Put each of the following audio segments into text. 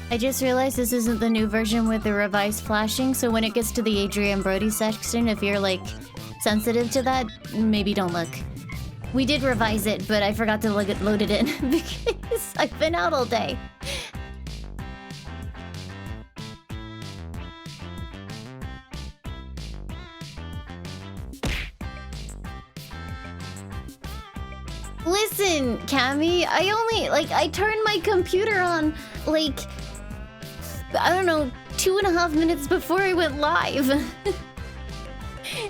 I just realized this isn't the new version with the revised flashing, so when it gets to the Adrian Brody section, if you're, like, sensitive to that, maybe don't look. We did revise it, but I forgot to load it in because I've been out all day. Listen, Cammy, I turned my computer on, like, I don't know, 2.5 minutes before I went live.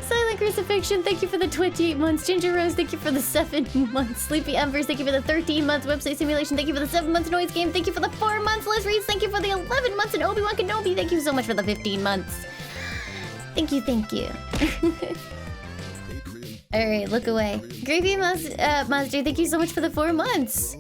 Silent Crucifixion, thank you for the 28 months. Ginger Rose, thank you for the 7 months. Sleepy Embers, thank you for the 13 months. Website Simulation, thank you for the 7 months. Noise Game, thank you for the 4 months. Liz Reeds, thank you for the 11 months. And Obi-Wan Kenobi, thank you so much for the 15 months. Thank you, thank you. Alright, look away. Gravy Master, thank you so much for the 4 months.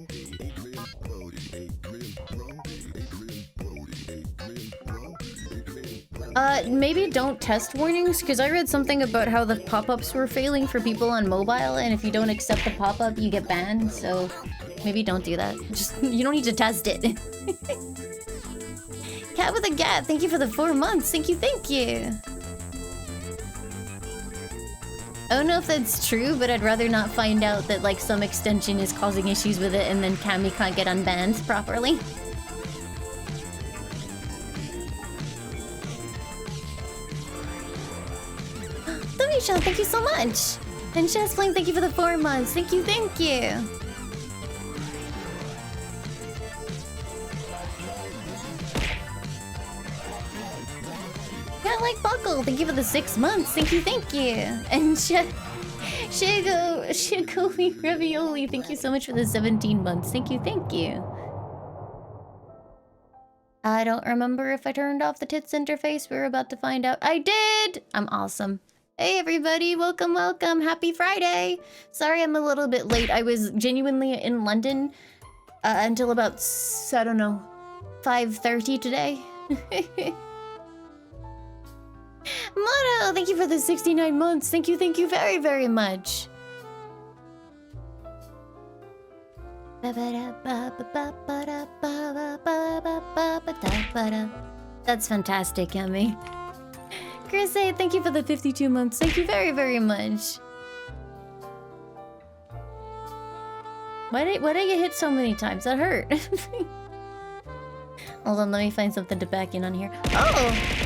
Maybe don't test warnings, because I read something about how the pop-ups were failing for people on mobile, and if you don't accept the pop-up, you get banned, so maybe don't do that. Just, you don't need to test it. Cat with a Gat, thank you for the 4 months. Thank you, thank you. I don't know if that's true, but I'd rather not find out that, like, some extension is causing issues with it and then Cammy can't get unbanned properly. Tamisha, thank you so much! And Chessflame, thank you for the 4 months. Thank you, thank you! Cat like Buckle, thank you for the 6 months. Thank you, thank you! And Shigoli Ravioli, thank you so much for the 17 months. Thank you, thank you! I don't remember if I turned off the tits interface. We're about to find out. I did! I'm awesome. Hey everybody, welcome, welcome. Happy Friday. Sorry I'm a little bit late. I was genuinely in London until about, I don't know, 5:30 today. Mono, thank you for the 69 months. Thank you very, very much. That's fantastic, Emmy. Chris, thank you for the 52 months. Thank you very, very much. Why did I get hit so many times? That hurt. Hold on, let me find something to back in on here.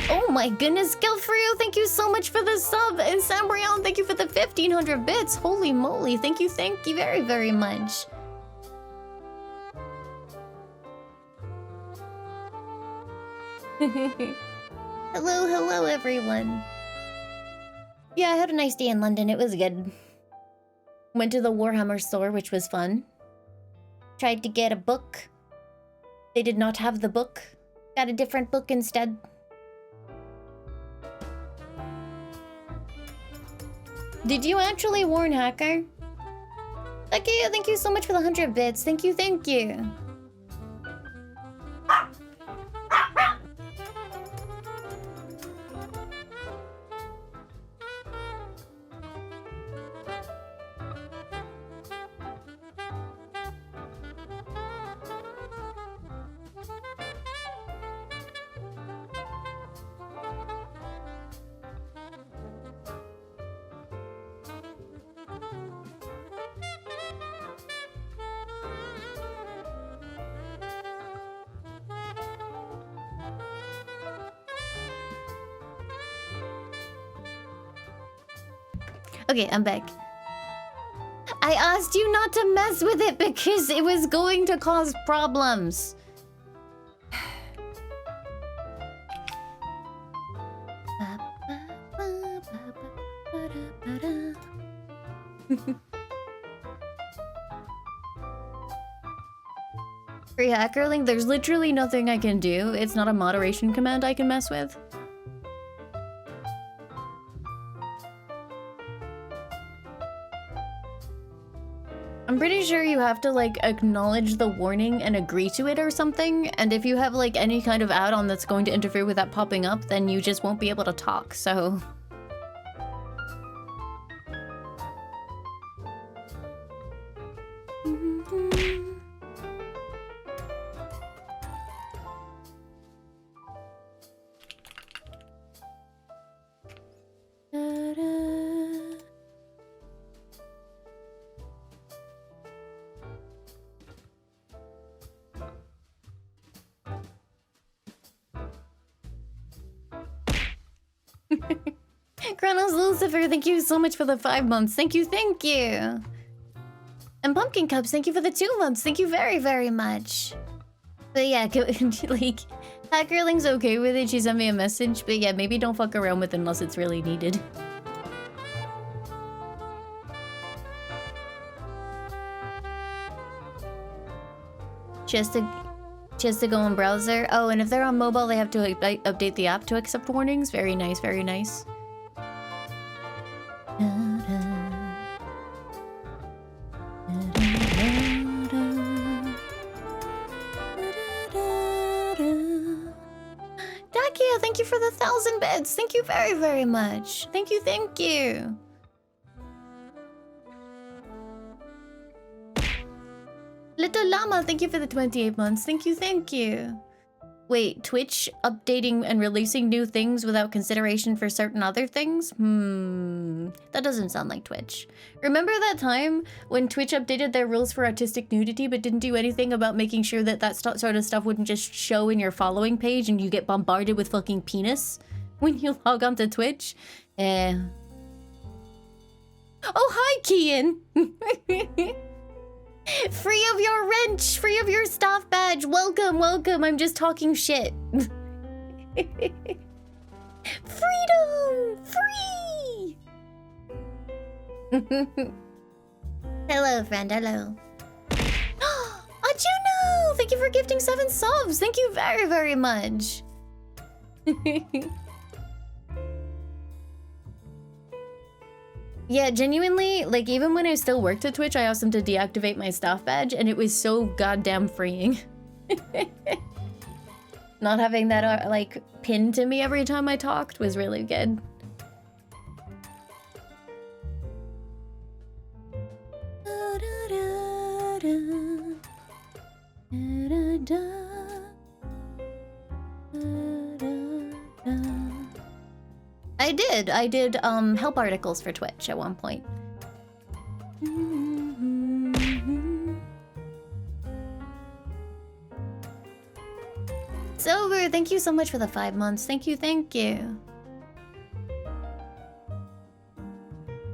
Oh my goodness, Gilfrio, thank you so much for the sub. And Sambrion, thank you for the 1500 bits. Holy moly, thank you very, very much. Hello, everyone. Yeah, I had a nice day in London. It was good. Went to the Warhammer store, which was fun. Tried to get a book. They did not have the book. Got a different book instead. Did you actually warn Hacker? Okay, thank you so much for the 100 bits. Thank you, thank you. Okay, I'm back. I asked you not to mess with it because it was going to cause problems. Free hacker link, there's literally nothing I can do. It's not a moderation command I can mess with. I'm pretty sure you have to, like, acknowledge the warning and agree to it or something. And if you have, like, any kind of add-on that's going to interfere with that popping up, then you just won't be able to talk, so... Chronos Lucifer, thank you so much for the 5 months. Thank you, thank you. And Pumpkin Cups, thank you for the 2 months. Thank you very, very much. But yeah, like, Hackerling's okay with it. She sent me a message. But yeah, maybe don't fuck around with it unless it's really needed. Just to go in browser. Oh, and if they're on mobile, they have to update the app to accept warnings. Very nice, very nice. Dakia, thank you for the 1,000 bits. Thank you very, very much. Thank you, thank you. Little Llama, thank you for the 28 months. Thank you, thank you. Wait, Twitch updating and releasing new things without consideration for certain other things? That doesn't sound like Twitch. Remember that time when Twitch updated their rules for artistic nudity but didn't do anything about making sure that that sort of stuff wouldn't just show in your following page and you get bombarded with fucking penis when you log onto Twitch? Oh, hi, Kian! Free of your wrench, free of your staff badge. Welcome, welcome. I'm just talking shit. Freedom! Free! Hello, friend. Hello. Arjuno! Thank you for gifting 7 subs. Thank you very, very much. Yeah, genuinely, like, even when I still worked at Twitch, I asked them to deactivate my staff badge, and it was so goddamn freeing. Not having that, like, pinned to me every time I talked was really good. I did help articles for Twitch at one point. Silver, thank you so much for the 5 months. Thank you, thank you.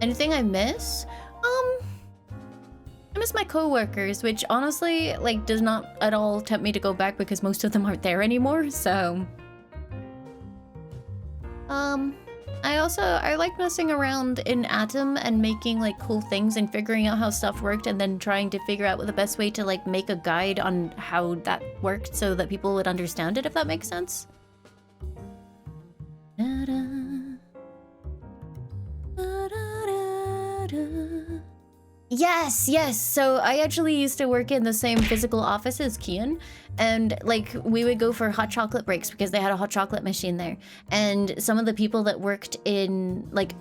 Anything I miss? I miss my coworkers, which honestly, like, does not at all tempt me to go back because most of them aren't there anymore, so... I like messing around in Atom and making, like, cool things and figuring out how stuff worked and then trying to figure out the best way to, like, make a guide on how that worked so that people would understand it, if that makes sense. Yes, yes. So I actually used to work in the same physical office as Kian, and like we would go for hot chocolate breaks because they had a hot chocolate machine there. And some of the people that worked in like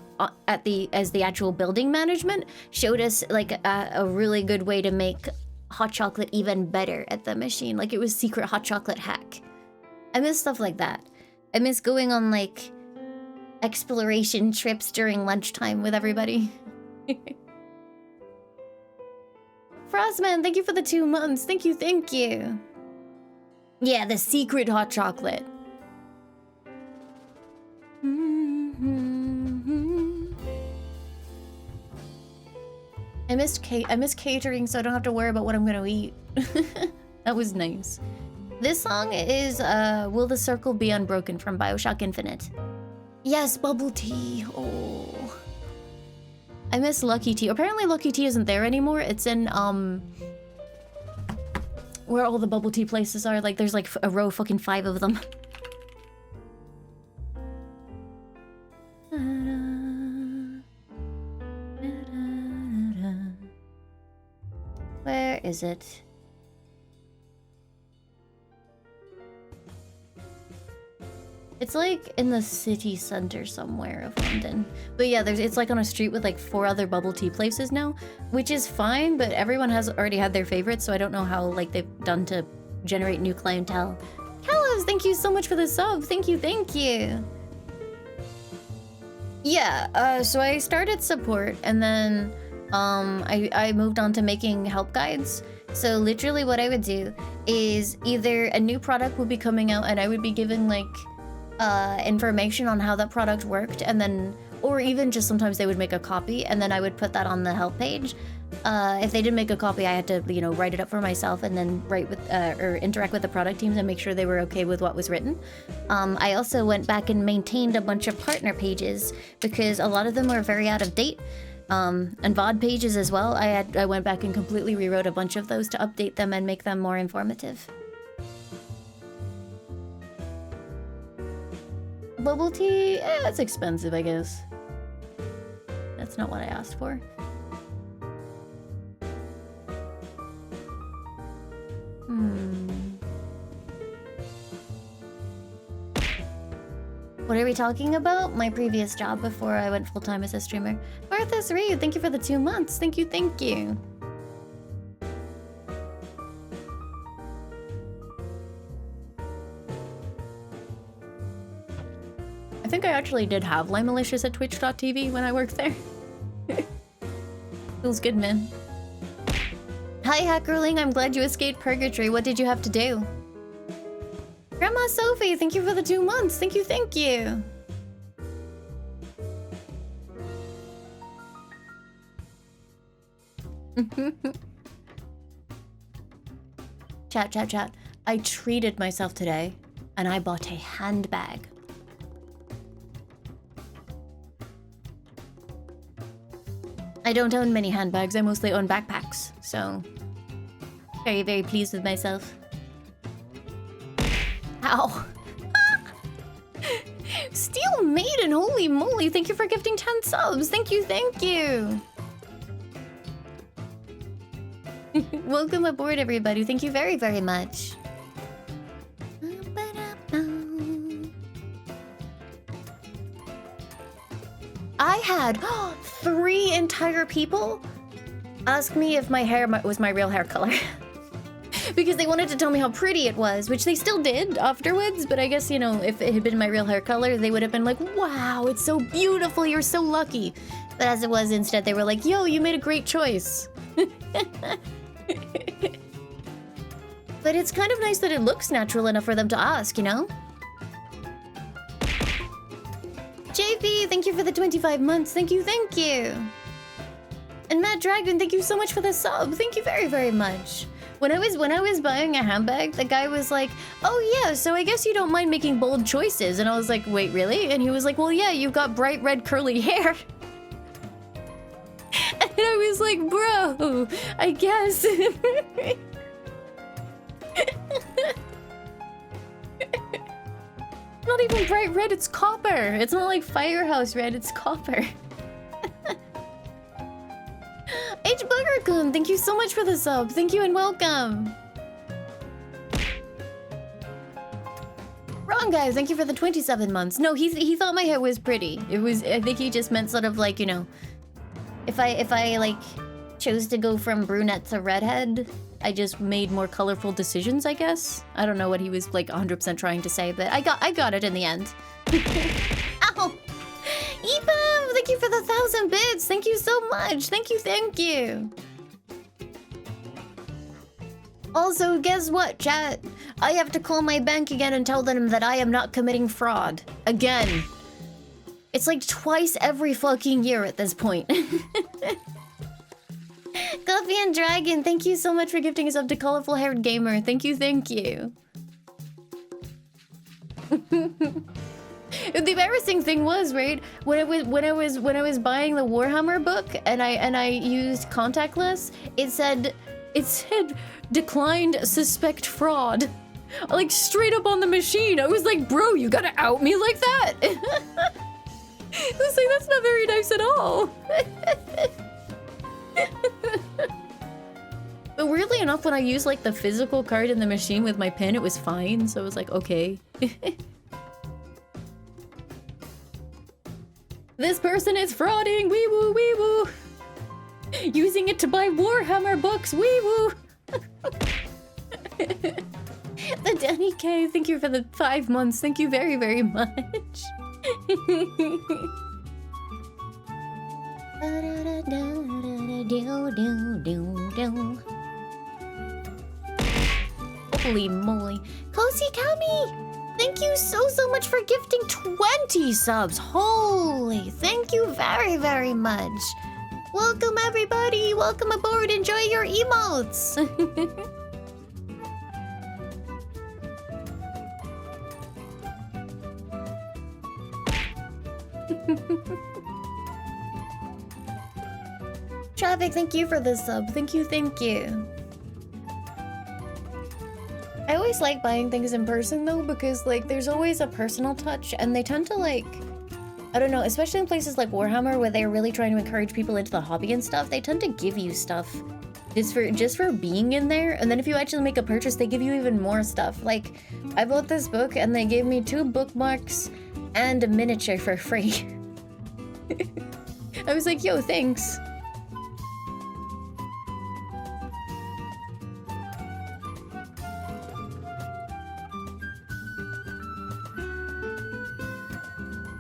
as the actual building management showed us like a really good way to make hot chocolate even better at the machine. Like it was secret hot chocolate hack. I miss stuff like that. I miss going on like exploration trips during lunchtime with everybody. Frostman, thank you for the 2 months. Thank you, thank you. Yeah, the secret hot chocolate. I miss catering, so I don't have to worry about what I'm gonna eat. That was nice. This song is Will the Circle Be Unbroken from BioShock Infinite. Yes, bubble tea. Oh. I miss Lucky Tea. Apparently Lucky Tea isn't there anymore. It's in, where all the bubble tea places are. Like, there's like a row of fucking 5 of them. Where is it? It's like in the city center somewhere of London. But yeah, it's like on a street with like 4 other bubble tea places now, which is fine, but everyone has already had their favorites, so I don't know how like they've done to generate new clientele. Hellos, thank you so much for the sub. Thank you, thank you. Yeah, so I started support and then I moved on to making help guides. So literally what I would do is either a new product would be coming out and I would be given like information on how that product worked, and then, or even just sometimes they would make a copy and then I would put that on the help page. If they didn't make a copy, I had to, you know, write it up for myself and then write with or interact with the product teams and make sure they were okay with what was written. I also went back and maintained a bunch of partner pages because a lot of them were very out of date. And VOD pages as well. I went back and completely rewrote a bunch of those to update them and make them more informative. Bubble tea? It's expensive, I guess. That's not what I asked for. What are we talking about? My previous job before I went full-time as a streamer. Martha's Reed, thank you for the 2 months. Thank you, thank you. I think I actually did have Limealicious at twitch.tv when I worked there. Feels good, man. Hi, Hackerling. I'm glad you escaped purgatory. What did you have to do? Grandma Sophie, thank you for the 2 months. Thank you, thank you. Chat. I treated myself today, and I bought a handbag. I don't own many handbags, I mostly own backpacks, so very, very pleased with myself. Ow. Steel Maiden, holy moly, thank you for gifting 10 subs. Thank you, thank you. Welcome aboard, everybody. Thank you very, very much. I had 3 entire people ask me if my hair was my real hair color. Because they wanted to tell me how pretty it was, which they still did afterwards, but I guess, you know, if it had been my real hair color, they would have been like, wow, it's so beautiful, you're so lucky. But as it was, instead, they were like, yo, you made a great choice. But it's kind of nice that it looks natural enough for them to ask, you know? JP, thank you for the 25 months. Thank you, thank you. And Matt Dragon, thank you so much for the sub. Thank you very, very much. When I was buying a handbag, the guy was like, oh yeah, so I guess you don't mind making bold choices. And I was like, wait, really? And he was like, well, yeah, you've got bright red curly hair. And I was like, bro, I guess. Not even bright red, it's copper. It's not like Firehouse red, it's copper. I H. Booger-kun, thank you so much for the sub. Thank you and welcome. Wrong guy, thank you for the 27 months. No, he thought my hair was pretty. It was, I think he just meant sort of like, you know, if I like chose to go from brunette to redhead, I just made more colorful decisions, I guess. I don't know what he was like 100% trying to say, but I got it in the end. Ow! Epam, thank you for the 1,000 bits. Thank you so much. Thank you. Also, guess what, chat? I have to call my bank again and tell them that I am not committing fraud. Again. It's like twice every fucking year at this point. Coffee and Dragon, thank you so much for gifting us up to Colorful Haired Gamer. Thank you. The embarrassing thing was, right, when I was buying the Warhammer book and I used contactless, it said declined, suspect fraud. Like straight up on the machine. I was like, bro, you gotta out me like that. I was like, that's not very nice at all. But weirdly enough, when I used like the physical card in the machine with my pen, it was fine. So I was like, okay. This person is frauding. Wee woo, wee woo. Using it to buy Warhammer books. Wee woo. The Danny K, thank you for the 5 months. Thank you very, very much. Holy moly. Kosi Kami! Thank you so much for gifting 20 subs. Holy, thank you very, very much. Welcome everybody. Welcome aboard. Enjoy your emotes. Traffic, thank you for the sub. Thank you. I always like buying things in person though, because like there's always a personal touch and they tend to like, I don't know, especially in places like Warhammer where they're really trying to encourage people into the hobby and stuff, they tend to give you stuff just for being in there, and then if you actually make a purchase, they give you even more stuff. Like, I bought this book and they gave me 2 bookmarks and a miniature for free. I was like, yo, thanks.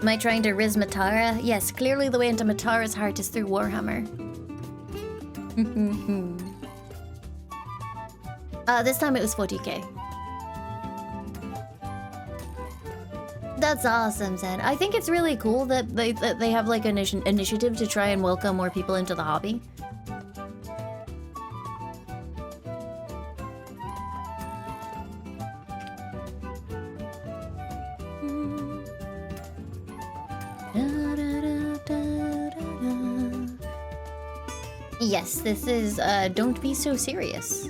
Am I trying to riz Matara? Yes, clearly the way into Matara's heart is through Warhammer. This time it was 40k. That's awesome, Zen. I think it's really cool that they have like an initiative to try and welcome more people into the hobby. Yes, this is Don't Be So Serious.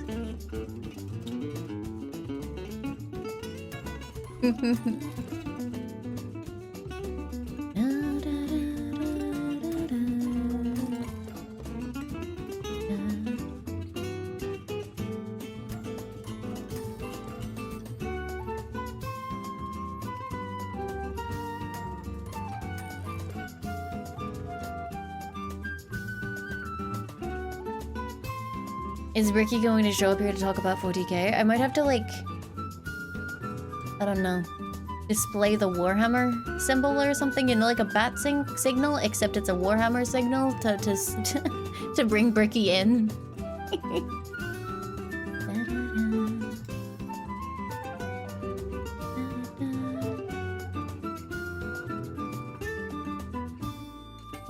Is Ricky going to show up here to talk about 40k? I might have to, like, I don't know, display the Warhammer symbol or something, you know, like a bat signal, except it's a Warhammer signal to bring Bricky in.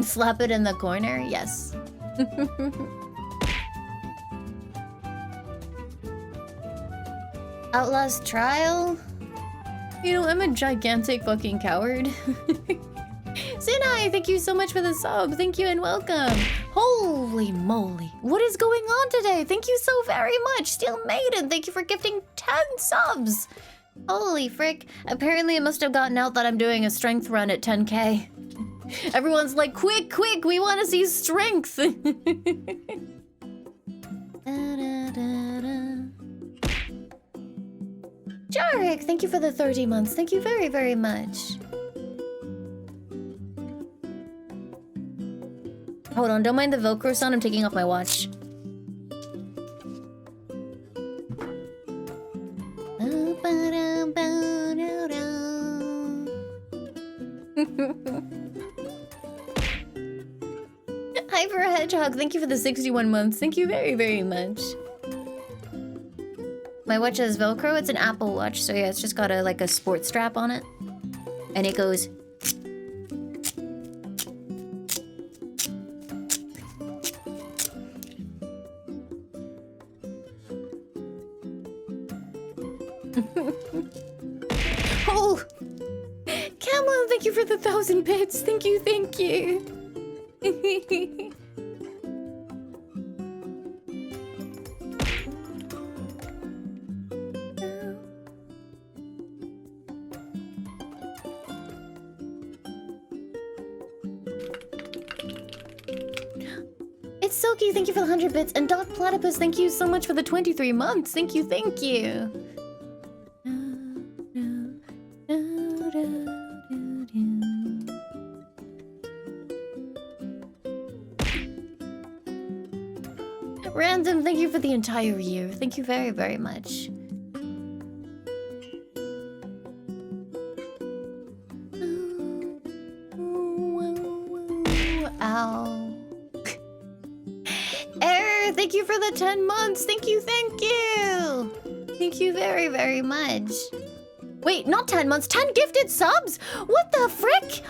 Slap it in the corner? Yes. Outlaw's trial? You know, I'm a gigantic fucking coward. Sinai, thank you so much for the sub. Thank you and welcome. Holy moly. What is going on today? Thank you so very much. Steel Maiden, thank you for gifting 10 subs. Holy frick. Apparently it must have gotten out that I'm doing a strength run at 10k. Everyone's like, quick, we want to see strength. Jarek, thank you for the 30 months. Thank you very, very much. Hold on, don't mind the Velcro sound. I'm taking off my watch. Hyper Hedgehog, thank you for the 61 months. Thank you very, very much. My watch has Velcro. It's an Apple Watch, so yeah, it's just got like a sports strap on it. And it goes... Oh! Camlin, thank you for the 1,000 bits. Thank you, thank you. It's Silky, thank you for the 100 bits. And Doc Platypus, thank you so much for the 23 months. Thank you, thank you. Random, thank you for the entire year. Thank you very, very much. Ow. Error, thank you for the 10 months. Thank you, thank you. Thank you very, very much. Wait, not 10 months, 10 gifted subs? What the frick?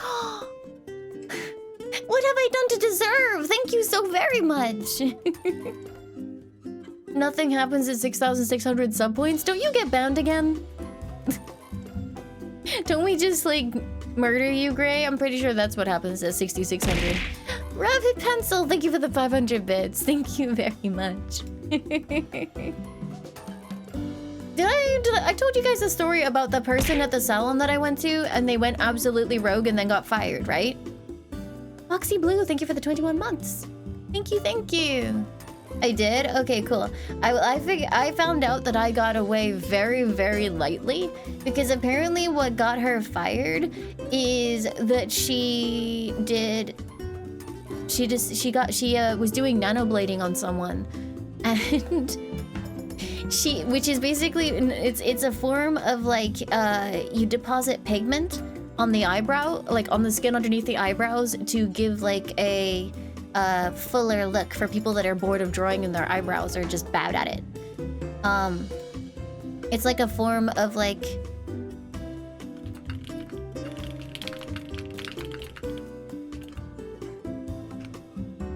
What have I done to deserve? Thank you so very much. Nothing happens at 6,600 sub points. Don't you get banned again? Don't we just, like, murder you, Gray? I'm pretty sure that's what happens at 6,600. Rapid Pencil, thank you for the 500 bits. Thank you very much. I told you guys a story about the person at the salon that I went to, and they went absolutely rogue and then got fired, right? Foxy Blue, thank you for the 21 months. Thank you, thank you. I did? Okay, cool. I found out that I got away very, very lightly because apparently what got her fired is that she was doing nanoblading on someone, and which is basically, it's a form of like, you deposit pigment on the eyebrow, like on the skin underneath the eyebrows to give like a fuller look for people that are bored of drawing in their eyebrows or just bad at it. It's like a form of like...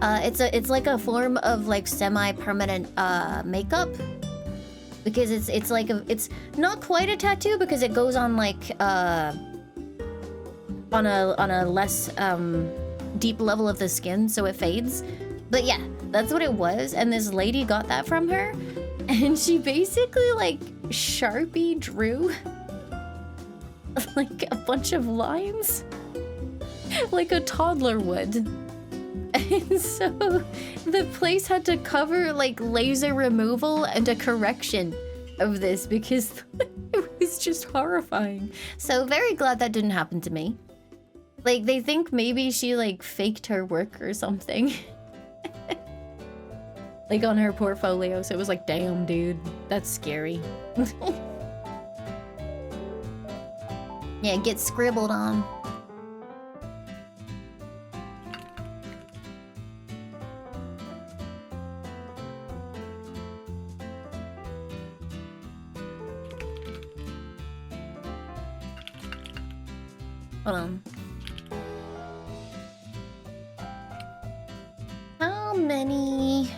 it's like a form of like semi-permanent makeup, because it's like it's not quite a tattoo because it goes on like on a less deep level of the skin, so it fades. But yeah, that's what it was, and this lady got that from her, and she basically like Sharpie drew like a bunch of lines like a toddler would. And so the place had to cover like laser removal and a correction of this because it was just horrifying. So very glad that didn't happen to me. Like, they think maybe she, like, faked her work or something. Like, on her portfolio, so it was like, damn, dude, that's scary. Yeah, get scribbled on. Hold on. How many?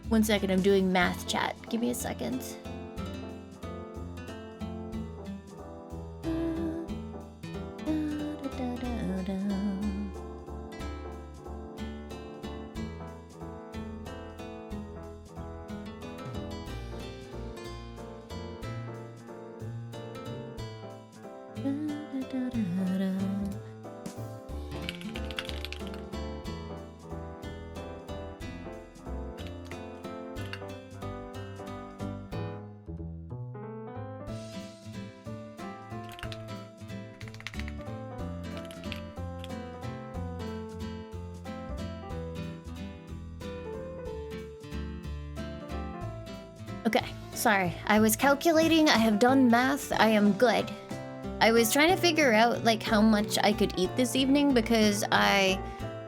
One second, I'm doing math chat. Give me a second. Okay, sorry. I was calculating. I have done math. I am good. I was trying to figure out like how much I could eat this evening because I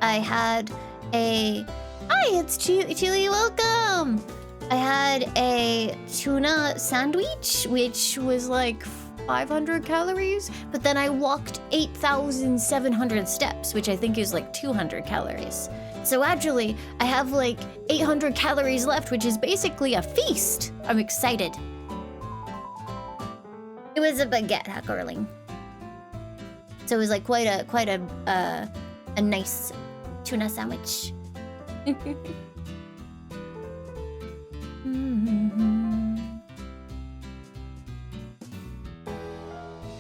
had a... Hi, it's Chili, welcome! I had a tuna sandwich, which was like 500 calories, but then I walked 8,700 steps, which I think is like 200 calories. So actually, I have like 800 calories left, which is basically a feast. I'm excited. It was a baguette, Hackerling. So it was like quite a nice tuna sandwich.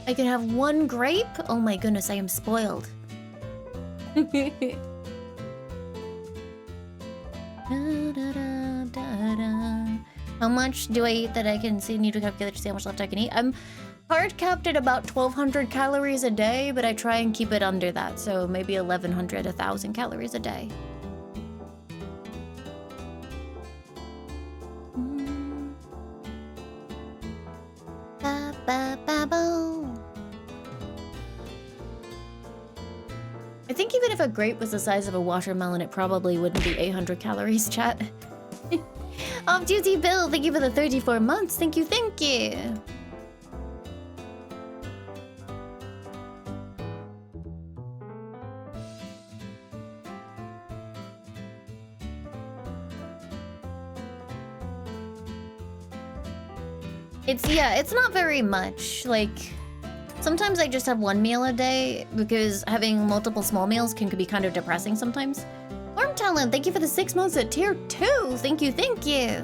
I can have one grape? Oh my goodness, I am spoiled. How much do I eat that I can see? Need to calculate to see how much left I can eat. I'm hard capped at about 1,200 calories a day, but I try and keep it under that. So maybe 1,100, 1,000 calories a day. I think even if a grape was the size of a watermelon, it probably wouldn't be 800 calories, chat. Off duty Bill, thank you for the 34 months. Thank you, thank you. It's not very much. Like, sometimes I just have one meal a day because having multiple small meals can be kind of depressing sometimes. Worm Talent, thank you for the 6 months at tier 2. Thank you, thank you.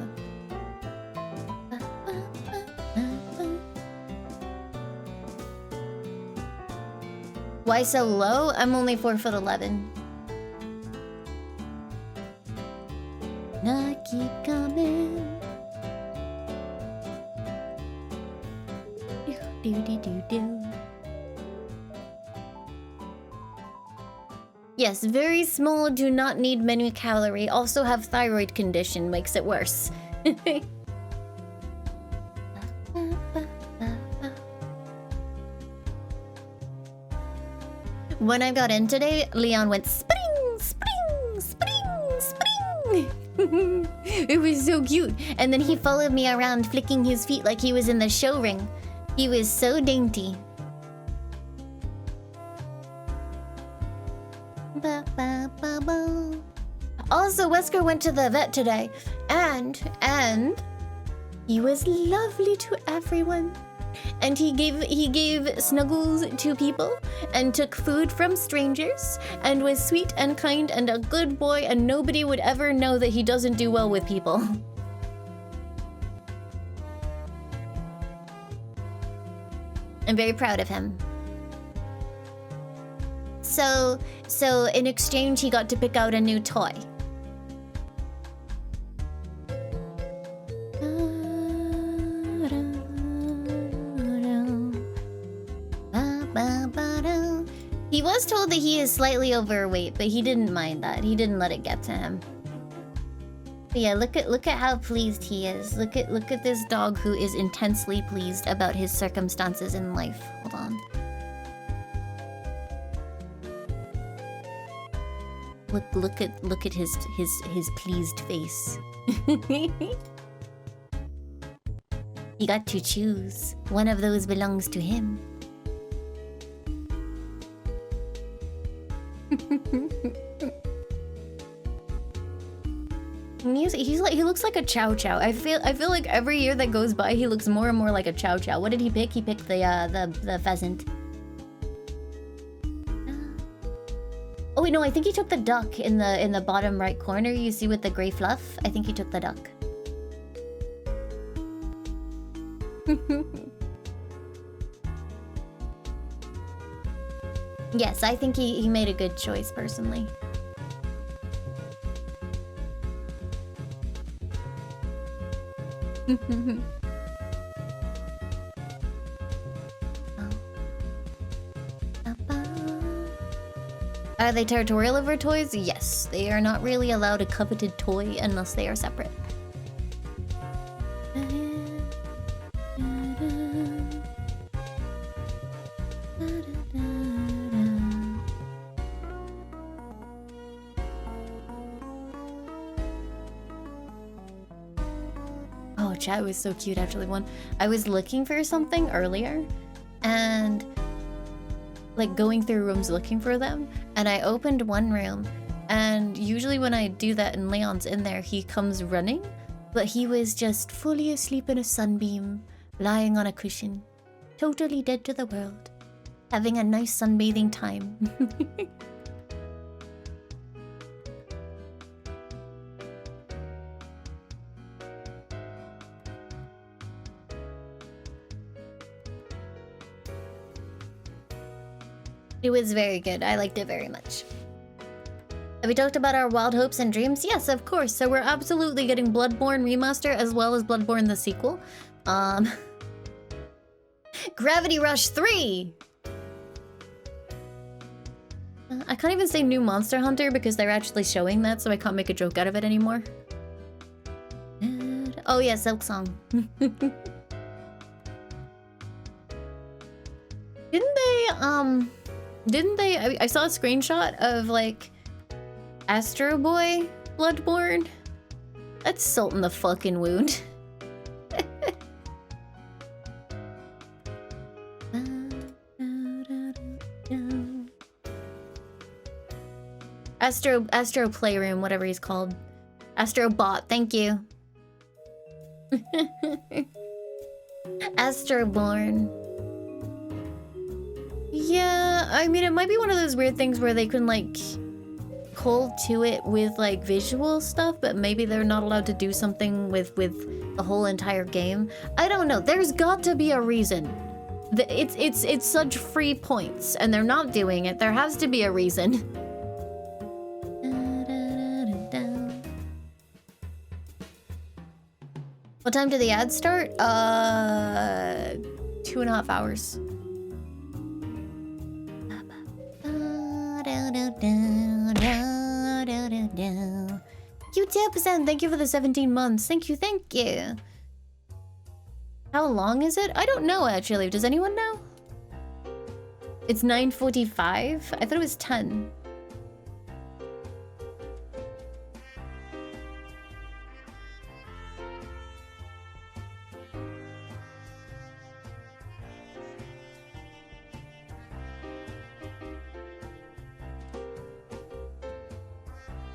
Why so low? I'm only 4'11". I keep coming. Do. Yes, very small, do not need many calorie. Also have thyroid condition, makes it worse. When I got in today, Leon went spring, spring, spring, spring. It was so cute. And then he followed me around flicking his feet like he was in the show ring. He was so dainty. Also, Wesker went to the vet today, and he was lovely to everyone. And he gave snuggles to people, and took food from strangers, and was sweet and kind and a good boy, and nobody would ever know that he doesn't do well with people. I'm very proud of him. So in exchange, he got to pick out a new toy. He was told that he is slightly overweight, but he didn't mind that. He didn't let it get to him. But yeah, look at how pleased he is. Look at this dog who is intensely pleased about his circumstances in life. Hold on. Look at his pleased face. He got to choose. One of those belongs to him. He looks like a chow chow. I feel like every year that goes by he looks more and more like a chow chow. What did he pick? He picked the pheasant. Oh wait, no, I think he took the duck in the bottom right corner. You see with the gray fluff? I think he took the duck. Yes, I think he made a good choice, personally. Are they territorial over toys? Yes, they are not really allowed a coveted toy unless they are separate. Oh, chat was so cute, actually. I was looking for something earlier, and like going through rooms looking for them, and I opened one room, and usually when I do that and Leon's in there, he comes running, but he was just fully asleep in a sunbeam, lying on a cushion, totally dead to the world, having a nice sunbathing time. It was very good. I liked it very much. Have we talked about our wild hopes and dreams? Yes, of course. So we're absolutely getting Bloodborne Remaster as well as Bloodborne the sequel. Gravity Rush 3! I can't even say new Monster Hunter because they're actually showing that, so I can't make a joke out of it anymore. Oh yeah, Silk Song. Didn't they, I saw a screenshot of, like, Astro Boy Bloodborne? That's salt in the fucking wound. Astro Playroom, whatever he's called. Astro Bot, thank you. Astroborn. Yeah, I mean, it might be one of those weird things where they can, like, hold to it with, like, visual stuff, but maybe they're not allowed to do something with the whole entire game. I don't know. There's got to be a reason. It's such free points, and they're not doing it. There has to be a reason. What time do the ads start? 2.5 hours. You 10%, thank you for the 17 months. Thank you, thank you. How long is it? I don't know, actually. Does anyone know? It's 9:45? I thought it was 10.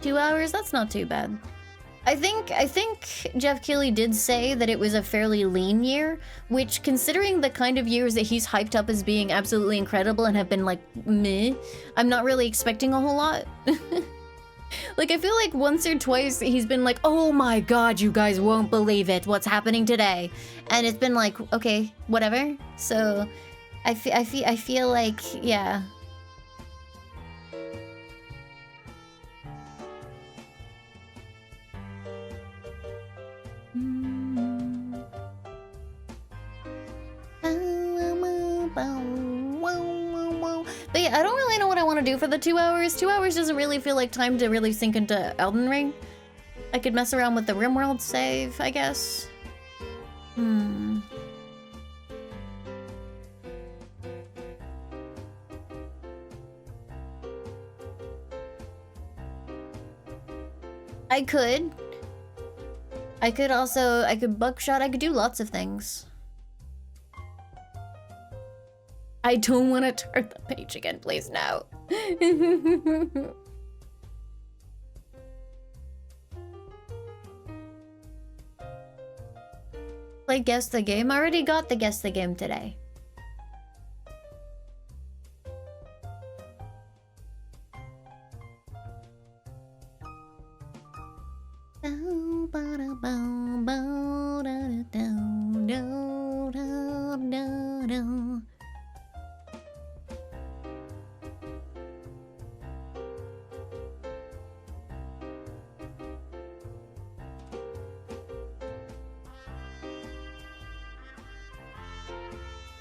Two hours? That's not too bad. I think Jeff Keighley did say that it was a fairly lean year, which, considering the kind of years that he's hyped up as being absolutely incredible and have been like, meh, I'm not really expecting a whole lot. Like, I feel like once or twice he's been like, oh my god, you guys won't believe it, what's happening today? And it's been like, okay, whatever. So, I feel like, yeah. But yeah, I don't really know what I want to do for the 2 hours. 2 hours doesn't really feel like time to really sink into Elden Ring. I could mess around with the RimWorld save, I guess. I could buckshot, I could do lots of things. I don't want to turn the page again, please, no. Play Guess the Game? I already got the Guess the Game today.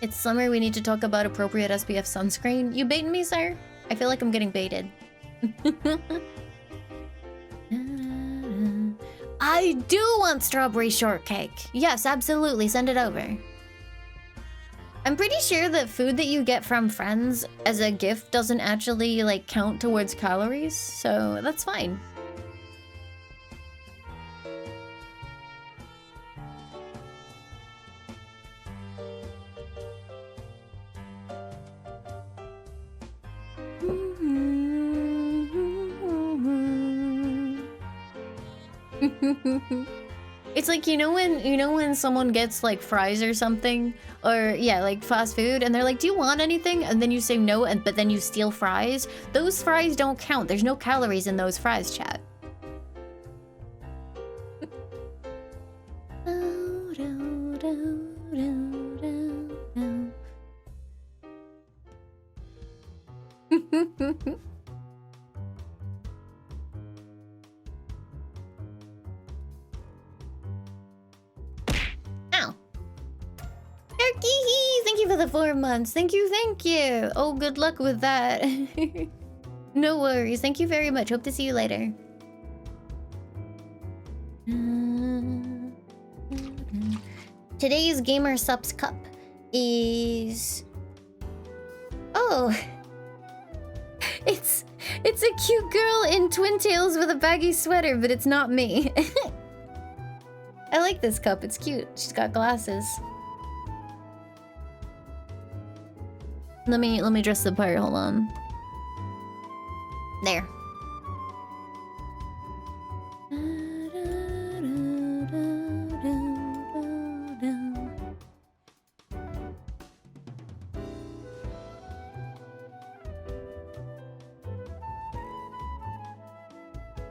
It's summer, we need to talk about appropriate SPF sunscreen. You baiting me, sir? I feel like I'm getting baited. I do want strawberry shortcake. Yes, absolutely, send it over. I'm pretty sure that food that you get from friends as a gift doesn't actually, like, count towards calories, so that's fine. It's like, you know when someone gets like fries or something, or yeah, like fast food, and they're like, do you want anything? And then you say no, but then you steal fries. Those fries don't count. There's no calories in those fries, chat. Ow. Turkey, thank you for the 4 months. Thank you, thank you. Oh, good luck with that. No worries. Thank you very much. Hope to see you later. Today's Gamer Subs Cup is... Oh! It's a cute girl in twin tails with a baggy sweater, but it's not me. I like this cup. It's cute. She's got glasses. Let me dress the part. Hold on. There.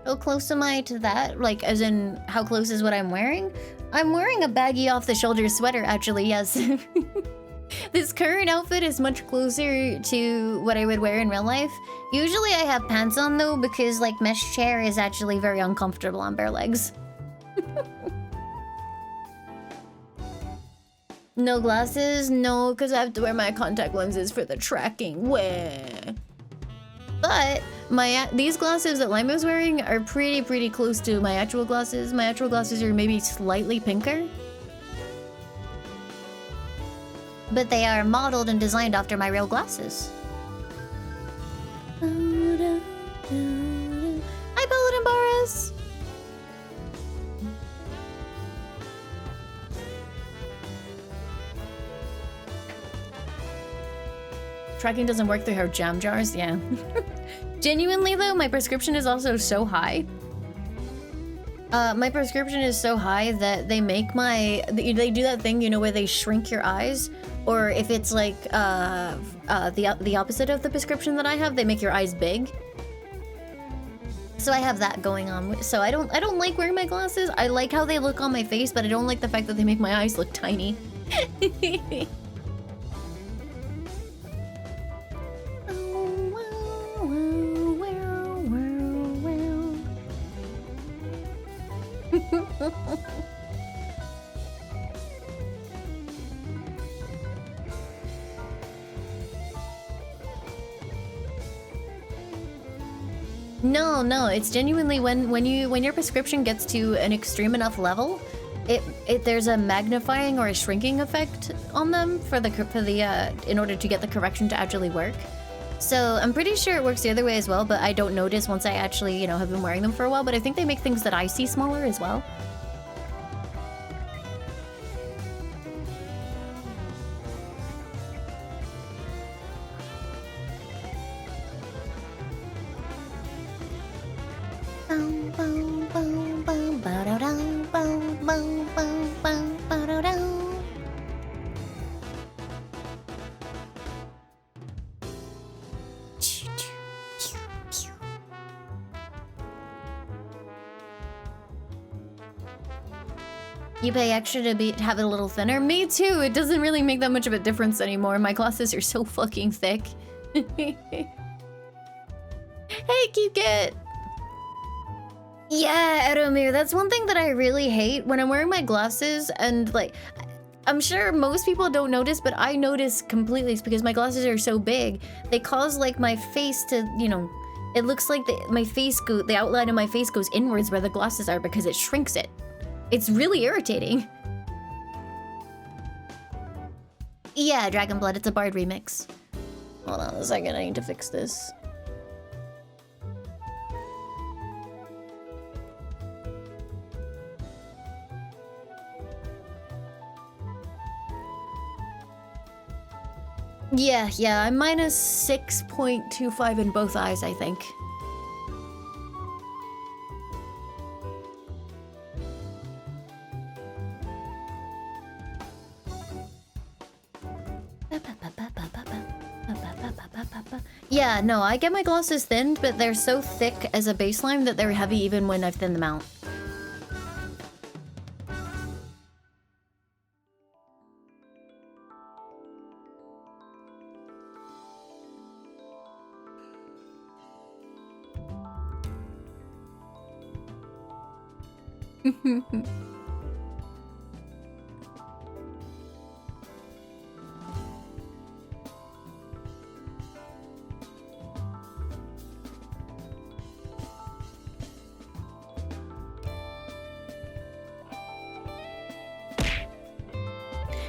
How close am I to that? Like, as in, how close is what I'm wearing? I'm wearing a baggy off-the-shoulder sweater, actually, yes. This current outfit is much closer to what I would wear in real life. Usually I have pants on, though, because, like, mesh chair is actually very uncomfortable on bare legs. No glasses? No, because I have to wear my contact lenses for the tracking. Where? But these glasses that Laimu's wearing are pretty close to my actual glasses. My actual glasses are maybe slightly pinker. But they are modeled and designed after my real glasses. Hi, Paladin Boris! Tracking doesn't work through her jam jars? Yeah. Genuinely though, my prescription is also so high. My prescription is so high that they make they do that thing, you know, where they shrink your eyes. Or if it's like the opposite of the prescription that I have, they make your eyes big. So I have that going on. So I don't like wearing my glasses. I like how they look on my face, but I don't like the fact that they make my eyes look tiny. No, it's genuinely when your prescription gets to an extreme enough level, there's a magnifying or a shrinking effect on them in order to get the correction to actually work. So I'm pretty sure it works the other way as well, but I don't notice once I actually, you know, have been wearing them for a while. But I think they make things that I see smaller as well. You pay extra to have it a little thinner? Me too! It doesn't really make that much of a difference anymore. My glasses are so fucking thick. Hey, Keep It! Yeah, Edomir, that's one thing that I really hate when I'm wearing my glasses and like... I'm sure most people don't notice, but I notice completely. It's because my glasses are so big. They cause like my face to, you know, it looks like the outline of my face goes inwards where the glasses are because it shrinks it. It's really irritating. Yeah, Dragon Blood, it's a Bard remix. Hold on a second, I need to fix this. Yeah, I'm minus 6.25 in both eyes, I think. Yeah, no, I get my glasses thinned, but they're so thick as a baseline that they're heavy even when I've thinned them out.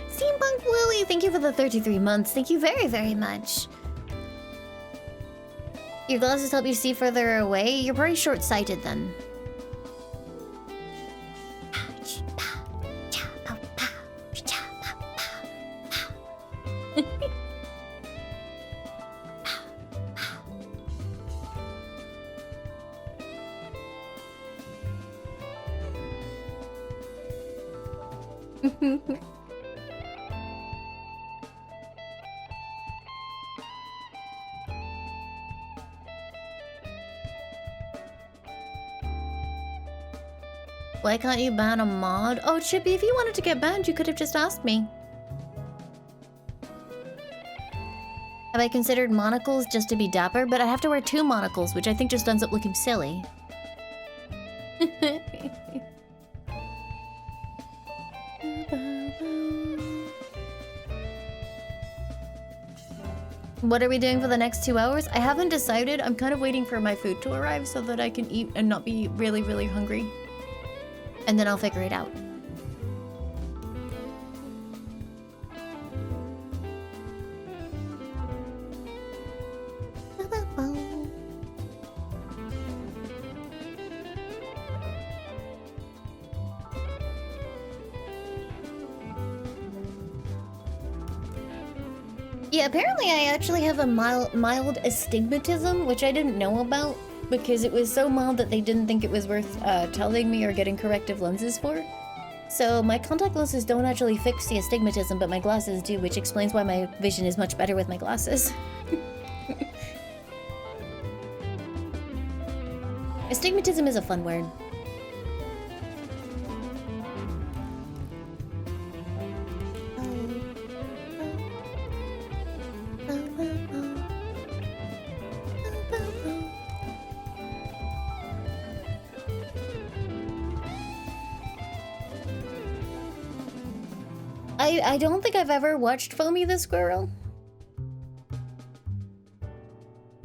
Steampunk Lily, thank you for the 33 months. Thank you very, very much. Your glasses help you see further away? You're pretty short-sighted then. Why can't you ban a mod? Oh, Chippy, if you wanted to get banned, you could have just asked me. Have I considered monocles just to be dapper? But I have to wear 2 monocles, which I think just ends up looking silly. What are we doing for the next 2 hours? I haven't decided. I'm kind of waiting for my food to arrive so that I can eat and not be really, really hungry. And then I'll figure it out. Yeah, apparently I actually have a mild astigmatism, which I didn't know about because it was so mild that they didn't think it was worth telling me or getting corrective lenses for. So my contact lenses don't actually fix the astigmatism, but my glasses do, which explains why my vision is much better with my glasses. Astigmatism is a fun word. I don't think I've ever watched Foamy the Squirrel.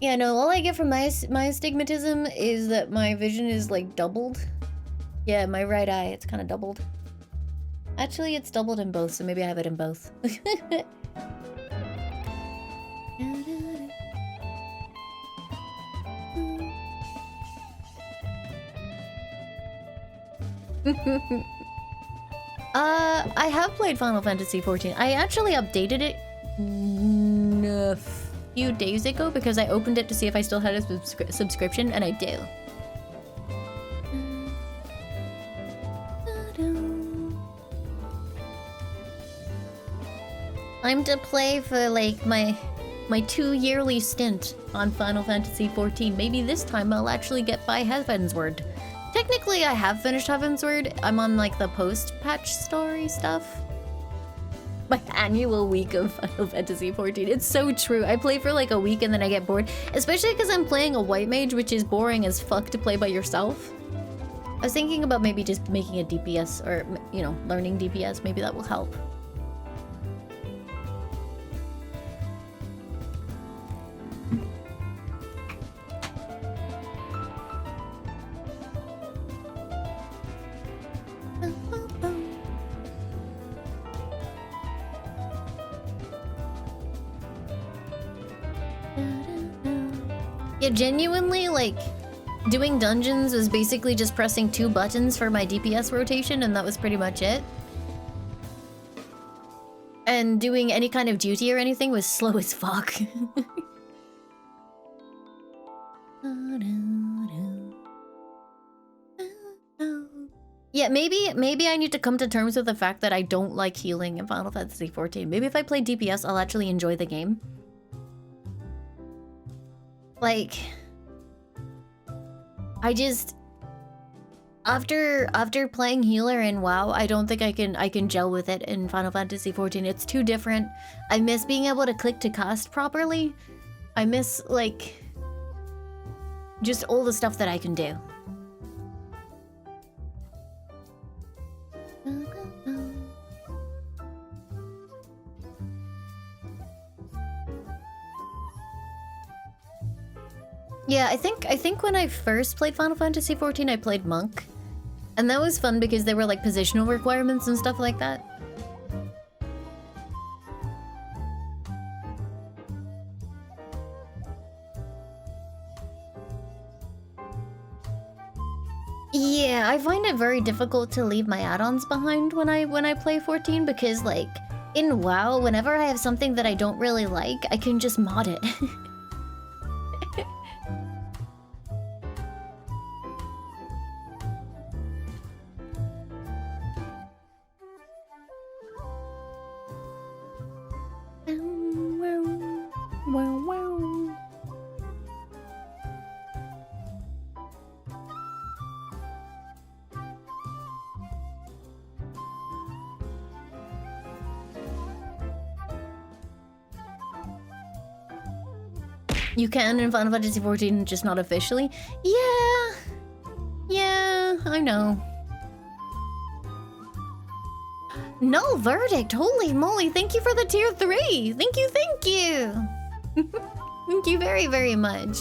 Yeah, no, all I get from my astigmatism is that my vision is like doubled. Yeah, my right eye, it's kind of doubled. Actually, it's doubled in both, so maybe I have it in both. I have played Final Fantasy XIV. I actually updated it a few days ago because I opened it to see if I still had a subscription, and I do. I'm to play for like my 2-yearly stint on Final Fantasy XIV. Maybe this time I'll actually get by Heavensward. Technically, I have finished Heavensward. I'm on like the post-patch story stuff. My annual week of Final Fantasy XIV. It's so true. I play for like a week and then I get bored. Especially because I'm playing a white mage, which is boring as fuck to play by yourself. I was thinking about maybe just making a DPS or, you know, learning DPS. Maybe that will help. it genuinely, like, doing dungeons was basically just pressing 2 buttons for my DPS rotation, and that was pretty much it. And doing any kind of duty or anything was slow as fuck. Yeah, maybe I need to come to terms with the fact that I don't like healing in Final Fantasy XIV. Maybe if I play DPS, I'll actually enjoy the game. Like, I just after playing healer in WoW, I don't think I can gel with it in Final Fantasy XIV. It's too different. I miss being able to click to cast properly. I miss, like, just all the stuff that I can do. Yeah, I think when I first played Final Fantasy XIV, I played Monk. And that was fun because there were like positional requirements and stuff like that. Yeah, I find it very difficult to leave my add-ons behind when I play 14 because, like, in WoW, whenever I have something that I don't really like, I can just mod it. You can in Final Fantasy XIV, just not officially. Yeah, I know. Null verdict, holy moly, thank you for the tier 3. Thank you. Thank you very, very much.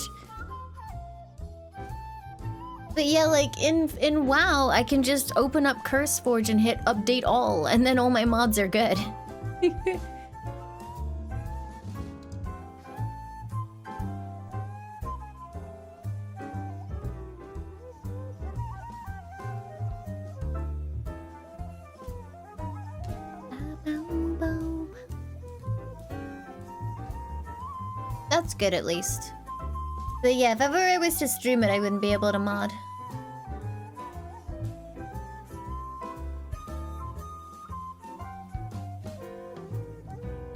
But yeah, like in WoW, I can just open up CurseForge and hit update all, and then all my mods are good. That's good at least. But yeah, if ever I was to stream it, I wouldn't be able to mod.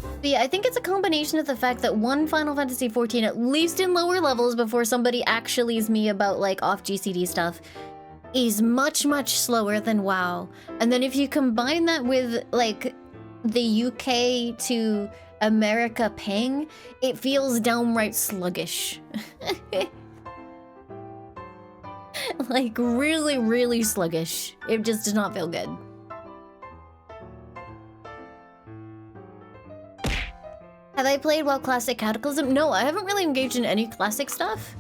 But yeah, I think it's a combination of the fact that one, Final Fantasy XIV, at least in lower levels before somebody actually is me about like off GCD stuff, is much, much slower than WoW. And then if you combine that with like the UK to America ping, it feels downright sluggish. Like really, really sluggish. It just does not feel good. Have I played WoW Classic Cataclysm? No, I haven't really engaged in any classic stuff.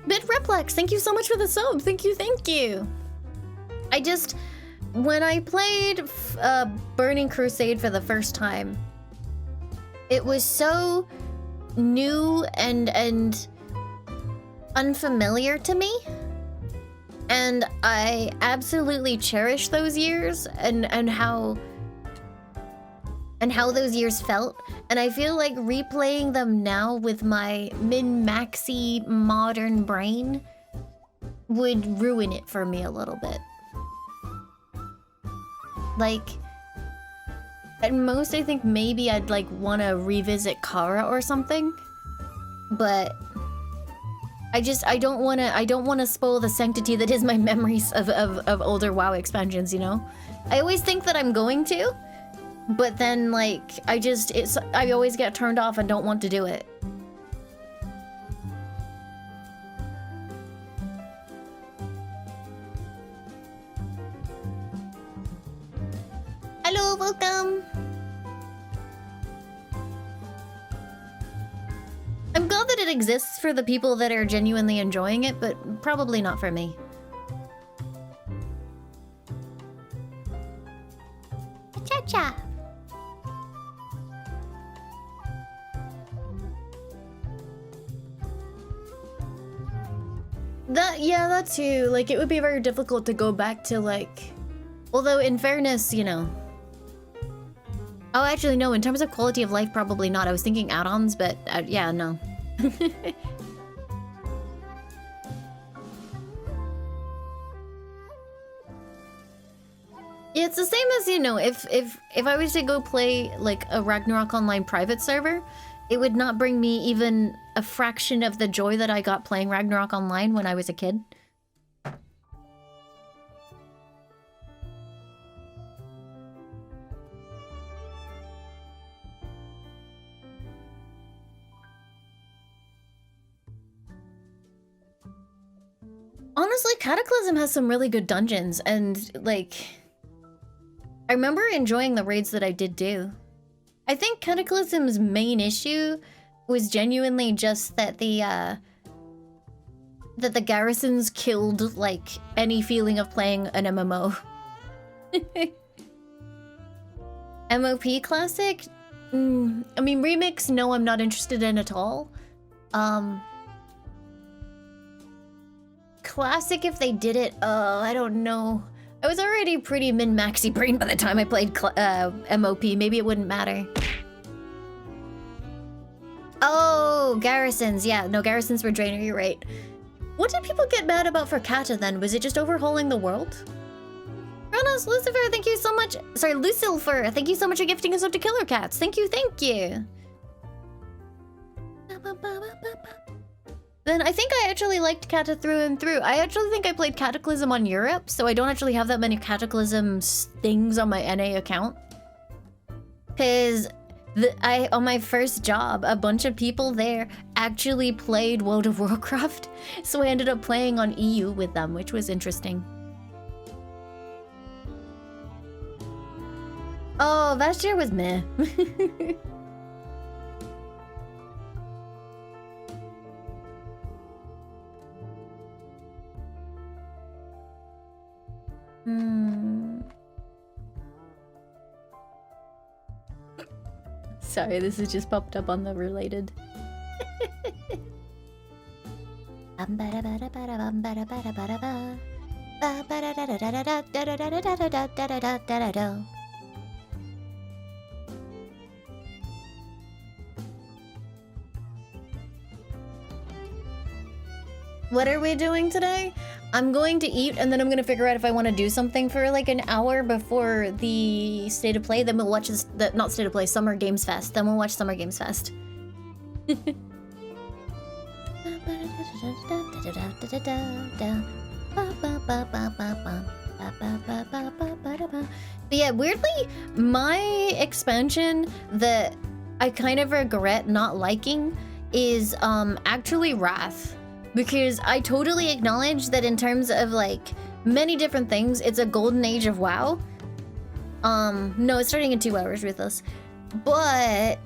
Bitreplex, thank you so much for the sub. Thank you. I just, when I played Burning Crusade for the first time, it was so new and unfamiliar to me. And I absolutely cherish those years and how those years felt. And I feel like replaying them now with my min-maxy modern brain would ruin it for me a little bit. Like, at most I think maybe I'd like want to revisit Kara or something. But I don't want to spoil the sanctity that is my memories of older WoW expansions, you know? I always think that I'm going to, but then like I always get turned off and don't want to do it. Hello, welcome. I'm glad that it exists for the people that are genuinely enjoying it, but probably not for me. Yeah, that too. Like, it would be very difficult to go back to, like... Although, in fairness, you know... Oh, actually, no. In terms of quality of life, probably not. I was thinking add-ons, but yeah, no. Yeah, it's the same as, you know, if I was to go play, like, a Ragnarok Online private server, it would not bring me even a fraction of the joy that I got playing Ragnarok Online when I was a kid. Honestly, Cataclysm has some really good dungeons, and, like... I remember enjoying the raids that I did do. I think Cataclysm's main issue was genuinely just that the garrisons killed, like, any feeling of playing an MMO. MOP Classic? I mean, Remix, no, I'm not interested in at all. Classic, if they did it, I don't know. I was already pretty min-maxy brain by the time I played MOP. Maybe it wouldn't matter. Oh, garrisons. Yeah, no, garrisons were drainer, you're right. What did people get mad about for Kata then? Was it just overhauling the world? Kronos, Lucifer, thank you so much. Sorry, Lucifer, thank you so much for gifting us up to Killer Cats. Thank you, thank you. Then I think I actually liked Kata through and through. I actually think I played Cataclysm on Europe, so I don't actually have that many Cataclysm things on my NA account. Because on my first job, a bunch of people there actually played World of Warcraft, so I ended up playing on EU with them, which was interesting. Oh, that year was meh. Sorry, this has just popped up on the related. What are we doing today? I'm going to eat, and then I'm gonna figure out if I want to do something for like an hour before the State of Play. Then we'll watch not State of Play, Summer Games Fest. Then we'll watch Summer Games Fest. But yeah, weirdly, my expansion that I kind of regret not liking is actually Wrath. Because I totally acknowledge that in terms of, like, many different things, it's a golden age of WoW. No, it's starting in 2 hours, Ruthless. But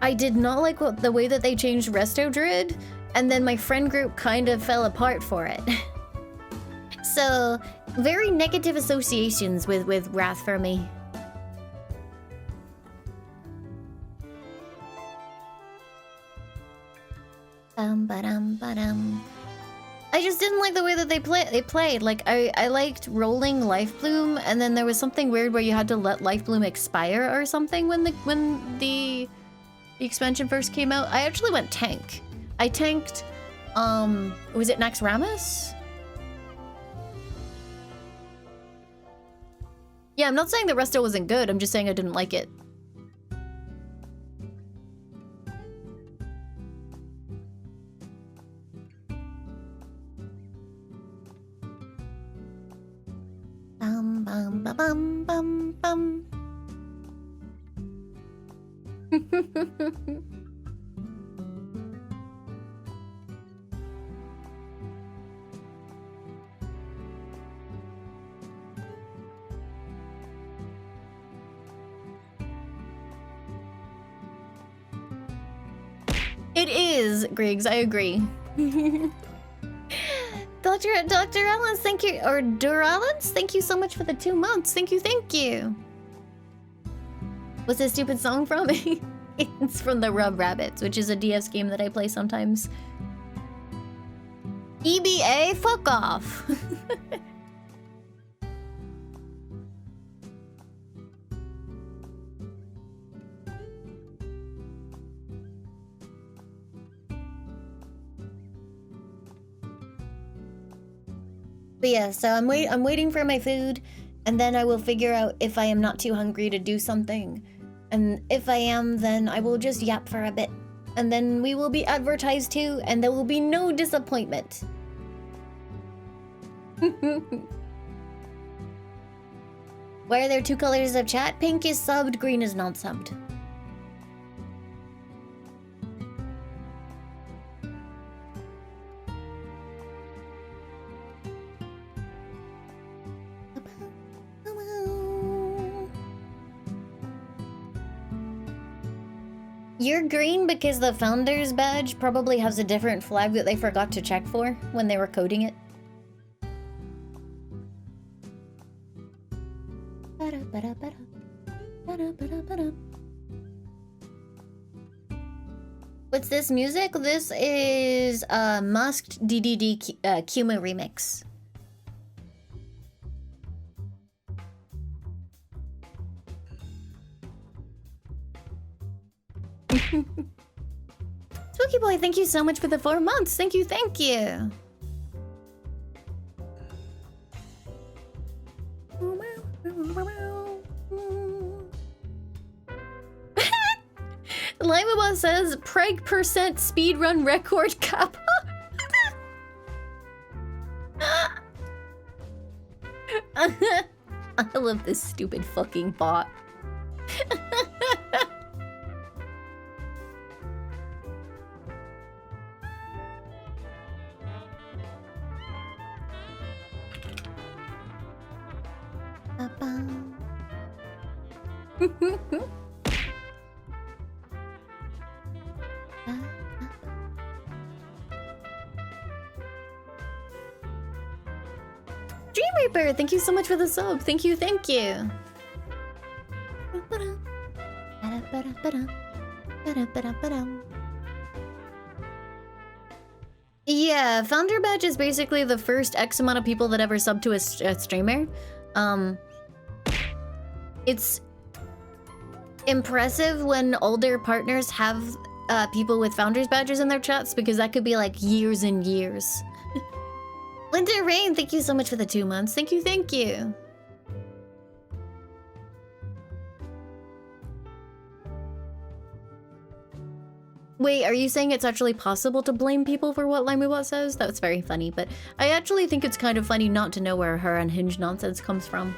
I did not like the way that they changed Resto Druid, and then my friend group kind of fell apart for it. So, very negative associations with Wrath for me. I just didn't like the way that they played. Like, I liked rolling Life Bloom, and then there was something weird where you had to let Life Bloom expire or something when the expansion first came out. I actually went tank. I tanked, was it Naxxramas? Yeah, I'm not saying the Resto wasn't good, I'm just saying I didn't like it. Bum, bum, bum, bum. It is, Griggs, I agree. Dr. Allens, thank you, or Durallens, thank you so much for the 2 months. Thank you, thank you. What's this stupid song from? It's from the Rub Rabbits, which is a DS game that I play sometimes. EBA? Fuck off. But yeah, so I'm waiting for my food, and then I will figure out if I am not too hungry to do something. And if I am, then I will just yap for a bit. And then we will be advertised to, and there will be no disappointment. Why are there two colors of chat? Pink is subbed, green is not subbed. You're green because the founder's badge probably has a different flag that they forgot to check for when they were coding it. What's this music? This is a Masked DDD Kuma remix. Spooky Boy, thank you so much for the 4 months. Thank you, thank you. Laimu says, preg percent speedrun record cap. I love this stupid fucking bot. Dream Reaper, thank you so much for the sub. Thank you, thank you. Yeah, Founder Badge is basically the first X amount of people that ever sub to a streamer. It's impressive when older partners have people with Founders Badges in their chats because that could be like years and years. Winter Rain, thank you so much for the 2 months. Thank you, thank you. Wait, are you saying it's actually possible to blame people for what Limealicious says? That's very funny, but I actually think it's kind of funny not to know where her unhinged nonsense comes from.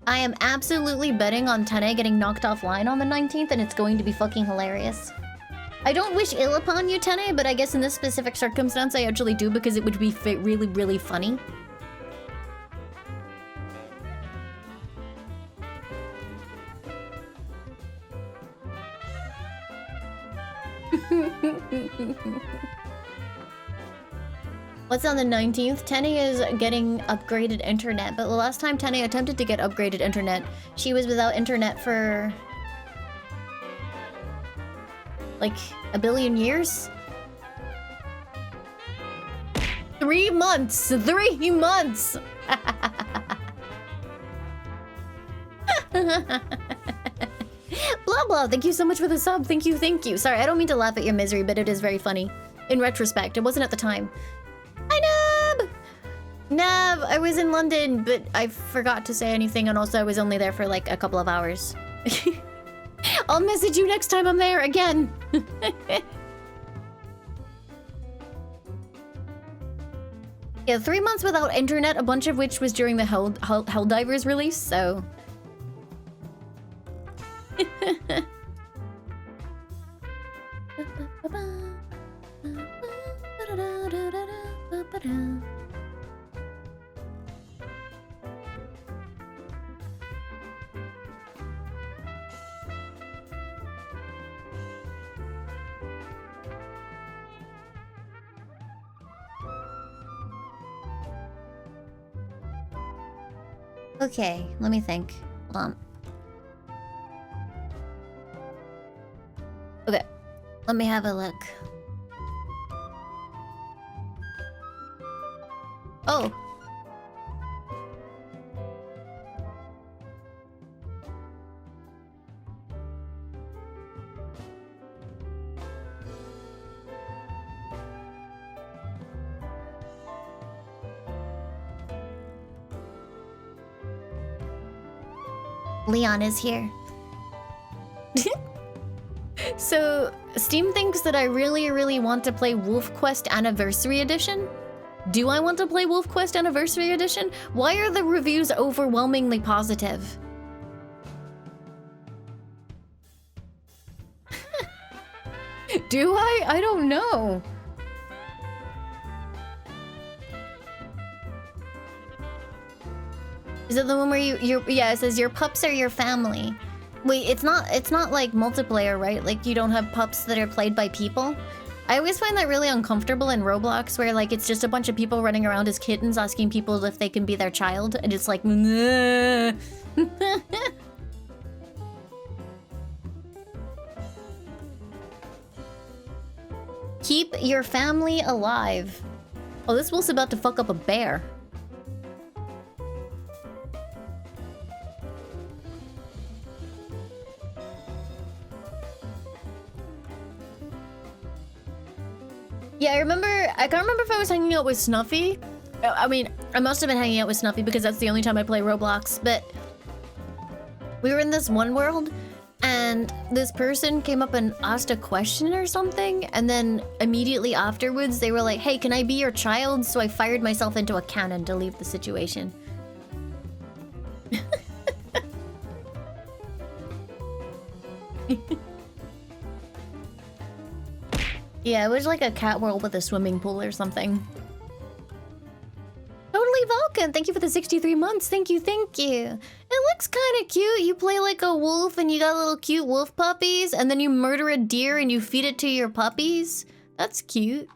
I am absolutely betting on Tene getting knocked offline on the 19th, and it's going to be fucking hilarious. I don't wish ill upon you, Tene, but I guess in this specific circumstance I actually do because it would be really, really funny. What's on the 19th? Tenny is getting upgraded internet, but the last time Tenny attempted to get upgraded internet, she was without internet for like a billion years? 3 months! 3 months! Blah blah, thank you so much for the sub. Thank you, thank you. Sorry, I don't mean to laugh at your misery, but it is very funny. In retrospect, it wasn't at the time. Hi, Nab! Nab, I was in London, but I forgot to say anything, and also I was only there for like a couple of hours. I'll message you next time I'm there again. Yeah, 3 months without internet, a bunch of which was during the Helldivers release, so... Okay, let me think. Hold on. Okay, let me have a look. Oh. Leon is here. So, Steam thinks that I really want to play Wolf Quest Anniversary Edition. Do I want to play Wolf Quest Anniversary Edition? Why are the reviews overwhelmingly positive? Do I? I don't know. Is it the one where yeah, it says your pups are your family. Wait, it's not like multiplayer, right? Like you don't have pups that are played by people? I always find that really uncomfortable in Roblox where like it's just a bunch of people running around as kittens asking people if they can be their child and it's like Keep your family alive. Oh, this wolf's about to fuck up a bear. Yeah, I can't remember if I was hanging out with Snuffy. I mean, I must have been hanging out with Snuffy because that's the only time I play Roblox, but we were in this one world and this person came up and asked a question or something, and then immediately afterwards they were like, hey, can I be your child? So I fired myself into a cannon to leave the situation. Yeah, it was like a cat world with a swimming pool or something. Totally Vulcan, thank you for the 63 months. Thank you, thank you. It looks kind of cute. You play like a wolf and you got little cute wolf puppies, and then you murder a deer and you feed it to your puppies. That's cute.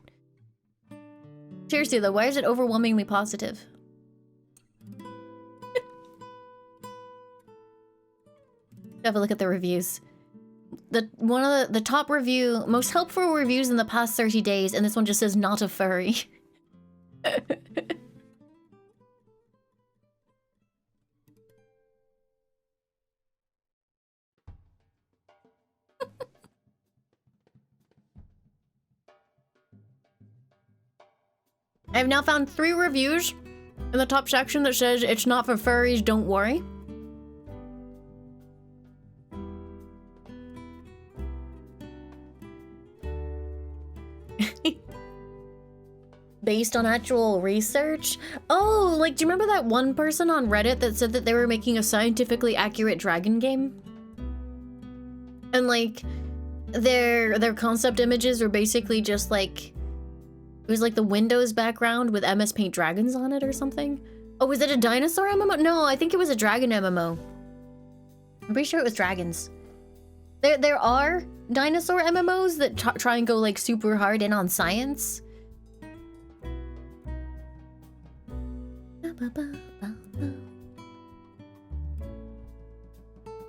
Seriously though, why is it overwhelmingly positive? Have a look at the reviews. One of the top review, most helpful reviews in the past 30 days, and this one just says not a furry. I've now found 3 reviews in the top section that says it's not for furries, don't worry. Based on actual research? Oh, like, do you remember that one person on Reddit that said that they were making a scientifically accurate dragon game? And like, their concept images were basically just like, it was like the Windows background with MS Paint dragons on it or something? Oh, was it a dinosaur MMO? No, I think it was a dragon MMO. I'm pretty sure it was dragons. There are dinosaur MMOs that try and go like super hard in on science.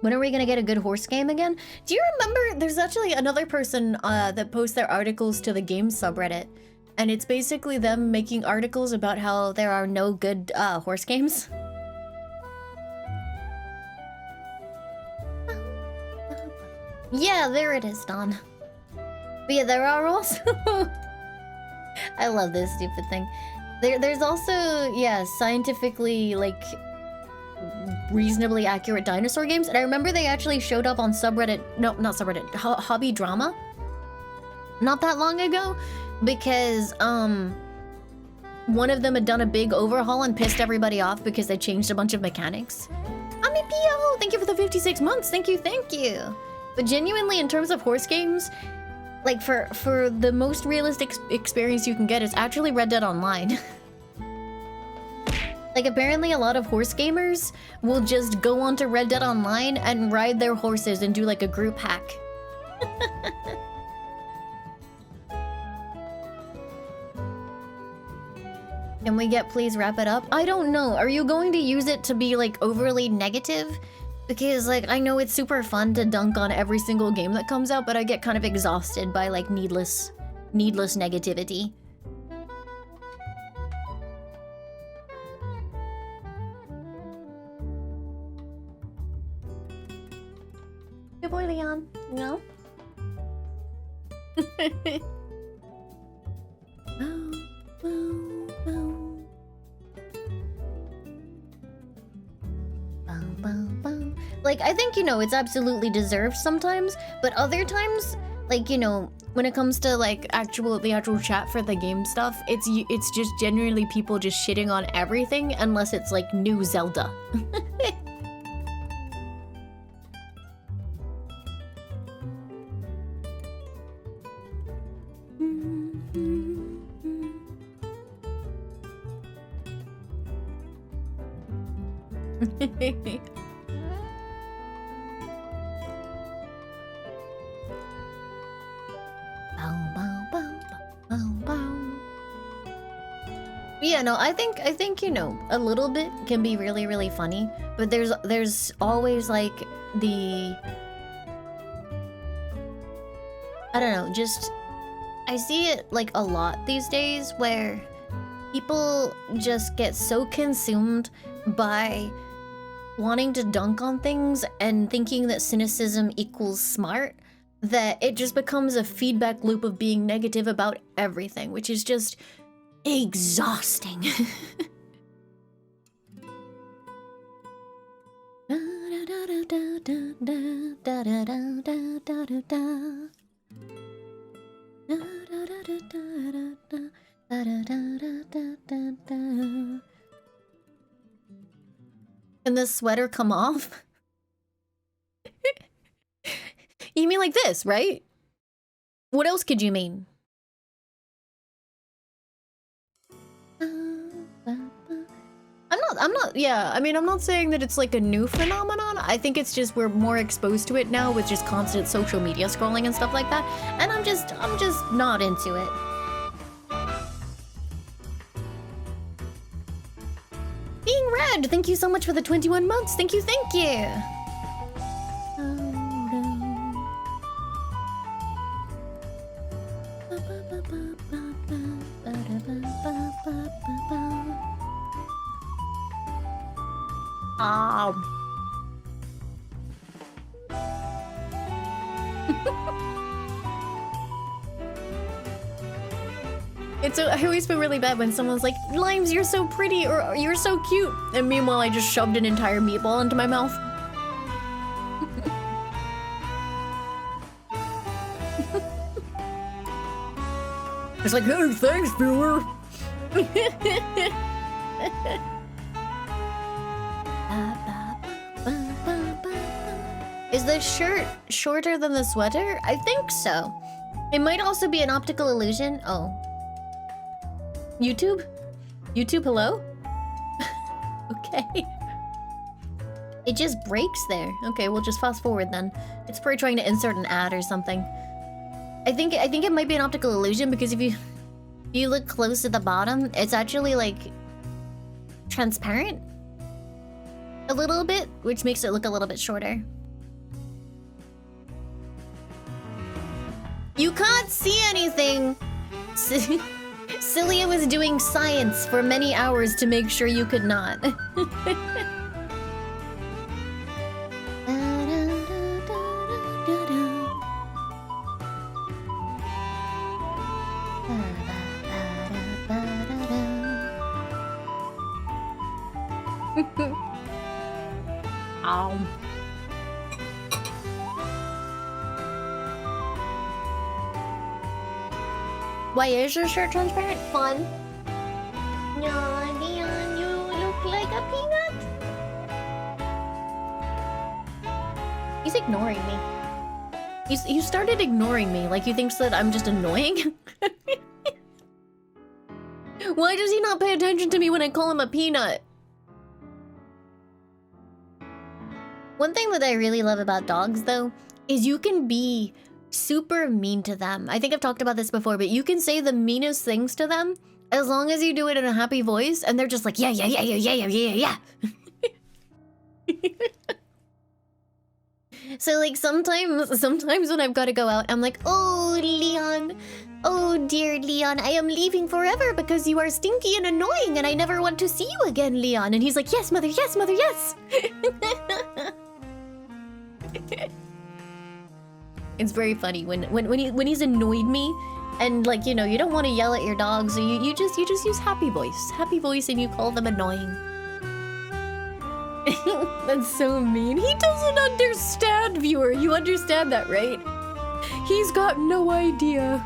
When are we gonna get a good horse game again? Do you remember there's actually another person that posts their articles to the game subreddit, and it's basically them making articles about how there are no good horse games? Yeah, there it is, Don. But yeah, there are also I love this stupid thing. There's also, yeah, scientifically, like, reasonably accurate dinosaur games. And I remember they actually showed up on subreddit, no, not subreddit, Hobby Drama. Not that long ago, because, one of them had done a big overhaul and pissed everybody off because they changed a bunch of mechanics. Ami Pio, thank you for the 56 months, thank you, thank you. But genuinely, in terms of horse games, like, for the most realistic experience you can get, it's actually Red Dead Online. Like, apparently a lot of horse gamers will just go onto Red Dead Online and ride their horses and do, like, a group hack. Can we get please wrap it up? I don't know. Are you going to use it to be like overly negative? Because like I know it's super fun to dunk on every single game that comes out, but I get kind of exhausted by like needless negativity. Good boy, Leon. No? Like, I think, you know, it's absolutely deserved sometimes, but other times, like, you know, when it comes to, like, the actual chat for the game stuff, it's just generally people just shitting on everything unless it's, like, new Zelda. Yeah, no, I think you know, a little bit can be really, really funny, but there's always like I don't know, just I see it like a lot these days where people just get so consumed by wanting to dunk on things and thinking that cynicism equals smart, that it just becomes a feedback loop of being negative about everything, which is just exhausting. Can the sweater come off? You mean like this, right? What else could you mean? Yeah, I mean, I'm not saying that it's like a new phenomenon. I think it's just we're more exposed to it now with just constant social media scrolling and stuff like that. And I'm just not into it. Being Red, thank you so much for the 21 months. Thank you, thank you. I always feel really bad when someone's like, Limes, you're so pretty, or you're so cute. And meanwhile, I just shoved an entire meatball into my mouth. It's like, hey, thanks, viewer. Is the shirt shorter than the sweater? I think so. It might also be an optical illusion. Oh. YouTube? YouTube, hello? Okay. It just breaks there. Okay, we'll just fast forward then. It's probably trying to insert an ad or something. I think it might be an optical illusion because if you look close at the bottom, it's actually like transparent a little bit, which makes it look a little bit shorter. You can't see anything. Cilia was doing science for many hours to make sure you could not. Why is your shirt transparent? Fun. No, Leon, you look like a peanut. He's ignoring me. You started ignoring me, like he thinks that I'm just annoying. Why does he not pay attention to me when I call him a peanut? One thing that I really love about dogs, though, is you can be super mean to them. I think I've talked about this before, but you can say the meanest things to them As long as you do it in a happy voice, and they're just like, yeah, yeah, yeah, yeah, yeah, yeah, yeah, yeah. So like sometimes when I've got to go out, I'm like, oh Leon, oh dear Leon, I am leaving forever because you are stinky and annoying, and I never want to see you again, Leon. And he's like, yes, mother, yes, mother, yes. It's very funny when he's annoyed me, and like, you know, you don't want to yell at your dog, so you just use happy voice, and you call them annoying. That's so mean. He doesn't understand, viewer. You understand that, right? He's got no idea.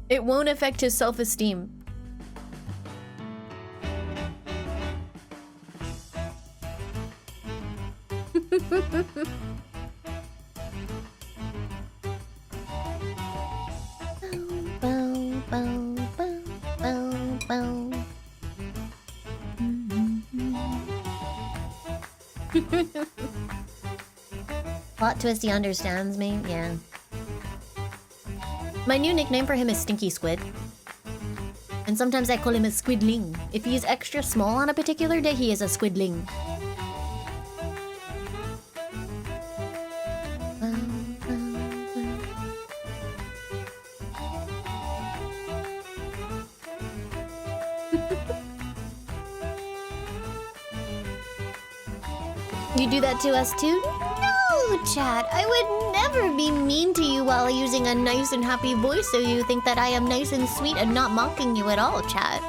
It won't affect his self-esteem. Plot twist, he understands me? Yeah. My new nickname for him is Stinky Squid. And sometimes I call him a squidling. If he's extra small on a particular day, he is a squidling. You do that to us too? No, chat. I would never be mean to you while using a nice and happy voice, so you think that I am nice and sweet and not mocking you at all, chat.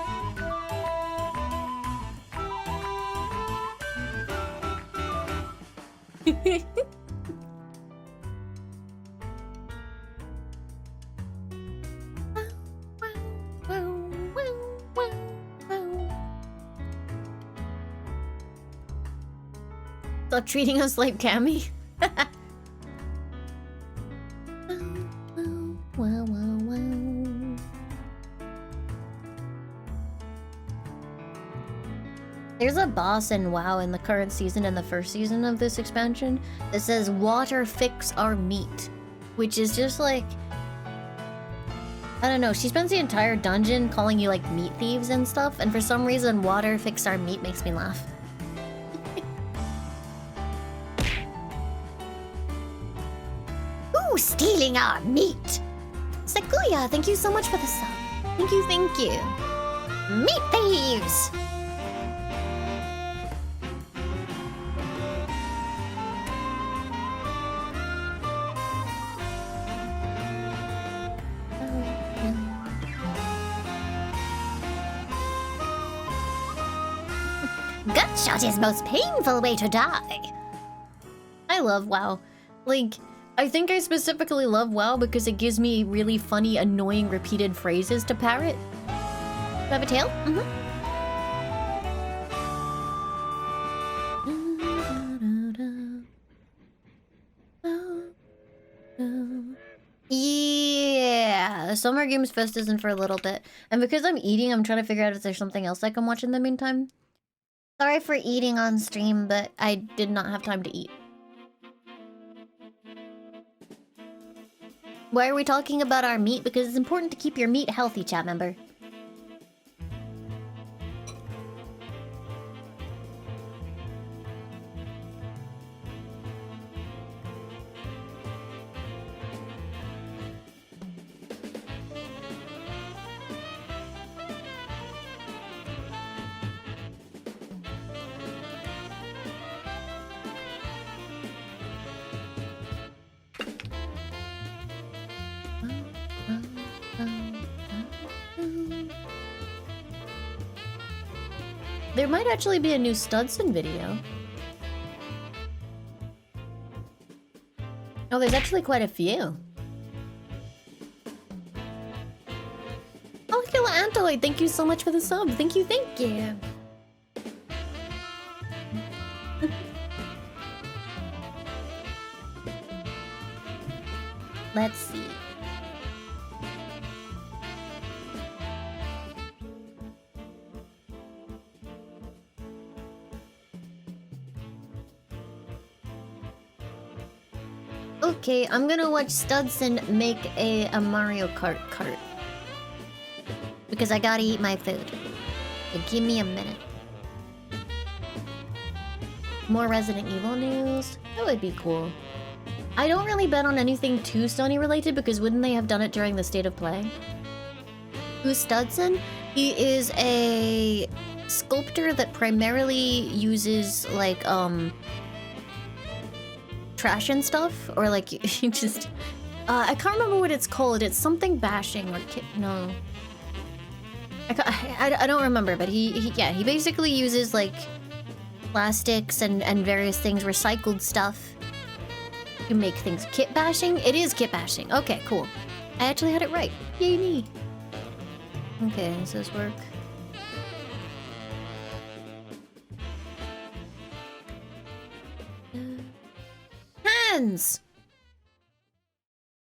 Stop treating us like Cammy. There's a boss in WoW in the current season and the first season of this expansion that says, "Water fix our meat," which is just like, I don't know, she spends the entire dungeon calling you like meat thieves and stuff, and for some reason water fix our meat makes me laugh. Ooh, stealing our meat! Sekuya, thank you so much for the sub. Thank you, thank you. Meat thieves! Gunshot is most painful way to die. I love WoW. Like, I think I specifically love WoW because it gives me really funny, annoying, repeated phrases to parrot. Do I have a tail? Yeah, Summer Games Fest isn't for a little bit. And because I'm eating, I'm trying to figure out if there's something else I can watch in the meantime. Sorry for eating on stream, but I did not have time to eat. Why are we talking about our meat? Because it's important to keep your meat healthy, chat member. There might actually be a new Studson video. Oh, there's actually quite a few. Oh, Killa Antoid, thank you so much for the sub. Thank you, thank you. Let's see. Okay, I'm gonna watch Studson make a Mario Kart cart. Because I gotta eat my food. So give me a minute. More Resident Evil news? That would be cool. I don't really bet on anything too Sony related because wouldn't they have done it during the State of Play? Who's Studson? He is a sculptor that primarily uses like trash and stuff, or like just I can't remember what it's called. It's something bashing or no. I don't remember, but he basically uses like plastics and various things, recycled stuff to make things. Kit bashing? It is kit bashing. Okay, cool. I actually had it right. Yay me. Okay, does this work? Hands!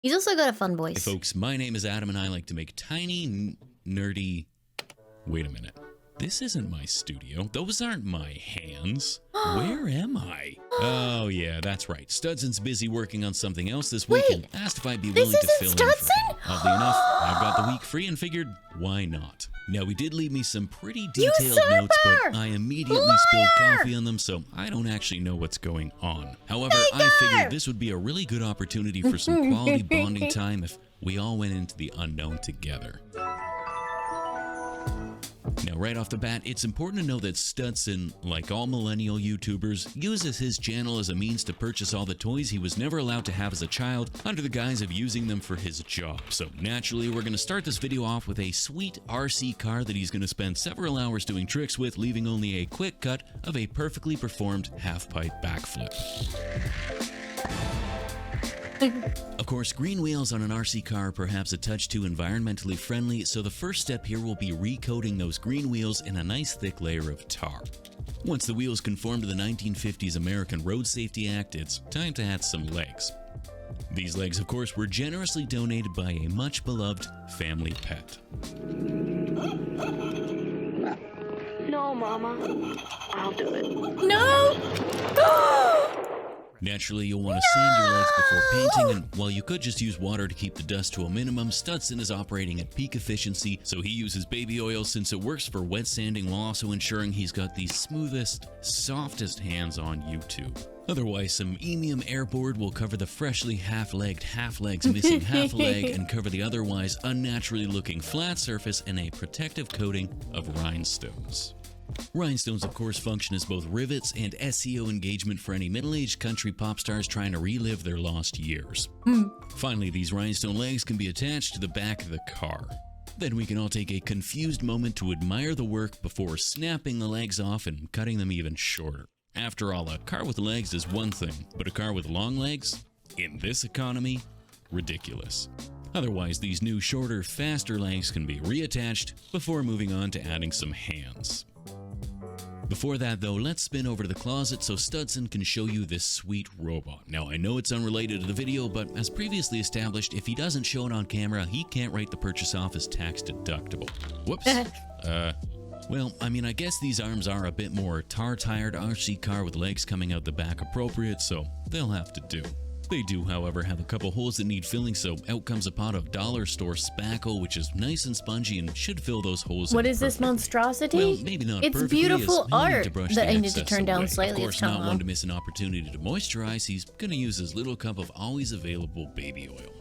He's also got a fun voice. Hey folks, my name is Adam and I like to make tiny, nerdy... Wait a minute. This isn't my studio. Those aren't my hands. Where am I? Oh yeah, that's right. Studson's busy working on something else this week and asked if I'd be willing to fill in for him. Oddly enough, I've got the week free and figured, why not? Now, he did leave me some pretty detailed notes, but I immediately spilled coffee on them, so I don't actually know what's going on. However, I figured this would be a really good opportunity for some quality bonding time if we all went into the unknown together. Now, right off the bat, it's important to know that Studson, like all millennial YouTubers, uses his channel as a means to purchase all the toys he was never allowed to have as a child under the guise of using them for his job. So naturally, we're going to start this video off with a sweet RC car that he's going to spend several hours doing tricks with, leaving only a quick cut of a perfectly performed half-pipe backflip. Of course, green wheels on an RC car are perhaps a touch too environmentally friendly, so the first step here will be recoating those green wheels in a nice thick layer of tar. Once the wheels conform to the 1950s American Road Safety Act, it's time to add some legs. These legs, of course, were generously donated by a much-beloved family pet. No, Mama. I'll do it. No! Naturally, you'll want to sand your legs before painting, and while you could just use water to keep the dust to a minimum, Studson is operating at peak efficiency, so he uses baby oil since it works for wet sanding while also ensuring he's got the smoothest, softest hands on YouTube. Otherwise, some Emium airboard will cover the freshly half-legged half-legs missing half leg and cover the otherwise unnaturally looking flat surface in a protective coating of rhinestones. Rhinestones, of course, function as both rivets and SEO engagement for any middle-aged country pop stars trying to relive their lost years. Finally, these rhinestone legs can be attached to the back of the car. Then we can all take a confused moment to admire the work before snapping the legs off and cutting them even shorter. After all, a car with legs is one thing, but a car with long legs? In this economy? Ridiculous. Otherwise, these new, shorter, faster legs can be reattached before moving on to adding some hands. Before that, though, let's spin over to the closet so Studson can show you this sweet robot. Now, I know it's unrelated to the video, but as previously established, if he doesn't show it on camera, he can't write the purchase off as tax deductible. Whoops. Well, I mean, I guess these arms are a bit more tar-tired RC car with legs coming out the back appropriate, so they'll have to do. They do, however, have a couple holes that need filling, so out comes a pot of dollar store spackle, which is nice and spongy and should fill those holes. What is this monstrosity? Well, maybe not it's perfectly. Beautiful art that I need to turn down slightly. Of course, not one to miss an opportunity to moisturize. He's gonna use his little cup of always available baby oil.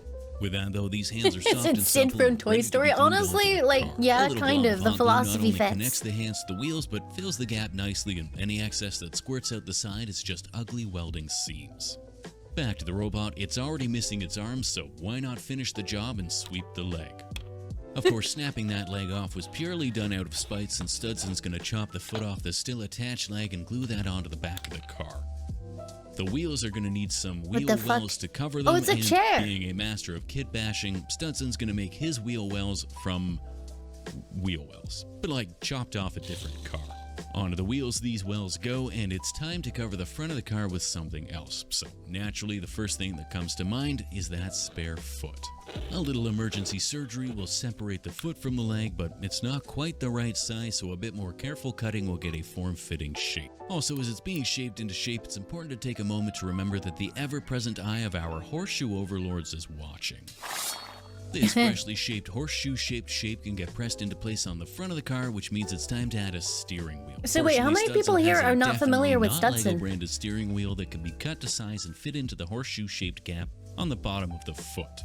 With that, though, these hands are soft and Sid from Toy Story. Honestly, like, yeah, kind of. The philosophy fits. Connects the hands to the wheels, but fills the gap nicely, and any excess that squirts out the side is just ugly welding seams. Back to the robot, it's already missing its arms, so why not finish the job and sweep the leg? Of course, snapping that leg off was purely done out of spite, since Studson's gonna chop the foot off the still attached leg and glue that onto the back of the car. The wheels are gonna need some wheel wells to cover them, it's a chair. Being a master of kit bashing, Studson's gonna make his wheel wells from wheel wells, but like chopped off a different car. Onto the wheels these wells go, and it's time to cover the front of the car with something else. So naturally, the first thing that comes to mind is that spare foot. A little emergency surgery will separate the foot from the leg, but it's not quite the right size, so a bit more careful cutting will get a form-fitting shape. Also, as it's being shaped into shape, it's important to take a moment to remember that the ever-present eye of our horseshoe overlords is watching. This freshly shaped horseshoe-shaped shape can get pressed into place on the front of the car, which means it's time to add a steering wheel. So wait, how many people here are not familiar with Studson? Branded steering wheel that can be cut to size and fit into the horseshoe-shaped gap on the bottom of the foot.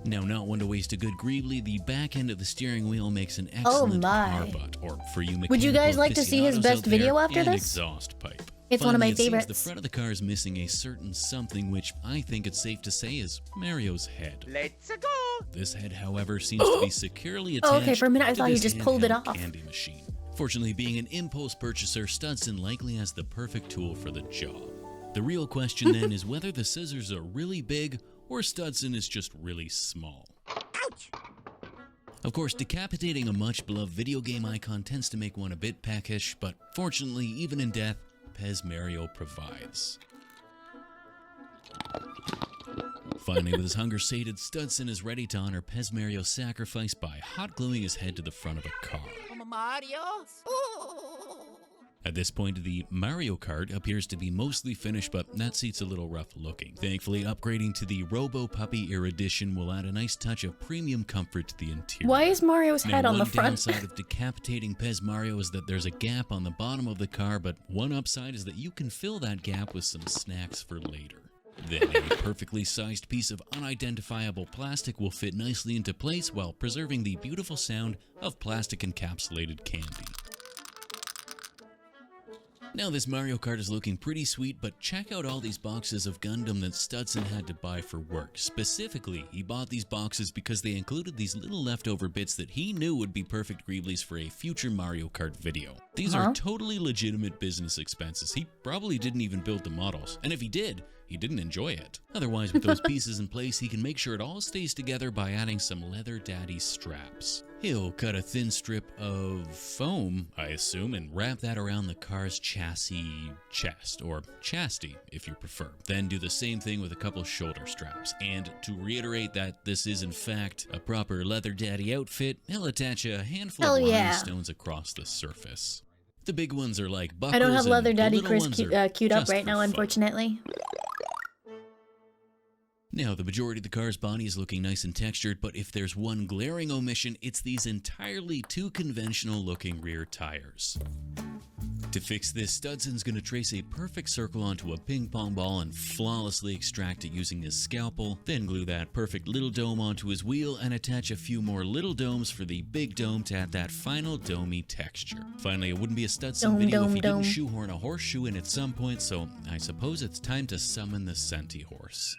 Now, not one to waste a good greebly, the back end of the steering wheel makes an excellent car butt, or for you mechanical Would you guys like to see his best video after this? Exhaust pipe. It's one of my Finally, it seems favorites. the front of the car is missing a certain something, which I think it's safe to say is Mario's head. Let's go! This head, however, seems to be securely attached okay, for a minute I to thought he this just pulled it handheld off. candy machine. Fortunately, being an impulse purchaser, Studson likely has the perfect tool for the job. The real question then is whether the scissors are really big or Studson is just really small. Ouch! Of course, decapitating a much-beloved video game icon tends to make one a bit peckish, but fortunately, even in death, Pez Mario provides. Finally, with his hunger sated, Studson is ready to honor Pez Mario's sacrifice by hot gluing his head to the front of a car. Mario? At this point, the Mario Kart appears to be mostly finished, but that seat's a little rough looking. Thankfully, upgrading to the Robo Puppy Ear Edition will add a nice touch of premium comfort to the interior. Why is Mario's head on the front? One downside of decapitating Pez Mario is that there's a gap on the bottom of the car, but one upside is that you can fill that gap with some snacks for later. Then a perfectly sized piece of unidentifiable plastic will fit nicely into place while preserving the beautiful sound of plastic encapsulated candy. Now this Mario Kart is looking pretty sweet, but check out all these boxes of Gundam that Studson had to buy for work. Specifically, he bought these boxes because they included these little leftover bits that he knew would be perfect greeblies for a future Mario Kart video. These are totally legitimate business expenses. He probably didn't even build the models, and if he did, he didn't enjoy it. Otherwise, with those pieces in place, he can make sure it all stays together by adding some leather daddy straps. He'll cut a thin strip of foam, I assume, and wrap that around the car's chassis chest, or chassis if you prefer. Then do the same thing with a couple shoulder straps. And to reiterate that this is in fact a proper leather daddy outfit, he'll attach a handful of rhinestones across the surface. The big ones are like buckles. I don't have leather daddy Chris queued up just right for now, fun. unfortunately. Now, the majority of the car's body is looking nice and textured, but if there's one glaring omission, it's these entirely too conventional looking rear tires. To fix this, Studson's going to trace a perfect circle onto a ping pong ball and flawlessly extract it using his scalpel, then glue that perfect little dome onto his wheel and attach a few more little domes for the big dome to add that final domey texture. Finally, it wouldn't be a Studson video if he didn't shoehorn a horseshoe in at some point, so I suppose it's time to summon the Senti horse.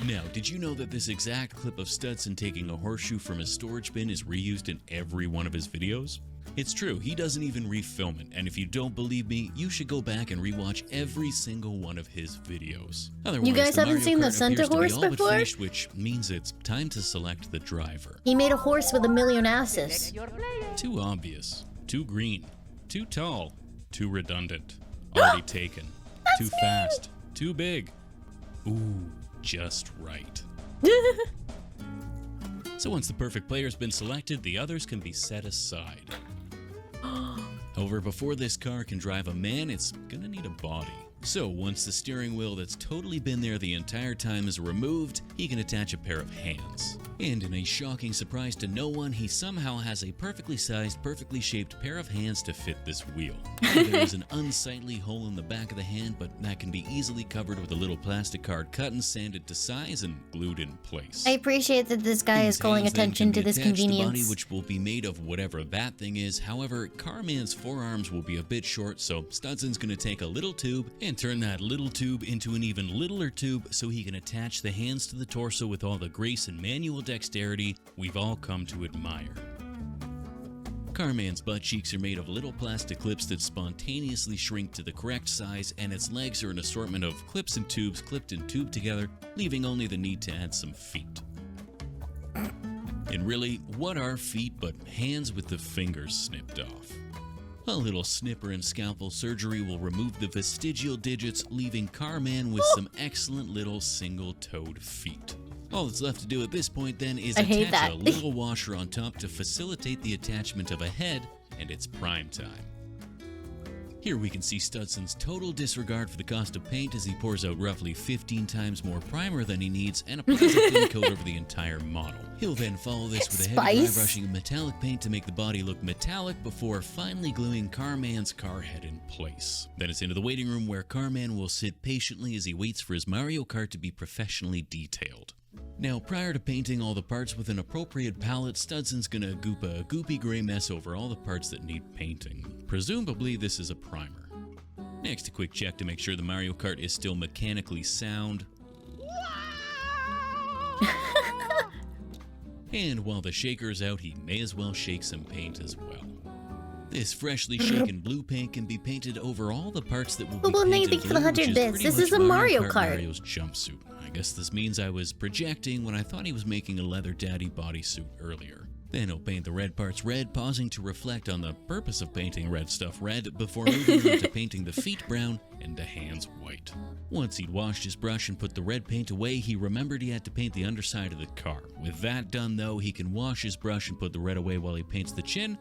Now, did you know that this exact clip of Studson taking a horseshoe from his storage bin is reused in every one of his videos? It's true, he doesn't even refilm it, and if you don't believe me, you should go back and rewatch every single one of his videos. Otherwise, You guys haven't seen the Santa Santa horse before? Finished, which means it's time to select the driver. He made a horse with a million asses. Too obvious, too green, too tall, too redundant, already taken, too fast, too big. Ooh, just right. So once the perfect player's been selected, the others can be set aside. However, before this car can drive a man, it's gonna need a body. So once the steering wheel that's totally been there the entire time is removed, he can attach a pair of hands. And in a shocking surprise to no one, he somehow has a perfectly sized, perfectly shaped pair of hands to fit this wheel. There is an unsightly hole in the back of the hand, but that can be easily covered with a little plastic card cut and sanded to size and glued in place. I appreciate that this guy is These calling hands then attention can to be this attached to convenience. body, which will be made of whatever that thing is. However, Carman's forearms will be a bit short, so Studson's going to take a little tube and turn that little tube into an even littler tube so he can attach the hands to the torso with all the grace and manual dexterity we've all come to admire. Carman's butt cheeks are made of little plastic clips that spontaneously shrink to the correct size, and its legs are an assortment of clips and tubes clipped and tubed together, leaving only the need to add some feet. And really, what are feet but hands with the fingers snipped off? A little snipper and scalpel surgery will remove the vestigial digits, leaving Carman with some excellent little single-toed feet. All that's left to do at this point then is attach a little washer on top to facilitate the attachment of a head, and it's prime time. Here we can see Studson's total disregard for the cost of paint as he pours out roughly 15 times more primer than he needs and applies a thin coat over the entire model. He'll then follow this with a heavy dry brushing of metallic paint to make the body look metallic before finally gluing Carman's car head in place. Then it's into the waiting room where Carman will sit patiently as he waits for his Mario Kart to be professionally detailed. Now, prior to painting all the parts with an appropriate palette, Studson's gonna goop a goopy gray mess over all the parts that need painting. Presumably this is a primer. Next, a quick check to make sure the Mario Kart is still mechanically sound. And while the shaker's out, he may as well shake some paint as well. This freshly shaken blue paint can be painted over all the parts that will be painted blue, which is pretty This much is a Mario Kart. Mario's jumpsuit. I guess this means I was projecting when I thought he was making a leather daddy bodysuit earlier. Then he'll paint the red parts red, pausing to reflect on the purpose of painting red stuff red before moving on to painting the feet brown and the hands white. Once he'd washed his brush and put the red paint away, he remembered he had to paint the underside of the car. With that done though, he can wash his brush and put the red away while he paints the chin,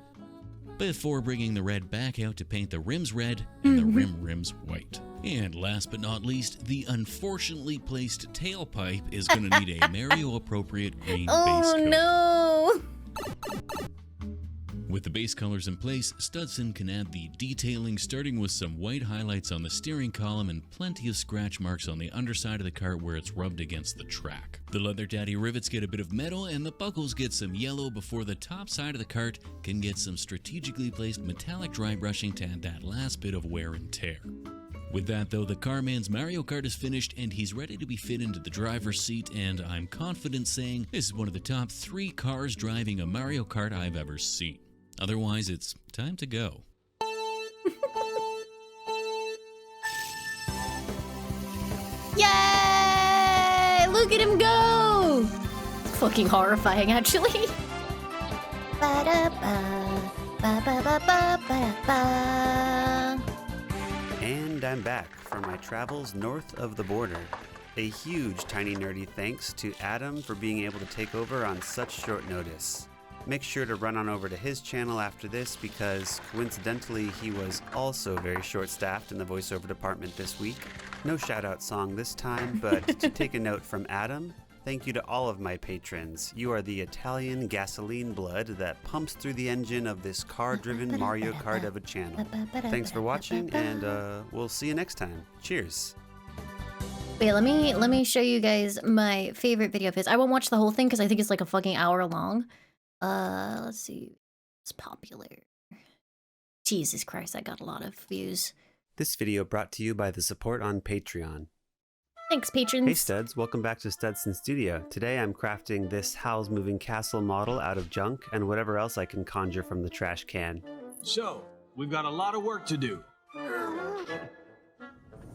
before bringing the red back out to paint the rims red and the rims white. And last but not least, the unfortunately placed tailpipe is going to need a Mario-appropriate green base coat. Oh no! With the base colors in place, Studson can add the detailing, starting with some white highlights on the steering column and plenty of scratch marks on the underside of the cart where it's rubbed against the track. The leather daddy rivets get a bit of metal and the buckles get some yellow before the top side of the cart can get some strategically placed metallic dry brushing to add that last bit of wear and tear. With that though, the Carman's Mario Kart is finished and he's ready to be fit into the driver's seat, and I'm confident saying this is one of the top 3 cars driving a Mario Kart I've ever seen. Otherwise, it's time to go. Yay! Look at him go! It's fucking horrifying, actually. And I'm back from my travels north of the border. A huge tiny nerdy thanks to Adam for being able to take over on such short notice. Make sure to run on over to his channel after this because, coincidentally, he was also very short-staffed in the voiceover department this week. No shout-out song this time, but to take a note from Adam, thank you to all of my patrons. You are the Italian gasoline blood that pumps through the engine of this car-driven Mario Kart of a channel. Thanks for watching, and we'll see you next time. Cheers! Wait, let me show you guys my favorite video of his. I won't watch the whole thing because I think it's like a fucking hour long. Let's see. It's popular. Jesus Christ, I got a lot of views. This video brought to you by the support on Patreon. Thanks, patrons. Hey studs, welcome back to Studson Studio. Today I'm crafting this Howl's Moving Castle model out of junk and whatever else I can conjure from the trash can. So, we've got a lot of work to do.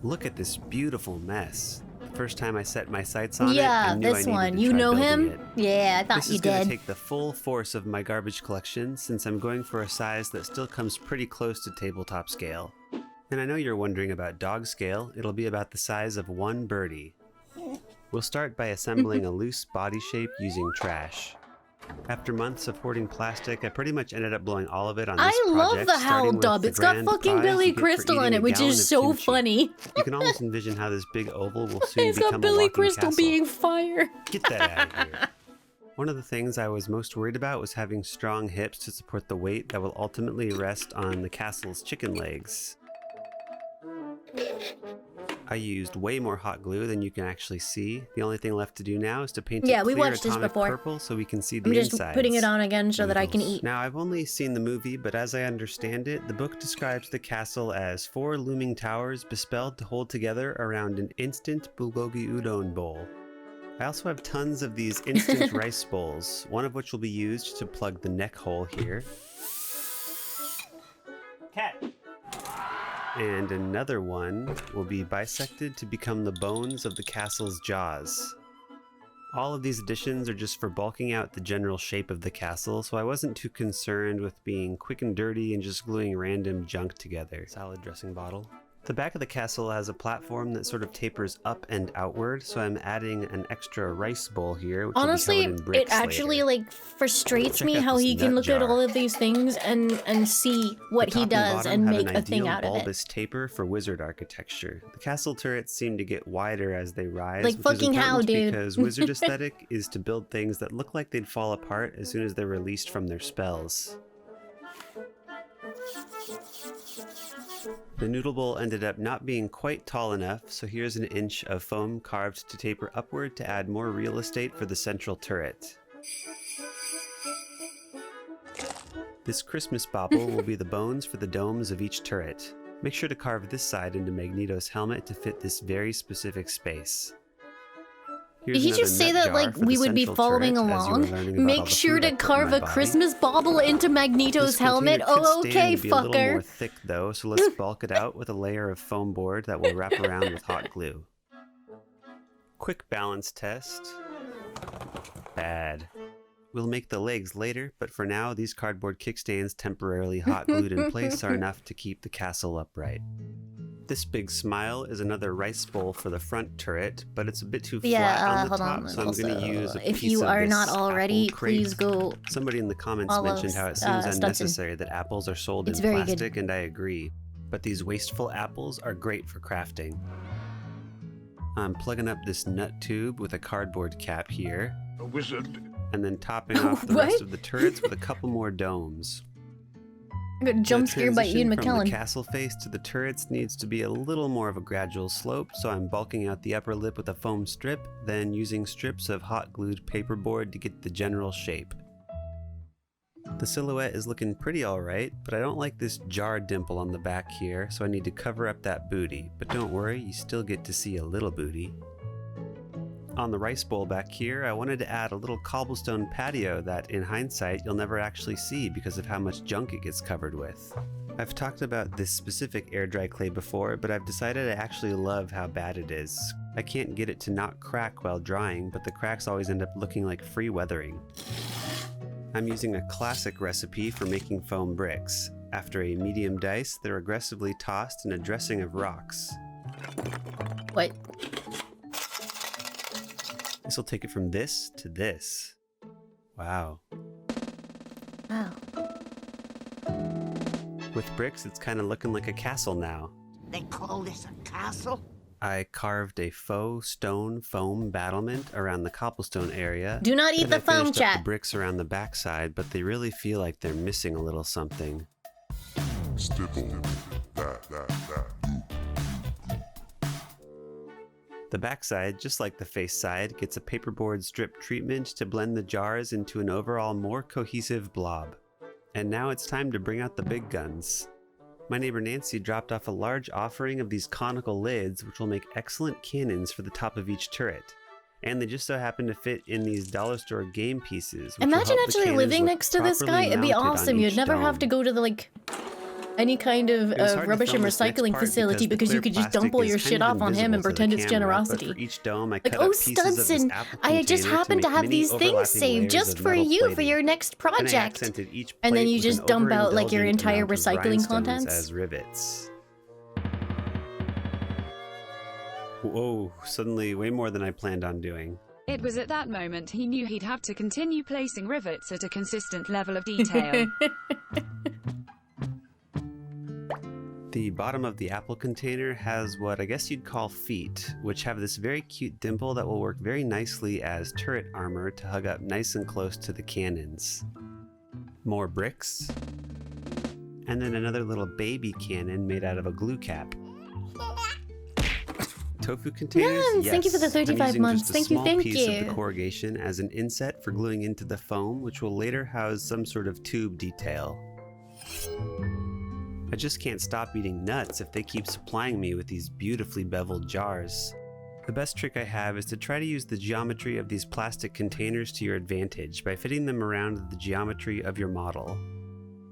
Look at this beautiful mess. The first time I set my sights on it, Yeah, I knew I this needed one. to You try know building him? it. Yeah, I thought This you is going did. to take the full force of my garbage collection since I'm going for a size that still comes pretty close to tabletop scale. And I know you're wondering about dog scale. It'll be about the size of one birdie. We'll start by assembling a loose body shape using trash. After months of hoarding plastic, I pretty much ended up blowing all of it on this I project. love the Howl starting with dub. the It's got grand fucking prize Billy you get for Crystal in eating it, a which gallon is of so kimchi. funny. You can almost envision how this big oval will soon It's become got a Billy walking Crystal castle. being fire. Get that out of here. One of the things I was most worried about was having strong hips to support the weight that will ultimately rest on the castle's chicken legs. I used way more hot glue than you can actually see. The only thing left to do now is to paint it We clear watched this atomic before. purple so we can see the I'm just insides. putting it on again so that I can eat. Now, I've only seen the movie, but as I understand it, the book describes the castle as 4 looming towers bespelled to hold together around an instant bulgogi udon bowl. I also have tons of these instant rice bowls, one of which will be used to plug the neck hole here. Cat! And another one will be bisected to become the bones of the castle's jaws. All of these additions are just for bulking out the general shape of the castle, so I wasn't too concerned with being quick and dirty and just gluing random junk together. Salad dressing bottle. The back of the castle has a platform that sort of tapers up and outward, so I'm adding an extra rice bowl here, which Honestly, will be covered in bricks it actually later. like frustrates Check me out how this he can nut look at jar. all of these things and see what The he top does bottom and have make an a thing ideal out of it. bulbous taper for wizard architecture. The castle turrets seem to get wider as they rise, Like which fucking is how, important dude? because wizard aesthetic is to build things that look like they'd fall apart as soon as they're released from their spells. The noodle bowl ended up not being quite tall enough, so here's an inch of foam carved to taper upward to add more real estate for the central turret. This Christmas bauble will be the bones for the domes of each turret. Make sure to carve this side into Magneto's helmet to fit this very specific space. Did he just say that like we would be following along? Make sure to carve a Christmas bauble into Magneto's helmet. Oh, okay, A little more fucker. thick though, so let's bulk it out with a layer of foam board that will wrap around with hot glue. Quick balance test. Bad. We'll make the legs later, but for now, these cardboard kickstands temporarily hot glued in place are enough to keep the castle upright. This big smile is another rice bowl for the front turret, but it's a bit too flat on the hold top, on. so I'm going to use a If piece you of are this not already, apple crate. please go. Somebody in the comments follow, mentioned how it seems Studson. unnecessary that apples are sold It's in very plastic, good. and I agree. But these wasteful apples are great for crafting. I'm plugging up this nut tube with a cardboard cap here, A wizard. and then topping off the What? rest of the turrets with a couple more domes. I got jump The scared by Ian transition from the McKellen. castle face to the turrets needs to be a little more of a gradual slope, so I'm bulking out the upper lip with a foam strip, then using strips of hot glued paperboard to get the general shape. The silhouette is looking pretty alright, but I don't like this jar dimple on the back here, so I need to cover up that booty. But don't worry, you still get to see a little booty. On the rice bowl back here, I wanted to add a little cobblestone patio that, in hindsight, you'll never actually see because of how much junk it gets covered with. I've talked about this specific air dry clay before, but I've decided I actually love how bad it is. I can't get it to not crack while drying, but the cracks always end up looking like free weathering. I'm using a classic recipe for making foam bricks. After a medium dice, they're aggressively tossed in a dressing of rocks. What? This will take it from this to this. Wow. Wow. With bricks, it's kind of looking like a castle now. They call this a castle? I carved a faux stone foam battlement around the cobblestone area. Do not eat and the I foam, finished up chat. the bricks around the backside, but they really feel like they're missing a little something. The backside, just like the face side, gets a paperboard strip treatment to blend the jars into an overall more cohesive blob. And now it's time to bring out the big guns. My neighbor Nancy dropped off a large offering of these conical lids, which will make excellent cannons for the top of each turret. And they just so happen to fit in these dollar store game pieces. Which will Imagine help the actually cannons living look next to this properly guy. It'd be mounted on awesome. You'd each never have to dome. go to the like any kind of It was hard to rubbish and film this next recycling part facility the because you clear could just plastic dump all is your kind shit of off on him invisible and to the pretend it's camera, but generosity. For each dome, I Like, cut oh, up pieces of this Studson, apple I just container happened to make have mini these things overlapping saved layers just of for metal you for plating. your next And I project. accented each And then plate you with just an dump out like your overindulgent entire amount of recycling rhinestones contents. as rivets. Whoa, suddenly way more than I planned on doing. It was at that moment he knew he'd have to continue placing rivets at a consistent level of detail. The bottom of the apple container has what I guess you'd call feet, which have this very cute dimple that will work very nicely as turret armor to hug up nice and close to the cannons. More bricks. And then another little baby cannon made out of a glue cap. Tofu containers? Yes, thank you for the I'm 35 using months. just a Thank you, small thank piece of you. the corrugation as an inset for gluing into the foam, which will later house some sort of tube detail. I just can't stop eating nuts if they keep supplying me with these beautifully beveled jars. The best trick I have is to try to use the geometry of these plastic containers to your advantage by fitting them around the geometry of your model.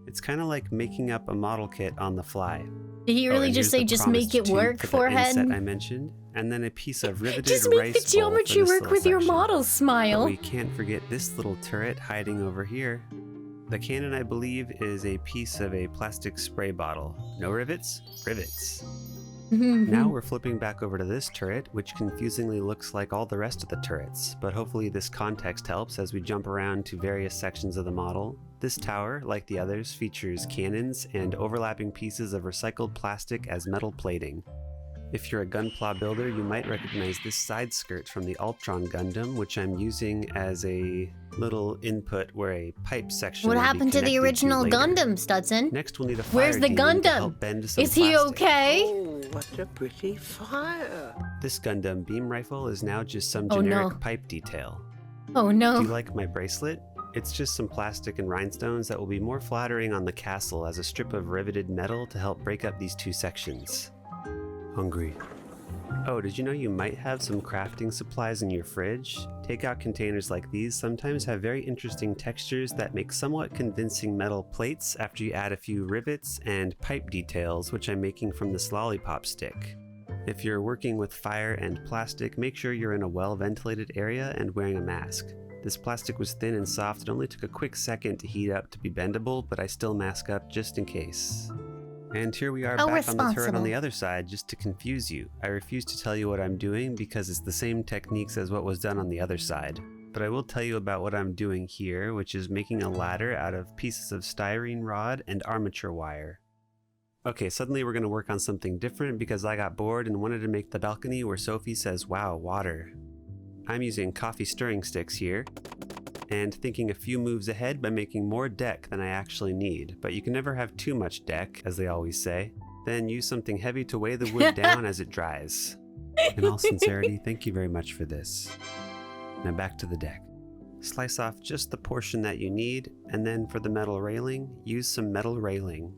It's kind of like making up a model kit on the fly. Did he really and just here's say the just promised make it tube work, for the forehead? inset I mentioned, and then a piece of riveted Just make rice the bowl for geometry this work little with your section. model, But Smile. we can't forget this little turret hiding over here. The cannon, I believe, is a piece of a plastic spray bottle. No rivets? Rivets. Now we're flipping back over to this turret, which confusingly looks like all the rest of the turrets, but hopefully this context helps as we jump around to various sections of the model. This tower, like the others, features cannons and overlapping pieces of recycled plastic as metal plating. If you're a Gunpla builder, you might recognize this side skirt from the Ultron Gundam, which I'm using as a little input where a pipe section What will be happened to the connected original later. Gundam, Studson? Next, we'll need a fire Where's the demon to Gundam? help bend some Is he plastic. okay? Oh, what a pretty fire. This Gundam beam rifle is now just some Oh, generic no. pipe detail. Oh Do no. you like my bracelet? It's just some plastic and rhinestones that will be more flattering on the castle as a strip of riveted metal to help break up these two sections. Hungry. Oh, did you know you might have some crafting supplies in your fridge? Takeout containers like these sometimes have very interesting textures that make somewhat convincing metal plates after you add a few rivets and pipe details, which I'm making from this lollipop stick. If you're working with fire and plastic, make sure you're in a well-ventilated area and wearing a mask. This plastic was thin and soft, it only took a quick second to heat up to be bendable, but I still mask up just in case. And here we are How back on the turret on responsible. the other side just to confuse you. I refuse to tell you what I'm doing because it's the same techniques as what was done on the other side. But I will tell you about what I'm doing here, which is making a ladder out of pieces of styrene rod and armature wire. Okay, suddenly we're going to work on something different because I got bored and wanted to make the balcony where Sophie says, "Wow, water." I'm using coffee stirring sticks here, and thinking a few moves ahead by making more deck than I actually need, but you can never have too much deck, as they always say. Then use something heavy to weigh the wood down as it dries. In all sincerity, thank you very much for this. Now back to the deck. Slice off just the portion that you need, and then for the metal railing, use some metal railing.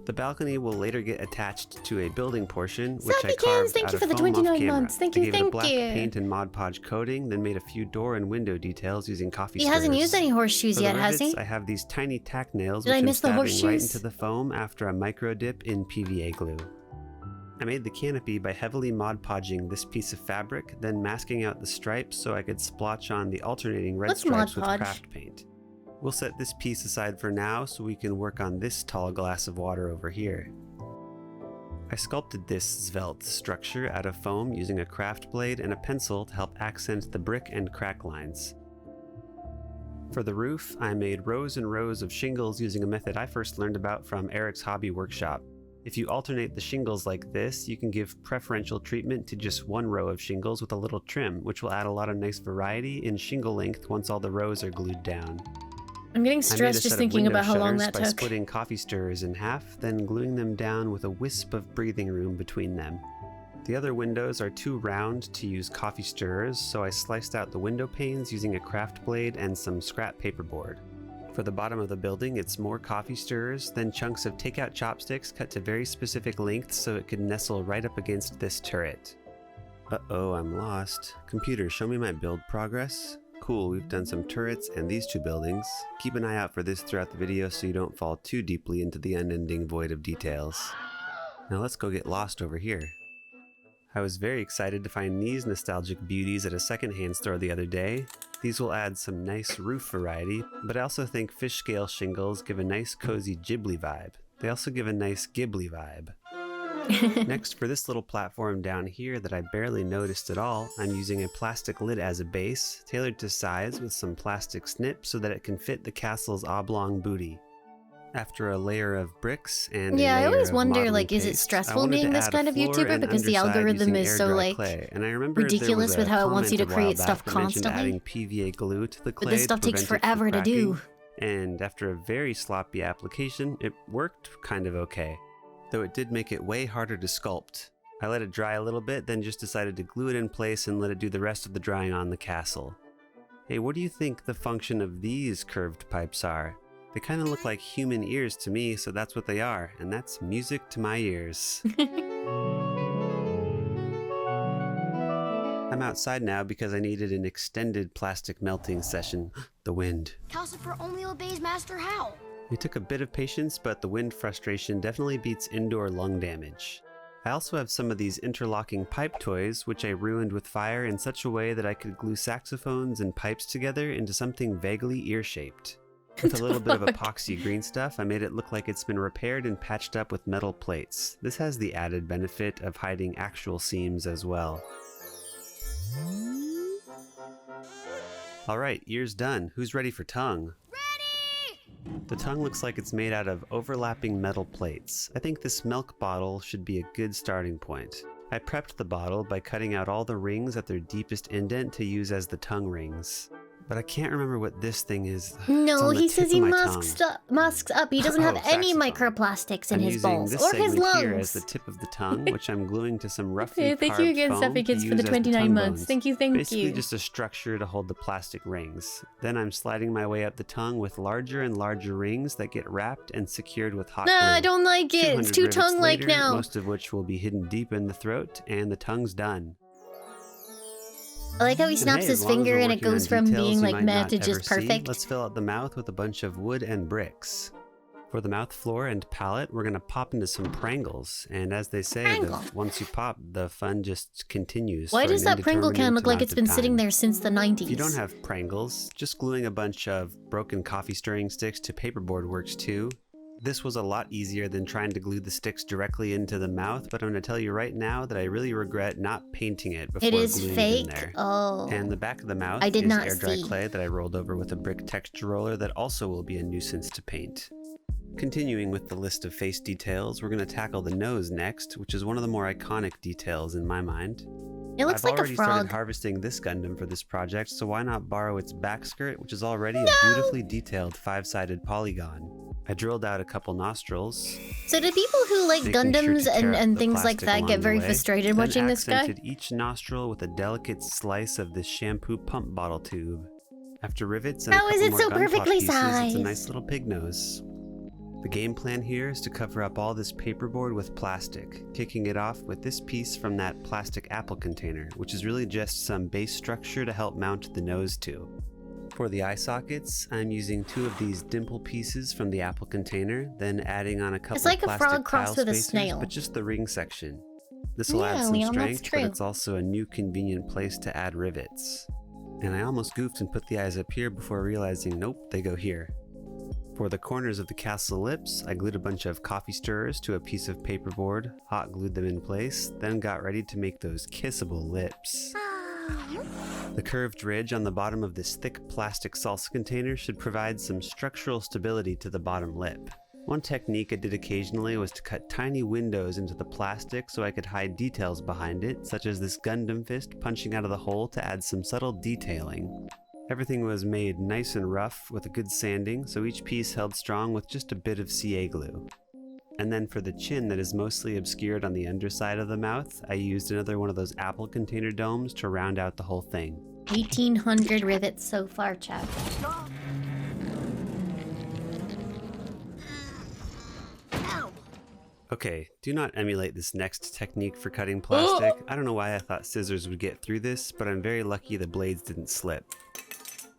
The balcony will later get attached to a building portion, which I Sappy Cans, carved thank out you of for the foam off 29 camera. months. Thank I you, gave it a thank black you. paint and Mod Podge coating, then made a few door and window details using coffee He stirrers. hasn't used any horseshoes For the yet, has rivets, he? I have these tiny tack nails Did which I I'm miss the stabbing right horseshoes? into the foam after a micro dip in PVA glue. I made the canopy by heavily Mod Podging this piece of fabric, then masking out the stripes so I could splotch on the alternating red What's Mod stripes with Podge? craft paint. We'll set this piece aside for now so we can work on this tall glass of water over here. I sculpted this svelte structure out of foam using a craft blade and a pencil to help accent the brick and crack lines. For the roof, I made rows and rows of shingles using a method I first learned about from Eric's hobby workshop. If you alternate the shingles like this, you can give preferential treatment to just one row of shingles with a little trim, which will add a lot of nice variety in shingle length once all the rows are glued down. I'm getting I made a stressed just set of thinking window about how long shutters that by took. splitting coffee stirrers in half, then gluing them down with a wisp of breathing room between them. The other windows are too round to use coffee stirrers, so I sliced out the window panes using a craft blade and some scrap paperboard. For the bottom of the building, it's more coffee stirrers, then chunks of takeout chopsticks cut to very specific lengths so it could nestle right up against this turret. Uh-oh, I'm lost. Computer, show me my build progress. Cool, we've done some turrets and these two buildings. Keep an eye out for this throughout the video so you don't fall too deeply into the unending void of details. Now let's go get lost over here. I was very excited to find these nostalgic beauties at a secondhand store the other day. These will add some nice roof variety, but I also think fish scale shingles give a nice cozy Ghibli vibe. They also give a nice Ghibli vibe. Next, for this little platform down here that I barely noticed at all, I'm using a plastic lid as a base, tailored to size with some plastic snip so that it can fit the castle's oblong booty. After a layer of bricks and Yeah, a I layer always of wonder, modeling like, is it paste, I stressful wanted being to this add kind a of floor YouTuber and because the underside algorithm using is so, air-dry like, clay. And I remembered there ridiculous was with a how it wants you to comment a while create stuff back that mentioned constantly. adding PVA glue to the clay But this stuff to takes prevent it from forever to do. cracking. And after a very sloppy application, it worked kind of okay, though it did make it way harder to sculpt. I let it dry a little bit, then just decided to glue it in place and let it do the rest of the drying on the castle. Hey, what do you think the function of these curved pipes are? They kind of look like human ears to me, so that's what they are, and that's music to my ears. I'm outside now because I needed an extended plastic melting session. The wind. Calcifer only obeys Master Hal. It took a bit of patience, but the wind frustration definitely beats indoor lung damage. I also have some of these interlocking pipe toys, which I ruined with fire in such a way that I could glue saxophones and pipes together into something vaguely ear-shaped. With a little bit of epoxy green stuff, I made it look like it's been repaired and patched up with metal plates. This has the added benefit of hiding actual seams as well. Alright, ears done. Who's ready for tongue? The tongue looks like it's made out of overlapping metal plates. I think this milk bottle should be a good starting point. I prepped the bottle by cutting out all the rings at their deepest indent to use as the tongue rings. But I can't remember what this thing is. No, he says he masks up. He doesn't have any microplastics in his balls or his lungs. Here as the tip of the tongue, which I'm gluing to some roughly thank you again, Stuffy Kids, for the 29 months. Thank you, Basically just a structure to hold the plastic rings. Then I'm sliding my way up the tongue with larger and larger rings that get wrapped and secured with hot glue. I don't like it. It's too tongue-like now. Most of which will be hidden deep in the throat, and the tongue's done. I like how he snaps his finger and it goes from being like meh to just perfect. Let's fill out the mouth with a bunch of wood and bricks. For the mouth floor and palate, we're going to pop into some Pringles. And as they say, once you pop, the fun just continues. Why does that Pringle can look like it's been sitting there since the 90s? If you don't have Pringles, just gluing a bunch of broken coffee stirring sticks to paperboard works too. This was a lot easier than trying to glue the sticks directly into the mouth, but I'm going to tell you right now that I really regret not painting it before gluing it in there. Oh. And the back of the mouth is air dry clay that I rolled over with a brick texture roller that also will be a nuisance to paint. Continuing with the list of face details, we're going to tackle the nose next, which is one of the more iconic details in my mind. It looks like a frog. I've already started harvesting this Gundam for this project, so why not borrow its back skirt, which is already a beautifully detailed 5-sided polygon. I drilled out a couple nostrils. So do people who like Gundams and things like that get very frustrated watching this guy? Accented each nostril with a delicate slice of this shampoo pump bottle tube. After rivets and a couple more gunpla pieces, it's a nice little pig nose. The game plan here is to cover up all this paperboard with plastic, kicking it off with this piece from that plastic apple container, which is really just some base structure to help mount the nose to. For the eye sockets, I'm using 2 of these dimple pieces from the apple container, then adding on a couple it's like plastic a frog crossed with a spacers, snail. but just the ring section. This will add some strength, but it's also a new convenient place to add rivets. And I almost goofed and put the eyes up here before realizing, nope, they go here. For the corners of the castle lips, I glued a bunch of coffee stirrers to a piece of paperboard, hot glued them in place, then got ready to make those kissable lips. The curved ridge on the bottom of this thick plastic salsa container should provide some structural stability to the bottom lip. One technique I did occasionally was to cut tiny windows into the plastic so I could hide details behind it, such as this Gundam fist punching out of the hole to add some subtle detailing. Everything was made nice and rough with a good sanding, so each piece held strong with just a bit of CA glue. And then for the chin that is mostly obscured on the underside of the mouth, I used another one of those apple container domes to round out the whole thing. 1,800 rivets so far, Chad. Okay, do not emulate this next technique for cutting plastic. I don't know why I thought scissors would get through this, but I'm very lucky the blades didn't slip.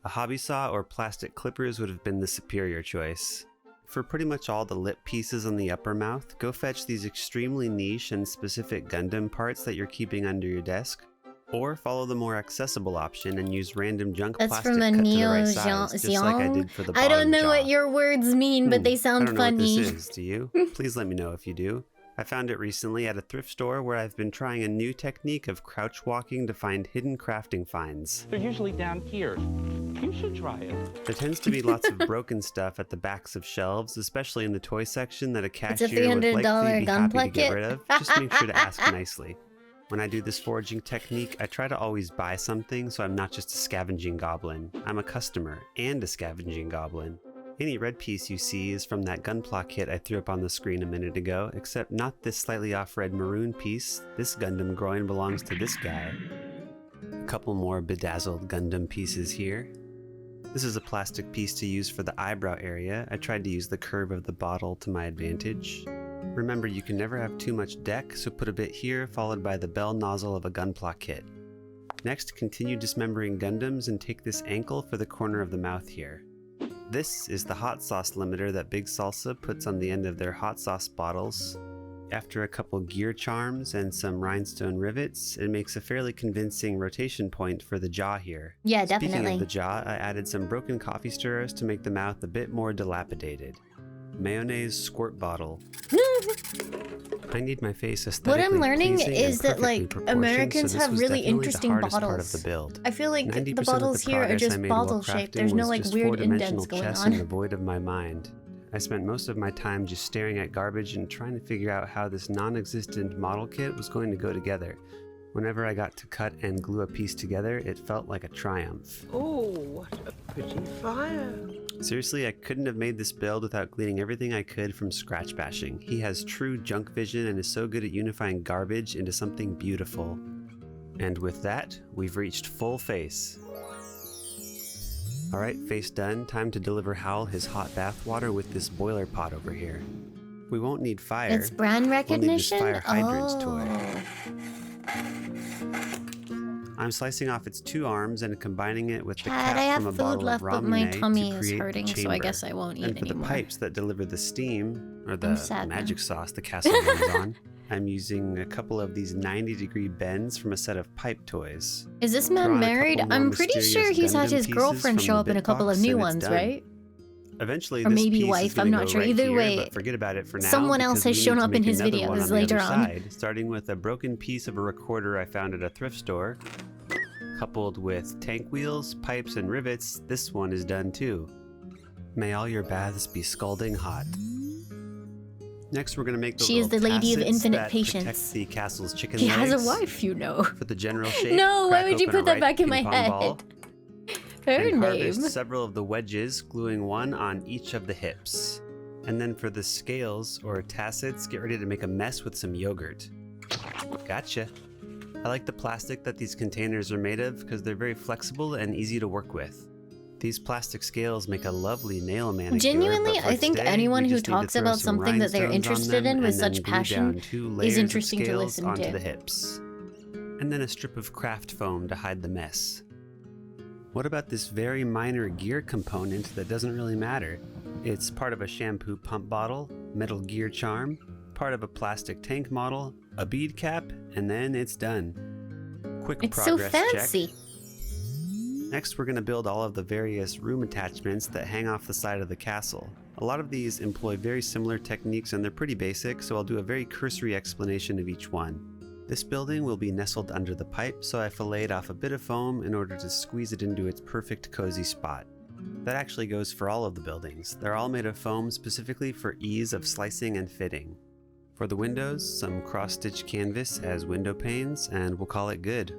A hobby saw or plastic clippers would have been the superior choice. For pretty much all the lip pieces on the upper mouth, go fetch these extremely niche and specific Gundam parts that you're keeping under your desk, or follow the more accessible option and use random junk plastic cut to the right size, just like I did for the bottom I don't know jaw. what your words mean, but they sound funny. I don't know what this is, do you? Please let me know if you do. I found it recently at a thrift store where I've been trying a new technique of crouch walking to find hidden crafting finds. They're usually down here. You should try it. There tends to be lots of broken stuff at the backs of shelves, especially in the toy section that a cashier would likely be happy to get rid of. Just make sure to ask nicely. When I do this foraging technique, I try to always buy something so I'm not just a scavenging goblin. I'm a customer and a scavenging goblin. Any red piece you see is from that gunpla kit I threw up on the screen a minute ago, except not this slightly off red maroon piece. This Gundam groin belongs to this guy. A couple more bedazzled Gundam pieces here. This is a plastic piece to use for the eyebrow area. I tried to use the curve of the bottle to my advantage. Remember, you can never have too much deck, so put a bit here, followed by the bell nozzle of a gunpla kit. Next, continue dismembering Gundams and take this ankle for the corner of the mouth here. This is the hot sauce limiter that Big Salsa puts on the end of their hot sauce bottles. After a couple gear charms and some rhinestone rivets, it makes a fairly convincing rotation point for the jaw here. Yeah, Speaking definitely. of the jaw, I added some broken coffee stirrers to make the mouth a bit more dilapidated. Mayonnaise squirt bottle. I need my face aesthetically What I'm learning pleasing is and that, like, perfectly proportioned, Americans so this have was really definitely the interesting hardest part of bottles. the build. I feel like 90% the of bottles here are progress I just made while bottle shaped. crafting There's no was like just weird four-dimensional indents going chess in the on. void of my mind. I spent most of my time just staring at garbage and trying to figure out how this non-existent model kit was going to go together. Whenever I got to cut and glue a piece together, it felt like a triumph. Oh, what a pretty fire. Seriously, I couldn't have made this build without gleaning everything I could from Scratch Bashing. He has true junk vision and is so good at unifying garbage into something beautiful. And with that, we've reached full face. Alright, face done. Time to deliver Howl his hot bath water with this boiler pot over here. We won't need fire. It's brand recognition? We'll need this fire hydrants toy. Oh. I'm slicing off its two arms and combining it with the Chad, cap I have from a food bottle left, of but my Ramune tummy to is create hurting, the so I chamber. guess I won't eat And for anymore. the pipes that deliver the steam, or I'm the sad now. magic sauce the castle runs on, I'm using a couple of these 90-degree bends from a set of pipe toys. Is this Throw man on a married? couple more I'm pretty sure mysterious he's had Gundam his pieces girlfriend from show the up in a bit couple box, of new and it's ones, done. right? Eventually, Or this maybe piece wife, is I'm gonna not go sure. right Either here, way, but forget about it for now, someone else because has we shown need to up in make his another videos one on the later other on. side, starting with a broken piece of a recorder I found at a thrift store. Coupled with tank wheels, pipes, and rivets, this one is done too. May all your baths be scalding hot. Next, we're going to make the She is the little lady of tassets infinite that patience. protect the castle's chicken He legs. has a wife, you know. For the general shape, No, why crack would you open a put that ripe back in my ping-pong head? ball Her and name. harvest several of the wedges, gluing one on each of the hips. And then for the scales, or tassets, get ready to make a mess with some yogurt. Gotcha. I like the plastic that these containers are made of because they're very flexible and easy to work with. These plastic scales make a lovely nail manicure. Genuinely, but for I think today, anyone we who just need to talks throw about some something that they're rhinestones on interested them in with and then such glue passion down 2 is layers of interesting to scales listen onto to. the hips. And then a strip of craft foam to hide the mess. What about this very minor gear component that doesn't really matter? It's part of a shampoo pump bottle, metal gear charm, part of a plastic tank model, a bead cap, and then it's done. Quick It's so progress fancy. check. Next, we're going to build all of the various room attachments that hang off the side of the castle. A lot of these employ very similar techniques and they're pretty basic, so I'll do a very cursory explanation of each one. This building will be nestled under the pipe, so I filleted off a bit of foam in order to squeeze it into its perfect cozy spot. That actually goes for all of the buildings. They're all made of foam specifically for ease of slicing and fitting. For the windows, some cross-stitch canvas as window panes, and we'll call it good.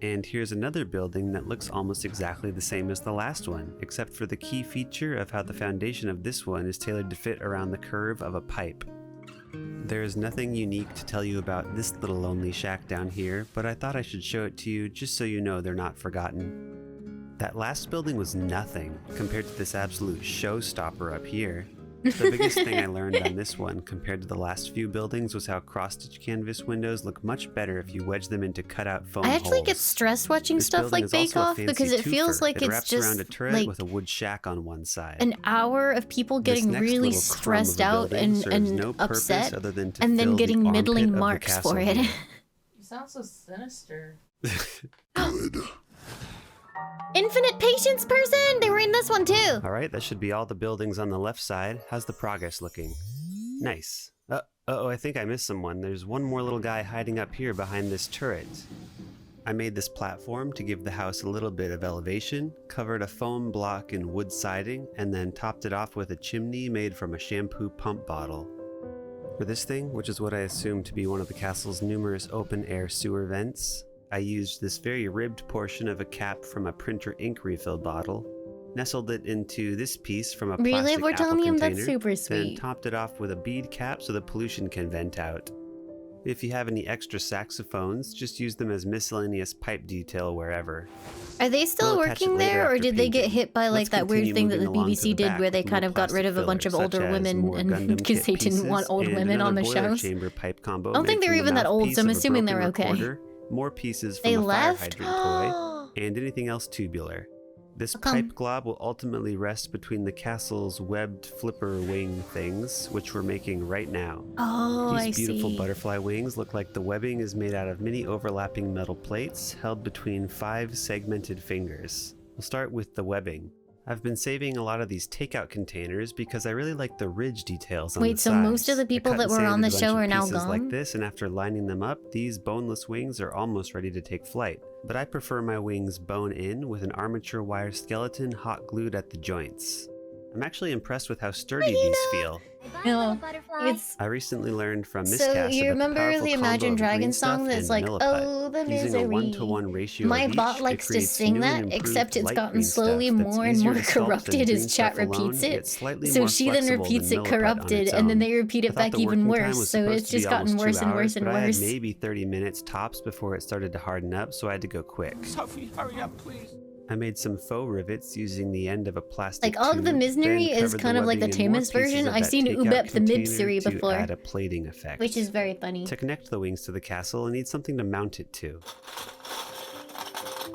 And here's another building that looks almost exactly the same as the last one, except for the key feature of how the foundation of this one is tailored to fit around the curve of a pipe. There is nothing unique to tell you about this little lonely shack down here, but I thought I should show it to you just so you know they're not forgotten. That last building was nothing compared to this absolute showstopper up here. The biggest thing I learned on this one compared to the last few buildings was how cross-stitch canvas windows look much better if you wedge them into cutout foam I actually holes. get stressed watching This stuff building like is Bake also a Off fancy because it feels twofer. like It it's wraps just around a turret like with a wood shack on one side. an hour of people This getting next really little crumb of stressed a out building serves and no purpose upset other than to and then fill the getting armpit middling of the marks castle for it. here. You sound so sinister. Infinite patience person! They were in this one too! Alright, that should be all the buildings on the left side. How's the progress looking? Nice. Uh-oh, I think I missed someone. There's one more little guy hiding up here behind this turret. I made this platform to give the house a little bit of elevation, covered a foam block in wood siding, and then topped it off with a chimney made from a shampoo pump bottle. For this thing, which is what I assume to be one of the castle's numerous open-air sewer vents, I used this very ribbed portion of a cap from a printer ink refill bottle, nestled it into this piece from a Really? plastic We're apple telling him container, that's super then sweet. topped it off with a bead cap so the pollution can vent out. If you have any extra saxophones, just use them as miscellaneous pipe detail wherever. Are they still We'll attach it working later there, or after did they get painting. hit by like Let's that weird continue thing that the moving along to BBC the did back where they with kind more of got rid of a bunch of plastic older filler, such as women more and Gundam because kit they didn't want pieces old and women on the another boiler shows? chamber pipe combo I don't think made they're from the even that old, mouthpiece so I'm of a assuming they're broken okay. recorder, more pieces from They a fire left? hydrant toy, and anything else tubular. This How come? pipe glob will ultimately rest between the castle's webbed flipper wing things, which we're making right now. Oh, I These beautiful see. butterfly wings look like the webbing is made out of many overlapping metal plates held between 5 segmented fingers. We'll start with the webbing. I've been saving a lot of these takeout containers because I really like the ridge details on the Wait, so sides. most of the I people cut that and were on the sanded a show bunch are of now pieces like gone? this, and after lining them up, these boneless wings are almost ready to take flight. But I prefer my wings bone in with an armature wire skeleton hot glued at the joints. I'm actually impressed with how sturdy these feel. No, it's I recently learned from so Miscast you about remember the the powerful combo Imagine of Dragon green song stuff that's and like, milliput. oh, the Using a misery. 1-to-1 ratio My of bot each, likes it to creates sing new that, and improved except it's light gotten green slowly stuff that's more and easier more to sculpt than corrupted green as chat stuff alone, repeats it. yet slightly So more she then flexible repeats than it milliput on corrupted, its and then own. they repeat I it thought back the even working time worse. was So supposed it's to be just gotten almost 2 worse and hours, worse and but I had worse. maybe 30 minutes tops before it started to harden up, so I had to go quick. Sophie, hurry up, please. I made some faux rivets using the end of a plastic Like, Og the tube, Misery then is covered kind of like the webbing in more tamest pieces version. of I've that seen takeout Ubep the container Mibsiri to before, add a plating effect. which is very funny. To connect the wings to the castle, I need something to mount it to.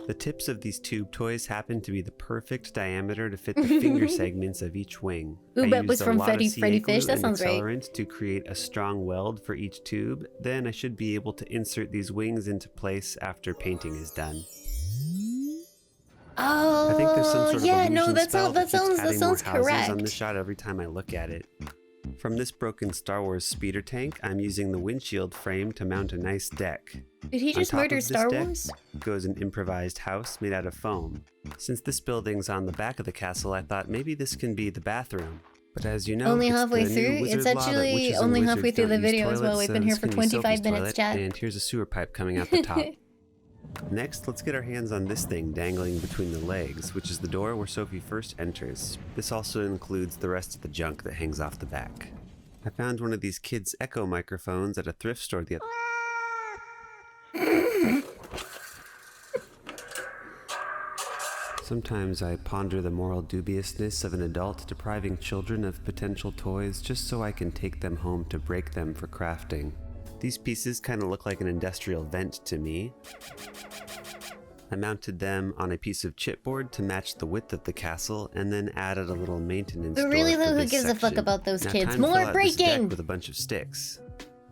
The tips of these tube toys happen to be the perfect diameter to fit the finger segments of each wing. Ubep I was used a from lot of Freddy CA Fish. glue That and sounds right. accelerant to create a strong weld for each tube. Then I should be able to insert these wings into place after painting is done. Oh, I think there's some sort of yeah, no, illusion that spell sounds that keeps adding more houses correct. on the shot every time I look at it. From this broken Star Wars speeder tank, I'm using the windshield frame to mount a nice deck. Did he On just top murder of this Star deck Wars? goes an improvised house made out of foam. Since this building's on the back of the castle, I thought maybe this can be the bathroom. But as you know, Only it's halfway the new through? wizard It's law that actually witches and only wizards halfway through don't the use video as well. toilets, We've so been here this for can be 25 Sophie's minutes, toilet, chat. and here's a sewer pipe coming out the top. Next, let's get our hands on this thing dangling between the legs, which is the door where Sophie first enters. This also includes the rest of the junk that hangs off the back. I found one of these kids' Echo microphones at a thrift store the other. Sometimes I ponder the moral dubiousness of an adult depriving children of potential toys just so I can take them home to break them for crafting. These pieces kind of look like an industrial vent to me. I mounted them on a piece of chipboard to match the width of the castle, and then added a little maintenance But door really, for though, who this gives a fuck section. about those Now, kids? time to fill More out this deck breaking! with a bunch of sticks.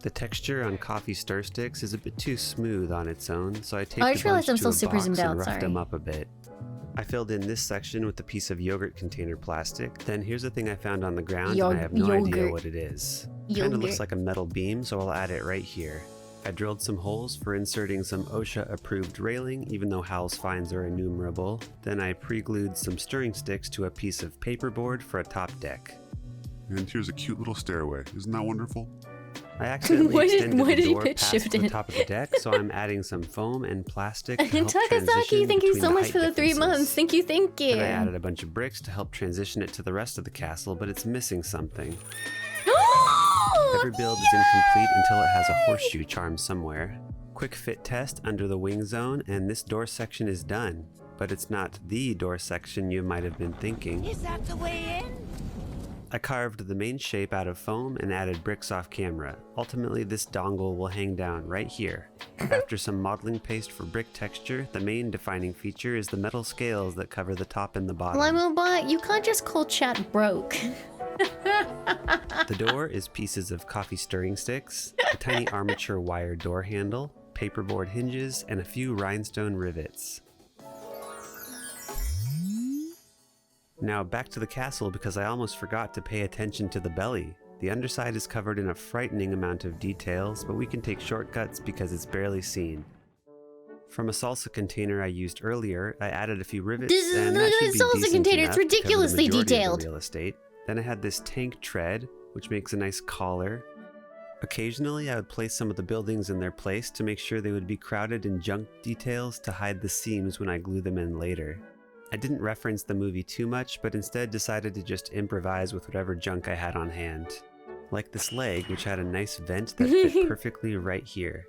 The texture on coffee stir sticks is a bit too smooth on its own, so I taped I a just bunch realized I'm to so a super box zoomed and out, roughed sorry. them up a bit. I filled in this section with a piece of yogurt container plastic. Then here's a thing I found on the ground, and I have no idea Yogurt. what it is. Kinda Yogurt. looks like a metal beam, so I'll add it right here. I drilled some holes for inserting some OSHA-approved railing, even though Hal's fines are innumerable. Then I pre-glued some stirring sticks to a piece of paperboard for a top deck. And here's a cute little stairway. Isn't that wonderful? I accidentally Why did- extended why the did he door pitch past shift the it? top of the deck, so I'm adding some foam and plastic to help Takasaki, transition thank you between so the much height for the 3 differences. months. Thank you, thank you. Then I added a bunch of bricks to help transition it to the rest of the castle, but it's missing something. Every build is incomplete until it has a horseshoe charm somewhere. Quick fit test under the wing zone, and this door section is done. But it's not the door section you might have been thinking. Is that the way in? I carved the main shape out of foam and added bricks off camera. Ultimately, this dongle will hang down right here. After some modeling paste for brick texture, the main defining feature is the metal scales that cover the top and the bottom. Laimu bot, you can't just call chat broke. The door is pieces of coffee stirring sticks, a tiny armature wire door handle, paperboard hinges, and a few rhinestone rivets. Now back to the castle because I almost forgot to pay attention to the belly. The underside is covered in a frightening amount of details, but we can take shortcuts because it's barely seen. From a salsa container I used earlier, I added a few rivets, This is and that literally should a be salsa decent container. enough It's to cover the ridiculously majority of the detailed. real estate. Then I had this tank tread, which makes a nice collar. Occasionally, I would place some of the buildings in their place to make sure they would be crowded in junk details to hide the seams when I glue them in later. I didn't reference the movie too much, but instead decided to just improvise with whatever junk I had on hand. Like this leg, which had a nice vent that fit perfectly right here.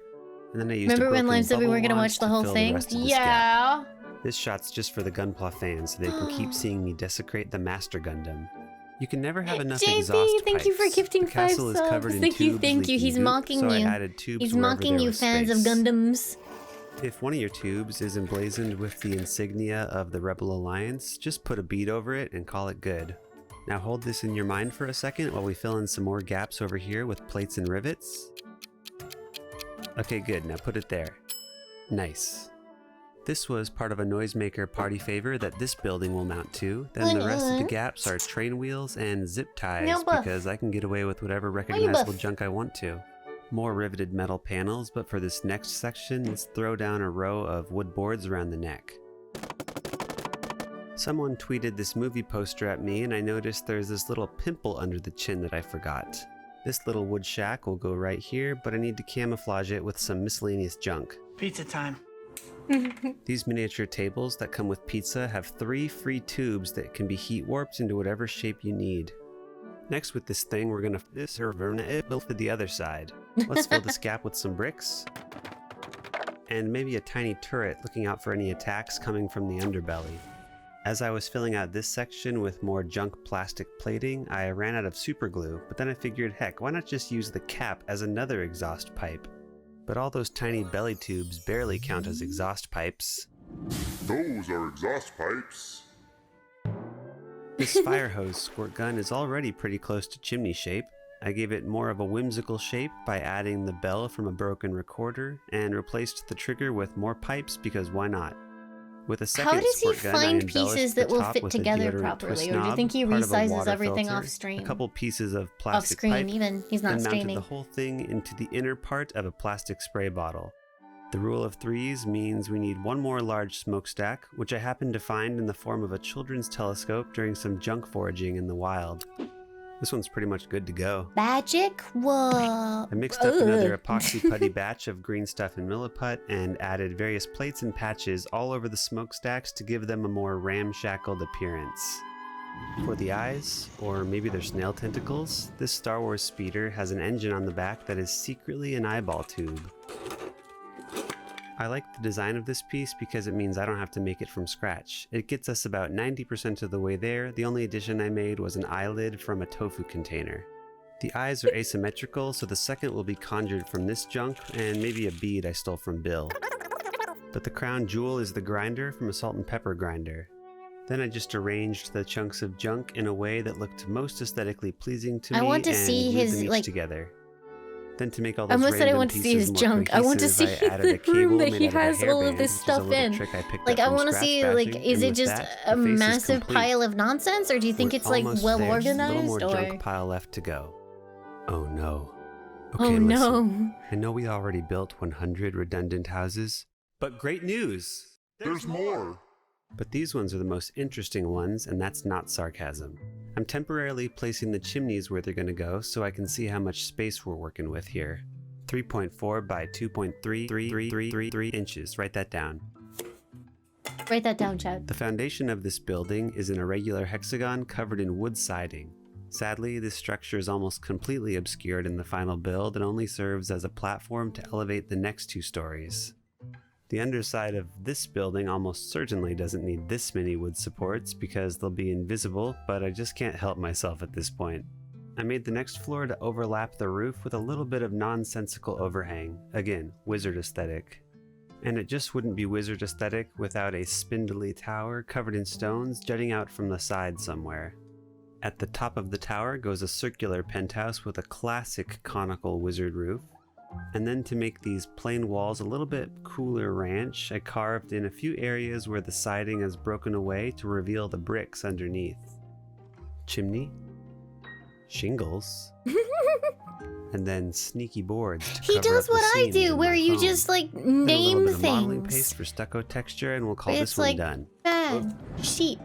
And then I used Remember a when broken Lime said we bubble weren't gonna wand watch the to whole fill thing? rest of this Yeah. gap. This shot's just for the Gunpla fans, so they can keep seeing me desecrate the Master Gundam. You can never have enough exhaust JP, thank you for pipes. gifting The 5 castle is covered subs. in Thank you, tubes thank you. leaking He's goop, mocking so you. I added tubes He's wherever mocking there you, was fans of space. Gundams. If one of your tubes is emblazoned with the insignia of the Rebel Alliance, just put a bead over it and call it good. Now hold this in your mind for a second while we fill in some more gaps over here with plates and rivets. Okay, good. Now put it there. Nice. This was part of a noisemaker party favor that this building will mount to. Then the rest of the gaps are train wheels and zip ties because I can get away with whatever recognizable junk I want to. More riveted metal panels, but for this next section, let's throw down a row of wood boards around the neck. Someone tweeted this movie poster at me and I noticed there's this little pimple under the chin that I forgot. This little wood shack will go right here, but I need to camouflage it with some miscellaneous junk. Pizza time. These miniature tables that come with pizza have 3 free tubes that can be heat warped into whatever shape you need. Next with this thing, we're gonna build to the other side. Let's fill this gap with some bricks. And maybe a tiny turret looking out for any attacks coming from the underbelly. As I was filling out this section with more junk plastic plating, I ran out of super glue, but then I figured, heck, why not just use the cap as another exhaust pipe? But all those tiny belly tubes barely count as exhaust pipes. Those are exhaust pipes. This fire hose squirt gun is already pretty close to chimney shape. I gave it more of a whimsical shape by adding the bell from a broken recorder and replaced the trigger with more pipes because why not? With a second How does he squirt gun, find pieces that will fit together properly, or do you think he resizes everything off a stream? couple pieces of Off plastic screen, pipe, even. He's not and mounted streaming. the whole thing into the inner part of a plastic spray bottle. The rule of threes means we need one more large smokestack, which I happened to find in the form of a children's telescope during some junk foraging in the wild. This one's pretty much good to go. Magic? Whoa. I mixed up another epoxy putty batch of green stuff and milliput and added various plates and patches all over the smokestacks to give them a more ramshackled appearance. For the eyes, or maybe they're snail tentacles, this Star Wars speeder has an engine on the back that is secretly an eyeball tube. I like the design of this piece because it means I don't have to make it from scratch. It gets us about 90% of the way there. The only addition I made was an eyelid from a tofu container. The eyes are asymmetrical, so the second will be conjured from this junk and maybe a bead I stole from Bill. But the crown jewel is the grinder from a salt and pepper grinder. Then I just arranged the chunks of junk in a way that looked most aesthetically pleasing to me. I want to and see glued his, them each like... together. Then to make all those I almost said I random want to see pieces his more junk. I want to see cohesive, I added a the room cable that made he out of a has all hairband, of this which is a stuff little in. trick I picked Like, up I from want to scratch see, bashing, like, is and it with just that, a the face is massive complete. pile of nonsense, or do you think We're it's, like, almost well there, just a little organized, more or... junk pile left to go. Oh no. Okay, Oh listen. no. I know we already built 100 redundant houses, but great news! There's more. But these ones are the most interesting ones, and that's not sarcasm. I'm temporarily placing the chimneys where they're going to go so I can see how much space we're working with here. 3.4 by 2.33333 inches. Write that down. Write that down, Chad. The foundation of this building is an irregular hexagon covered in wood siding. Sadly, this structure is almost completely obscured in the final build and only serves as a platform to elevate the next 2 stories. The underside of this building almost certainly doesn't need this many wood supports because they'll be invisible, but I just can't help myself at this point. I made the next floor to overlap the roof with a little bit of nonsensical overhang. Again, wizard aesthetic. And it just wouldn't be wizard aesthetic without a spindly tower covered in stones jutting out from the side somewhere. At the top of the tower goes a circular penthouse with a classic conical wizard roof. And then to make these plain walls a little bit cooler ranch, I carved in a few areas where the siding has broken away to reveal the bricks underneath. Chimney, shingles, and then sneaky boards to He cover does up the what I seams do, in where my you foam. just, like, Then a little name bit of modeling things. paste for stucco texture, and we'll call It's this one like done. bad sheep.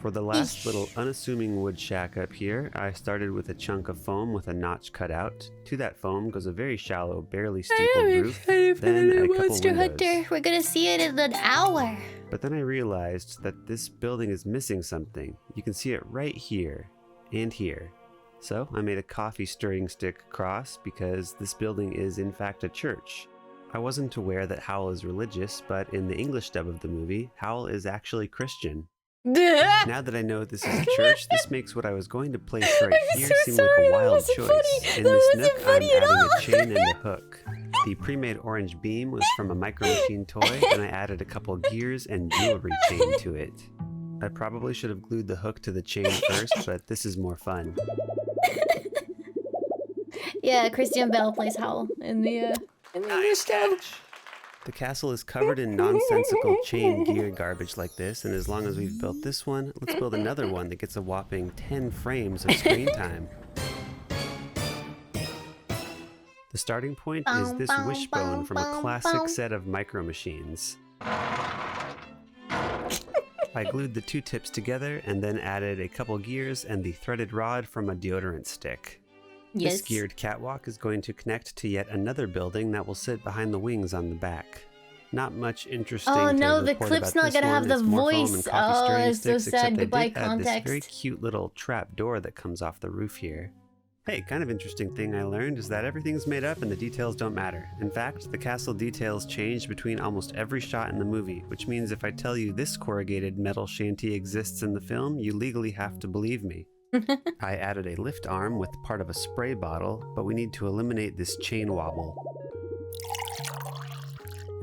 For the last little unassuming wood shack up here, I started with a chunk of foam with a notch cut out. To that foam goes a very shallow, barely steepled roof, then a couple Monster windows. Hunter. We're gonna see it in an hour. But then I realized that this building is missing something. You can see it right here and here. So I made a coffee stirring stick cross because this building is in fact a church. I wasn't aware that Howell is religious, but in the English dub of the movie, Howell is actually Christian. Now that I know this is a church, this makes what I was going to place right here seem like a wild choice. In this nook, I'm adding a chain and a hook. The pre-made orange beam was from a Micro Machine toy, and I added a couple gears and jewelry chain to it. I probably should have glued the hook to the chain first, but this is more fun. Yeah, Christian Bale plays Howl in the English dub. The castle is covered in nonsensical chain gear garbage like this, and as long as we've built this one, let's build another one that gets a whopping 10 frames of screen time. The starting point is this wishbone from a classic set of Micro Machines. I glued the two tips together and then added a couple gears and the threaded rod from a deodorant stick. Yes. This geared catwalk is going to connect to yet another building that will sit behind the wings on the back. Not much interesting. Oh no, to the report clip's about not this gonna one. have the It's more foam voice. and coffee Oh, stirring it's so sticks, except sad. they Goodbye did add this very context. cute little trap door that comes off the roof here. Hey, kind of interesting thing I learned is that everything's made up and the details don't matter. In fact, the castle details change between almost every shot in the movie, which means if I tell you this corrugated metal shanty exists in the film, you legally have to believe me. I added a lift arm with part of a spray bottle, but we need to eliminate this chain wobble.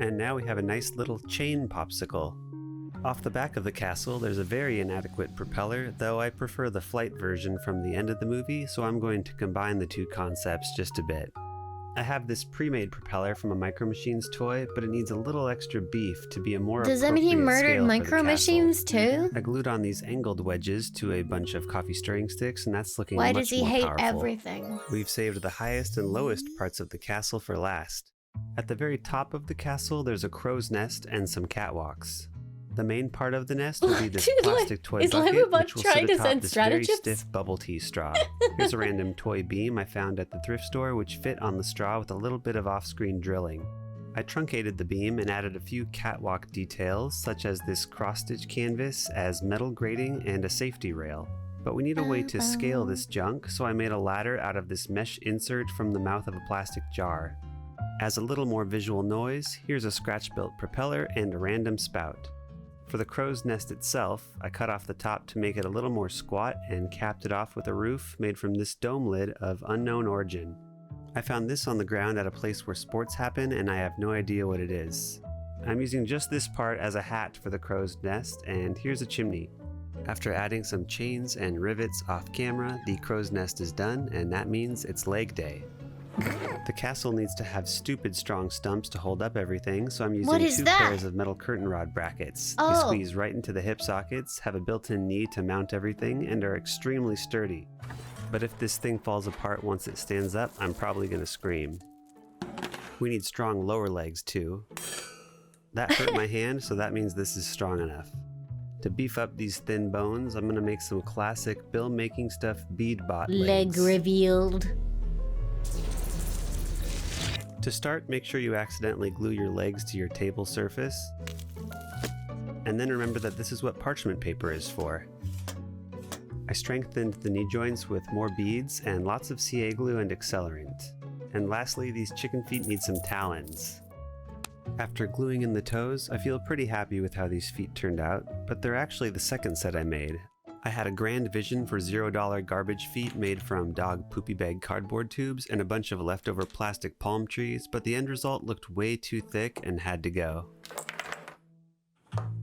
And now we have a nice little chain popsicle. Off the back of the castle, there's a very inadequate propeller, though I prefer the flight version from the end of the movie, so I'm going to combine the two concepts just a bit. I have this pre-made propeller from a Micro Machines toy, but it needs a little extra beef to be a more Does that mean he appropriate murdered scale for the Micro castle. Machines too? I glued on these angled wedges to a bunch of coffee stirring sticks, and that's looking Why much does he more hate powerful. everything? We've saved the highest and lowest parts of the castle for last. At the very top of the castle, there's a crow's nest and some catwalks. The main part of the nest will be this Dude, plastic toy is bucket, Laimu which will trying sit to atop send this very stratagems? stiff bubble tea straw. Here's a random toy beam I found at the thrift store, which fit on the straw with a little bit of off-screen drilling. I truncated the beam and added a few catwalk details, such as this cross-stitch canvas as metal grating and a safety rail. But we need a way to scale this junk, so I made a ladder out of this mesh insert from the mouth of a plastic jar. As a little more visual noise, here's a scratch-built propeller and a random spout. For the crow's nest itself, I cut off the top to make it a little more squat and capped it off with a roof made from this dome lid of unknown origin. I found this on the ground at a place where sports happen, and I have no idea what it is. I'm using just this part as a hat for the crow's nest, and here's a chimney. After adding some chains and rivets off camera, the crow's nest is done, and that means it's leg day. The castle needs to have stupid strong stumps to hold up everything, so I'm using two pairs of metal curtain rod brackets. They squeeze right into the hip sockets, have a built-in knee to mount everything, and are extremely sturdy. But if this thing falls apart once it stands up, I'm probably gonna scream. We need strong lower legs too. That hurt my hand, so that means this is strong enough. To beef up these thin bones, I'm gonna make some classic Bill Making Stuff bead bot legs. Leg revealed. To start, make sure you accidentally glue your legs to your table surface. And then remember that this is what parchment paper is for. I strengthened the knee joints with more beads and lots of CA glue and accelerant. And lastly, these chicken feet need some talons. After gluing in the toes, I feel pretty happy with how these feet turned out, but they're actually the second set I made. I had a grand vision for $0 garbage feet made from dog poopy bag cardboard tubes and a bunch of leftover plastic palm trees, but the end result looked way too thick and had to go.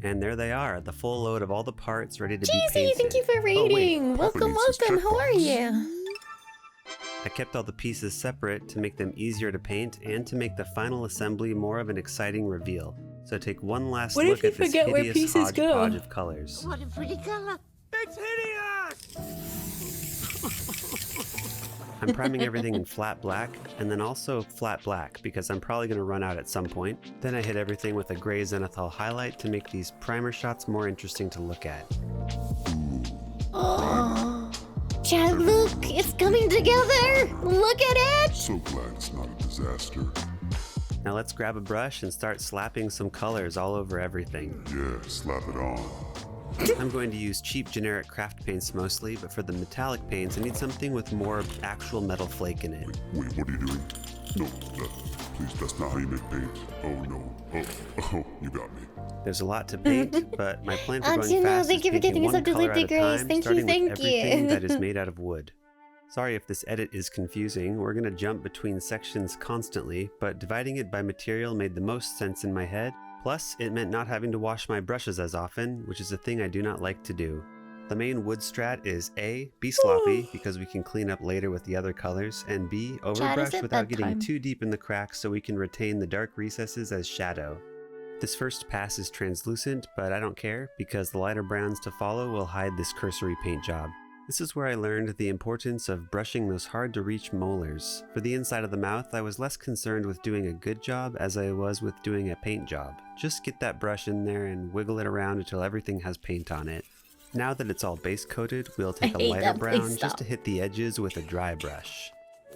And there they are, the full load of all the parts ready to be painted. Thank you for reading. Welcome. How are you? I kept all the pieces separate to make them easier to paint and to make the final assembly more of an exciting reveal. So take one last look at this hideous hodgepodge of colors. What a pretty color. It's hideous! I'm priming everything in flat black, and then also flat black, because I'm probably going to run out at some point. Then I hit everything with a gray zenithal highlight to make these primer shots more interesting to look at. Oh, Chad, look, it's coming together. Look at it. So glad it's not a disaster. Now let's grab a brush and start slapping some colors all over everything. Yeah, slap it on. I'm going to use cheap generic craft paints mostly, but for the metallic paints I need something with more actual metal flake in it. Wait, what are you doing? No, please, that's not how you make paint. Oh no. Oh, you got me. There's a lot to paint, but my plan for going Juno, fast thank is you for painting getting us one up to color Liberty at a Grace. time, Thank you, starting with thank everything you. that is made out of wood. Sorry if this edit is confusing, we're gonna jump between sections constantly, but dividing it by material made the most sense in my head. Plus, it meant not having to wash my brushes as often, which is a thing I do not like to do. The main wood strat is A, be sloppy, because we can clean up later with the other colors, and B, overbrush without getting too deep in the cracks so we can retain the dark recesses as shadow. This first pass is translucent, but I don't care, because the lighter browns to follow will hide this cursory paint job. This is where I learned the importance of brushing those hard-to-reach molars. For the inside of the mouth, I was less concerned with doing a good job as I was with doing a paint job. Just get that brush in there and wiggle it around until everything has paint on it. Now that it's all base coated, we'll take a lighter brown just to hit the edges with a dry brush.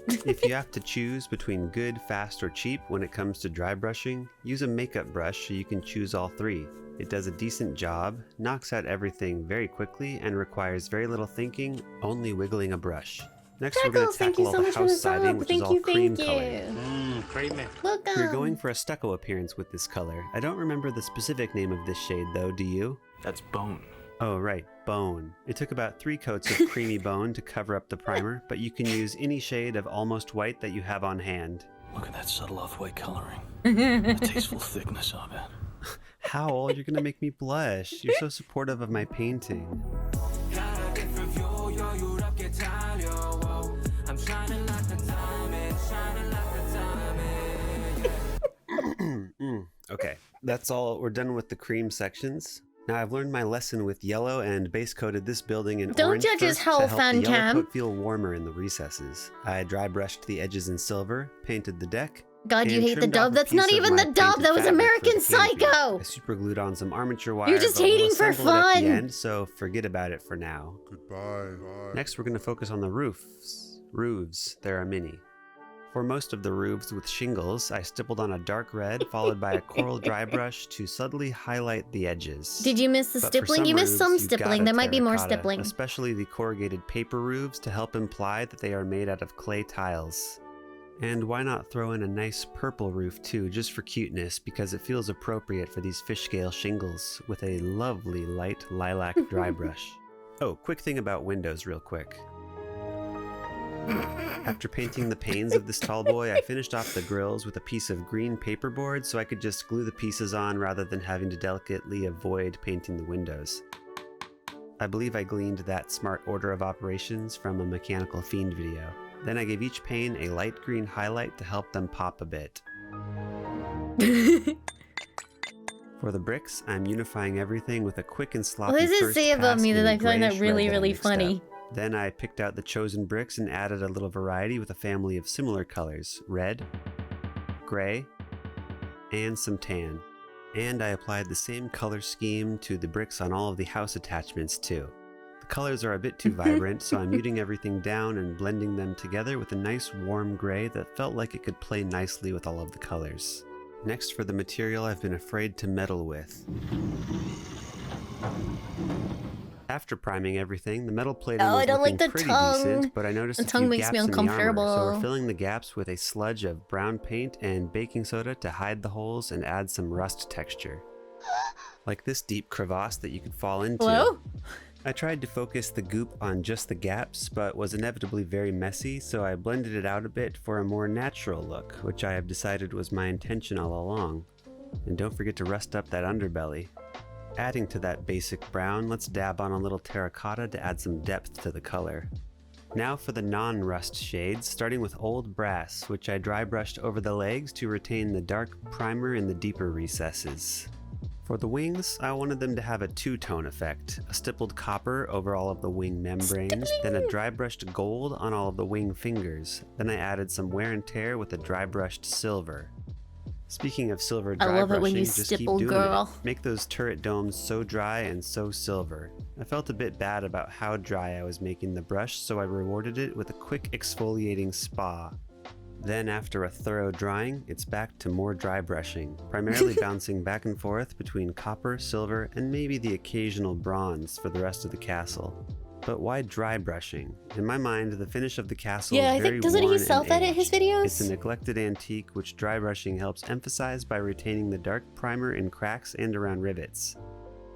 If you have to choose between good, fast, or cheap when it comes to dry brushing, use a makeup brush so you can choose all three. It does a decent job, knocks out everything very quickly, and requires very little thinking, only wiggling a brush. Next, we're going to tackle all the house siding, which is all cream colored. Creamy. Welcome. We're going for a stucco appearance with this color. I don't remember the specific name of this shade though, do you? That's bone. Oh right, bone. It took about 3 coats of creamy bone to cover up the primer, but you can use any shade of almost white that you have on hand. Look at that subtle off-white coloring. The tasteful thickness of it. Howl, you're gonna make me blush. You're so supportive of my painting. Okay, that's all. We're done with the cream sections. Now I've learned my lesson with yellow and base coated this building in Don't orange judge his first whole to help fan the yellow cam. coat feel warmer in the recesses. I dry brushed the edges in silver, painted the deck. God, you and hate the trimmed off dub. a That's not piece of even my the dub. painted That was fabric American for the hand view. Psycho. I super glued on some armature wire. You're just but we'll hating for assemble it at fun. the end, so forget about it for now. Goodbye. Next, we're going to focus on the roofs. Roofs, there are many. For most of the roofs with shingles, I stippled on a dark red, followed by a coral dry brush to subtly highlight the edges. Did you miss the But for stippling? You missed some roofs, you've stippling. got There a might be more terracotta, stippling. especially the corrugated paper roofs to help imply that they are made out of clay tiles. And why not throw in a nice purple roof too, just for cuteness, because it feels appropriate for these fish scale shingles with a lovely light lilac dry brush. Oh, quick thing about windows real quick. After painting the panes of this tall boy, I finished off the grills with a piece of green paperboard so I could just glue the pieces on rather than having to delicately avoid painting the windows. I believe I gleaned that smart order of operations from a Mechanical Fiend video. Then I gave each pane a light green highlight to help them pop a bit. For the bricks, I'm unifying everything with a quick and sloppy What does it first say about pass me in that the I find that grayish really, red that I really mixed funny? up. Then I picked out the chosen bricks and added a little variety with a family of similar colors, red, gray, and some tan. And I applied the same color scheme to the bricks on all of the house attachments too. The colors are a bit too vibrant, so I'm muting everything down and blending them together with a nice warm gray that felt like it could play nicely with all of the colors. Next, for the material I've been afraid to meddle with. After priming everything, the metal plating was I don't looking like the pretty tongue. decent, but I noticed The a tongue few makes gaps me in the armor, so uncomfortable. we're filling the gaps with a sludge of brown paint and baking soda to hide the holes and add some rust texture. Like this deep crevasse that you could fall into. Hello? I tried to focus the goop on just the gaps, but was inevitably very messy, so I blended it out a bit for a more natural look, which I have decided was my intention all along. And don't forget to rust up that underbelly. Adding to that basic brown, let's dab on a little terracotta to add some depth to the color. Now for the non-rust shades, starting with old brass, which I dry brushed over the legs to retain the dark primer in the deeper recesses. For the wings, I wanted them to have a two-tone effect, a stippled copper over all of the wing membranes, then a dry brushed gold on all of the wing fingers, then I added some wear and tear with a dry brushed silver. Speaking of silver dry I love it when you brushing, just stipple, keep doing girl. it. Make those turret domes so dry and so silver. I felt a bit bad about how dry I was making the brush, so I rewarded it with a quick exfoliating spa. Then after a thorough drying, it's back to more dry brushing, primarily bouncing back and forth between copper, silver, and maybe the occasional bronze for the rest of the castle. But why dry brushing? In my mind, the finish of the castle Yeah, is I very think, doesn't he worn and self-edit his aged. videos? It's a neglected antique which dry brushing helps emphasize by retaining the dark primer in cracks and around rivets.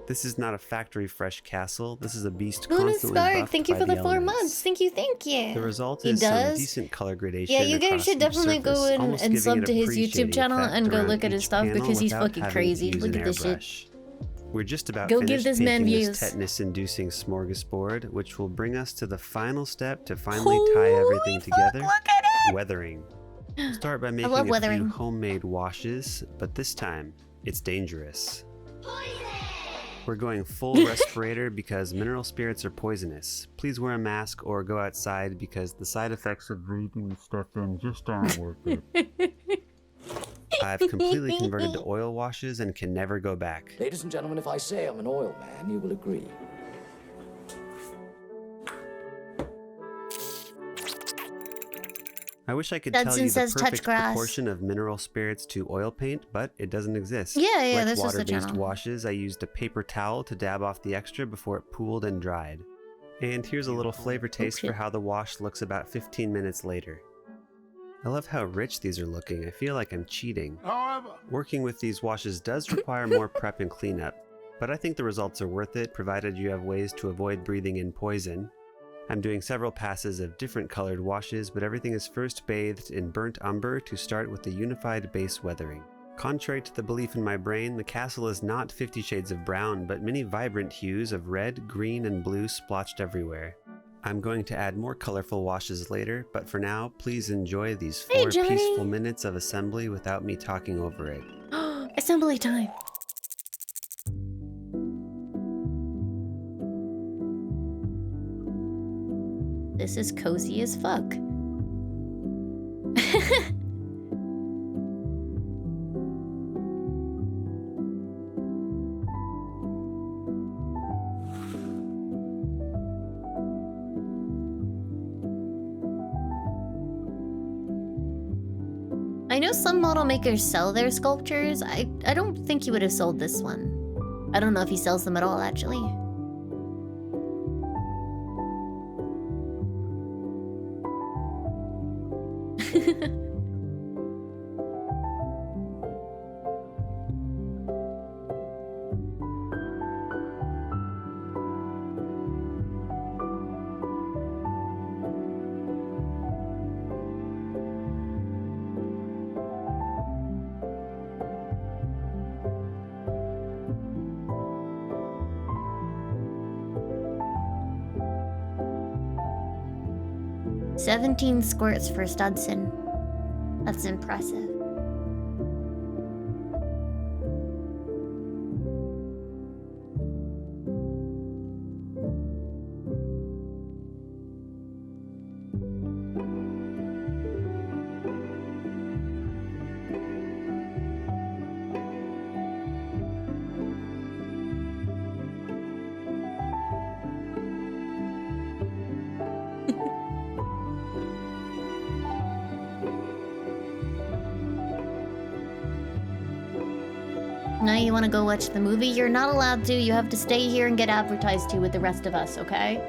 This is not a factory fresh castle. This is a beast Luna constantly Scarf, buffed thank you by for the the 4 elements. months. Thank you, thank you. The result He is some does. decent color gradation. Yeah, you guys across should each definitely go surface, in almost and giving sub it to a his pre-shading YouTube channel effect and go around look at his each stuff panel because he's without fucking having to crazy. use Look an at this shit. airbrush. We're just about Go give finished this man painting views. this tetanus-inducing smorgasbord, which will bring us to the final step to finally tie everything together. Look at it! Weathering. We'll start by making love a weathering. few homemade washes, but this time, it's dangerous. We're going full respirator because mineral spirits are poisonous. Please wear a mask or go outside because the side effects of breathing stuff in just aren't worth it. I've completely converted to oil washes and can never go back. Ladies and gentlemen, if I say I'm an oil man, you will agree. I wish I could tell Studson you the says touch perfect grass. proportion of mineral spirits to oil paint, but it doesn't exist. Yeah, yeah, like this is the water-based channel. washes, I used a paper towel to dab off the extra before it pooled and dried. And here's a little flavor taste for how the wash looks about 15 minutes later. I love how rich these are looking. I feel like I'm cheating. Working with these washes does require more prep and cleanup, but I think the results are worth it provided you have ways to avoid breathing in poison. I'm doing several passes of different colored washes, but everything is first bathed in burnt umber to start with the unified base weathering. Contrary to the belief in my brain, the castle is not 50 shades of brown, but many vibrant hues of red, green, and blue splotched everywhere. I'm going to add more colorful washes later, but for now, please enjoy these 4 peaceful minutes of assembly without me talking over it. Assembly time. This is cozy as fuck. I know some model makers sell their sculptures. I don't think he would have sold this one. I don't know if he sells them at all, actually. "17 squirts for Studson. That's impressive. Now you want to go watch the movie? You're not allowed to. You have to stay here and get advertised to with the rest of us, okay?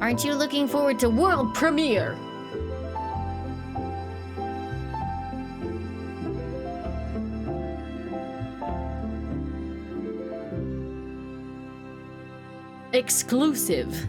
Aren't you looking forward to world premiere? Exclusive.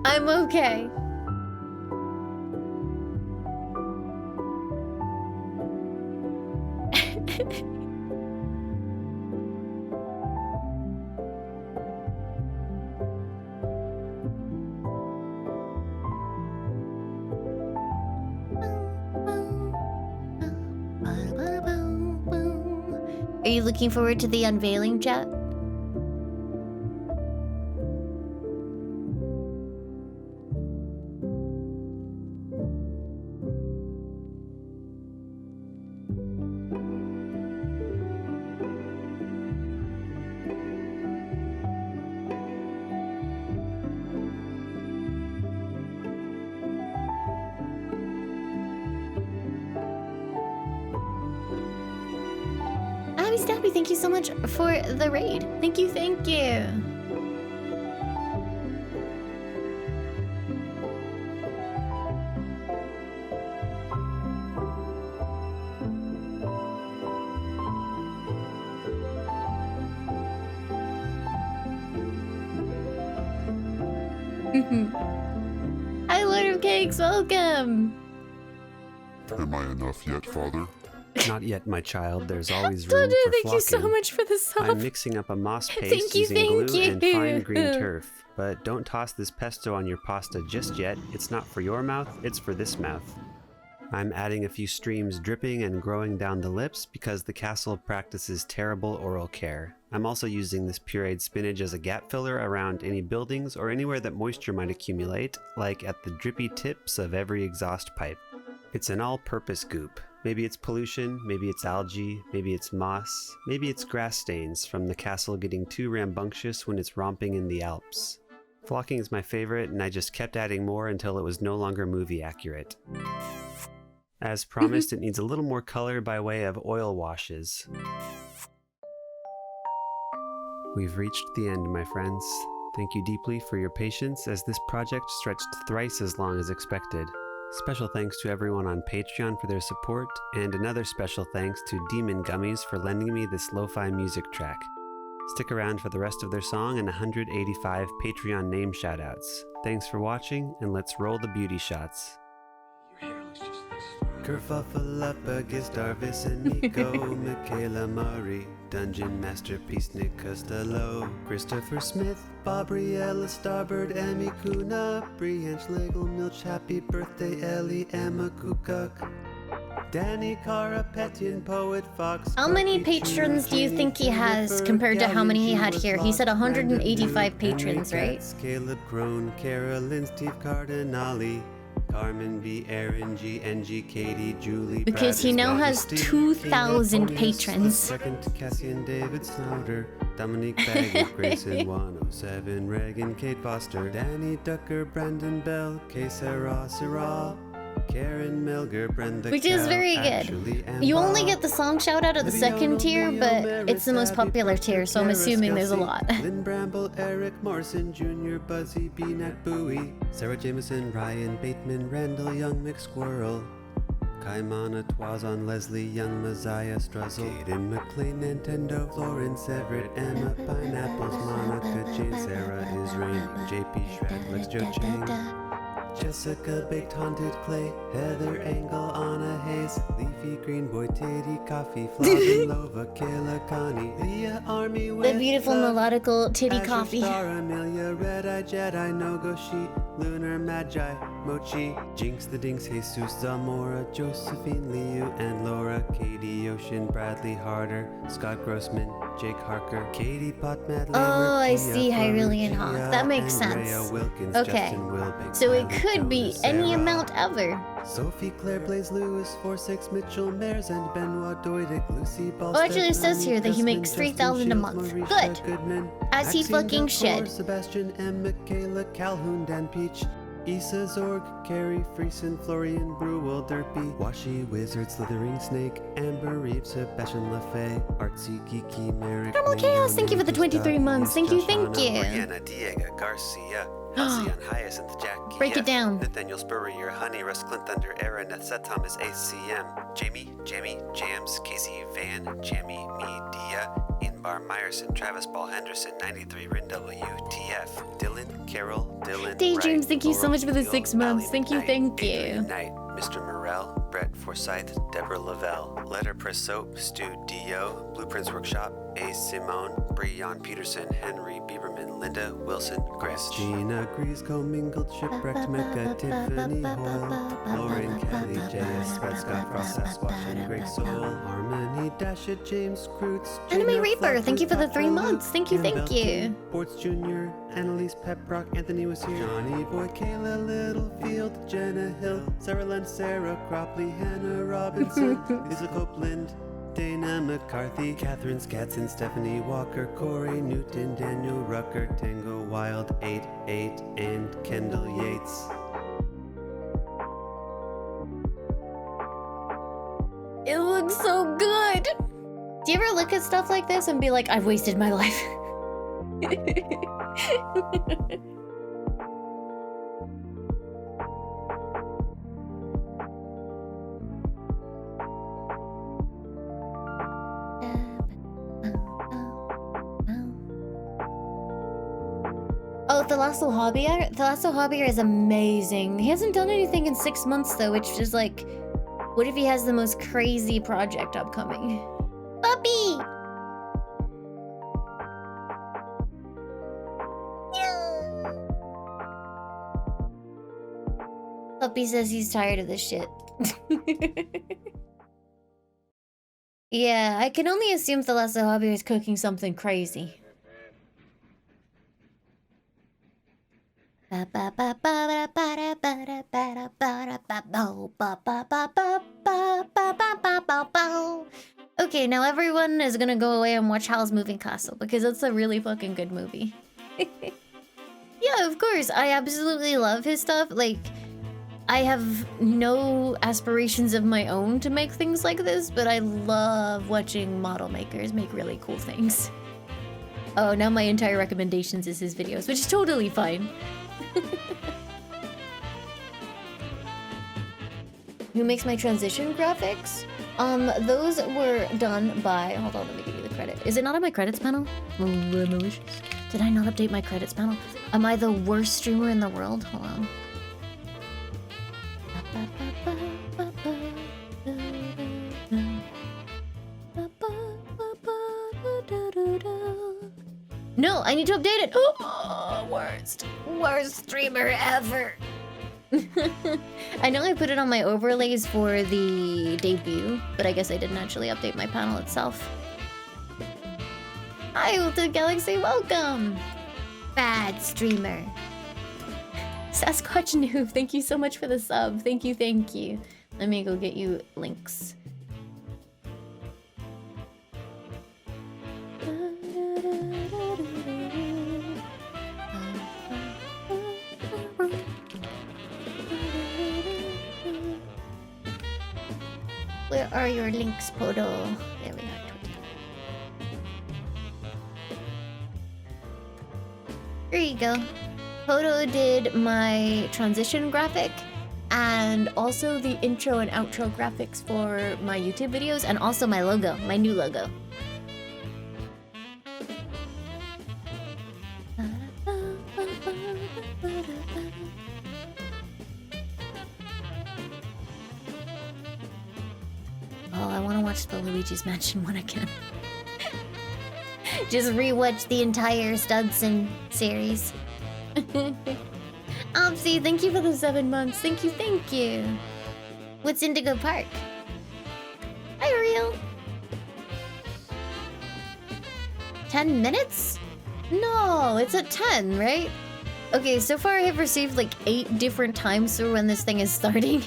I'm okay. Are you looking forward to the unveiling, chat? Stabby, thank you so much for the raid. Thank you, thank you. Hi, Lord of Cakes, welcome. Am I enough yet, Father? Not yet, my child. There's always room for Thank you so flocking. much for the sub. I'm mixing up a moss paste Thank you, using thank glue and you. fine green turf. But don't toss this pesto on your pasta just yet. It's not for your mouth, it's for this mouth. I'm adding a few streams dripping and growing down the lips because the castle practices terrible oral care. I'm also using this pureed spinach as a gap filler around any buildings or anywhere that moisture might accumulate, like at the drippy tips of every exhaust pipe. It's an all-purpose goop. Maybe it's pollution, maybe it's algae, maybe it's moss, maybe it's grass stains from the castle getting too rambunctious when it's romping in the Alps. Flocking is my favorite, and I just kept adding more until it was no longer movie accurate. As promised, it needs a little more color by way of oil washes. We've reached the end, my friends. Thank you deeply for your patience as this project stretched thrice as long as expected. Special thanks to everyone on Patreon for their support, and another special thanks to Demon Gummies for lending me this lo-fi music track. Stick around for the rest of their song and 185 Patreon name shoutouts. Thanks for watching, and let's roll the beauty shots. Kerfuffleuppa, Darvis and Nico, Michaela Murray, Dungeon Masterpiece Nick Costello, Christopher Smith, Bobriella Starbird, Emmy Kuna, Brianne Schlegel, Milch, Happy Birthday, Ellie, Emma Kukuk, Danny Cara, Petian, Poet Fox. How many patrons do you think he has compared to how many he had here? He said 185 patrons, right? Caleb Crone, Carolyn, Steve Cardinali, Carmen B, Aaron G, NG, Katie, Julie, because he now has 2,000 patrons. Second, Cassian, David Snowder, Dominique Baggett, Grayson 107, Reagan, Kate Foster, Danny Ducker, Brandon Bell, K. Sarah, Karen Melger, Brenda, which is very good. You only get the song shout out at the second tier, but it's the most popular tier, so I'm assuming there's a lot. Lynn Bramble, Eric Morrison Jr., Buzzy B, Nat Bowie, Sarah Jameson, Ryan Bateman, Randall Young, McSquirrel, Kaimana, Twazon, Leslie Young, Messiah, Struzzle, Caden McLean, Nintendo, Florence Everett, Emma, Pineapples, Monica, Jane, Sarah is raining, JP Shred, Lex Joe Chang, Jessica Baked Haunted Clay, Heather Angle, Anna Hayes, Leafy Green Boy, Titty Coffee, Flavin Lova, Kayla Connie, Leah Army, the beautiful melodical titty Azure coffee. Star, Amelia, Red Eye Jedi, Nogo Sheet, Lunar Magi, Mochi, Jinx the Dinks, Jesus Zamora, Josephine Liu, and Laura, Katie Ocean, Bradley Harder, Scott Grossman, Jake Harker, Katie Potmad, Oh, I see, Hyrulean Hawk. That makes sense. Wilkins, Okay, so it could be any amount ever. Sophie Claire Blaze Lewis 46 Mitchell Mares and Benoit Doidic Lucy Ball. Oh, actually, it says here that he makes 3,000 a month. Good. As he fucking should. Sebastian M. Michaela Calhoun Dan Peach. Issa Zorg, Carrie Friesen, Florian Brewell, Derpy, Washi Wizard, Slithering Snake, Amber Reeves, Sebastian LaFay, Artsy Geeky, Merrick, Thermal Chaos, thank you for the 23 months. Thank you, thank you. Brianna Diego Garcia, Halcyon Hyacinth Jack. Break it down. Nathaniel Spurrier, Honey, Russ Clint Thunder, Aaron, Seth Thomas, ACM, Jamie, James, Casey Van, Jamie, Me, Dia, Inbar Meyerson, Travis Ball Henderson, 93, Rin WTF, Dylan, Carol, Dylan, Daydreams, Wright, thank you so Laurel much for the Field, 6 months. Ally Thank you, McKnight, thank Adrian you. Knight, Mr. Morell, Brett Forsyth, Deborah Lavelle, Letterpress Soap, Stu Dio, Blueprints Workshop, A. Simone, Breon Peterson, Henry Bieberman, Linda Wilson, Christina Grease, Commingled, Shipwrecked, Mecca, Tiffany Hoyle, Lauren Kelly, J.S. Fred Scott, Frost, Sasquatch, and Greg Soul, Harmony, Dasha, James Croots, Anime Reaper, thank you for the 3 months. Thank you, thank you. Ports Jr., Annalise Peprock, Anthony was here, Johnny Boy, Kayla Littlefield, Jenna Hill, Sarah Lynn, Sarah Cropley, Hannah Robinson, Lisa Copeland, Dana McCarthy, Catherine Scatson, Stephanie Walker, Corey Newton, Daniel Rucker, Tango Wild, 88, and Kendall Yates. It looks so good. Do you ever look at stuff like this and be like, I've wasted my life? Oh, Thalasso Hobbier? Thalasso Hobbier is amazing. He hasn't done anything in 6 months though, which is like, what if he has the most crazy project upcoming? Puppy! Puppy says he's tired of this shit. Yeah, I can only assume Thalasso Hobbier is cooking something crazy. Okay, now everyone is gonna go away and watch Howl's Moving Castle because it's a really fucking good movie. Yeah, of course. I absolutely love his stuff. Like, I have no aspirations of my own to make things like this, but I love watching model makers make really cool things. Oh, now my entire recommendations is his videos, which is totally fine. Who makes my transition graphics? Those were done by... Hold on, let me give you the credit. Is it not on my credits panel? Limealicious. Did I not update my credits panel? Am I the worst streamer in the world? Hold on. No, I need to update it. Oh, worst streamer ever. I know I put it on my overlays for the debut, but I guess I didn't actually update my panel itself. Hi, Ulta Galaxy, welcome. Bad streamer. Sasquatch Noob, thank you so much for the sub. Thank you, thank you. Let me go get you links. Where are your links, Podo? There we are. There you go. Podo did my transition graphic and also the intro and outro graphics for my YouTube videos and also my logo, my new logo. Oh, I want to watch the Luigi's Mansion one again. Just rewatch the entire Studson series. Opsy, thank you for the 7 months. Thank you, thank you. What's Indigo Park? Hi, Ariel. 10 minutes? No, it's at 10, right? Okay, so far I have received like 8 different times for when this thing is starting.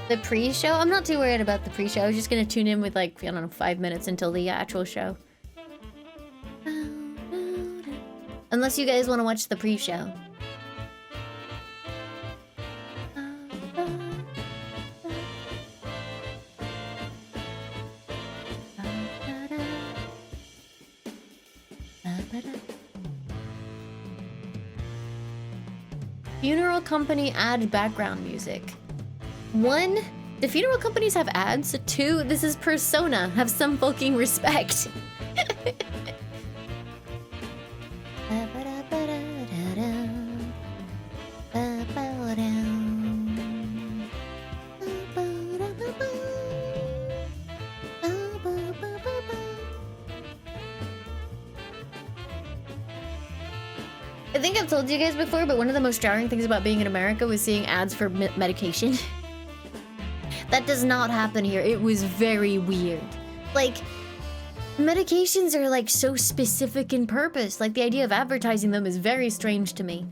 The pre-show? I'm not too worried about the pre-show. I was just gonna tune in with like, I don't know, 5 minutes until the actual show. Unless you guys want to watch the pre-show. Funeral company ad background music. 1, the funeral companies have ads. 2, this is Persona. Have some fucking respect. I think I've told you guys before, but one of the most jarring things about being in America was seeing ads for medication. That does not happen here. It was very weird. Like, medications are like so specific in purpose. Like, the idea of advertising them is very strange to me.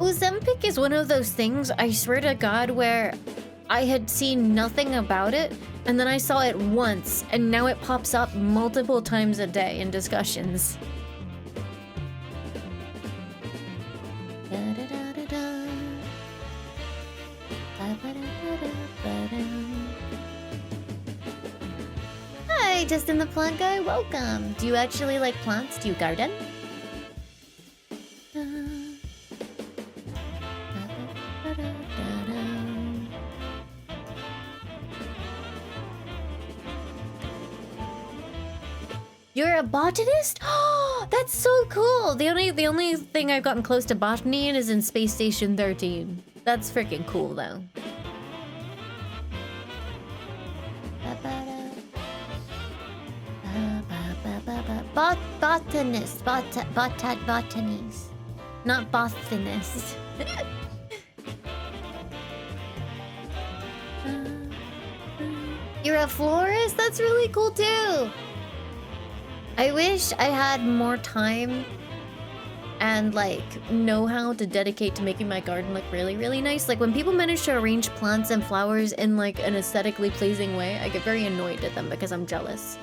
Ozempic is one of those things, I swear to God, where I had seen nothing about it, and then I saw it once, and now it pops up multiple times a day in discussions. Hi, Justin the Plant Guy, welcome. Do you actually like plants? Do you garden? You're a botanist? Oh, that's so cool. The only thing I've gotten close to botany in is in Space Station 13. That's freaking cool though. Botanist, botanist, not botanist. You're a florist? That's really cool too. I wish I had more time and like know-how to dedicate to making my garden look really, really nice. Like when people manage to arrange plants and flowers in like an aesthetically pleasing way, I get very annoyed at them because I'm jealous.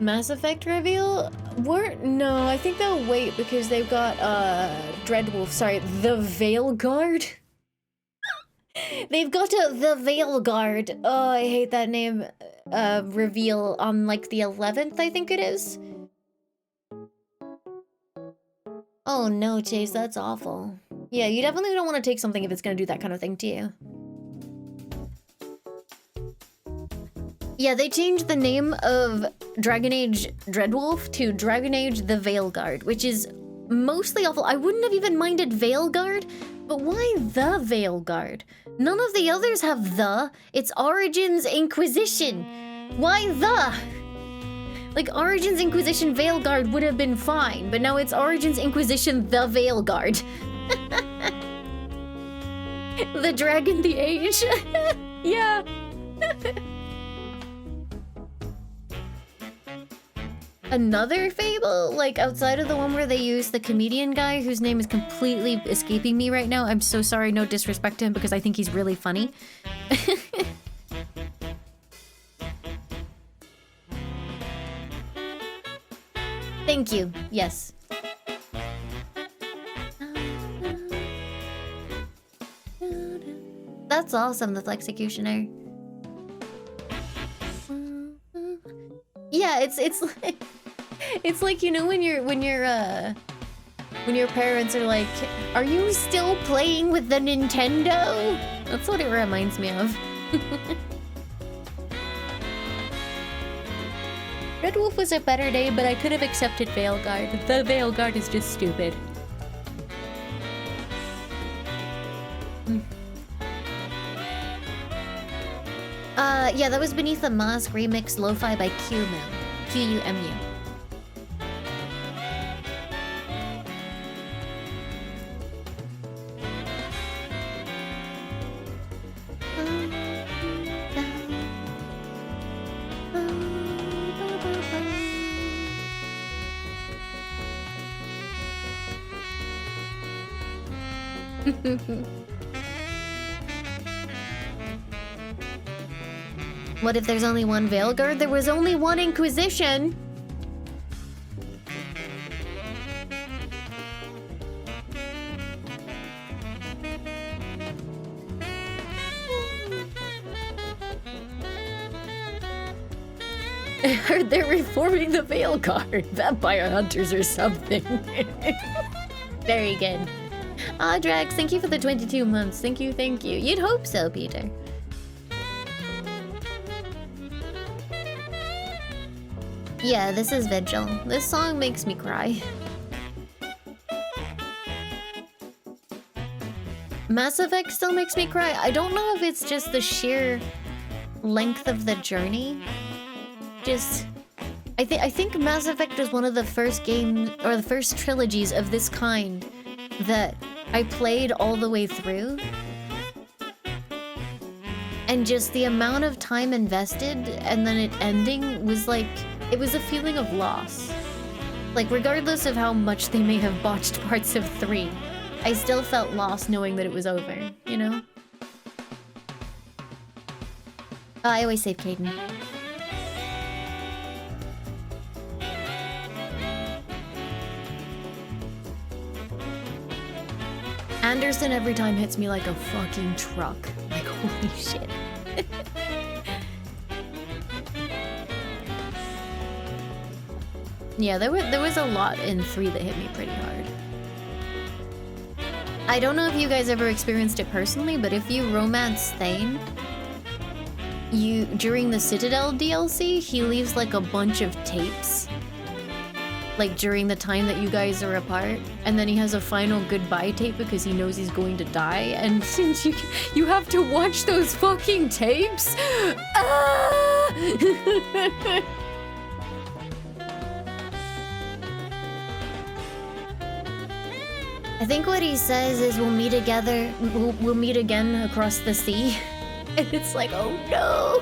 Mass Effect reveal? No, I think they'll wait because they've got Dreadwolf, sorry, the Veil Guard. They've got the Veil Guard. Oh, I hate that name. Reveal on like the 11th, I think it is. Oh no, Chase, that's awful. Yeah, you definitely don't want to take something if it's gonna do that kind of thing to you. Yeah, they changed the name of Dragon Age Dreadwolf to Dragon Age the Veil Guard, which is mostly awful. I wouldn't have even minded Veil Guard, but why the Veil Guard? None of the others have the. It's Origins Inquisition. Why the? Like, Origins Inquisition Veil Guard would have been fine, but now it's Origins Inquisition the Veil Guard. The Dragon, the Age. Yeah. Another fable? Like, outside of the one where they use the comedian guy whose name is completely escaping me right now. I'm so sorry, no disrespect to him because I think he's really funny. Thank you. Yes. That's awesome, the Flexecutioner. Yeah, it's like, you know, when your parents are like, "Are you still playing with the Nintendo?" That's what it reminds me of. Red Wolf was a better day, but I could have accepted Veil Guard. The Veil Guard is just stupid. Yeah, that was Beneath the Mask remix lo-fi by Q-Mu. Q-U-M-U. What if there's only one Veilguard? There was only one Inquisition! I heard they're reforming the Veilguard. Vampire hunters or something. Very good. Ah, Drax, thank you for the 22 months. Thank you, thank you. You'd hope so, Peter. Yeah, this is Vigil. This song makes me cry. Mass Effect still makes me cry. I don't know if it's just the sheer length of the journey. Just... I think Mass Effect was one of the first games, or the first trilogies of this kind that I played all the way through. And just the amount of time invested and then it ending was like, it was a feeling of loss. Like, regardless of how much they may have botched parts of 3, I still felt lost knowing that it was over, you know? I always save Caden. Anderson every time hits me like a fucking truck. Like, holy shit. Yeah, there was a lot in 3 that hit me pretty hard. I don't know if you guys ever experienced it personally, but if you romance Thane, during the Citadel DLC, he leaves like a bunch of tapes. Like during the time that you guys are apart, and then he has a final goodbye tape because he knows he's going to die, and since you have to watch those fucking tapes. Ah! I think what he says is we'll meet together, we'll meet again across the sea. And it's like, oh no.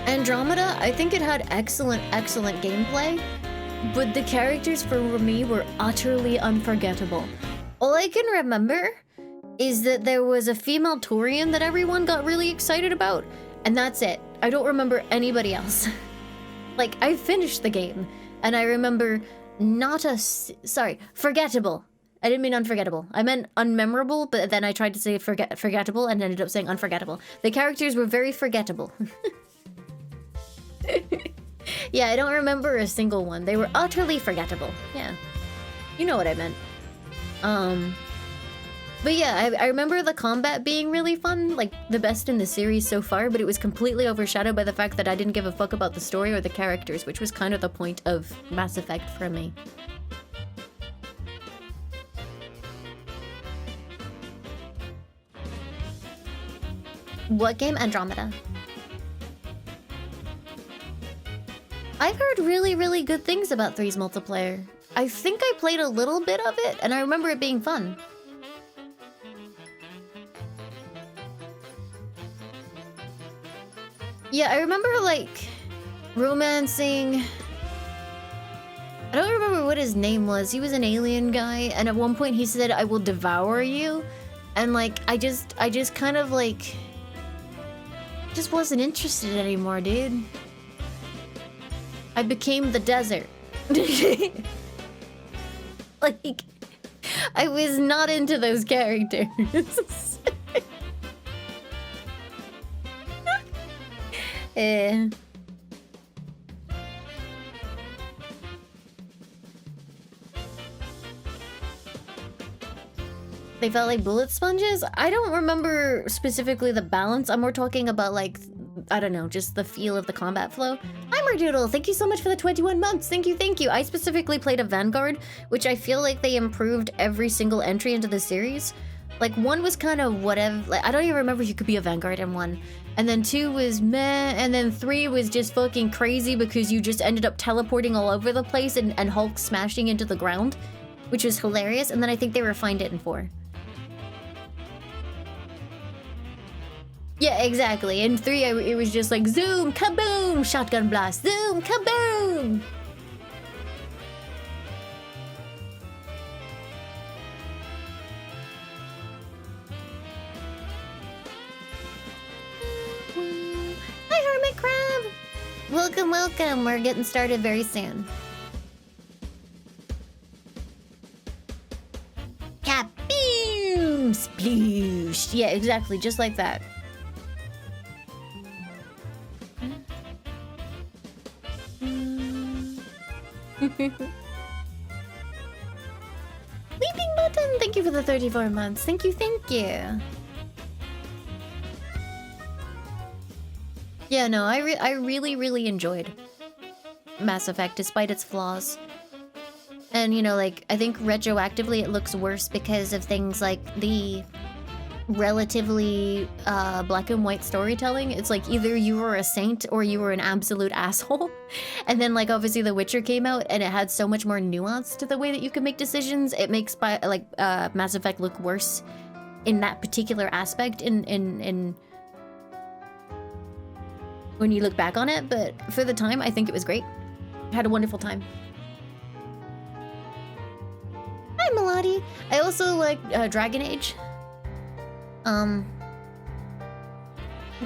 Andromeda, I think it had excellent gameplay, but the characters for me were utterly unforgettable. All I can remember is that there was a female Taurian that everyone got really excited about, and that's it. I don't remember anybody else. Like, I finished the game, and I remember forgettable. I didn't mean unforgettable. I meant unmemorable, but then I tried to say forgettable and ended up saying unforgettable. The characters were very forgettable. Yeah, I don't remember a single one. They were utterly forgettable. Yeah. You know what I meant. But yeah, I remember the combat being really fun, like the best in the series so far, but it was completely overshadowed by the fact that I didn't give a fuck about the story or the characters, which was kind of the point of Mass Effect for me. What game? Andromeda. I've heard really good things about 3's multiplayer. I think I played a little bit of it, and I remember it being fun. Yeah, I remember, like, romancing... I don't remember what his name was. He was an alien guy, and at one point he said, I will devour you. And, like, I just kind of, like... just wasn't interested anymore, dude. I became the desert. Like, I was not into those characters. They felt like bullet sponges? I don't remember specifically the balance. I'm more talking about, like, I don't know, just the feel of the combat flow. Hi, Mardoodle! Thank you so much for the 21 months! Thank you! I specifically played a Vanguard, which I feel like they improved every single entry into the series. Like, 1 was kind of whatever, like, I don't even remember if you could be a Vanguard in 1. And then 2 was meh, and then 3 was just fucking crazy because you just ended up teleporting all over the place and Hulk smashing into the ground, which was hilarious, and then I think they refined it in 4. Yeah, exactly. In 3, it was just like, zoom, kaboom, shotgun blast, zoom, kaboom! Hi, Hermit Crab! Welcome. We're getting started very soon. Kaboom! Sploosh! Yeah, exactly, just like that. Leaping button! Thank you for the 34 months. Thank you. Yeah, no, I really enjoyed Mass Effect despite its flaws. And, you know, like, I think retroactively it looks worse because of things like the relatively black and white storytelling. It's like either you were a saint or you were an absolute asshole. And then like obviously The Witcher came out and it had so much more nuance to the way that you can make decisions. It makes Mass Effect look worse in that particular aspect in when you look back on it, but for the time I think it was great. I had a wonderful time. Hi Melody. I also like Dragon Age.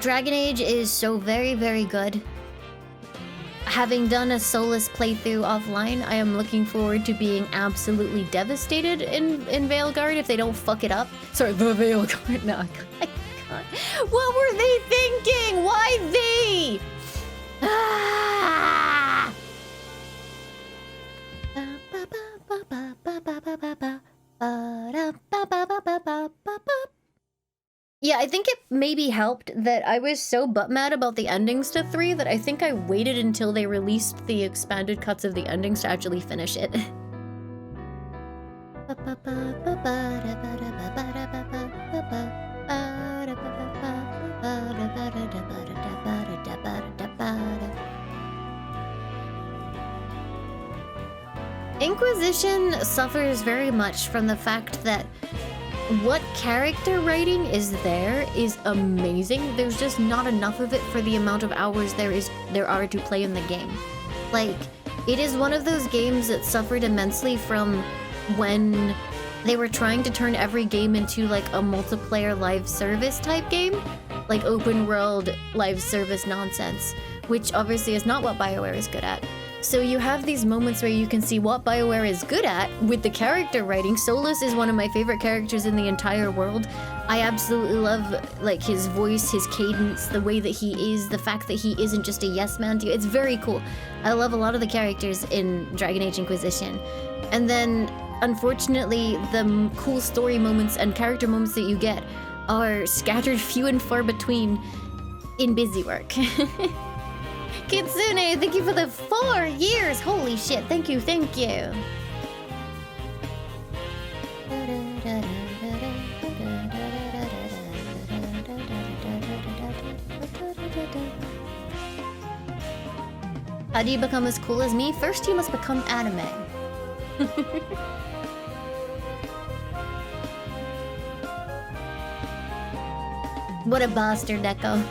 Dragon Age is so very, very good. Having done a Solus playthrough offline, I am looking forward to being absolutely devastated in Veilguard if they don't fuck it up. Sorry, the Veilguard. No, I can't. What were they thinking? Why they? Ah! Yeah, I think it maybe helped that I was so butt mad about the endings to 3 that I think I waited until they released the expanded cuts of the endings to actually finish it. Inquisition suffers very much from the fact that what character writing is amazing. There's just not enough of it for the amount of hours there are to play in the game. Like, it is one of those games that suffered immensely from when they were trying to turn every game into like a multiplayer live service type game, like open world live service nonsense, which obviously is not what BioWare is good at. So you have these moments where you can see what BioWare is good at with the character writing. Solus is one of my favorite characters in the entire world. I absolutely love like his voice, his cadence, the way that he is, the fact that he isn't just a yes man to you. It's very cool. I love a lot of the characters in Dragon Age Inquisition. And then unfortunately the cool story moments and character moments that you get are scattered few and far between in busy work. Kitsune, thank you for the 4 years. Holy shit, thank you, thank you. How do you become as cool as me? First, you must become anime. What a bastard, Neko.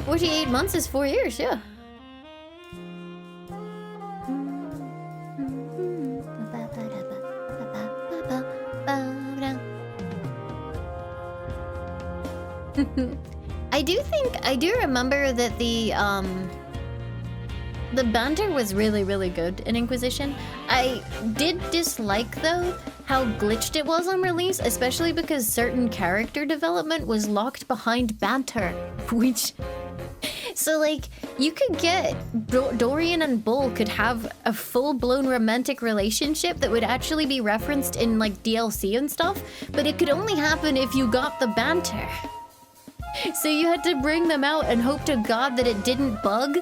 48 months is 4 years, yeah. I do remember that the banter was really, really good in Inquisition. I did dislike, though, how glitched it was on release, especially because certain character development was locked behind banter, which... So, like, you could get... Dorian and Bull could have a full-blown romantic relationship that would actually be referenced in, like, DLC and stuff, but it could only happen if you got the banter. So you had to bring them out and hope to God that it didn't bug,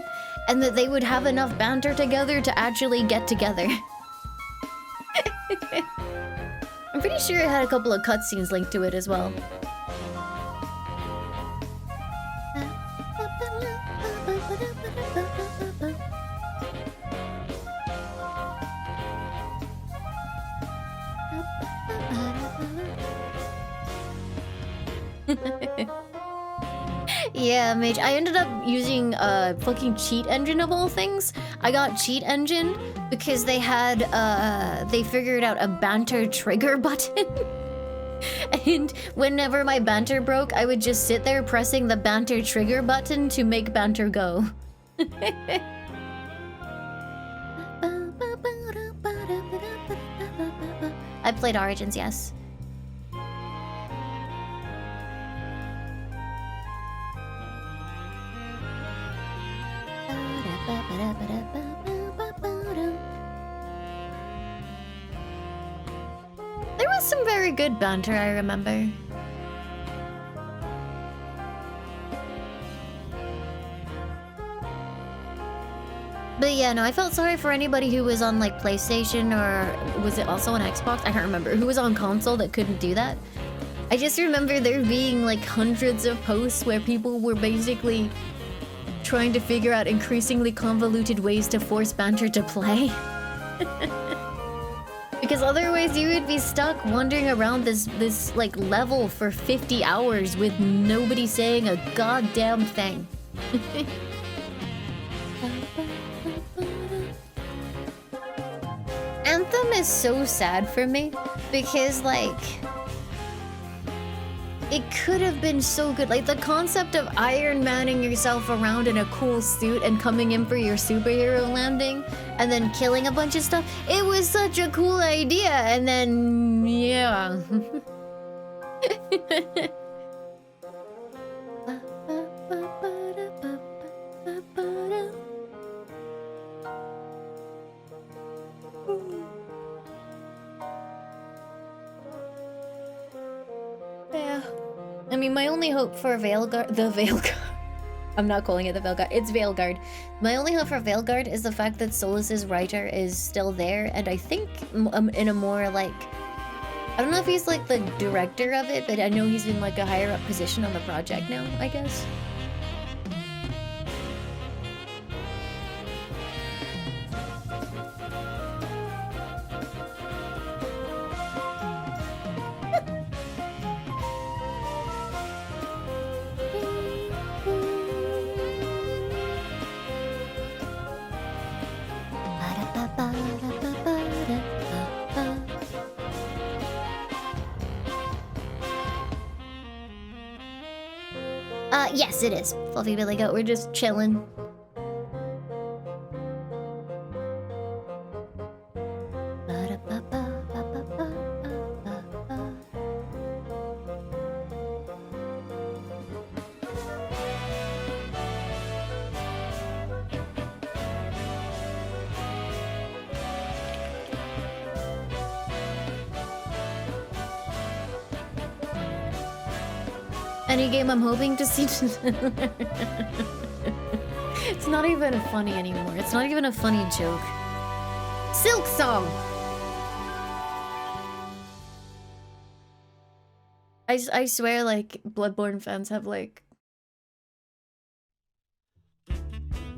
and that they would have enough banter together to actually get together. I'm pretty sure it had a couple of cutscenes linked to it as well. Yeah, mage. I ended up using a fucking cheat engine of all things. I got cheat engine because they had they figured out a banter trigger button. And whenever my banter broke, I would just sit there pressing the banter trigger button to make banter go. I played Origins, yes. There was some very good banter, I remember. But yeah, no, I felt sorry for anybody who was on like PlayStation or was it also on Xbox? I can't remember. Who was on console that couldn't do that. I just remember there being like hundreds of posts where people were basically trying to figure out increasingly convoluted ways to force banter to play. Because otherwise you would be stuck wandering around this like level for 50 hours with nobody saying a goddamn thing. Anthem is so sad for me because like it could have been so good. Like the concept of Iron Manning yourself around in a cool suit and coming in for your superhero landing and then killing a bunch of stuff. It was such a cool idea, and then yeah. Yeah. I mean, my only hope for Veilguard, I'm not calling it the Veilguard, it's Veilguard. My only hope for Veilguard is the fact that Solus's writer is still there, and I think in a more like, I don't know if he's like the director of it, but I know he's in like a higher up position on the project now, I guess. Yes, it is. Fluffy Billy Goat, we're just chilling. Any game I'm hoping to see. It's not even funny anymore. It's not even a funny joke. Silk Song! I swear, like, Bloodborne fans have, like,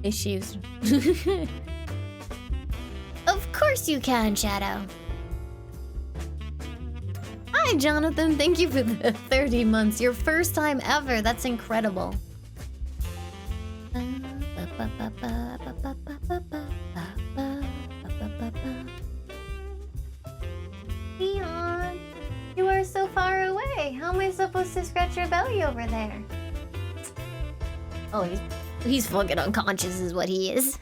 issues. Of course you can, Shadow. Hi, Jonathan. Thank you for the 30 months. Your first time ever. That's incredible. Leon, you are so far away. How am I supposed to scratch your belly over there? Oh, he's fucking unconscious is what he is.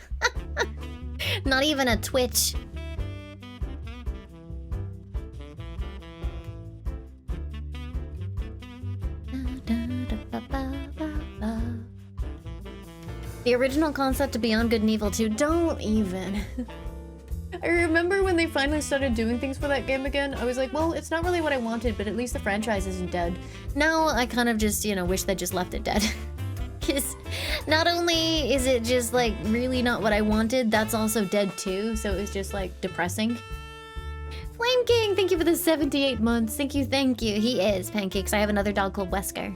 Not even a twitch. The original concept of Beyond Good and Evil 2, don't even. I remember when they finally started doing things for that game again, I was like, well, it's not really what I wanted, but at least the franchise isn't dead. Now I kind of just, you know, wish they just left it dead. Because not only is it just like really not what I wanted, that's also dead too, so it was just like depressing. Flame King, thank you for the 78 months. Thank you, thank you. He is Pancakes. I have another dog called Wesker.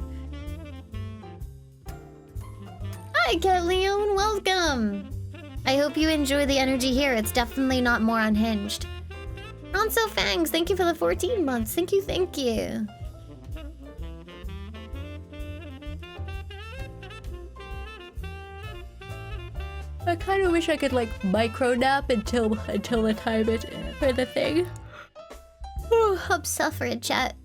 Hi, Cat Leon, welcome! I hope you enjoy the energy here. It's definitely not more unhinged. Ronso Fangs, thank you for the 14 months. Thank you, thank you. I kind of wish I could like micro nap until the time it for the thing. Ooh, I'm suffering, chat.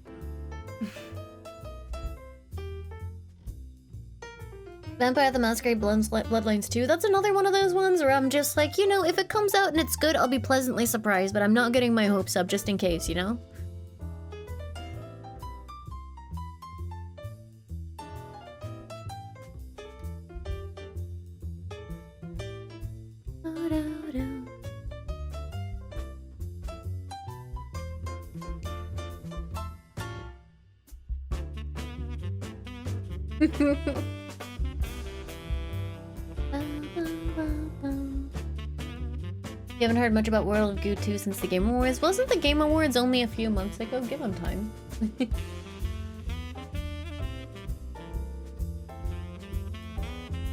Vampire the Masquerade Bloodlines 2. That's another one of those ones where I'm just like, you know, if it comes out and it's good, I'll be pleasantly surprised, but I'm not getting my hopes up just in case, you know? You haven't heard much about World of Goo 2 since the Game Awards. Wasn't the Game Awards only a few months ago? Give them time.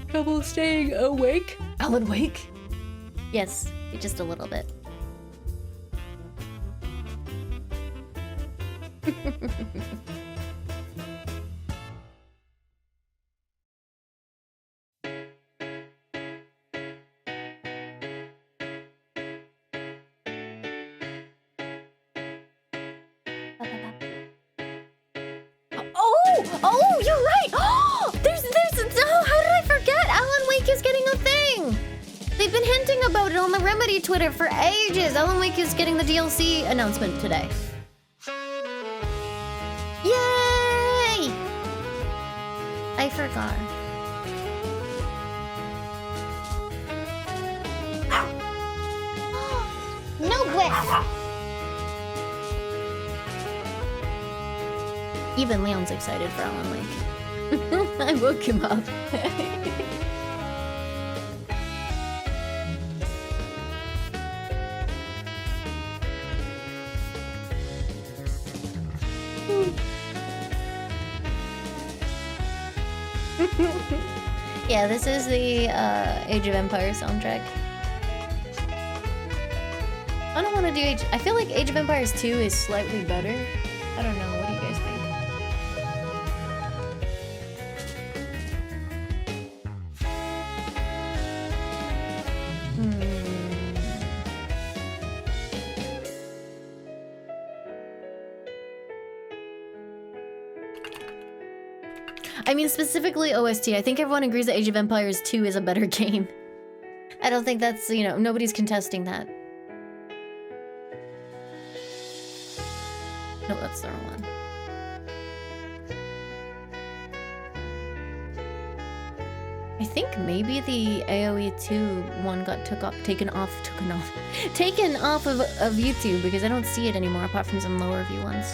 Trouble staying awake? Alan Wake? Yes, just a little bit. Oh, you're right. Oh, there's. Oh, how did I forget? Alan Wake is getting a thing. They've been hinting about it on the Remedy Twitter for ages. Alan Wake is getting the DLC announcement today. Yay! I forgot. No way. Even Leon's excited for Alan Wake. I woke him up. Yeah, this is the Age of Empires soundtrack. I don't want to do I feel like Age of Empires 2 is slightly better. I don't know. What do you guys think? I mean, specifically OST. I think everyone agrees that Age of Empires 2 is a better game. I don't think that's, you know, nobody's contesting that. No, that's the wrong one. I think maybe the AoE 2 one got taken off of YouTube because I don't see it anymore apart from some lower view ones.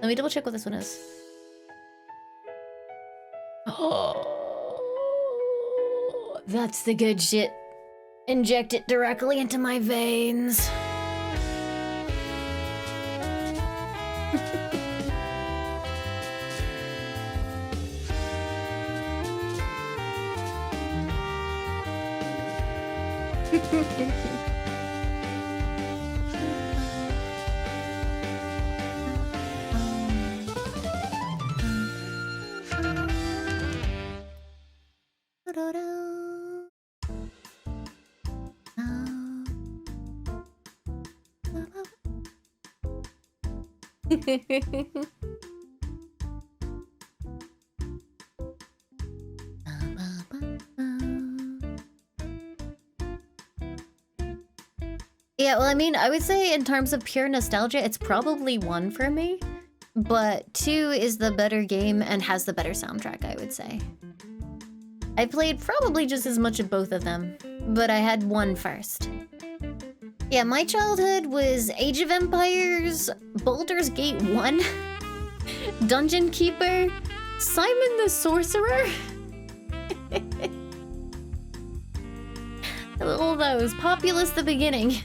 Let me double check what this one is. Oh, that's the good shit. Inject it directly into my veins. Yeah, well, I mean, I would say in terms of pure nostalgia, it's probably 1 for me. But 2 is the better game and has the better soundtrack, I would say. I played probably just as much of both of them, but I had 1 first. Yeah, my childhood was Age of Empires, Baldur's Gate 1, Dungeon Keeper, Simon the Sorcerer. All those. Populous the beginning.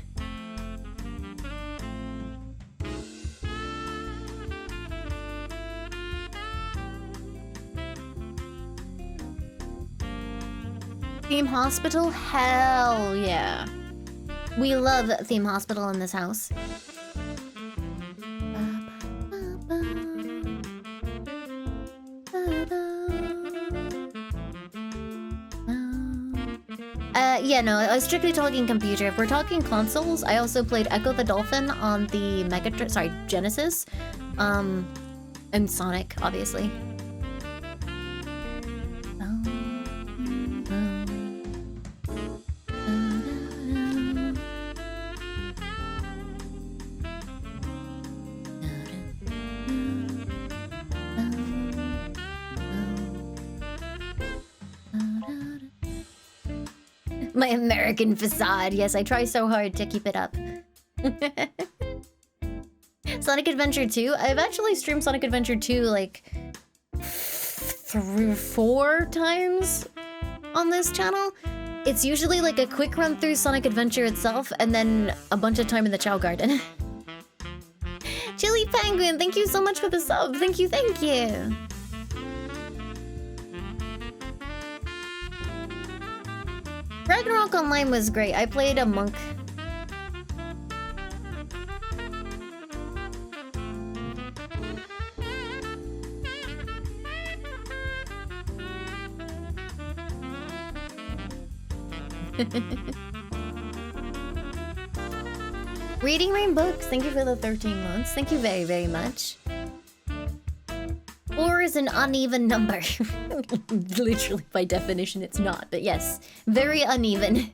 Theme Hospital? Hell yeah. We love Theme Hospital in this house. Yeah, no, I was strictly talking computer. If we're talking consoles, I also played Echo the Dolphin on the Genesis. And Sonic, obviously. My American facade. Yes, I try so hard to keep it up. Sonic Adventure 2? I've actually streamed Sonic Adventure 2 like 3 or 4 times on this channel. It's usually like a quick run through Sonic Adventure itself and then a bunch of time in the Chow Garden. Chili Penguin, thank you so much for the sub. Thank you, thank you. Ragnarok Online was great. I played a monk. Reading Rain Books, thank you for the 13 months. Thank you very, very much. 4 is an uneven number. Literally, by definition, it's not. But yes, very uneven.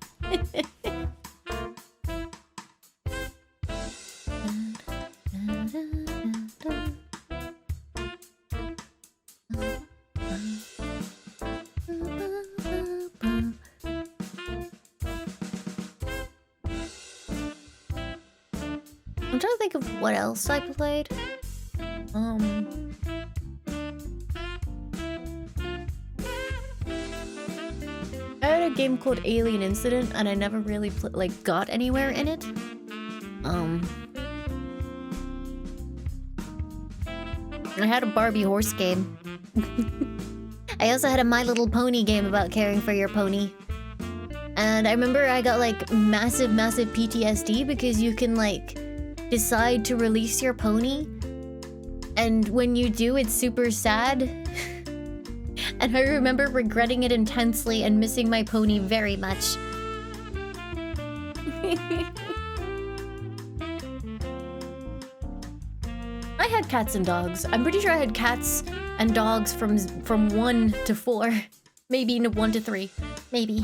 I'm trying to think of what else I played. I had a game called Alien Incident, and I never really got anywhere in it. I had a Barbie horse game. I also had a My Little Pony game about caring for your pony. And I remember I got like massive PTSD because you can like decide to release your pony, and when you do, it's super sad. And I remember regretting it intensely and missing my pony very much. I had cats and dogs. I'm pretty sure I had cats and dogs from 1 to 4. Maybe 1 to 3. Maybe.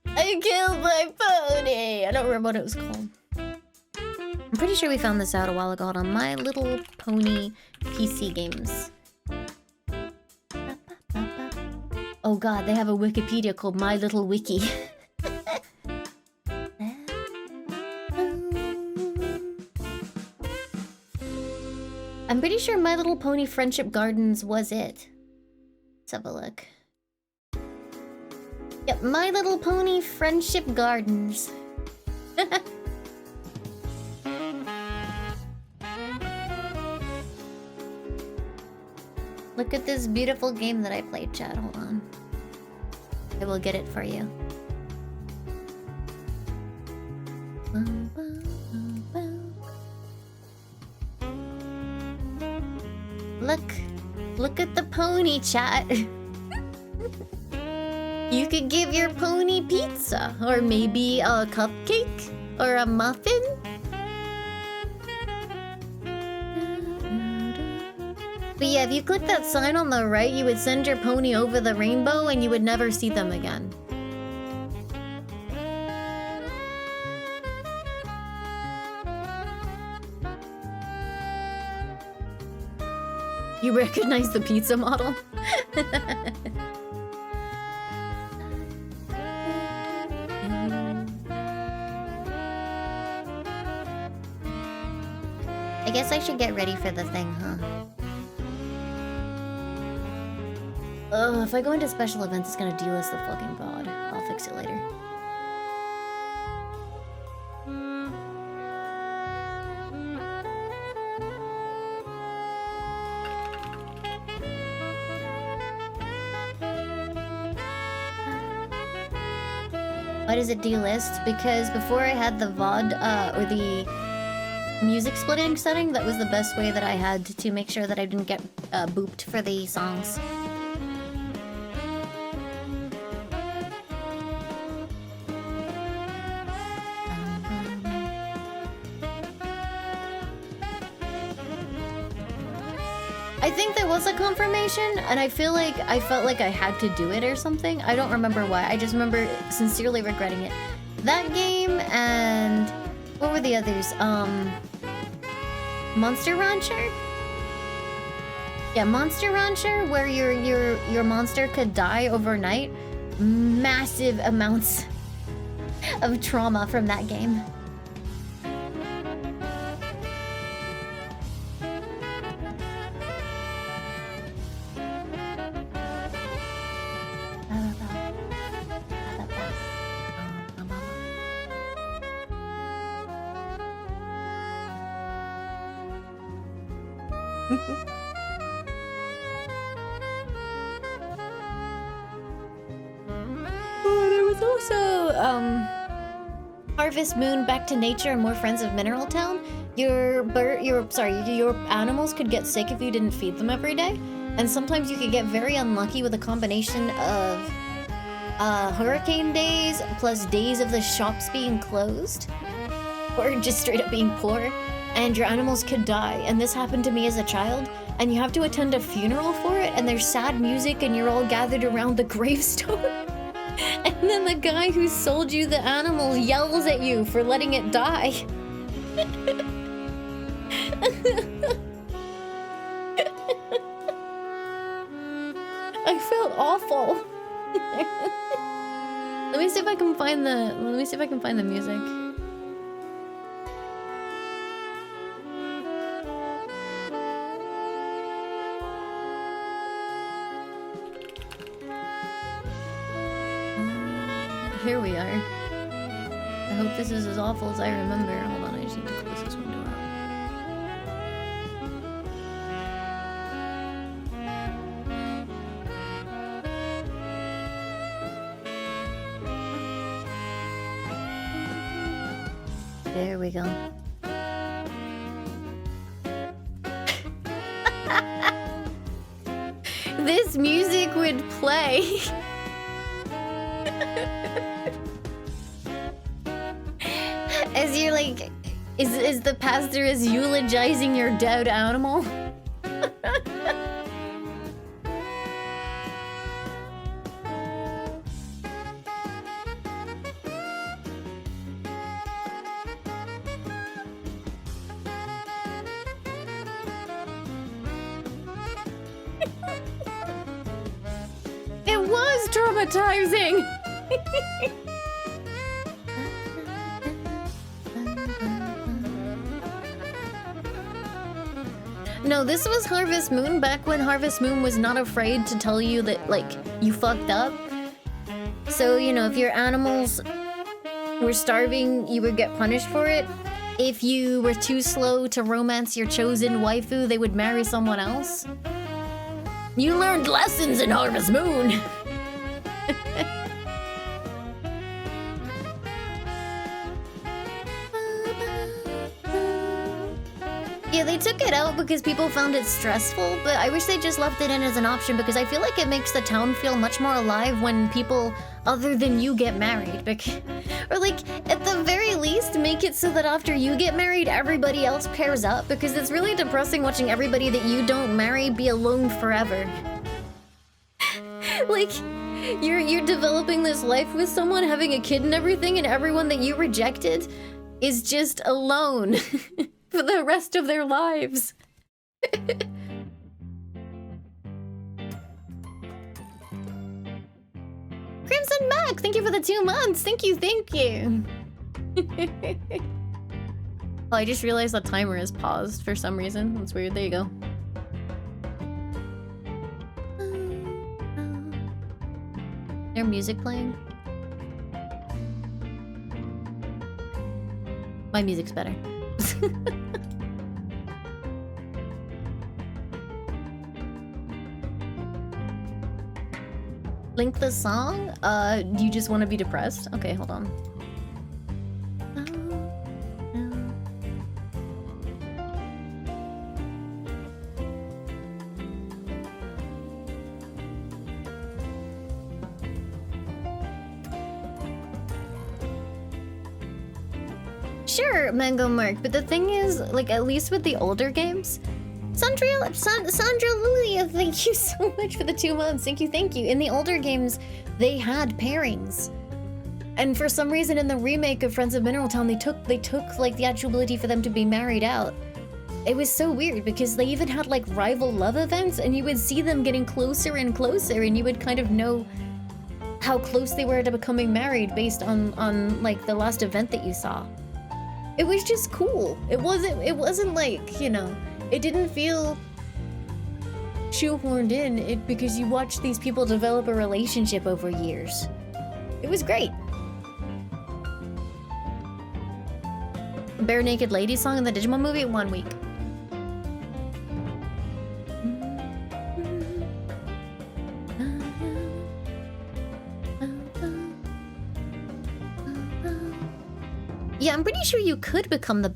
I killed my pony! I don't remember what it was called. I'm pretty sure we found this out a while ago on My Little Pony PC games. Oh god, they have a Wikipedia called My Little Wiki. I'm pretty sure My Little Pony Friendship Gardens was it. Let's have a look. Yep, My Little Pony Friendship Gardens. Look at this beautiful game that I played, chat. Hold on. I will get it for you. Look at the pony, chat. You could give your pony pizza, or maybe a cupcake, or a muffin. But yeah, if you click that sign on the right, you would send your pony over the rainbow and you would never see them again. You recognize the pizza model? I guess I should get ready for the thing, huh? Ugh, if I go into special events, it's gonna delist the fucking pod. I'll fix it later. Why does it delist? Because before I had the VOD, or the music splitting setting, that was the best way that I had to make sure that I didn't get booped for the songs. I think there was a confirmation, and I felt like I had to do it or something. I don't remember why. I just remember sincerely regretting it. That game and what were the others? Monster Rancher? Yeah, Monster Rancher, where your monster could die overnight. Massive amounts of trauma from that game. Oh, there was also Harvest Moon, Back to Nature, and More Friends of Mineral Town. Your animals could get sick if you didn't feed them every day, and sometimes you could get very unlucky with a combination of hurricane days plus days of the shops being closed, or just straight up being poor, and your animals could die. And this happened to me as a child, and you have to attend a funeral for it, and there's sad music, and you're all gathered around the gravestone. And then the guy who sold you the animal yells at you for letting it die. I felt awful. Let me see if I can find the music. Here we are. I hope this is as awful as I remember. Hold on, I just need to close this window out. There we go. This music would play. As you're like, is the pastor is eulogizing your dead animal? It was traumatizing. No, this was Harvest Moon, back when Harvest Moon was not afraid to tell you that, like, you fucked up. So, you know, if your animals were starving, you would get punished for it. If you were too slow to romance your chosen waifu, they would marry someone else. You learned lessons in Harvest Moon! Yeah, they took it out because people found it stressful, but I wish they just left it in as an option because I feel like it makes the town feel much more alive when people other than you get married. Or like, at the very least, make it so that after you get married, everybody else pairs up, because it's really depressing watching everybody that you don't marry be alone forever. Like, you're developing this life with someone, having a kid and everything, and everyone that you rejected is just alone. For the rest of their lives. Crimson Mac, thank you for the 2 months. Thank you, thank you. Oh, I just realized the timer is paused for some reason. That's weird. There you go. Their music playing? My music's better. Link the song? You just want to be depressed? Okay, hold on. Sure, Mango Mark, but the thing is, like, at least with the older games, Sandra Lulia, thank you so much for the 2 months. Thank you, thank you. In the older games, they had pairings. And for some reason in the remake of Friends of Mineral Town, they took like the actual ability for them to be married out. it was so weird because they even had like rival love events, and you would see them getting closer and closer, and you would kind of know how close they were to becoming married based on like the last event that you saw. It was just cool. It wasn't like, you know, it didn't feel shoehorned in because you watched these people develop a relationship over years. It was great. Bare Naked Lady song in the Digimon movie, 1 week. Yeah, I'm pretty sure you could become the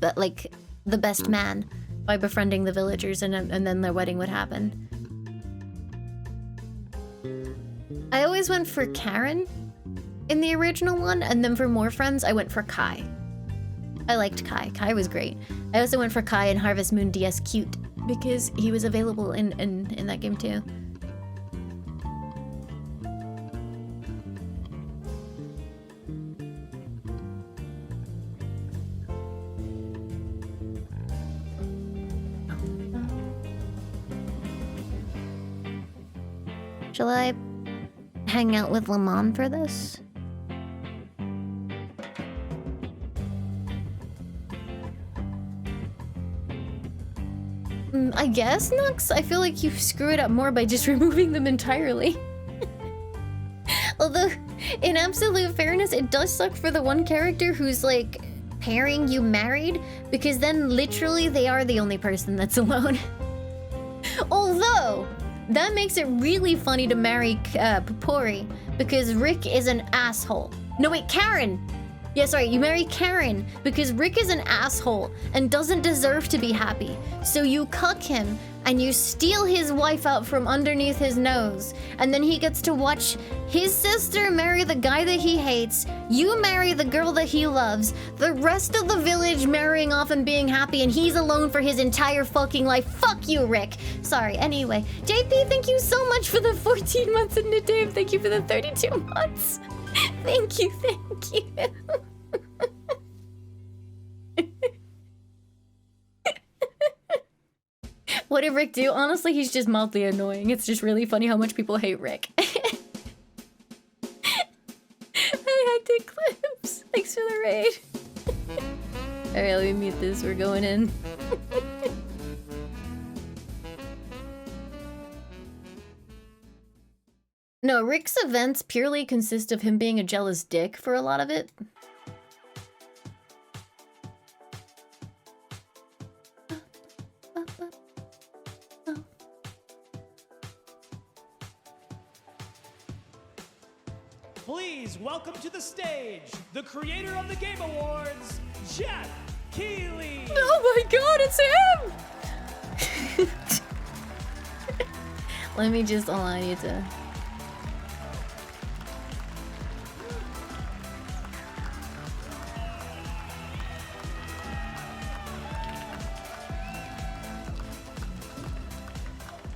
best man by befriending the villagers, and then their wedding would happen. I always went for Karen in the original one, and then for more friends, I went for Kai. I liked Kai. Kai was great. I also went for Kai in Harvest Moon DS Cute because he was available in that game too. Shall I hang out with Lamont for this? I guess, Nux? I feel like you screw it up more by just removing them entirely. Although, in absolute fairness, it does suck for the one character who's like pairing you married, because then literally they are the only person that's alone. Although, that makes it really funny to marry Popori, because Rick is an asshole. No, wait, Karen! Yeah, sorry, you marry Karen, because Rick is an asshole and doesn't deserve to be happy. So you cuck him, and you steal his wife out from underneath his nose, and then he gets to watch his sister marry the guy that he hates, you marry the girl that he loves, the rest of the village marrying off and being happy, and he's alone for his entire fucking life. Fuck you, Rick. Sorry, anyway. JP, thank you so much for the 14 months, and Dave, thank you for the 32 months. Thank you, thank you. What did Rick do? Honestly, he's just mildly annoying. It's just really funny how much people hate Rick. I hacked Eclipse. Thanks for the raid. Alright, let me mute this. We're going in. No, Rick's events purely consist of him being a jealous dick for a lot of it. Please welcome to the stage the creator of the Game Awards, Jeff Keighley. Oh my god, it's him! Let me just allow you to...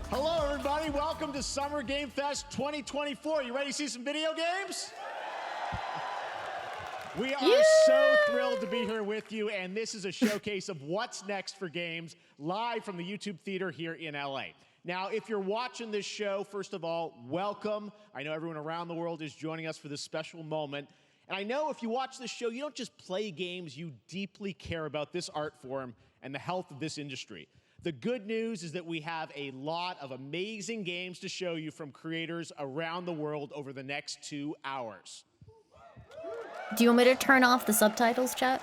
Hello, everybody. Welcome to Summer Game Fest 2024. You ready to see some video games? We are so thrilled to be here with you, and this is a showcase of what's next for games live from the YouTube Theater here in LA. Now, if you're watching this show, first of all, welcome. I know everyone around the world is joining us for this special moment. And I know if you watch this show, you don't just play games, you deeply care about this art form and the health of this industry. The good news is that we have a lot of amazing games to show you from creators around the world over the next 2 hours. Do you want me to turn off the subtitles, chat?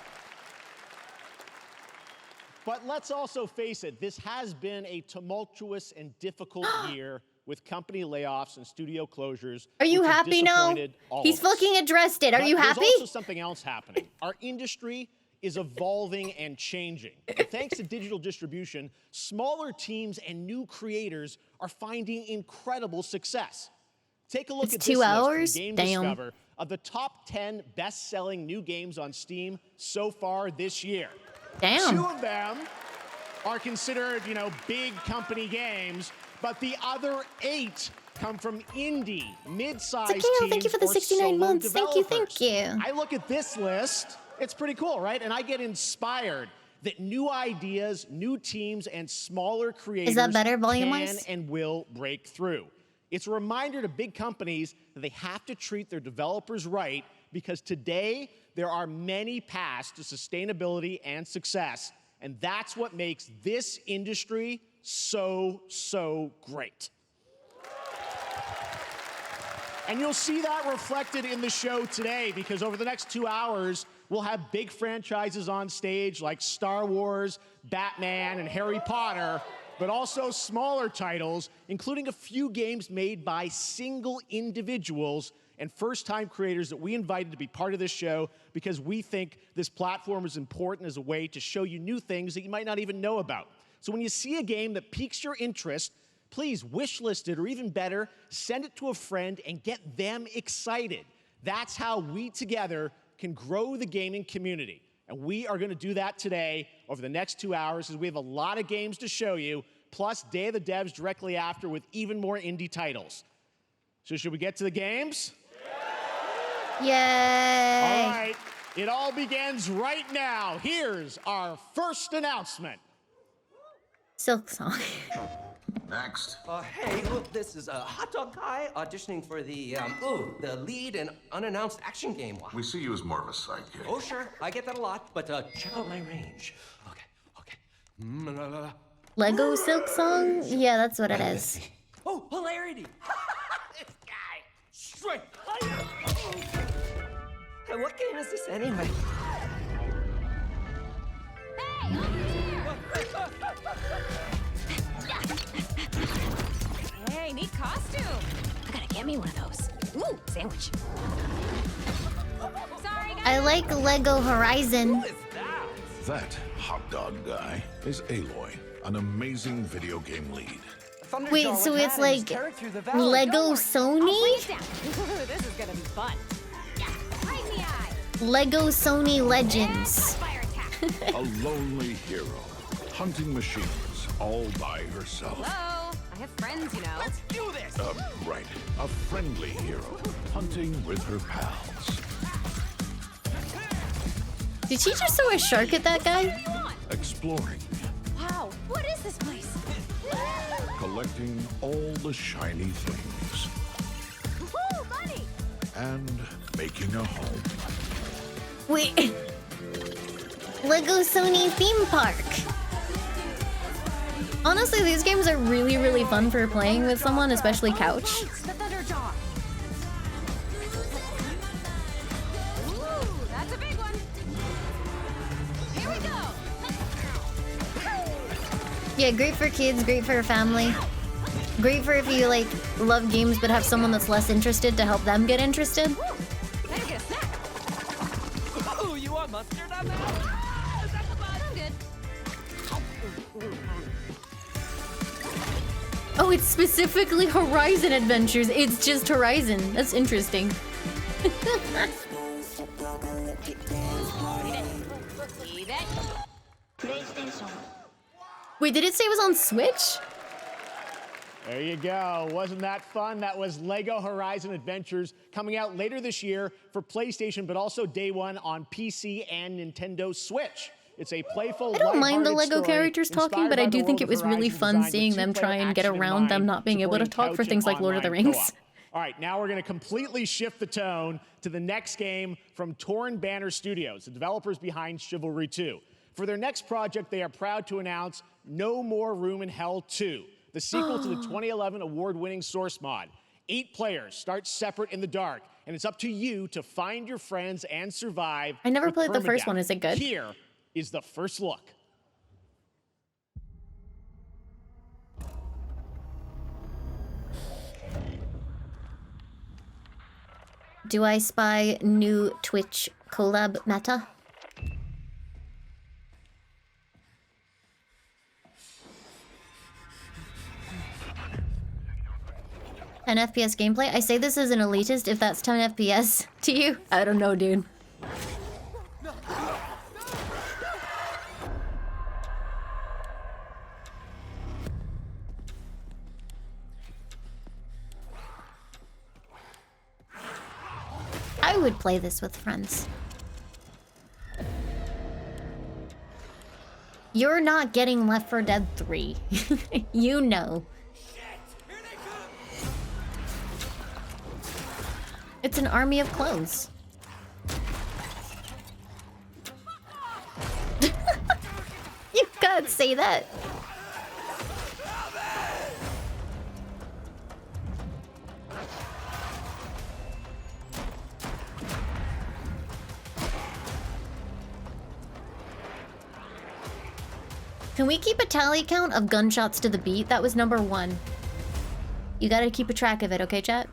But let's also face it, this has been a tumultuous and difficult year with company layoffs and studio closures. Are you happy now? He's fucking addressed it. Are you happy? There's also something else happening. Our industry is evolving and changing. And thanks to digital distribution, smaller teams and new creators are finding incredible success. Take a look at this 2 hours? list from Game Damn. Discover of the top 10 best-selling new games on Steam so far this year. Damn. 2 of them are considered, you know, big company games, but the other 8 come from indie, mid-sized teams. Thank you for the 69 months. Developers. Thank you. I look at this list, it's pretty cool, right? And I get inspired. that new ideas, new teams, and smaller creators Is that better can volume-wise? and will break through. It's a reminder to big companies that they have to treat their developers right, because today there are many paths to sustainability and success, and that's what makes this industry so great. And you'll see that reflected in the show today, because over the next 2 hours, we'll have big franchises on stage like Star Wars, Batman, and Harry Potter, but also smaller titles, including a few games made by single individuals and first-time creators that we invited to be part of this show because we think this platform is important as a way to show you new things that you might not even know about. So when you see a game that piques your interest, please wishlist it, or even better, send it to a friend and get them excited. That's how we together can grow the gaming community. And we are going to do that today over the next 2 hours, as we have a lot of games to show you, plus Day of the Devs directly after with even more indie titles. So should we get to the games? Yay! All right, it all begins right now. Here's our first announcement. Silk Song. Next. Hey, look, this is a hot dog guy auditioning for the lead and unannounced action game. We see you as more of a sidekick. Oh, sure, I get that a lot, but check out my range. Okay. Lego Silk Song? Yeah, that's what it is. Oh, hilarity! This guy, straight. Hey, what game is this anyway? Hey, over here! Hey, neat costume. I gotta get me one of those. Ooh, sandwich. Sorry, guys. I like Lego Horizon. That hot dog guy is Aloy, an amazing video game lead. Wait, so it's like Lego Sony? This is gonna be fun. Right in the eye. Lego Sony Legends. A lonely hero, hunting machines all by herself. Hello, I have friends, you know. Let's do this! Right. A friendly hero, hunting with her pals. Did she just throw a shark at that guy? Exploring. Wow, what is this place? Collecting all the shiny things. Woo, money! And making a home. Wait. Lego Sony theme park. Honestly, these games are really fun for playing with someone, especially couch. The Thunderjaw. Ooh, that's a big one. Here we go. Yeah, great for kids, great for a family. Great for if you like love games but have someone that's less interested to help them get interested. Better get a snack. Oh, you want mustard on that? Is that the bud? I'm good. Oh, it's specifically Horizon Adventures. It's just Horizon. That's interesting. Wait, did it say it was on Switch? There you go. Wasn't that fun? That was Lego Horizon Adventures, coming out later this year for PlayStation, but also day one on PC and Nintendo Switch. It's a playful, I don't mind the lighthearted Lego story characters talking, inspired but I by do the think world it was of really Horizon, fun designed with seeing them two-player try and get action in around them mind, not being able to supporting talk for couch things and like Lord of the online Rings. co-op. All right, now we're going to completely shift the tone to the next game from Torn Banner Studios, the developers behind Chivalry 2. For their next project, they are proud to announce No More Room in Hell 2, the sequel to the 2011 award-winning Source mod. 8 players start separate in the dark, and it's up to you to find your friends and survive. I never with played the first permadeath. one. Is it good? Here is the first look. Do I spy new Twitch collab meta? An FPS gameplay? I say this as an elitist if that's 10 FPS to you. I don't know, dude. I would play this with friends. You're not getting Left 4 Dead 3. You know. It's an army of clones. You can't say that. Can we keep a tally count of gunshots to the beat? That was number 1. You gotta keep a track of it, okay, chat?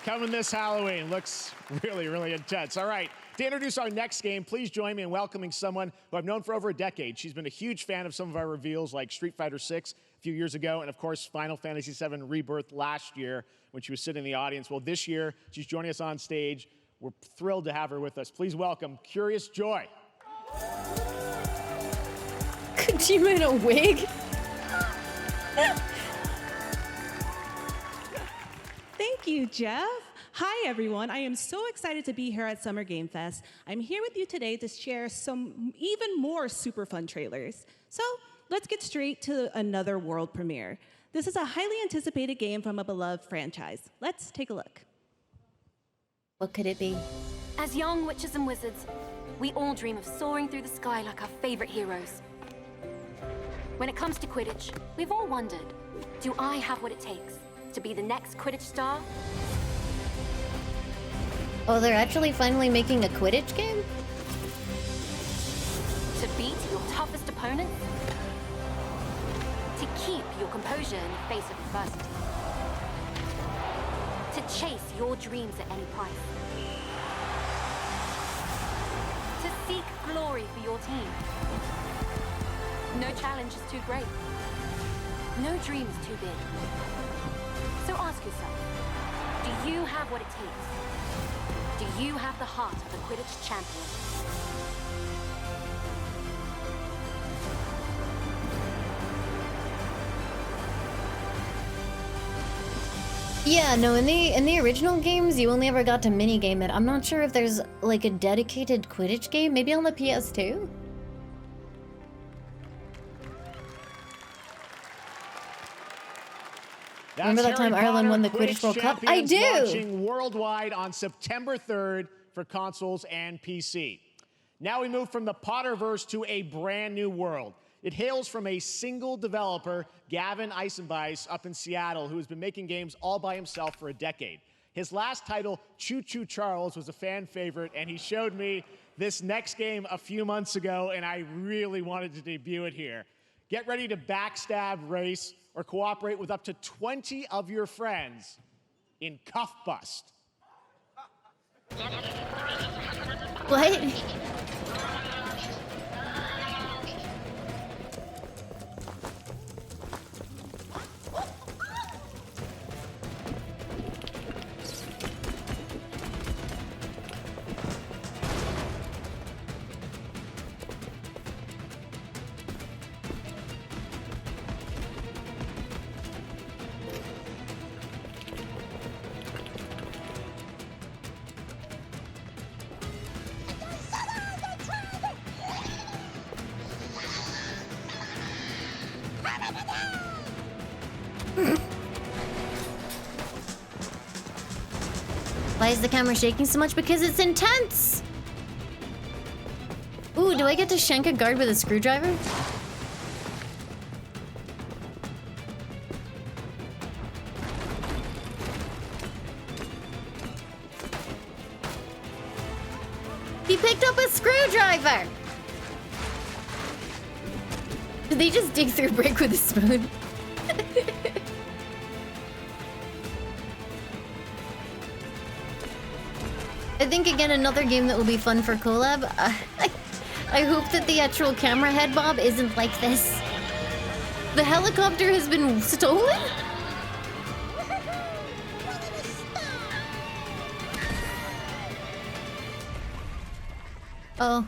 Coming this Halloween. Looks really, really intense. All right, to introduce our next game, please join me in welcoming someone who I've known for over a decade. She's been a huge fan of some of our reveals like Street Fighter 6 a few years ago, and of course, Final Fantasy VII Rebirth last year when she was sitting in the audience. Well, this year, she's joining us on stage. We're thrilled to have her with us. Please welcome Curious Joy. Could you in a wig? Thank you, Jeff. Hi, everyone. I am so excited to be here at Summer Game Fest. I'm here with you today to share some even more super fun trailers. So let's get straight to another world premiere. This is a highly anticipated game from a beloved franchise. Let's take a look. What could it be? As young witches and wizards, we all dream of soaring through the sky like our favorite heroes. When it comes to Quidditch, we've all wondered, do I have what it takes to be the next Quidditch star? Oh, they're actually finally making a Quidditch game? To beat your toughest opponents? To keep your composure in the face of adversity? To chase your dreams at any price? To seek glory for your team? No challenge is too great. No dream is too big. So ask yourself, do you have what it takes? Do you have the heart of a Quidditch champion? Yeah, no, in the original games, you only ever got to minigame it. I'm not sure if there's like a dedicated Quidditch game, maybe on the PS2? Remember that time Ireland won the Quidditch World Cup? I do! Launching worldwide on September 3rd for consoles and PC. Now we move from the Potterverse to a brand new world. It hails from a single developer, Gavin Eisenbeis, up in Seattle, who has been making games all by himself for a decade. His last title, Choo Choo Charles, was a fan favorite, and he showed me this next game a few months ago, and I really wanted to debut it here. Get ready to backstab, race, or cooperate with up to 20 of your friends in Cuff Bust. What? Why is the camera shaking so much? Because it's intense! Ooh, do I get to shank a guard with a screwdriver? He picked up a screwdriver! Did they just dig through brick with a spoon? I think, again, another game that will be fun for collab. I hope that the actual camera head bob isn't like this. The helicopter has been stolen? Oh.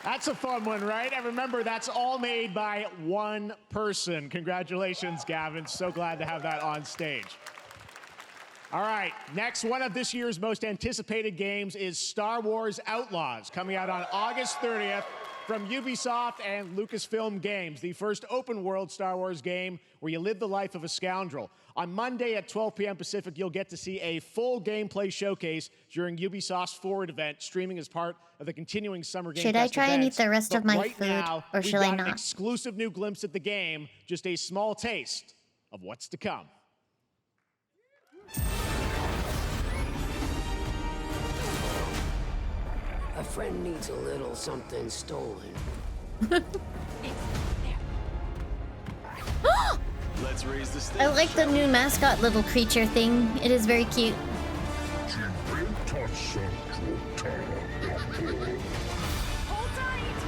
That's a fun one, right? And remember, that's all made by one person. Congratulations, Gavin. So glad to have that on stage. All right, next one of this year's most anticipated games is Star Wars Outlaws, coming out on August 30th from Ubisoft and Lucasfilm Games, the first open-world Star Wars game where you live the life of a scoundrel. On Monday at 12 p.m. Pacific, you'll get to see a full gameplay showcase during Ubisoft's Forward event, streaming as part of the continuing Summer Game Fest. Should I try and eat events. the rest of But my right food, now, or should I we've got not? an exclusive new glimpse at the game, just a small taste of what's to come. A friend needs a little something stolen. Let's raise the stakes. I like the new mascot little creature thing. It is very cute.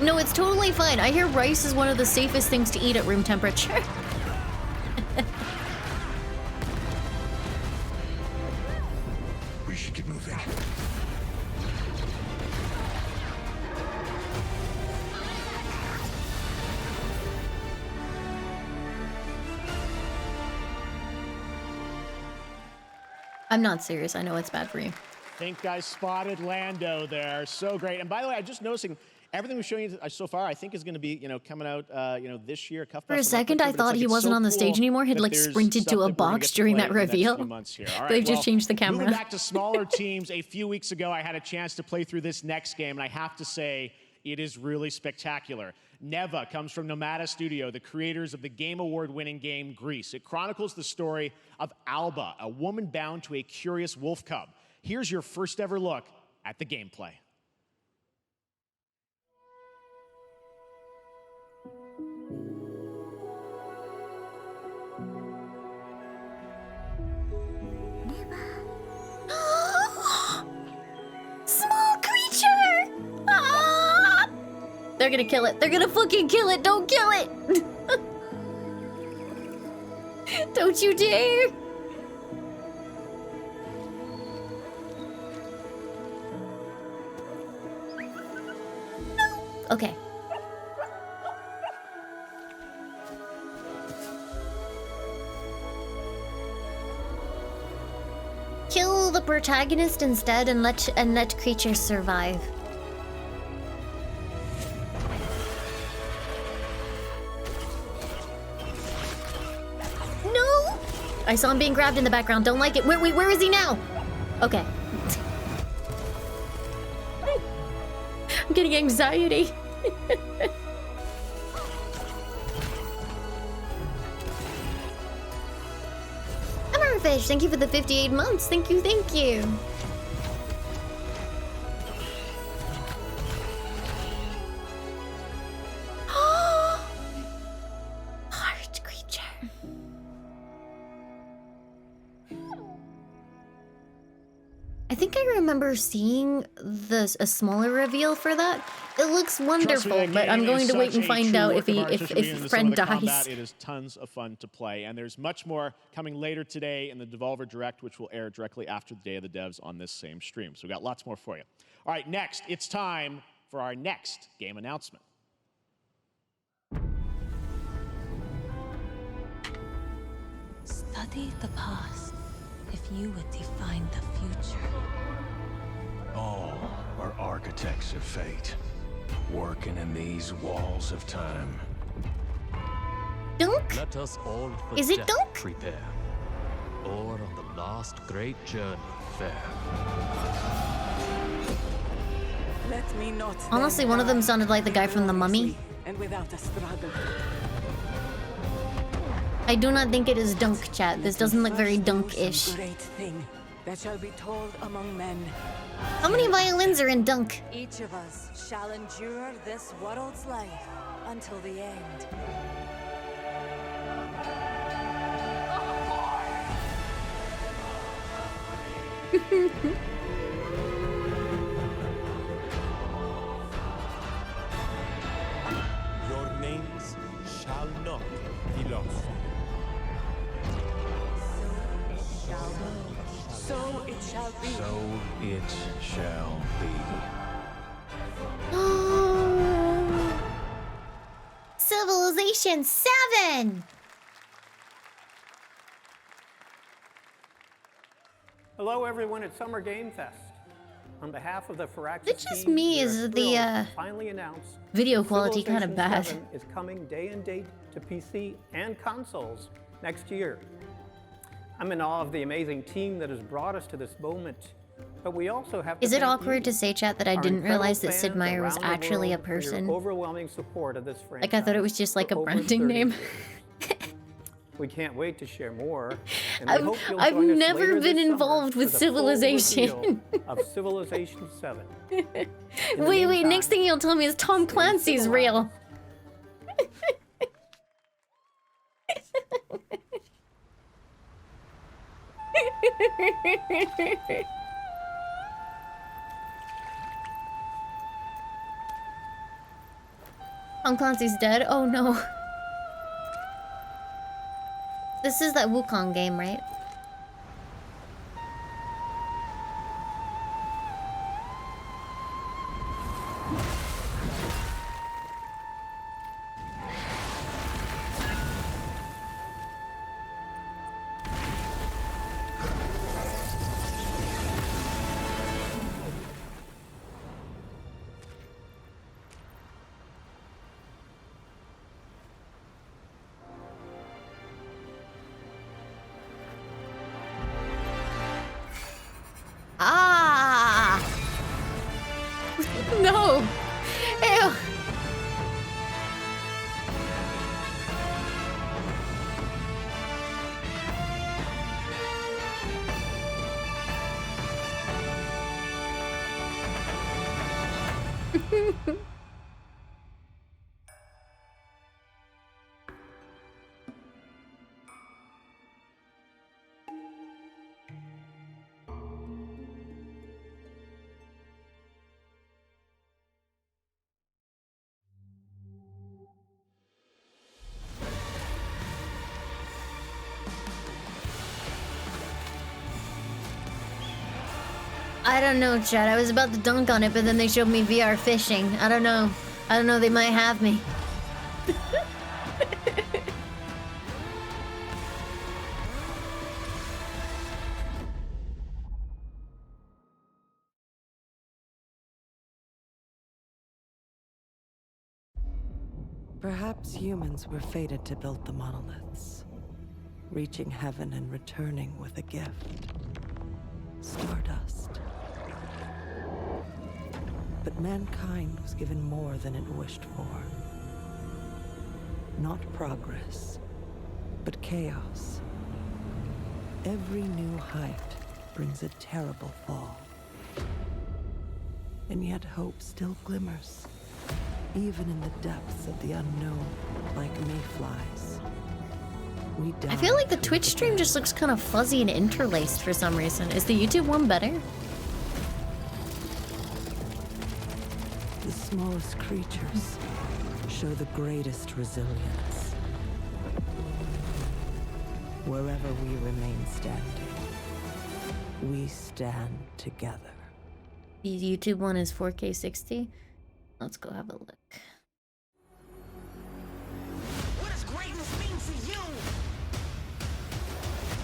No, it's totally fine. I hear rice is one of the safest things to eat at room temperature. We should get moving. I'm not serious. I know it's bad for you. I think I spotted Lando there. So great. And by the way, I'm just noticing everything we're showing you so far, I think is going to be, coming out, this year. For a second, I thought he wasn't on the stage anymore. He'd like sprinted to a box during that reveal. They've just changed the camera. Moving back to smaller teams, a few weeks ago, I had a chance to play through this next game, and I have to say, it is really spectacular. Neva comes from Nomada Studio, the creators of the Game Award-winning game Grease. It chronicles the story of Alba, a woman bound to a curious wolf cub. Here's your first ever look at the gameplay. Small creature! Ah! They're gonna kill it. They're gonna fucking kill it. Don't kill it! Don't you dare! No. Okay. Kill the protagonist instead and let creatures survive. No! I saw him being grabbed in the background. Don't like it. Where is he now? Okay. I'm getting anxiety. Fish, thank you for the 58 months. Thank you, thank you. Heart creature. I think I remember seeing a smaller reveal for that. It looks wonderful, but I'm going to wait and find out if friend dies. It is tons of fun to play, and there's much more coming later today in the Devolver Direct, which will air directly after the Day of the Devs on this same stream. So we've got lots more for you. All right, next, it's time for our next game announcement. Study the past if you would define the future. All are architects of fate, working in these walls of time. Dunk? Let us all for Is it death Dunk? prepare, or on the last great journey fare. Let me not. Honestly, one of them sounded like the guy from The Mummy. And without a struggle. I do not think it is Dunk, chat. This doesn't look very Dunk-ish. Great thing that shall be told among men. How many violins are in Dunk? Each of us shall endure this world's life until the end. Your names shall not be lost. So it shall be. So it shall be. Civilization 7! Hello everyone at Summer Game Fest. On behalf of the Firaxis It's just team, me, we are is thrilled the, to finally announce video that quality kinda Civilization bad. 7 is coming day and date to PC and consoles next year. I'm in awe of the amazing team that has brought us to this moment. But we also have to Is it thank awkward you, to say, chat, that I our didn't incredible realize that Sid fans Meier was around the actually a world, for your person? overwhelming support of this franchise. Like, I thought it was just like a for over branding 30 name. years. We can't wait to share more. And we hope you'll I've join us never later been this summer involved with for the full Civilization. reveal of Civilization 7. Wait, next thing you'll tell me is Tom Clancy's real. Tom Clancy's dead? Oh no. This is that Wukong game, right? Ah! No! Ew! I don't know, Chad. I was about to dunk on it, but then they showed me VR fishing. I don't know. I don't know. They might have me. Perhaps humans were fated to build the monoliths, reaching heaven and returning with a gift. Stardust. But mankind was given more than it wished for. Not progress, but chaos. Every new height brings a terrible fall. And yet hope still glimmers, even in the depths of the unknown, like mayflies. I feel like the Twitch stream just looks kind of fuzzy and interlaced for some reason. Is the YouTube one better? The smallest creatures show the greatest resilience. Wherever we remain standing, we stand together. The YouTube one is 4K 60. Let's go have a look.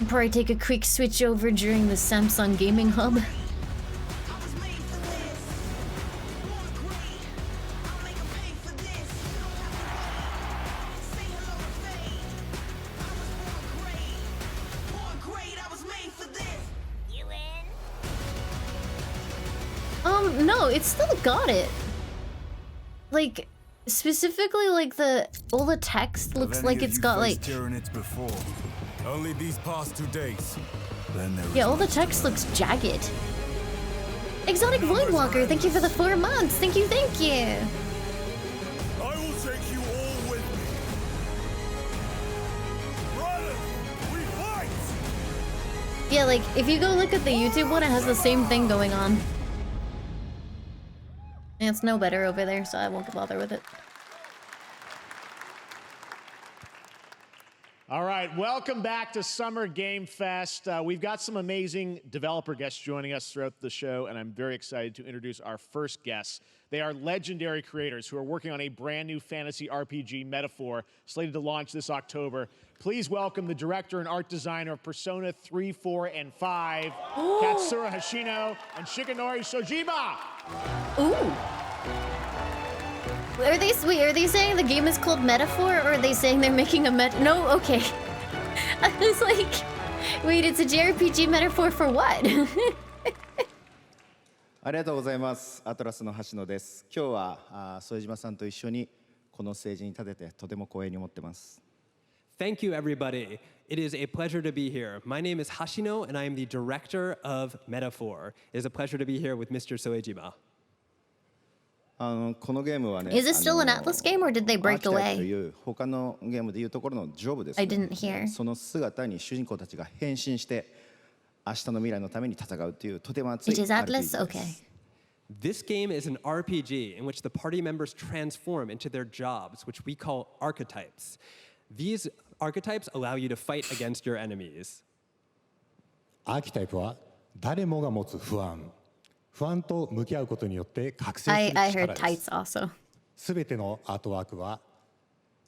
I'll probably take a quick switch over during the Samsung Gaming Hub. No, it's still got it. Like, specifically, like all the text looks like it's got like. Before. Only these past 2 days. Then there Yeah, all the text looks jagged. Exotic Voidwalker, thank you for the 4 months. Thank you, thank you. I will take you all with me. Brothers, we fight! Yeah, like if you go look at the YouTube one, it has the same thing going on. And it's no better over there, so I won't bother with it. All right, welcome back to Summer Game Fest. We've got some amazing developer guests joining us throughout the show, and I'm very excited to introduce our first guests. They are legendary creators who are working on a brand new fantasy RPG Metaphor, slated to launch this October. Please welcome the director and art designer of Persona 3, 4, and 5, Katsura Hashino and Shigenori Shojima. Ooh. Are they saying the game is called Metaphor, or are they saying they're making a No, okay. I was like, wait, it's a JRPG metaphor for what? ありがとうございます。アトラスの橋野です。今日は副島さんと一緒にこのステージに立ててとても光栄に思ってます。Thank you, everybody. It is a pleasure to be here. My name is Hashino, and I am the director of Metaphor. It is a pleasure to be here with Mr. Soejima. このゲームはね、 Is it still an Atlas game, or did they break アーキタイプと away? いう他のゲームでいうところのジョブです、ね。 I didn't hear. その姿に主人公たちが変身して明日の未来のために戦うというとても熱い It is Atlas? RPG で Okay. す。 This game is an RPG in which the party members transform into their jobs, which we call archetypes. These archetypes allow you to fight against your enemies. アーキタイプは誰もが持つ不安と向き合うことによって覚醒する I 力 heard で tights す。 also. すべてのアートワークは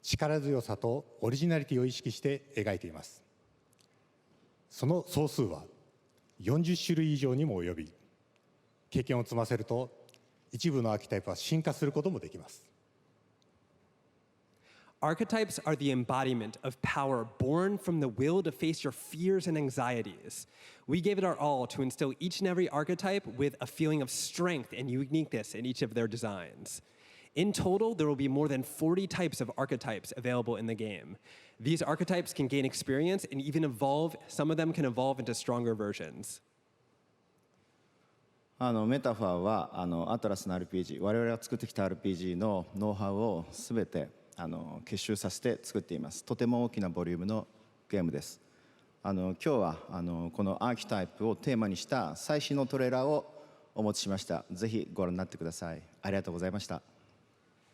力強さとオリジナリティを意識して描いています。その総数は40種類以上にも及び、経験を積ませると一部のアーキタイプは進化することもできます。 Archetypes are the embodiment of power born from the will to face your fears and anxieties. We gave it our all to instill each and every archetype with a feeling of strength and uniqueness in each of their designs. In total, there will be more than 40 types of archetypes available in the game. These archetypes can gain experience and even evolve. Some of them can evolve into stronger versions. メタファーはアトラスの RPG、我々が作ってきた RPG のノウハウをすべて結集させて作っています。とても大きなボリュームのゲームです。今日はこのアーキタイプをテーマにした最新のトレーラーをお持ちしました。ぜひご覧になってください。ありがとうございました。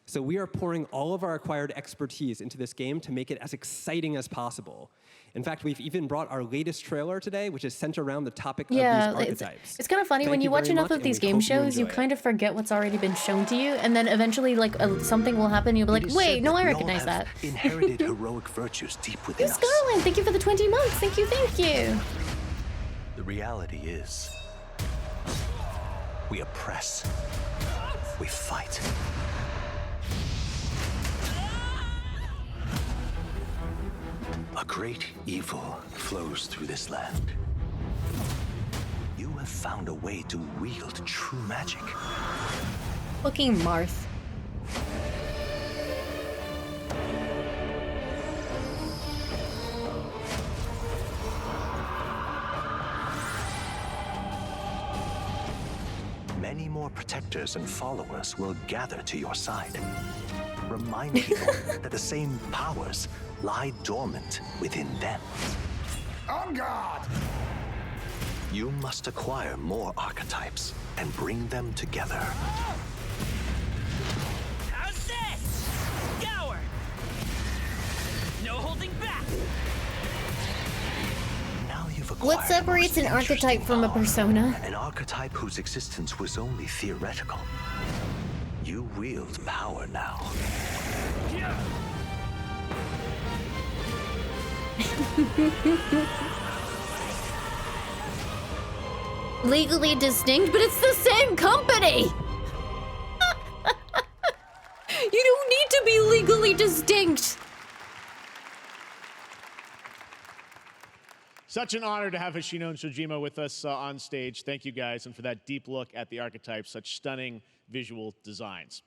So we are pouring all of our acquired expertise into this game to make it as exciting as possible. In fact, we've even brought our latest trailer today, which is centered around the topic of these archetypes. It's kind of funny when you watch enough of these game shows, you kind of forget what's already been shown to you, and then eventually, like something will happen, and you'll be like, "Wait, no, I recognize that." Inherited heroic virtues deep within us. Scarlet, thank you for the 20 months. Thank you, thank you. The reality is, we oppress, we fight. A great evil flows through this land. You have found a way to wield true magic. Fucking Marth. Many more protectors and followers will gather to your side. Remind people that the same powers lie dormant within them. On guard! You must acquire more archetypes and bring them together. How's this? Scour! No holding back! Now you've acquired What separates an archetype from a persona? An archetype whose existence was only theoretical. You wield power now. Legally distinct, but it's the same company! You don't need to be legally distinct! Such an honor to have Hashino and Shojima with us on stage. Thank you guys, and for that deep look at the archetypes, such stunning visual designs.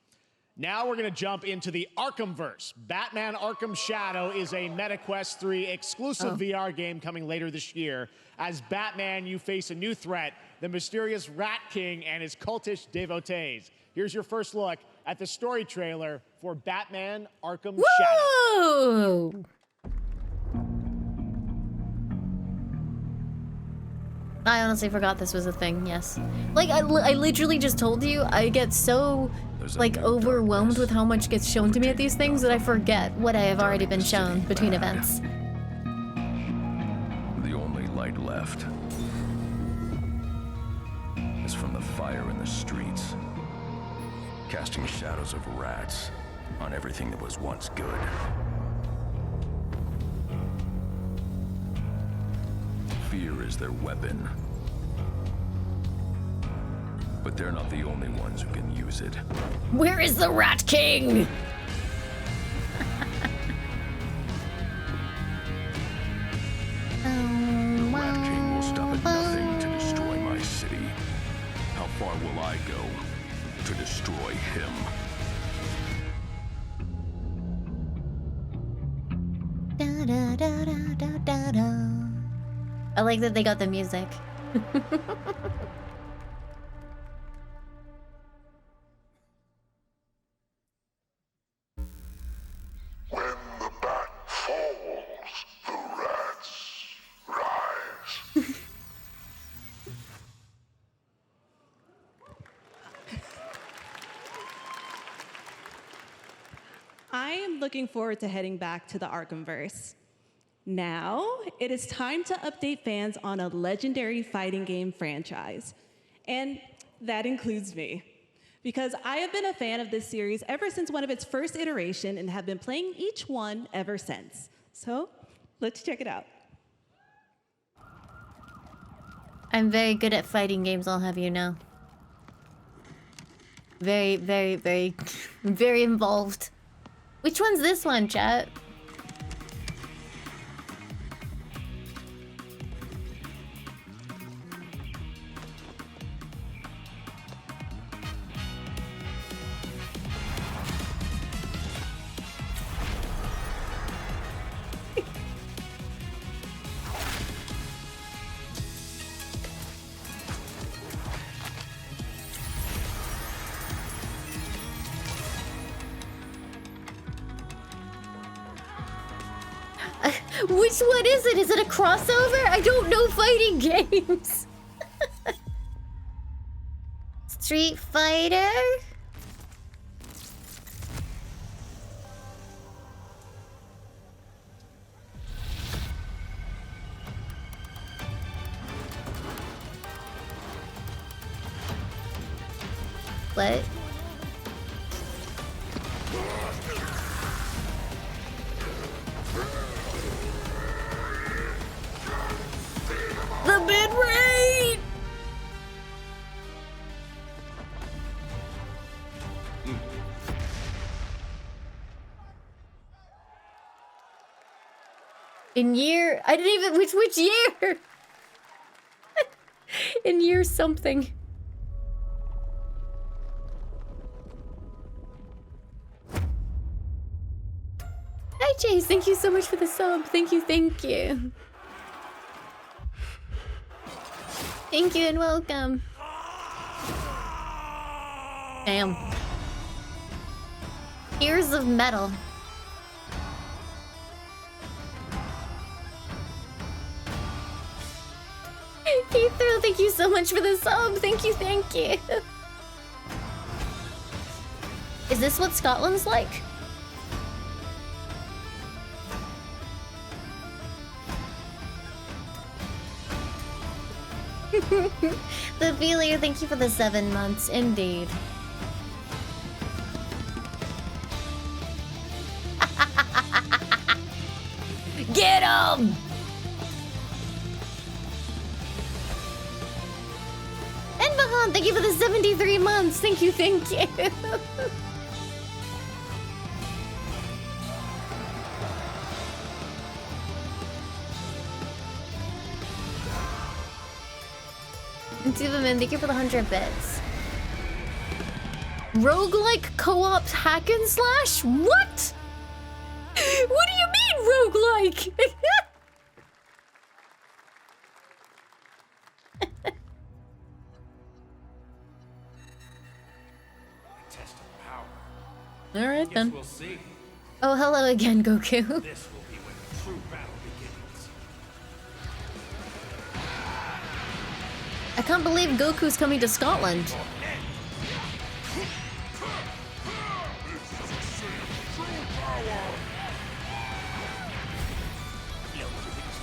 Now we're going to jump into the Arkhamverse. Batman Arkham Shadow is a MetaQuest 3 exclusive VR game coming later this year. As Batman, you face a new threat, the mysterious Rat King and his cultish devotees. Here's your first look at the story trailer for Batman Arkham Shadow. I honestly forgot this was a thing, yes. Like, I literally just told you, I get so, like, overwhelmed with how much gets shown to me at these things that I forget what I have already been shown between events. left is from the fire in the streets, casting shadows of rats on everything that was once good. Fear is their weapon. But they're not the only ones who can use it. Where is the Rat King? The Rat King will stop at nothing to destroy my city. How far will I go to destroy him? Da, da, da, da, da, da, da. I like that they got the music. When the bat falls, the rats rise. I am looking forward to heading back to the Arkhamverse. Now, it is time to update fans on a legendary fighting game franchise. And that includes me. Because I have been a fan of this series ever since one of its first iteration and have been playing each one ever since. So, let's check it out. I'm very good at fighting games, I'll have you know. Very, very, very, very involved. Which one's this one, chat? Which one is it? Is it a crossover? I don't know fighting games. Street Fighter? What? The mid-rate! In year... I didn't even... Which year? In year something. Hi, Chase. Thank you so much for the sub. Thank you, thank you. Thank you and welcome. Damn. Ears of metal. Heathrow, thank you so much for the sub. Thank you, thank you. Is this what Scotland's like? The Feeler, thank you for the 7 months, indeed. Get him! And Bahan, thank you for the 73 months. Thank you, thank you. And Tuvaman, thank you for the 100 bits. Roguelike co-op hack and slash? What? What do you mean roguelike? Test of power. All right then. We'll see. Oh, hello again, Goku. This will be when the true battle begins. I can't believe Goku's coming to Scotland. To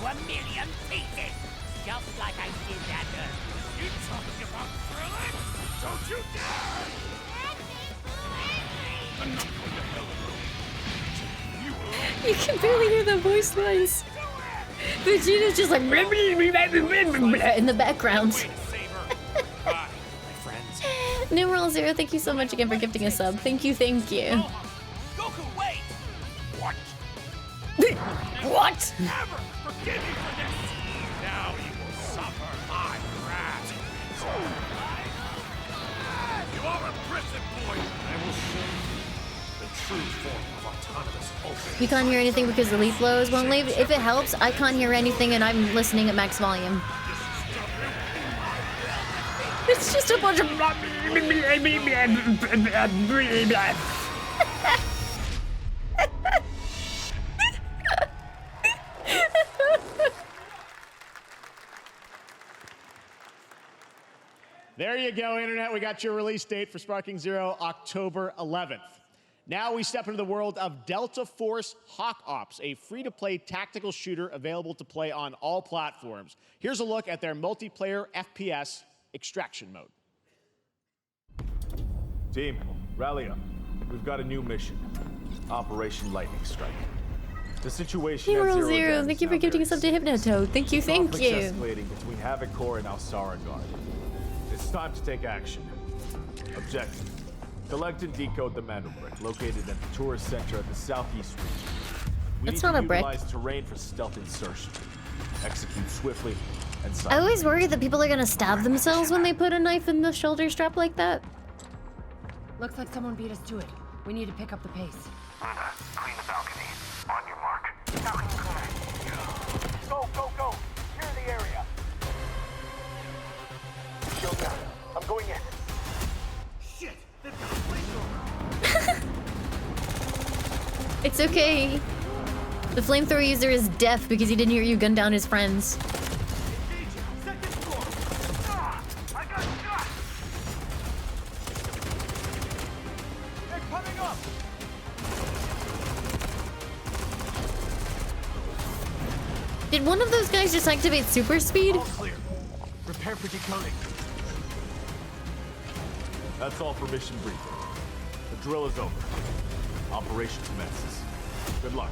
1,000,000 pieces. just like I did that You talking about thrilling? Don't you dare! I'm not going to hell alone. You can barely hear the voice lines. Vegeta's just like in the background. Numeral 0, thank you so much again for gifting a sub. Thank you, thank you. Goku, wait! What? What? Never forgive me for this! Now you will suffer my wrath. You are a prison boy! I will show you the true form of autonomous open. You can't hear anything because the leaf blows won't leave. If it helps, I can't hear anything and I'm listening at max volume. It's just a bunch of There you go, Internet. We got your release date for Sparking Zero, October 11th. Now we step into the world of Delta Force Hawk Ops, a free-to-play tactical shooter available to play on all platforms. Here's a look at their multiplayer FPS extraction mode. Team, rally up. We've got a new mission. Operation Lightning Strike. The situation at Numeral 0, Zero thank you for gifting us up to Hypnotoad. Thank you, thank you. escalating between Havoc Corps and Alsara Guard. It's time to take action. Objective: collect and decode the Mandel brick located at the tourist center at the southeast region. We That's need not to a brick. utilize terrain for stealth insertion. Execute swiftly and I silently. always worry that people are gonna stab themselves when they put a knife in the shoulder strap like that. Looks like someone beat us to it. We need to pick up the pace. Rita, clean the balcony. On your mark. Balcony clear. Go, go, go. Clear the area. Shield down. I'm going in. Shit! They've got a flamethrower. It's okay. The flamethrower user is deaf because he didn't hear you gun down his friends. Did one of those guys just activate super speed? All clear. Prepare for decoding. That's all for mission briefing. The drill is over. Operation commences. Good luck.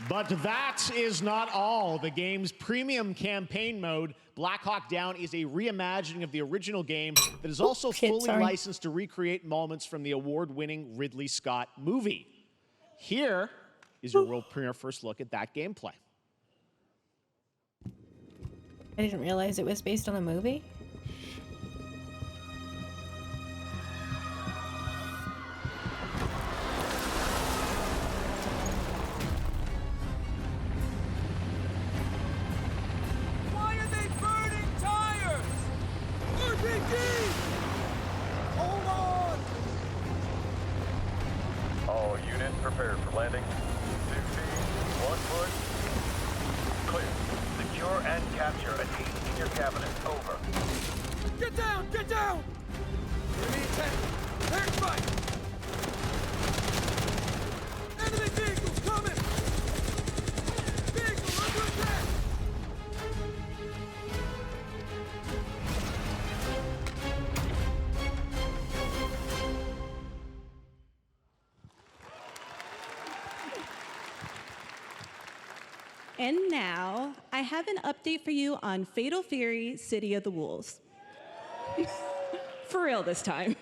But that is not all. The game's premium campaign mode, Black Hawk Down, is a reimagining of the original game that is also fully licensed to recreate moments from the award-winning Ridley Scott movie. Here is your world premiere first look at that gameplay. I didn't realize it was based on a movie. Why are they burning tires? RPG! Hold on! All units prepared for landing. 2 feet, 1 foot. Clear. Secure and capture a team in your cabinet. Over. Get down! Get down! Enemy attack! Air strike! Enemy vehicles coming! Vehicle under attack! And now, I have an update for you on Fatal Fury: City of the Wolves. For real this time.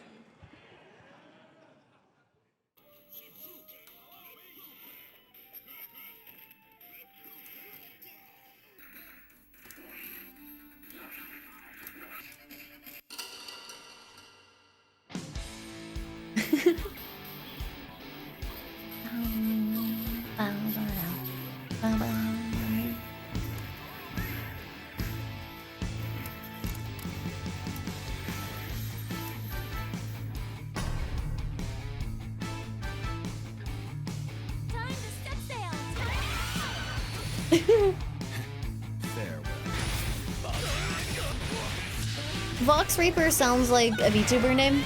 Vox Reaper sounds like a VTuber name.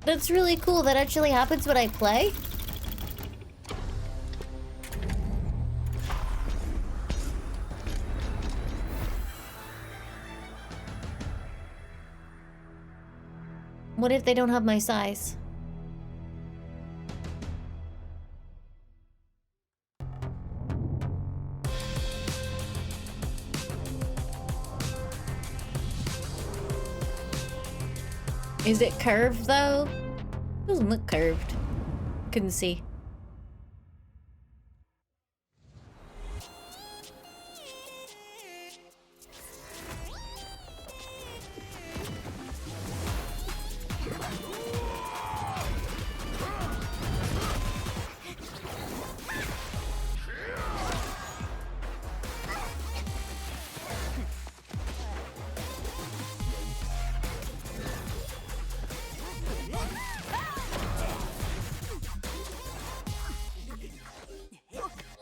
That's really cool. That actually happens when I play. What if they don't have my size? Is it curved though? Doesn't look curved. Couldn't see.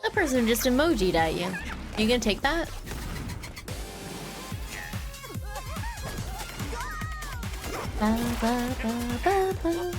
That person just emoji'd at you. You gonna take that? Ba, ba, ba, ba, ba.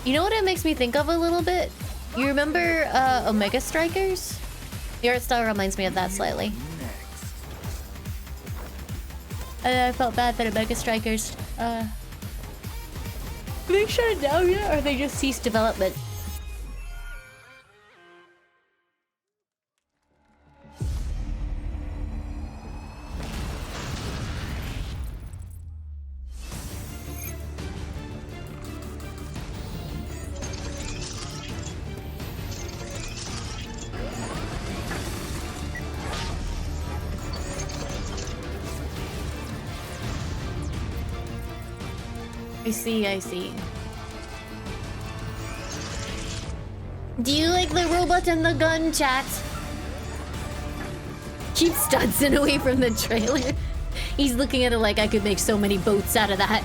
You know what it makes me think of a little bit? You remember Omega Strikers? The art style reminds me of that slightly. I felt bad that Omega Strikers are they shut it down yet, or they just ceased development? I see. Do you like the robot and the gun, chat? Keep Studson away from the trailer. He's looking at it like I could make so many boats out of that.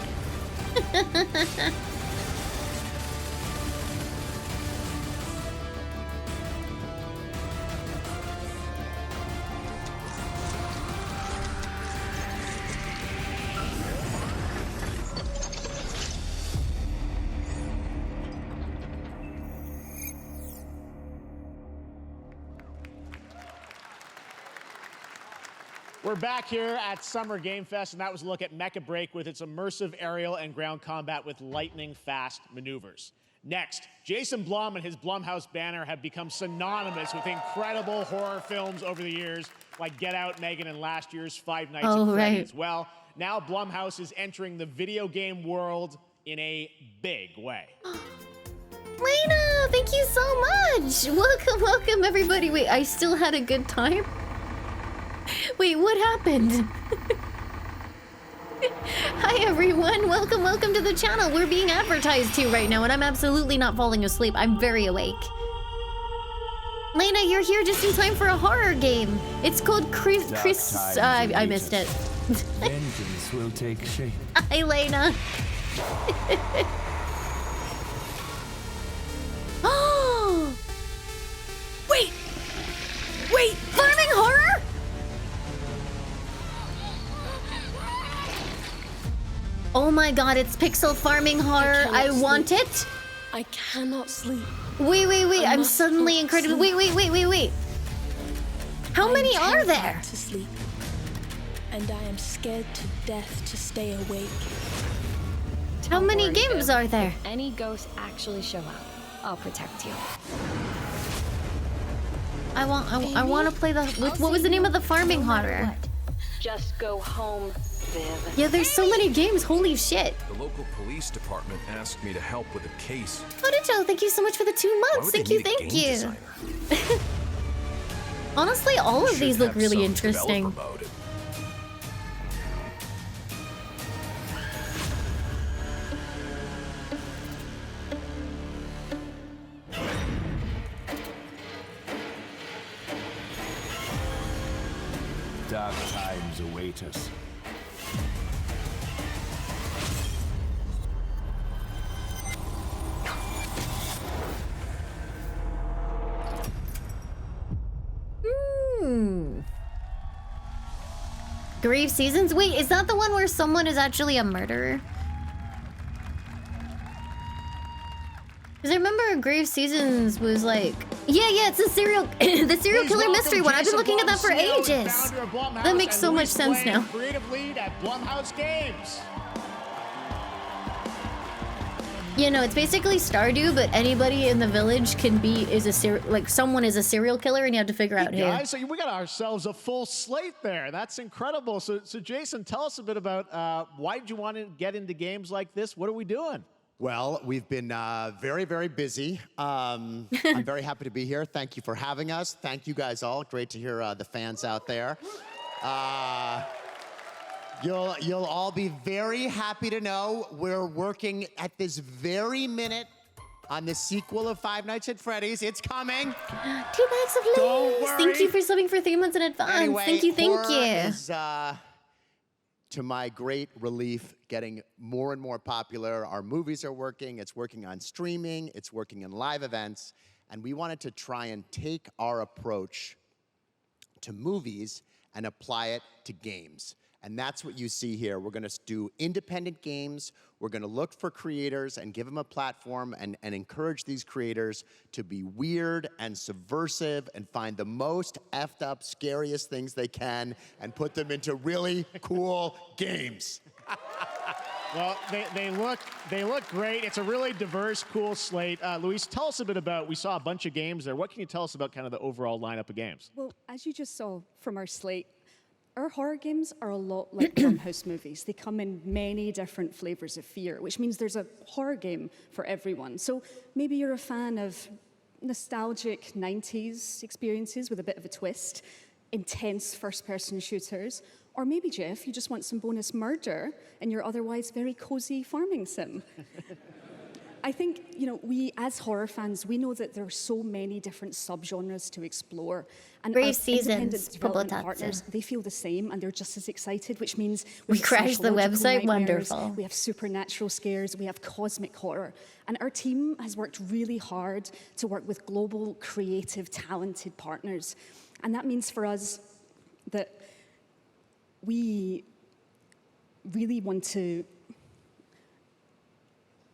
We're back here at Summer Game Fest, and that was a look at Mecha Break with its immersive aerial and ground combat with lightning-fast maneuvers. Next, Jason Blum and his Blumhouse banner have become synonymous with incredible horror films over the years, like Get Out, Megan, and last year's Five Nights at Freddy's. Right. Well, now Blumhouse is entering the video game world in a big way. Lena, thank you so much! Welcome everybody. Wait, I still had a good time? Wait, what happened? Hi everyone, welcome to the channel. We're being advertised to right now and I'm absolutely not falling asleep. I'm very awake. Lena, you're here just in time for a horror game. It's called I missed it. Vengeance will take shape. Hi Lena. Oh! Wait, farming horror? Oh my god, it's pixel farming horror. I want it. I cannot sleep. Wait. I'm suddenly incredibly. Wait. How many are there? To sleep. And I am scared to death to stay awake. How many games are there? If any ghosts actually show up, I'll protect you. I want to play the. What was the name of the farming horror? Just go home, Viv. Yeah, there's so many games. Holy shit. The local police department asked me to help with a case. Oh, did you? Thank you so much for the 2 months. Thank you. Honestly, all of these look really interesting. Dark times await us. Grave Seasons? Wait, is that the one where someone is actually a murderer? Because I remember Grave Seasons was like... Yeah, it's the serial killer mystery one. I've been looking at that for ages. That makes so much sense now. Creative lead at Blumhouse Games. You know, it's basically Stardew, but anybody in the village can be someone is a serial killer, and you have to figure out who. Guys, so we got ourselves a full slate there. That's incredible. So Jason, tell us a bit about why did you want to get into games like this? What are we doing? Well, we've been very, very busy. I'm very happy to be here. Thank you for having us. Thank you guys all. Great to hear the fans out there. You'll all be very happy to know we're working at this very minute on the sequel of Five Nights at Freddy's. It's coming. 2 bags of Lay's. Thank you for subbing for 3 months in advance. Anyway, thank you. horror is, to my great relief, getting more and more popular. Our movies are working. It's working on streaming. It's working in live events. And we wanted to try and take our approach to movies and apply it to games. And that's what you see here. We're going to do independent games. We're going to look for creators and give them a platform and encourage these creators to be weird and subversive and find the most effed up, scariest things they can and put them into really cool games. Well, they look great. It's a really diverse, cool slate. Luis, tell us a bit about, we saw a bunch of games there. What can you tell us about kind of the overall lineup of games? Well, as you just saw from our slate, our horror games are a lot like Blumhouse movies. They come in many different flavors of fear, which means there's a horror game for everyone. So maybe you're a fan of nostalgic 90s experiences with a bit of a twist, intense first-person shooters, or maybe, Jeff, you just want some bonus murder in your otherwise very cozy farming sim. I think, you know, we as horror fans, we know that there are so many different subgenres to explore. And Brave our Seasons, independent development Popotatsu. partners, they feel the same and they're just as excited, which means We have crashed the psychological website, nightmares, wonderful. we have supernatural scares, we have cosmic horror. And our team has worked really hard to work with global, creative, talented partners. And that means for us that we really want to,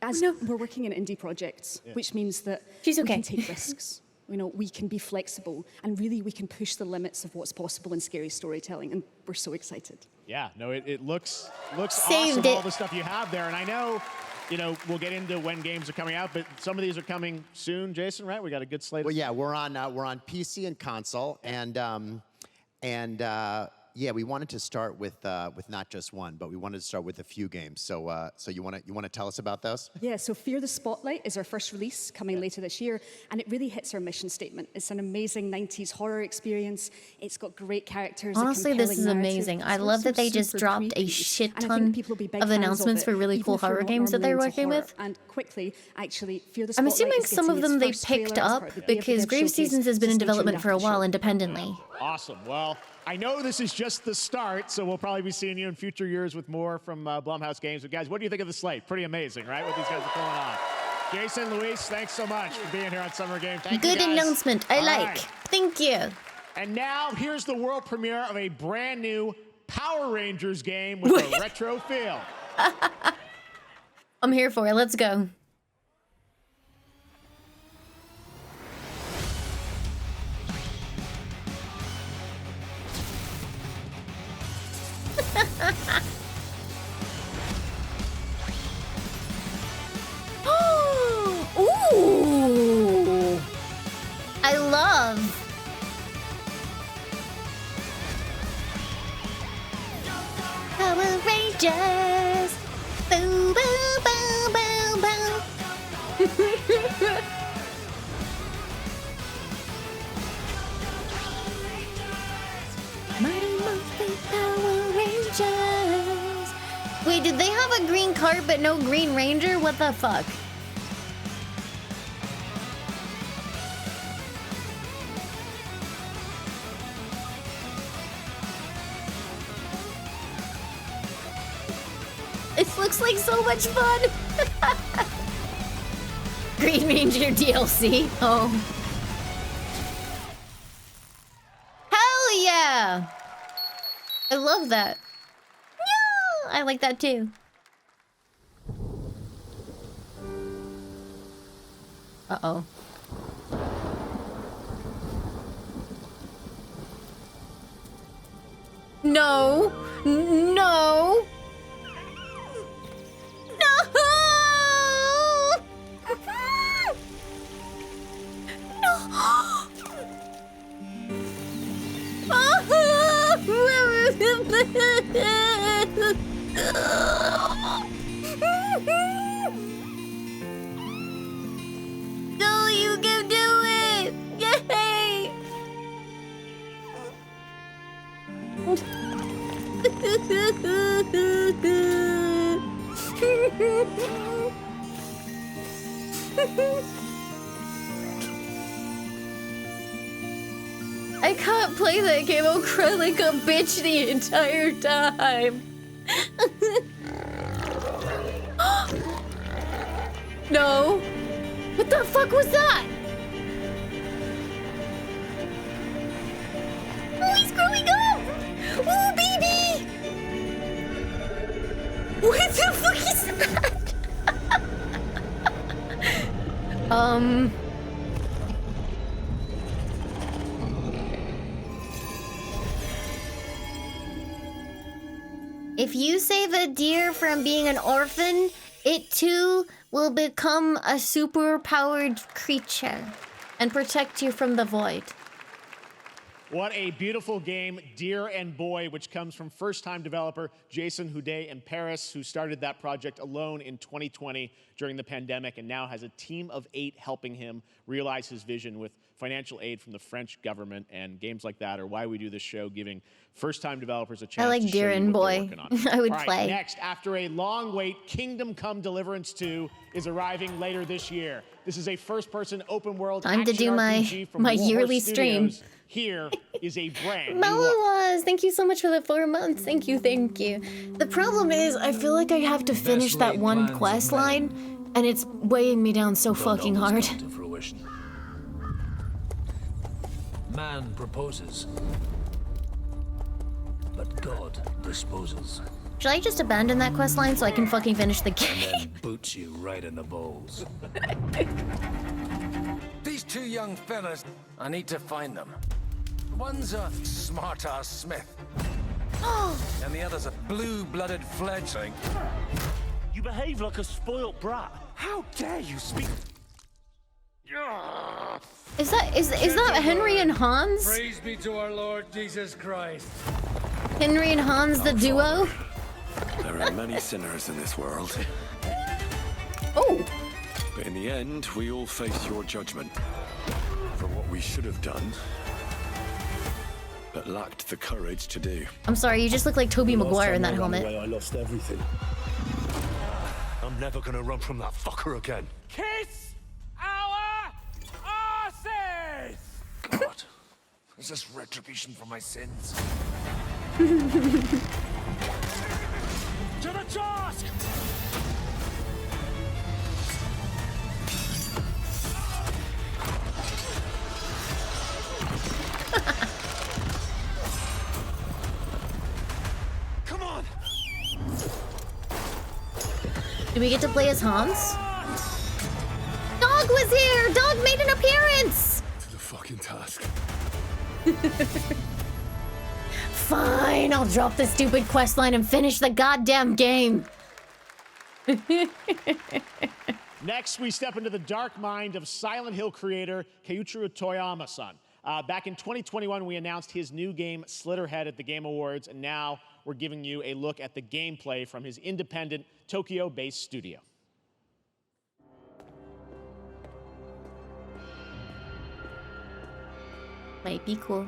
as we're working in indie projects, which means that we can take risks. You know, we can be flexible, and really we can push the limits of what's possible in scary storytelling, and we're so excited. Yeah, no, it looks Saved awesome, it. all the stuff you have there. And I know, you know, we'll get into when games are coming out, but some of these are coming soon, Jason, right? We got a good slate. Well, yeah, we're on PC and console, and yeah, we wanted to start with not just one, but we wanted to start with a few games. So you want to tell us about those? Yeah, so Fear the Spotlight is our first release coming later this year, and it really hits our mission statement. It's an amazing 90s horror experience. It's got great characters. Honestly, this is amazing. I love that they just dropped a shit ton of announcements for really cool horror games that they're working with. And quickly, actually, Fear the I'm Spotlight assuming is some of getting them its they first trailer picked as up part of the Bay of because the Dead Grave Showcase, Seasons has been so in stay tuned development for a after the while show. independently. Awesome. Well, I know this is just the start, so we'll probably be seeing you in future years with more from Blumhouse Games. But guys, what do you think of the slate? Pretty amazing, right? What these guys are pulling on. Jason, Luis, thanks so much for being here on Summer Game. Good announcement. I All like. right. Thank you. And now here's the world premiere of a brand new Power Rangers game with a retro feel. I'm here for it. Let's go. Ooh! I love. Power Rangers. Boo, boo, boo, boo, boo. Mighty Morphin Power Rangers. Wait, did they have a green cart but no Green Ranger? What the fuck? Looks like so much fun. Green Ranger DLC. Oh. Hell yeah! I love that. Yeah, I like that too. Uh-oh. No! No! No! No, you can do it! Yay! I can't play that game. I'll cry like a bitch the entire time. No. What the fuck was that? Oh, he's growing up! Oh, baby! What the fuck is that? If you save a deer from being an orphan, it too will become a super-powered creature and protect you from the void. What a beautiful game, Deer and Boy, which comes from first-time developer Jason Houdet in Paris, who started that project alone in 2020 during the pandemic and now has a team of 8 helping him realize his vision with financial aid from the French government. And games like that are why we do this show, giving first-time developers a chance I like to show Deer you and what they're Boy. working on. I would All right, play. Next, after a long wait, Kingdom Come Deliverance 2 is arriving later this year. This is a first-person open-world Time to action do RPG from my Warhorse yearly stream. Studios. Here is a brand new look. Malawas, thank you so much for the 4 months. Thank you, thank you. The problem is, I feel like I have to finish that one quest line, and it's weighing me down so fucking hard. To fruition. Man proposes, but God disposes. Should I just abandon that quest line so I can fucking finish the game? And then boots you right in the balls. These 2 young fellas, I need to find them. One's a smart-ass smith, and the other's a blue-blooded fledgling. You behave like a spoilt brat. How dare you speak? Is that Henry and Hans? Praise be to our Lord Jesus Christ. Henry and Hans, the duo? There are many sinners in this world. Oh. But in the end, we all face your judgment for what we should have done, but lacked the courage to do. I'm sorry, you just look like Tobey Maguire in that helmet. I lost everything. I'm never gonna run from that fucker again. Kiss our asses! God, is this retribution for my sins? To the task! Come on! Do we get to play as Hans? Dog was here! Dog made an appearance! To the fucking task. Fine, I'll drop the stupid quest line and finish the goddamn game. Next, we step into the dark mind of Silent Hill creator Keiichiro Toyama-san. Back in 2021, we announced his new game, Slitterhead, at the Game Awards, and now we're giving you a look at the gameplay from his independent, Tokyo-based studio. Might be cool.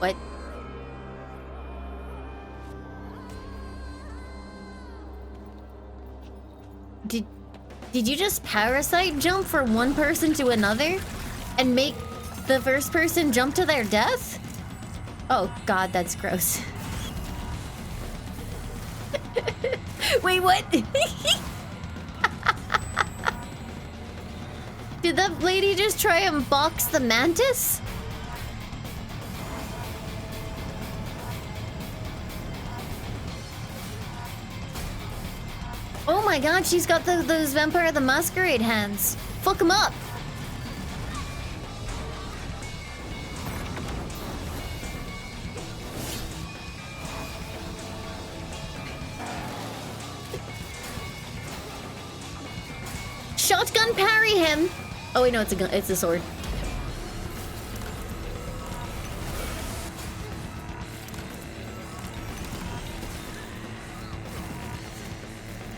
What? Did you just parasite jump from one person to another and make the first person jump to their death? Oh god, that's gross. Wait, what? Did that lady just try and box the mantis? Oh my god, she's got those Vampire the Masquerade hands. Fuck him up. Shotgun parry him. Oh wait, no, it's a gun. It's a sword.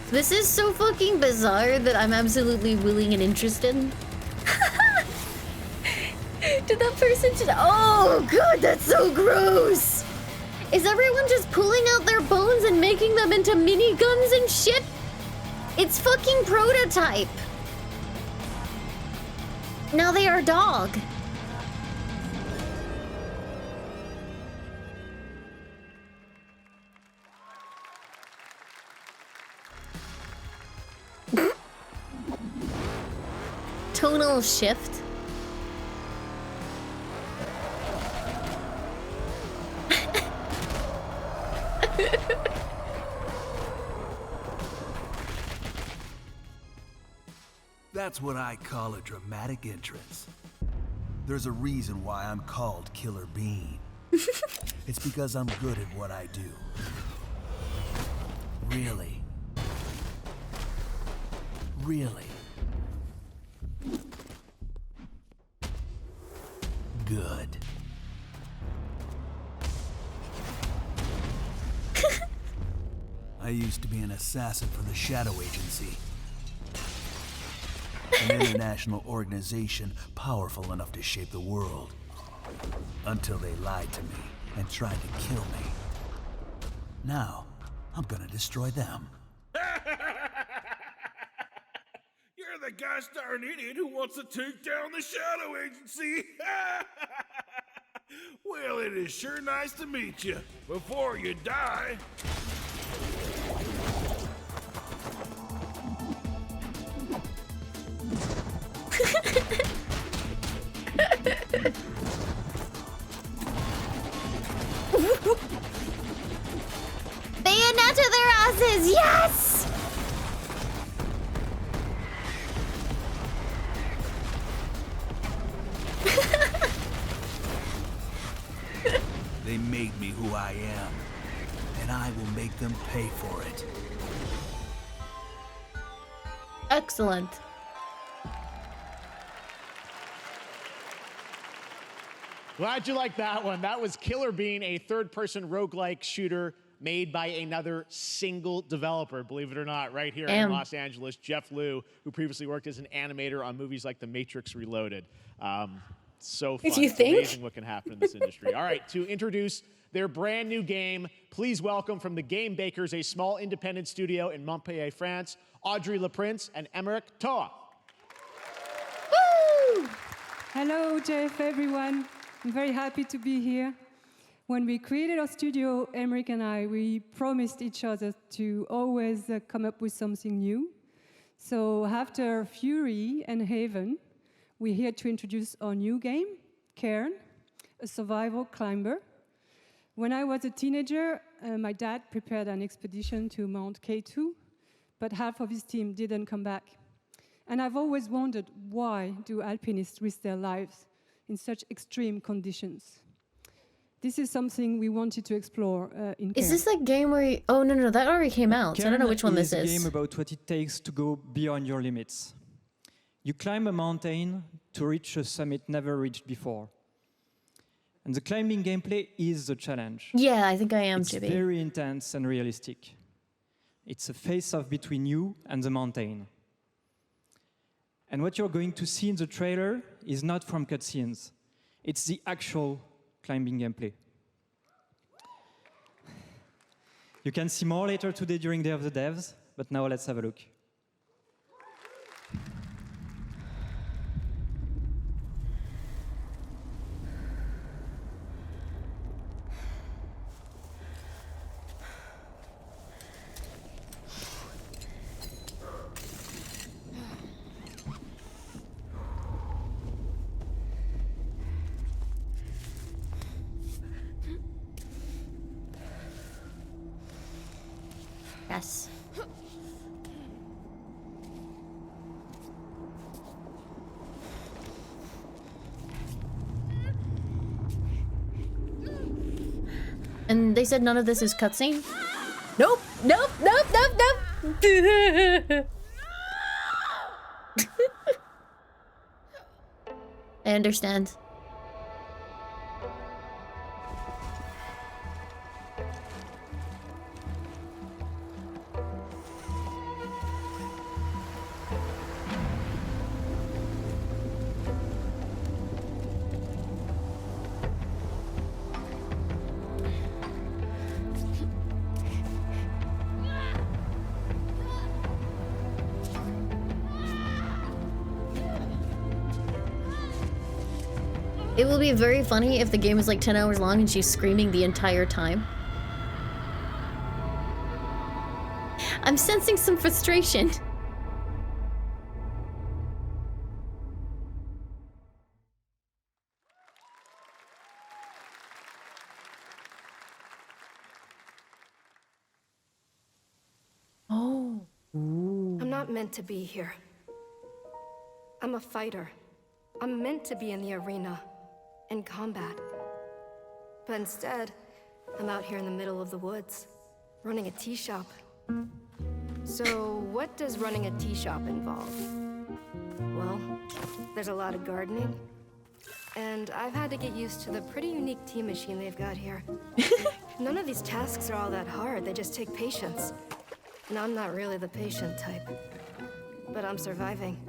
This is so fucking bizarre that I'm absolutely willing and interested. Did that person just... Oh god, that's so gross! Is everyone just pulling out their bones and making them into mini guns and shit? It's fucking prototype. Now they are dog. Tonal shift. That's what I call a dramatic entrance. There's a reason why I'm called Killer Bean. It's because I'm good at what I do. Really. Really. Good. I used to be an assassin for the Shadow Agency. An international organization powerful enough to shape the world. Until they lied to me and tried to kill me. Now, I'm gonna destroy them. You're the gosh darn idiot who wants to take down the Shadow Agency! Well, it is sure nice to meet you. Before you die... Bayonetta their asses, yes! They made me who I am, and I will make them pay for it. Excellent. Glad you liked that one. That was Killer Bean, a third-person roguelike shooter made by another single developer, believe it or not, right here in Los Angeles, Jeff Liu, who previously worked as an animator on movies like The Matrix Reloaded. So fun. You think? Amazing what can happen in this industry. All right, to introduce their brand new game, please welcome from the Game Bakers, a small independent studio in Montpellier, France, Audrey Laprince and Emmerich Toa. Woo! Hello, Jeff, everyone. I'm very happy to be here. When we created our studio, Emmerich and I, we promised each other to always come up with something new. So after Fury and Haven, we're here to introduce our new game, Cairn, a survival climber. When I was a teenager, my dad prepared an expedition to Mount K2, but half of his team didn't come back. And I've always wondered, why do alpinists risk their lives in such extreme conditions? This is something we wanted to explore in Cairn. Is this the game where you... Oh, no, that already came out, so I don't know which one this is. It's a game about what it takes to go beyond your limits. You climb a mountain to reach a summit never reached before. And the climbing gameplay is the challenge. Yeah, I think I am, Chibi. It's very intense and realistic. It's a face-off between you and the mountain. And what you're going to see in the trailer is not from cutscenes. It's the actual climbing gameplay. You can see more later today during Day of the Devs, but now let's have a look. Yes. And they said none of this is cutscene? Nope, nope, nope, nope, nope. I understand. It will be very funny if the game is like 10 hours long and she's screaming the entire time. I'm sensing some frustration. Oh. I'm not meant to be here. I'm a fighter. I'm meant to be in the arena, in combat. But instead, I'm out here in the middle of the woods, running a tea shop. So, what does running a tea shop involve? Well, there's a lot of gardening, and I've had to get used to the pretty unique tea machine they've got here. None of these tasks are all that hard, they just take patience. And I'm not really the patient type, but I'm surviving.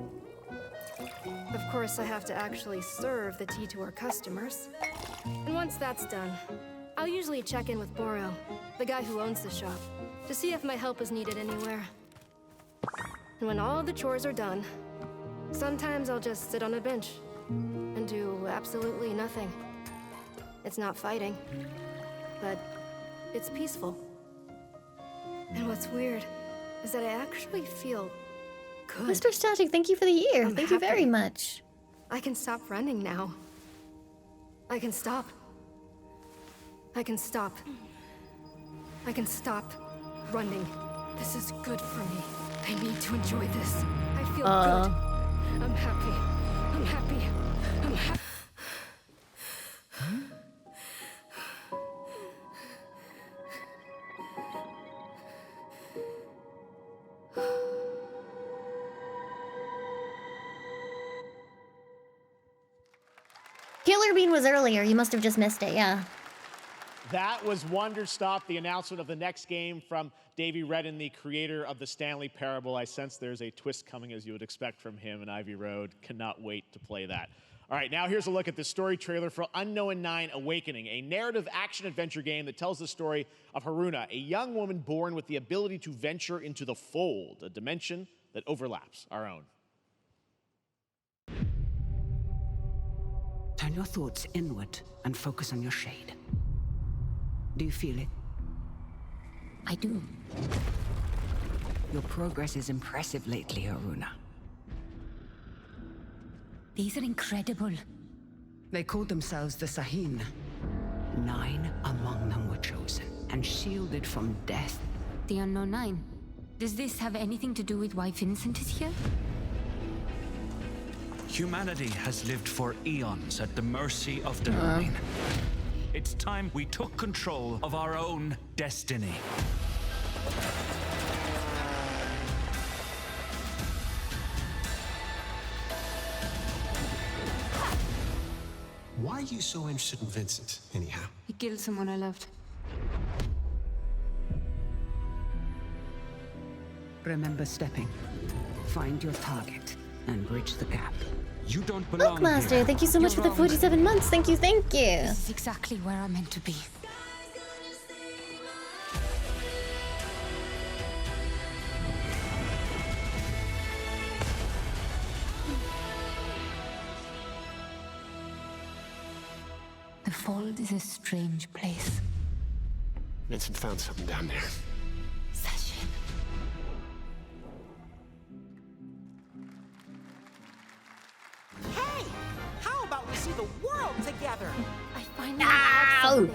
Of course, I have to actually serve the tea to our customers. And once that's done, I'll usually check in with Boro, the guy who owns the shop, to see if my help is needed anywhere. And when all the chores are done, sometimes I'll just sit on a bench and do absolutely nothing. It's not fighting, but it's peaceful. And what's weird is that I actually feel good. Mr. Static, thank you for the year. Thank you very much. I can stop running now. I can stop. I can stop. I can stop running. This is good for me. I need to enjoy this. I feel good. I'm happy. I'm happy. I'm happy. Killer Bean was earlier. You must have just missed it, yeah. That was Wonder Stop, the announcement of the next game from Davey Redden, the creator of the Stanley Parable. I sense there's a twist coming, as you would expect from him in Ivy Road. Cannot wait to play that. All right, now here's a look at the story trailer for Unknown 9 Awakening, a narrative action-adventure game that tells the story of Haruna, a young woman born with the ability to venture into the Fold, a dimension that overlaps our own. Turn your thoughts inward and focus on your shade. Do you feel it? I do. Your progress is impressive lately, Haruna. These are incredible. They called themselves the Sahin. 9 among them were chosen and shielded from death. The Unknown 9. Does this have anything to do with why Vincent is here? Humanity has lived for eons at the mercy of the Nine. It's time we took control of our own destiny. Why are you so interested in Vincent, anyhow? He killed someone I loved. Remember stepping. Find your target and bridge the gap. You don't belong Bookmaster, here. thank you so much for the 47 months. Thank you, thank you. This is exactly where I'm meant to be. The Fold is a strange place. Vincent found something down there. Hey! How about we see the world together? I finally have something.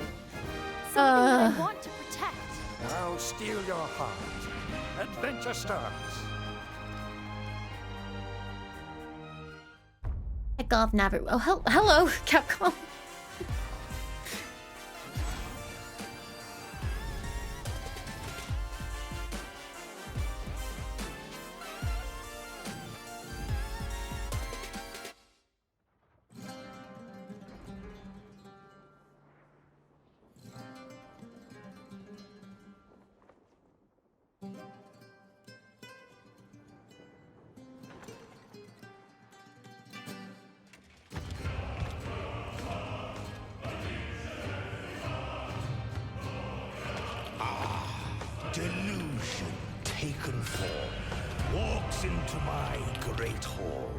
Something that I want to protect. Now steel your heart. Adventure starts. Heck off, Navi. Oh, hello, Capcom. Delusion taken form walks into my great hall.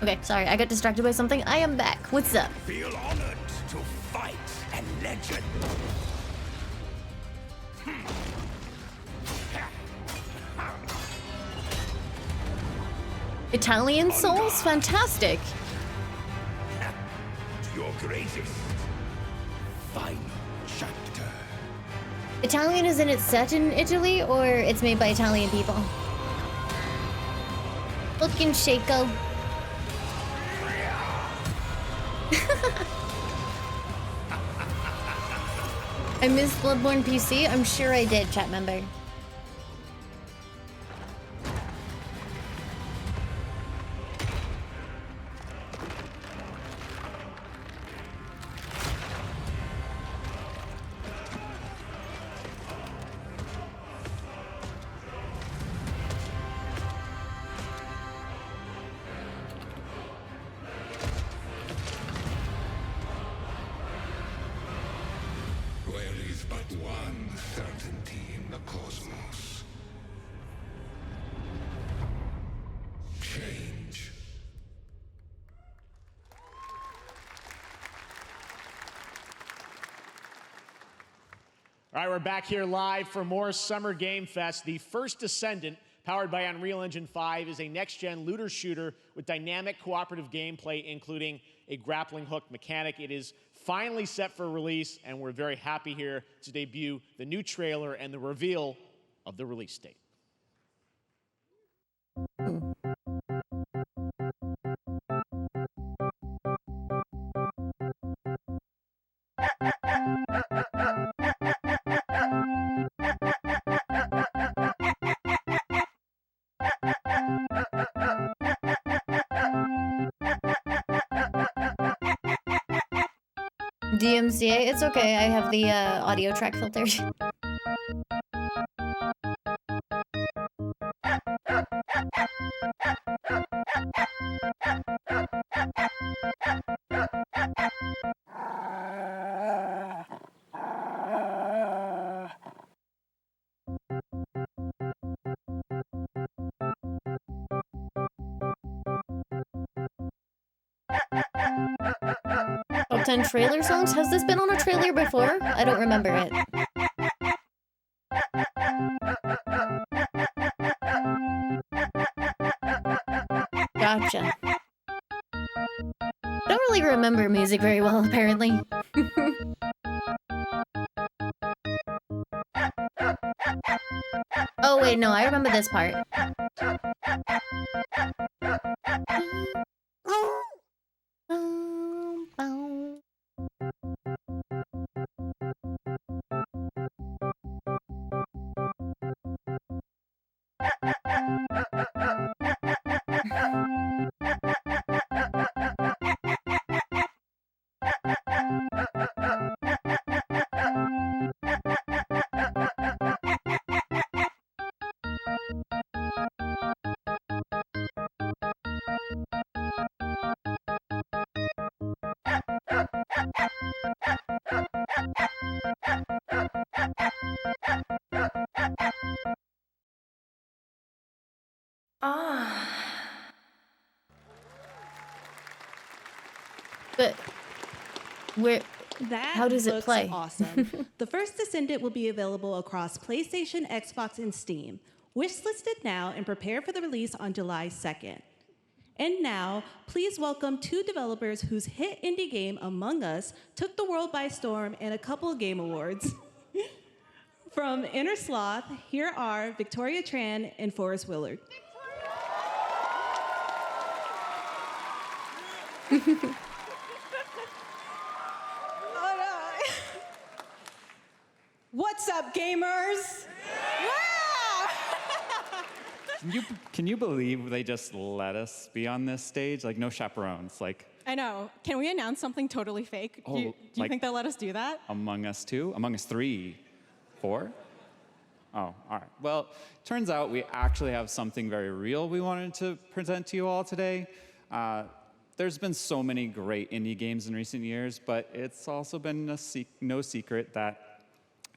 Okay, sorry, I got distracted by something. I am back. What's up? Feel honored to fight a legend. Italian Souls? Fantastic. To your greatest final chapter. Italian, isn't it set in Italy or it's made by Italian people? Looking Shaco. I missed Bloodborne PC? I'm sure I did, chat member. There is but one certainty in the cosmos. Change. All right, we're back here live for more Summer Game Fest. The First Descendant, powered by Unreal Engine 5, is a next-gen looter shooter with dynamic cooperative gameplay, including a grappling hook mechanic. It is finally set for release, and we're very happy here to debut the new trailer and the reveal of the release date. DMCA? It's okay, I have the audio track filtered. Top 10 trailer songs? Has this been on a trailer before? I don't remember it. Gotcha. I don't really remember music very well, apparently. Oh wait, no, I remember this part. But where? That How does it looks play? Awesome. The first Descendant will be available across PlayStation, Xbox, and Steam. Wishlisted now and prepare for the release on July 2nd. And now, please welcome 2 developers whose hit indie game, Among Us, took the world by storm in a couple of game awards. From Inner Sloth, here are Victoria Tran and Forrest Willard. What's up, gamers? Can you believe they just let us be on this stage? Like, no chaperones. Like, I know. Can we announce something totally fake? Oh, Do you like- think they'll let us do that? Among Us 2? Among Us 3? 4? Oh, all right. Well, turns out we actually have something very real we wanted to present to you all today. There's been so many great indie games in recent years, but it's also been no secret that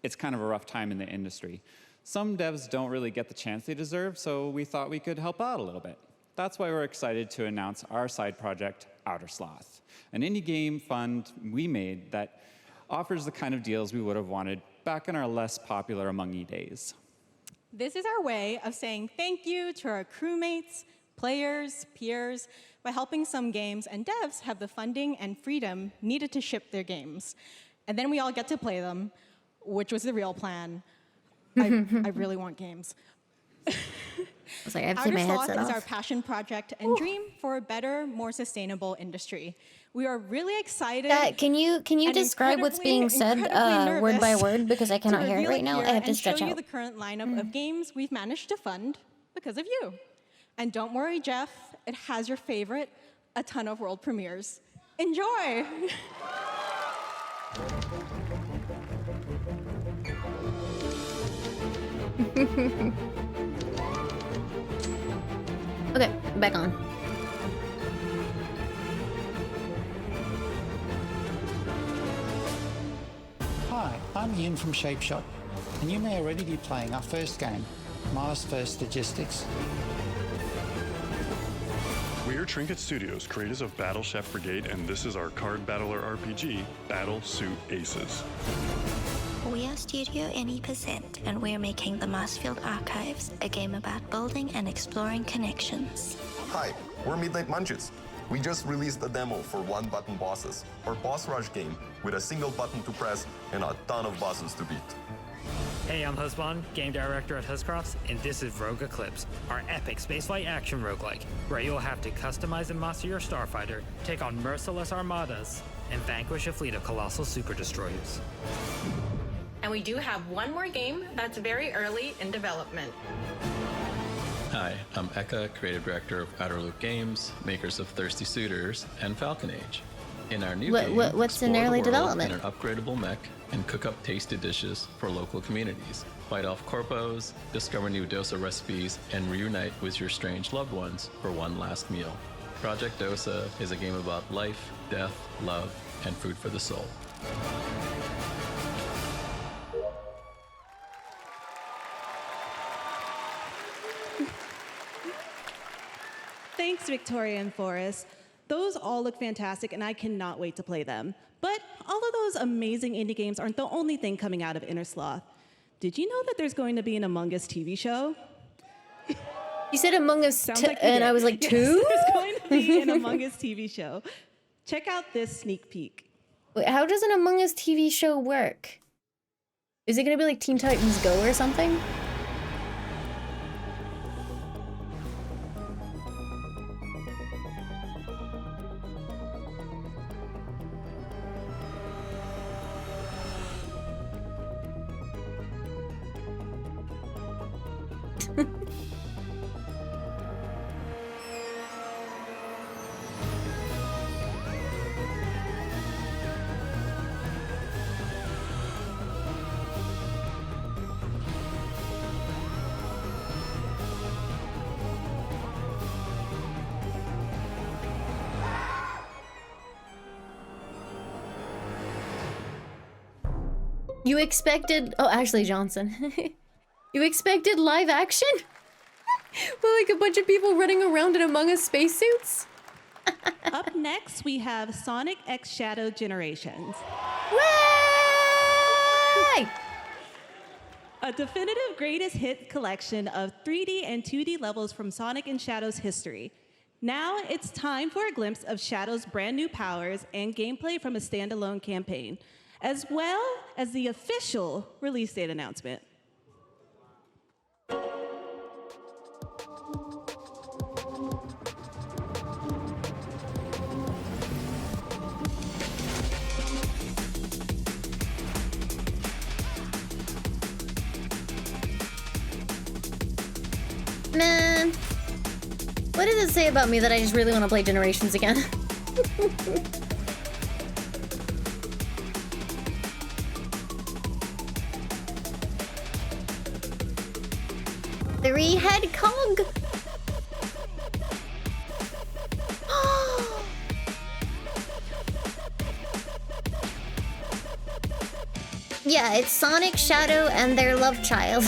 it's kind of a rough time in the industry. Some devs don't really get the chance they deserve, so we thought we could help out a little bit. That's why we're excited to announce our side project, Outer Sloth, an indie game fund we made that offers the kind of deals we would have wanted back in our less popular Among Us days. This is our way of saying thank you to our crewmates, players, peers, by helping some games and devs have the funding and freedom needed to ship their games. And then we all get to play them, which was the real plan. I really want games. I was like, I have to take Outer my Sloth headset is our off. passion project and dream for a better, more sustainable industry. We are really excited. Can you and describe what's being said incredibly word by nervous word, because I cannot to hear it reveal right now. here I have to and stretch show you out. the current lineup of games we've managed to fund because of you. And don't worry, Jeff, it has your favorite, a ton of world premieres. Enjoy! Okay, back on. Hi, I'm Ian from ShapeShot, and you may already be playing our first game, Mars First Logistics. We are Trinket Studios, creators of Battle Chef Brigade, and this is our card battler RPG, Battle Suit Aces. We are Studio Any%, and we're making the Marsfield Archives, a game about building and exploring connections. Hi, we're Midnight Munches. We just released a demo for one-button bosses, our boss rush game, with a single button to press and a ton of bosses to beat. Hey, I'm Husband, game director at Huscrofts, and this is Rogue Eclipse, our epic spaceflight action roguelike, where you'll have to customize and master your starfighter, take on merciless armadas, and vanquish a fleet of colossal super destroyers. And we do have one more game that's very early in development. Hi, I'm Eka, creative director of Outer Loop Games, makers of Thirsty Suitors and Falcon Age. In our new game, what's in explore the early world development? in an upgradable mech and cook up tasty dishes for local communities. Fight off corpos, discover new dosa recipes, and reunite with your strange loved ones for one last meal. Project Dosa is a game about life, death, love, and food for the soul. Thanks, Victoria and Forrest. Those all look fantastic, and I cannot wait to play them. But all of those amazing indie games aren't the only thing coming out of Inner Sloth. Did you know that there's going to be an Among Us TV show? You said Among Us, Sounds like you and did. I was like, Yes, two? there's going to be an Among Us TV show. Check out this sneak peek. Wait, how does an Among Us TV show work? Is it gonna be like Teen Titans Go or something? You expected, oh, Ashley Johnson. You expected live action? With like a bunch of people running around in Among Us spacesuits? Up next, we have Sonic X Shadow Generations. Way! A definitive greatest hit collection of 3D and 2D levels from Sonic and Shadow's history. Now it's time for a glimpse of Shadow's brand new powers and gameplay from a standalone campaign, as well as the official release date announcement. Man, what does it say about me that I just really want to play Generations again? Three-head cog. Yeah, it's Sonic, Shadow, and their love child.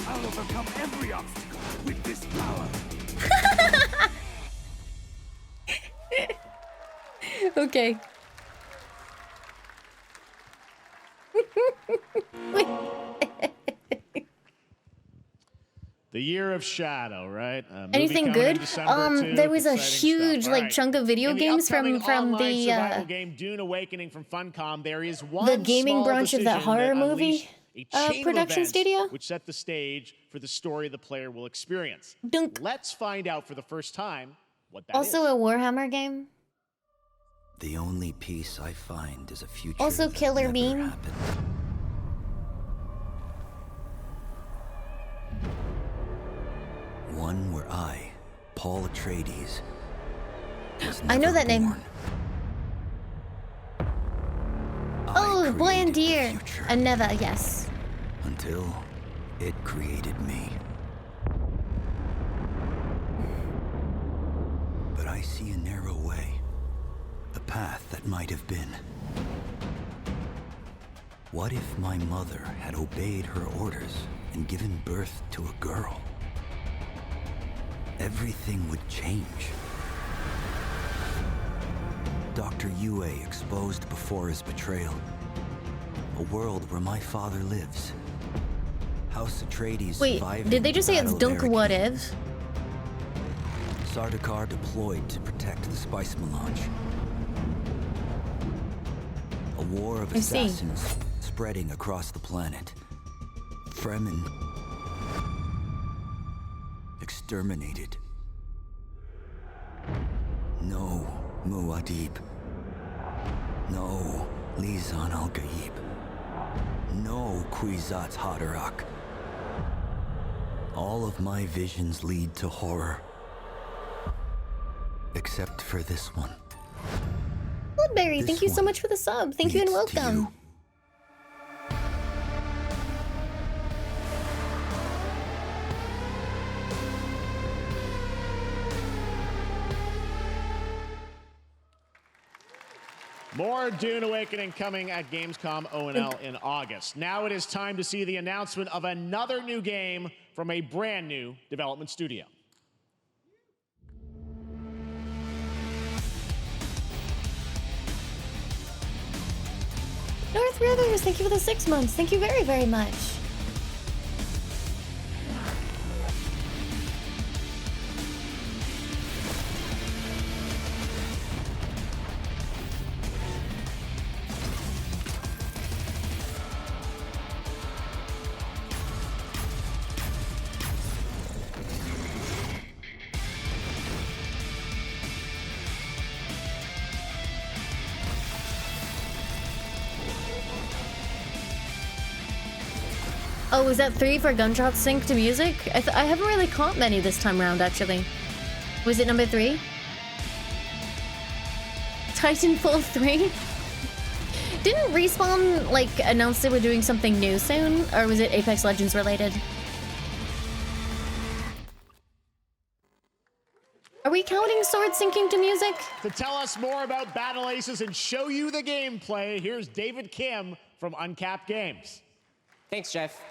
I'll overcome every obstacle with this power. Okay. The Year of Shadow, right? Anything good? There was a huge like chunk of video games from the survival game Dune Awakening from Funcom. There is one the gaming small branch of that decision horror that movie unleashed a chain of production events studio. which set the stage for the story the player will experience. Dunk. Let's find out for the first time what that is. Also a Warhammer game. The only peace I find is a future. Also Killer Bean. Happened. One where I, Paul Atreides, I know that name. Oh, Boy and Deer. Aneva, yes. Until it created me. But I see a narrow way. A path that might have been. What if my mother had obeyed her orders and given birth to a girl? Everything would change. Dr. Yue exposed before his betrayal. A world where my father lives. House Atreides Wait, survived. did they just say it's Dunk What If? Sardaukar deployed to protect the spice melange. A war of assassins spreading across the planet. Fremen exterminated. No Muad'Dib. No Lisan al-Gaib. No Kwisatz Haderach. All of my visions lead to horror. Except for this one. Bloodberry, thank you so much for the sub. Thank you and welcome. More Dune Awakening coming at Gamescom O&L in August. Now it is time to see the announcement of another new game from a brand new development studio. North Rivers, thank you for the 6 months. Thank you very, very much. Oh, was that 3 for Gunshots Sync to music? I haven't really caught many this time around, actually. Was it number 3? Titanfall 3? Didn't Respawn, like, announce they were doing something new soon? Or was it Apex Legends related? we counting swords syncing to music? To tell us more about Battle Aces and show you the gameplay, here's David Kim from Uncapped Games. Thanks, Jeff.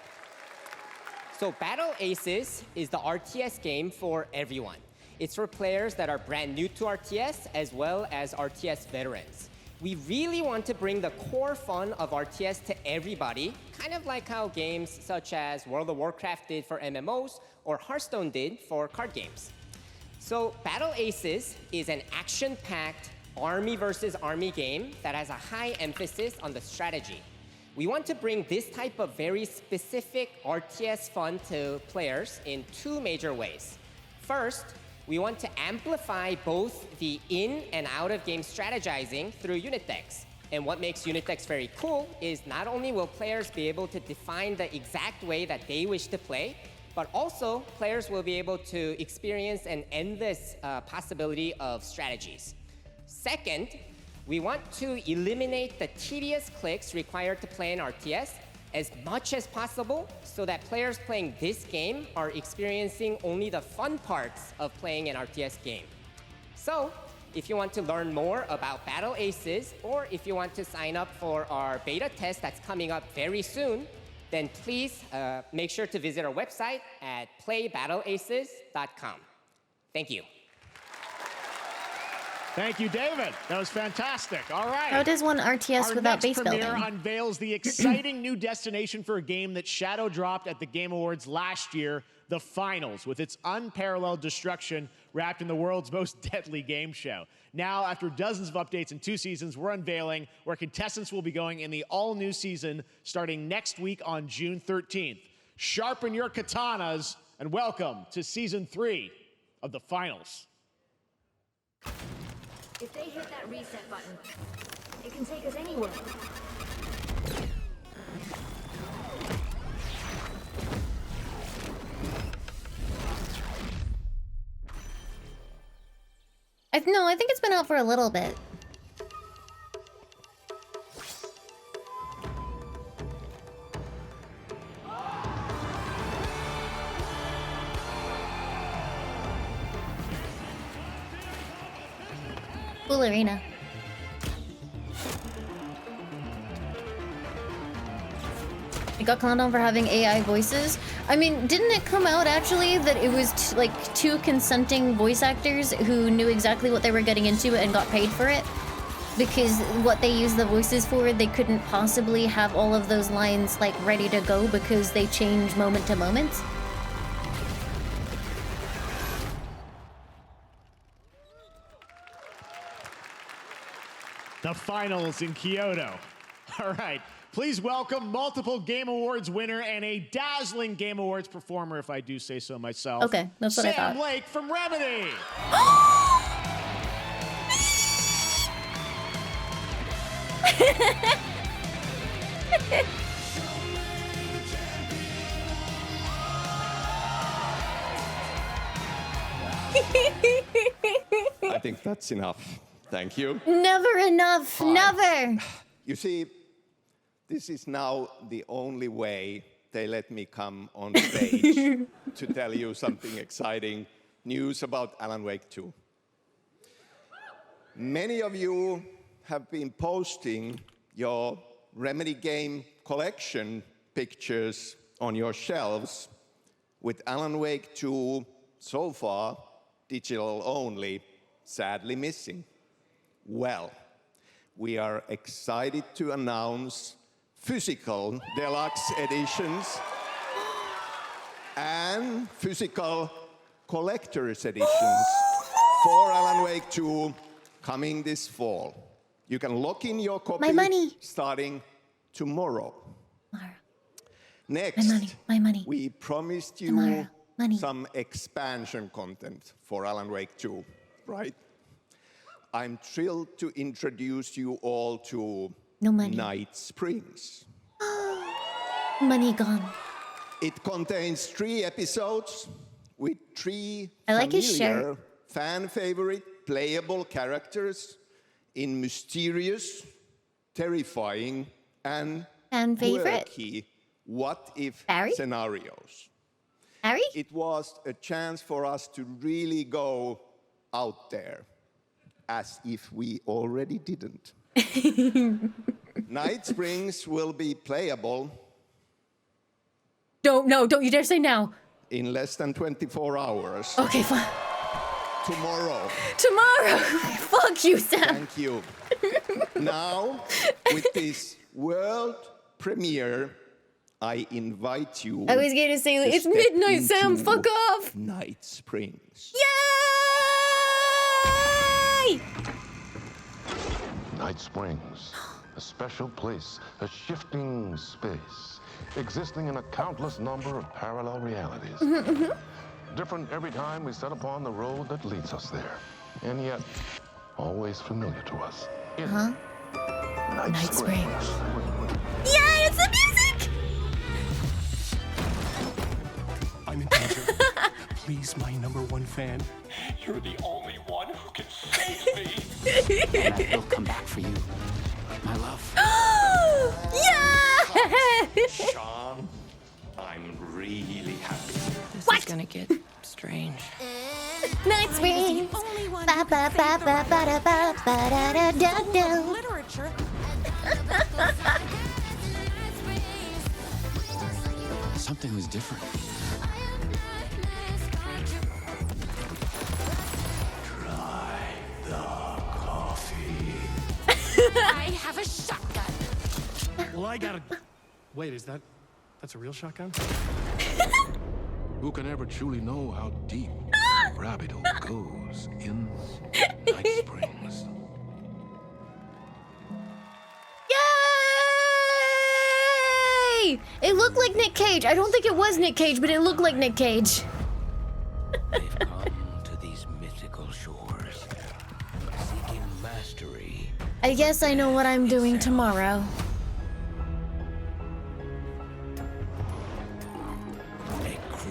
So Battle Aces is the RTS game for everyone. It's for players that are brand new to RTS as well as RTS veterans. We really want to bring the core fun of RTS to everybody, kind of like how games such as World of Warcraft did for MMOs or Hearthstone did for card games. So Battle Aces is an action-packed army versus army game that has a high emphasis on the strategy. We want to bring this type of very specific RTS fun to players in two major ways. First, we want to amplify both the in and out of game strategizing through unit decks. And what makes unit decks very cool is not only will players be able to define the exact way that they wish to play, but also players will be able to experience an endless possibility of strategies. Second, we want to eliminate the tedious clicks required to play an RTS as much as possible so that players playing this game are experiencing only the fun parts of playing an RTS game. So, if you want to learn more about Battle Aces, or if you want to sign up for our beta test that's coming up very soon, then please make sure to visit our website at playbattleaces.com. Thank you. Thank you, David. That was fantastic. All right. How does one RTS without base building? Our next premiere unveils the exciting new destination for a game that shadow dropped at the Game Awards last year, the Finals, with its unparalleled destruction wrapped in the world's most deadly game show. Now, after dozens of updates and 2 seasons, we're unveiling where contestants will be going in the all-new season starting next week on June 13th. Sharpen your katanas and welcome to Season 3 of the Finals. If they hit that reset button, it can take us anywhere. No, I think it's been out for a little bit. Cool arena. It got clowned on for having AI voices. I mean, didn't it come out actually that it was like 2 consenting voice actors who knew exactly what they were getting into and got paid for it? Because what they used the voices for, they couldn't possibly have all of those lines like ready to go because they change moment to moment. The Finals in Kyoto. All right. Please welcome multiple Game Awards winner and a dazzling Game Awards performer, if I do say so myself. Okay, that's what I thought. Sam Lake from Remedy. I think that's enough. Thank you. Never enough. Hi. Never. You see, this is now the only way they let me come on stage to tell you something exciting news about Alan Wake 2. Many of you have been posting your Remedy game collection pictures on your shelves with Alan Wake 2 so far digital only, sadly missing. Well, we are excited to announce physical deluxe editions and physical collector's editions for Alan Wake 2 coming this fall. You can lock in your copy starting tomorrow. Next, my money. We promised you Tomorrow. some expansion content for Alan Wake 2, right? I'm thrilled to introduce you all to Night Springs. Money gone. It contains 3 episodes with 3 I like his familiar, shirt. fan-favorite playable characters in mysterious, terrifying, and Fan-favorite? quirky what-if Barry? scenarios. Harry? It was a chance for us to really go out there, as if we already didn't. Night Springs will be playable. Don't you dare say now. In less than 24 hours. Okay, fine. Tomorrow. Fuck you, Sam. Thank you. Now, with this world premiere, I invite you. I was gonna say, it's step midnight, Sam. into Fuck off. Night Springs. Yay! Night Springs, a special place, a shifting space, existing in a countless number of parallel realities. Different every time we set upon the road that leads us there, and yet always familiar to us. Night Springs. Yay, it's the music! I'm in danger. Please, my #1 fan. You're the only one who can save me. And I will come back for you, my love. Yeah! Sean, I'm really happy. This is gonna get strange. Night Springs. Ba ba ba ba ba da ba ba da da da da. Literature. Something was different. Try the coffee. I have a shotgun. Well, I gotta. Wait, that's a real shotgun? Who can ever truly know how deep a rabbit hole goes in Night Springs? Yay! It looked like Nick Cage. I don't think it was Nick Cage, but it looked like Nick Cage. They've come to these mythical shores, seeking mastery. I guess I know what I'm doing tomorrow.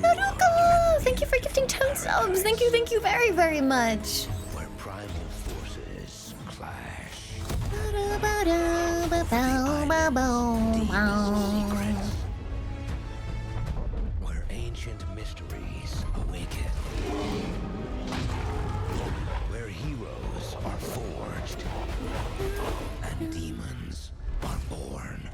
Naruko! Thank you for gifting 10 subs. Thank you very, very much. Where primal forces clash. Where ancient mysteries awaken. Where heroes are forged. And demons are born.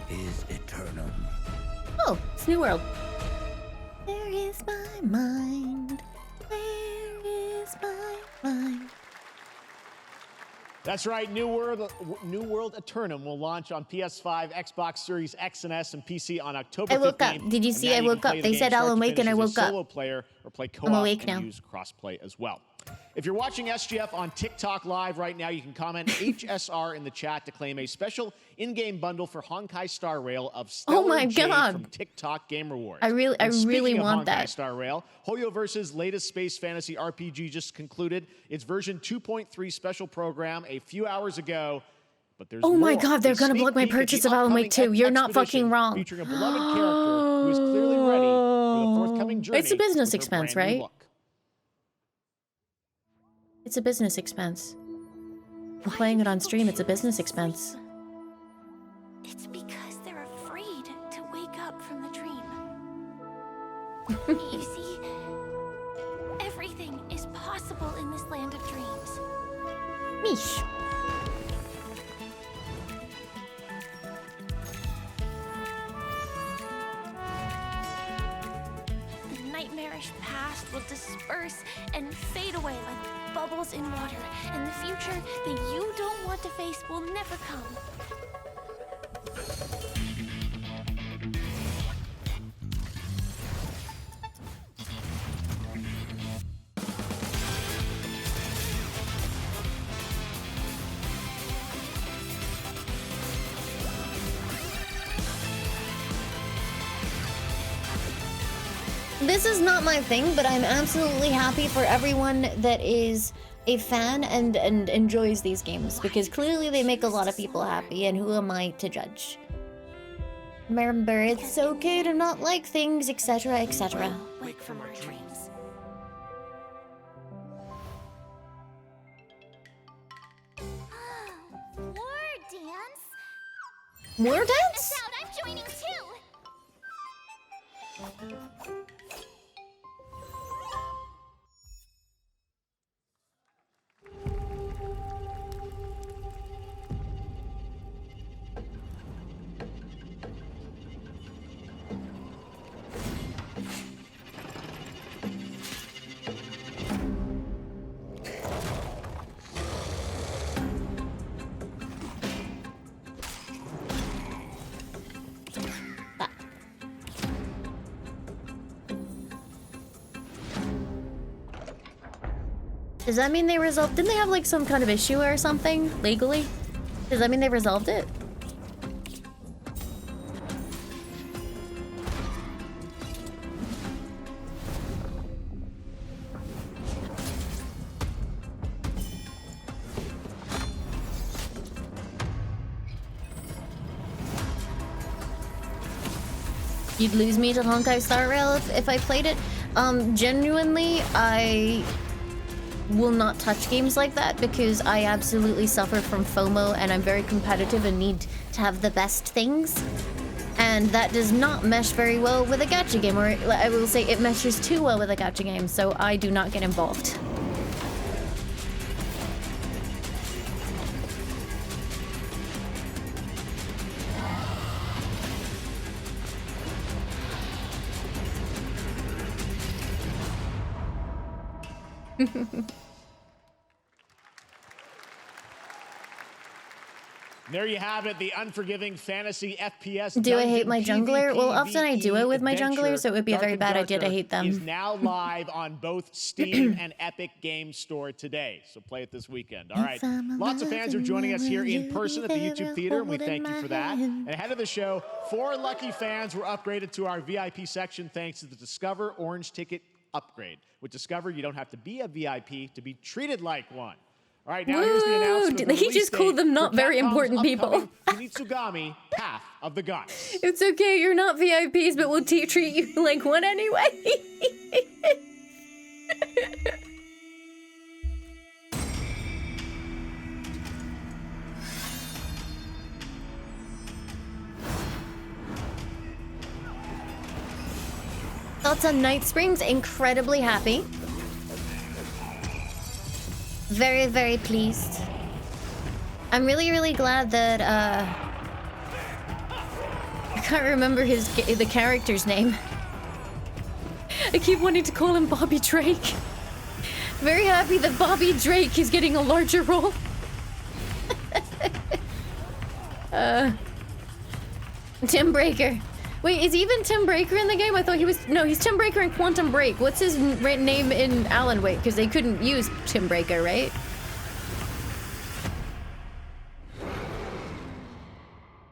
Is Eternum. Oh, it's New World. Where is my mind? Where is my mind? That's right, New World Eternum will launch on PS5, Xbox Series X and S, and PC on October 15th. I woke up. Did you see I woke up? They said I'll awake and I woke up. Solo player or play co-op I'm awake and now. use crossplay as well. If you're watching SGF on TikTok Live right now, you can comment HSR in the chat to claim a special in-game bundle for Honkai Star Rail of Stellar Jade from TikTok Game Rewards. I really want that. Honkai Star Rail, Hoyoverse's latest space fantasy RPG just concluded its version 2.3 special program a few hours ago. But there's Oh my more. god, they're A gonna sneak block my peek at the purchase of Alan Wake 2. upcoming You're not expedition fucking wrong. Featuring a beloved character who is clearly ready for the forthcoming journey. It's a business with her expense, brand new right? look. It's a business expense. I'm playing it on stream, it's a business expense. It's because they're afraid to wake up from the dream. You see, everything is possible in this land of dreams. Mish. The nightmarish past will disperse and fade away like bubbles in water, and the future that you don't want to face will never come. This is not my thing, but I'm absolutely happy for everyone that is a fan and enjoys these games, because clearly they make a lot of people happy, and who am I to judge? Remember, it's okay to not like things, etc., etc. Wake from our dreams. War dance? More dance? I'm joining too. Does that mean they resolved? Didn't they have like some kind of issue or something legally? Does that mean they resolved it? You'd lose me to Honkai Star Rail if I played it. Genuinely, I will not touch games like that because I absolutely suffer from FOMO and I'm very competitive and need to have the best things. And that does not mesh very well with a gacha game, or I will say it meshes too well with a gacha game, so I do not get involved. There you have it, the unforgiving fantasy FPS. Do I hate my dungeon jungler? PvP Well, often I do it with my adventure. jungler, so it would be a very Dark bad and idea to Darker hate them. Is now live on both Steam and Epic Games Store today, so play it this weekend. All right, lots of fans are joining us here in person at the YouTube Theater, and we thank you for that. And ahead of the show, 4 lucky fans were upgraded to our VIP section thanks to the Discover Orange Ticket upgrade. With Discover, you don't have to be a VIP to be treated like one. All right, now here's the announcement. He just called them not very important people. Kunitsugami, Path of the Gods. It's okay, you're not VIPs, but we'll treat you like one anyway. Thoughts on Night Springs? Incredibly happy. Very, very pleased. I'm really, really glad that, I can't remember the character's name. I keep wanting to call him Bobby Drake. Very happy that Bobby Drake is getting a larger role. Tim Breaker. Wait, is even Tim Breaker in the game? I thought he was... No, he's Tim Breaker in Quantum Break. What's his name in Alan Wake? Because they couldn't use Tim Breaker, right?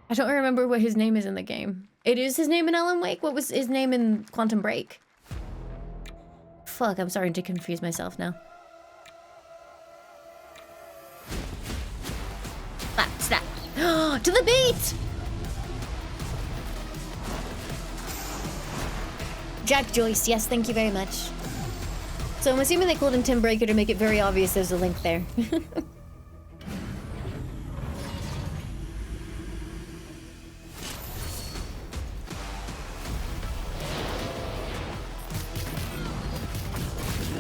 I don't remember what his name is in the game. It is his name in Alan Wake? What was his name in Quantum Break? Fuck, I'm starting to confuse myself now. Snap. To the beat! Jack Joyce, yes, thank you very much. So I'm assuming they called him Tim Breaker to make it very obvious there's a link there.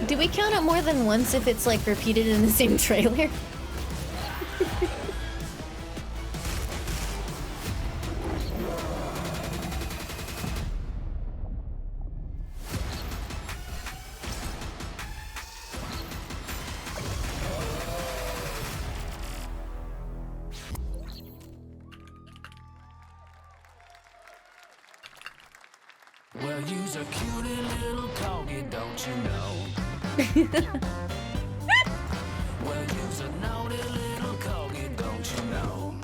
Do we count it more than once if it's like repeated in the same trailer? Well, you's a cutie little corgi, don't you know? Well, you's a naughty little corgi, don't you know?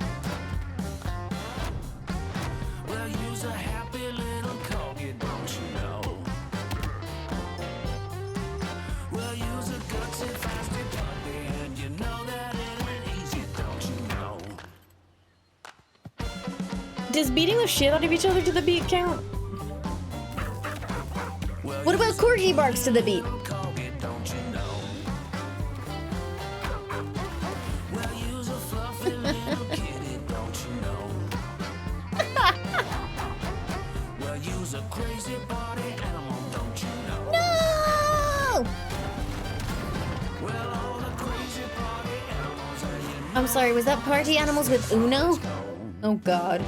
Well, you's a happy little corgi, don't you know? Well, you's a gutsy, fasty puppy, and you know that it ain't easy, don't you know? Does beating the shit out of each other to the beat count? What about corgi barks to the beat? was a crazy party animal, don't you know? No! Well, all the crazy party animals, as you know. I'm sorry, was that party animals with Uno? Oh god.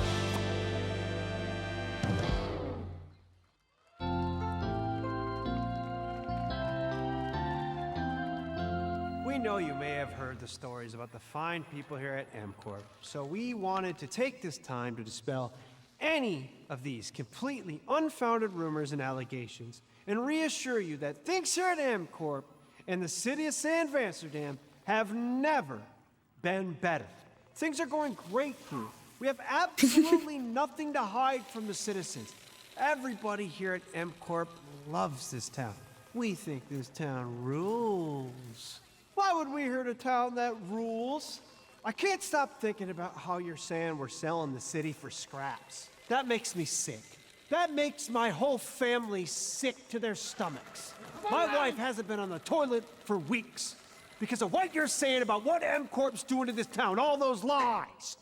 We know you may have heard the stories about the fine people here at MCorp, so we wanted to take this time to dispel any of these completely unfounded rumors and allegations and reassure you that things here at MCorp and the city of San Amsterdam have never been better. Things are going great here. We have absolutely nothing to hide from the citizens. Everybody here at MCorp loves this town. We think this town rules. Why would we hurt a town that rules? I can't stop thinking about how you're saying we're selling the city for scraps. That makes me sick. That makes my whole family sick to their stomachs. My wife hasn't been on the toilet for weeks because of what you're saying about what MCorp's doing to this town, all those lies.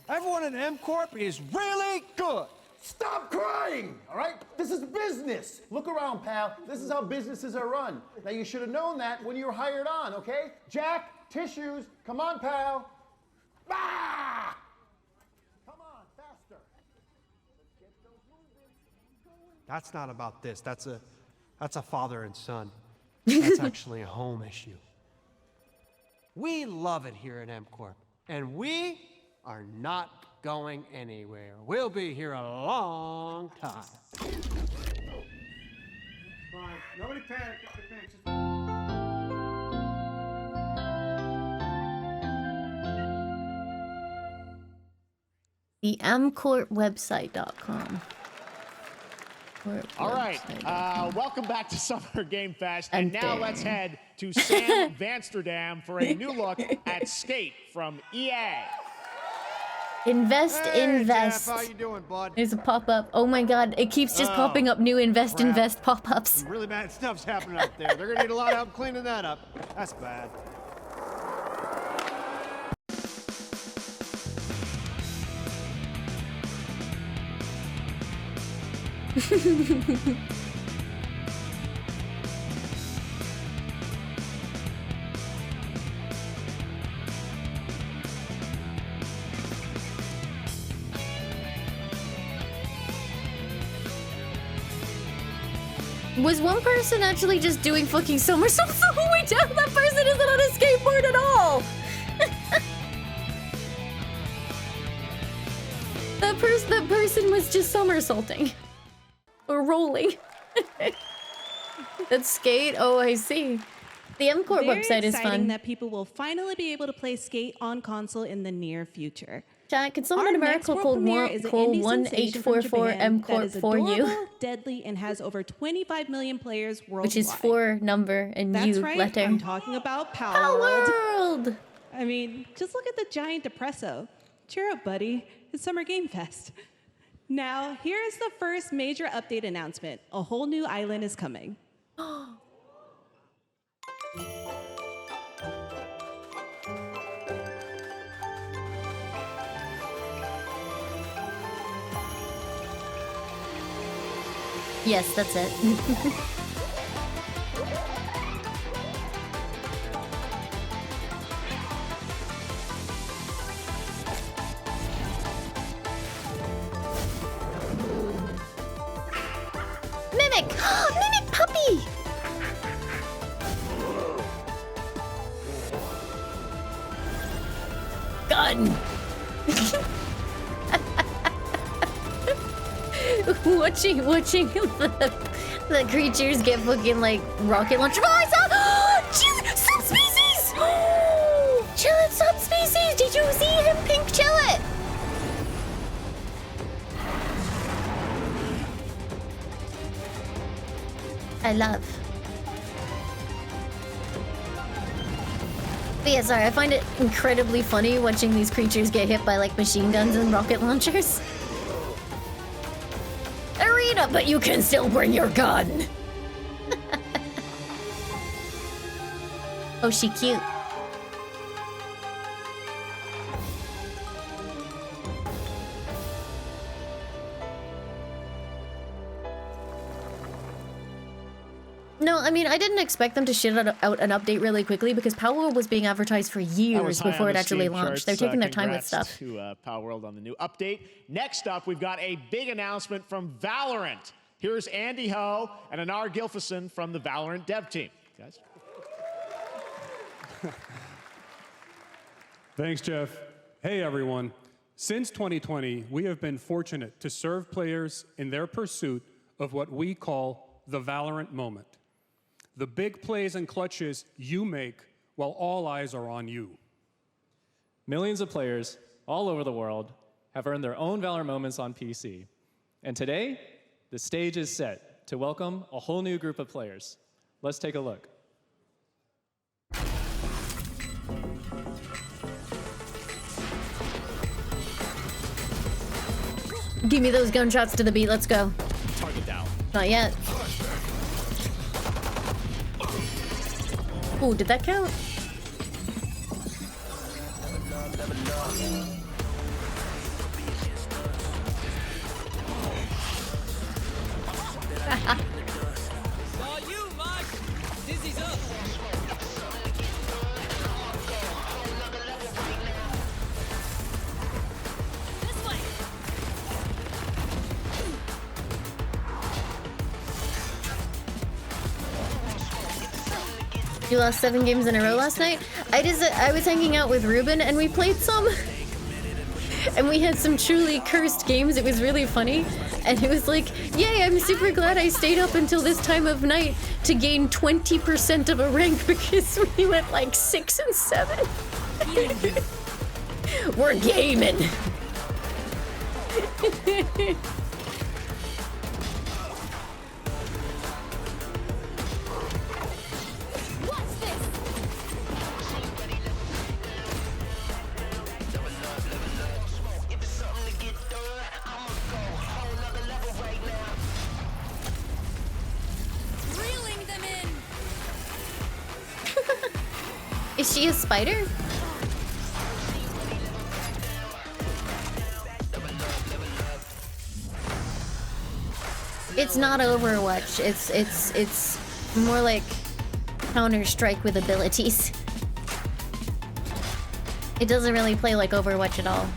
Everyone at MCorp is really good. Stop crying, all right? This is business. Look around, pal. This is how businesses are run. Now, you should have known that when you were hired on, okay? Jack, tissues. Come on, pal. Ah! Come on, faster. Let's get those moving. That's not about this. That's a father and son. That's actually a home issue. We love it here at MCorp, and we are not going anywhere. We'll be here a long time. Fine. Nobody panic. The mcorpwebsite.com. All right, welcome back to Summer Game Fest, and now let's head to San Amsterdam for a new look at Skate from EA. Invest. Jeff, how you doing, bud? There's a pop-up. Oh my god, it keeps just popping up new invest pop-ups. Some really bad stuff's happening out there. They're gonna need a lot of help cleaning that up. That's bad. Was one person actually just doing fucking somersaults the whole way down? That person isn't on a skateboard at all! That person was just somersaulting. Or rolling. That's Skate? Oh, I see. The MCorp website is fun. That people will finally be able to play Skate on console in the near future. Chat, can someone in America call 1844 MCorp for you? Deadly, and has over 25 million players worldwide. Which is 4 number and That's you right. letter. I'm talking about Palworld. Palworld! I mean, just look at the giant depresso. Cheer up, buddy. It's Summer Game Fest. Now, here is the first major update announcement. A whole new island is coming. Yes, that's it. Mimic! Mimic puppy! Gun! watching the creatures get fucking like rocket launcher. Oh, I saw subspecies! Chillet subspecies! Did you see him, pink chillet? I love. But yeah, sorry, I find it incredibly funny watching these creatures get hit by like machine guns and rocket launchers. Rita, but you can still bring your gun. Oh, she cute. No, I mean, I didn't expect them to shit out an update really quickly because Palworld was being advertised for years before it actually launched. They're taking their time with stuff. To Palworld on the new update. Next up, we've got a big announcement from Valorant. Here's Andy Ho and Anar Gilfison from the Valorant dev team. Guys. Thanks, Jeff. Hey, everyone. Since 2020, we have been fortunate to serve players in their pursuit of what we call the Valorant moment. The big plays and clutches you make while all eyes are on you. Millions of players all over the world have earned their own Valorant moments on PC. And today, the stage is set to welcome a whole new group of players. Let's take a look. Give me those gunshots to the beat. Let's go. Target down. Not yet. Ooh, did that count? You lost 7 games in a row last night? I was hanging out with Ruben and we played some. And we had some truly cursed games. It was really funny. And it was like, yay, I'm super glad I stayed up until this time of night to gain 20% of a rank because we went like 6 and 7. We're gaming. Is she a spider? It's not Overwatch. It's more like Counter-Strike with abilities. It doesn't really play like Overwatch at all.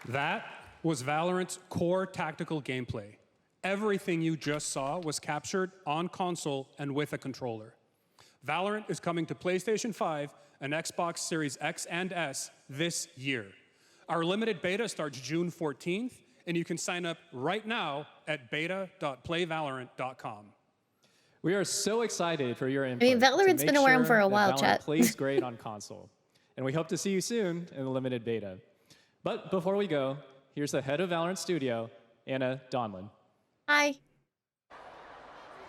That was Valorant's core tactical gameplay. Everything you just saw was captured on console and with a controller. Valorant is coming to PlayStation 5 and Xbox Series X and S this year. Our limited beta starts June 14th, and you can sign up right now at beta.playvalorant.com. We are so excited for your input. I mean, Valorant's been around for a while, chat. Plays great on console. And we hope to see you soon in the limited beta. But before we go, here's the head of Valorant Studio, Anna Donlin. Hi.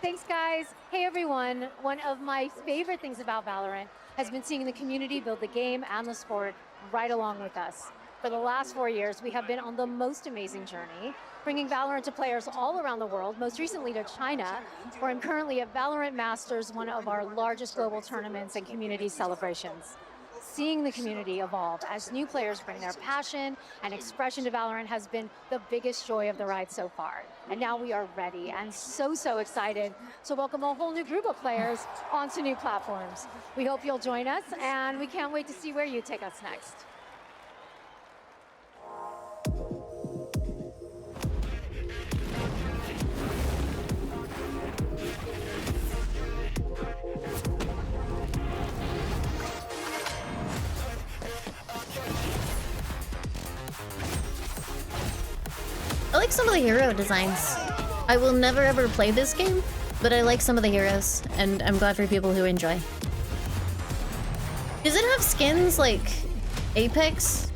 Thanks, guys. Hey, everyone. One of my favorite things about Valorant has been seeing the community build the game and the sport right along with us. For the last 4 years, we have been on the most amazing journey, bringing Valorant to players all around the world, most recently to China, where I'm currently at Valorant Masters, one of our largest global tournaments and community celebrations. Seeing the community evolve as new players bring their passion and expression to Valorant has been the biggest joy of the ride so far. And now we are ready and so excited to welcome a whole new group of players onto new platforms. We hope you'll join us, and we can't wait to see where you take us next. I like some of the hero designs. I will never ever play this game, but I like some of the heroes, and I'm glad for people who enjoy. Does it have skins like Apex?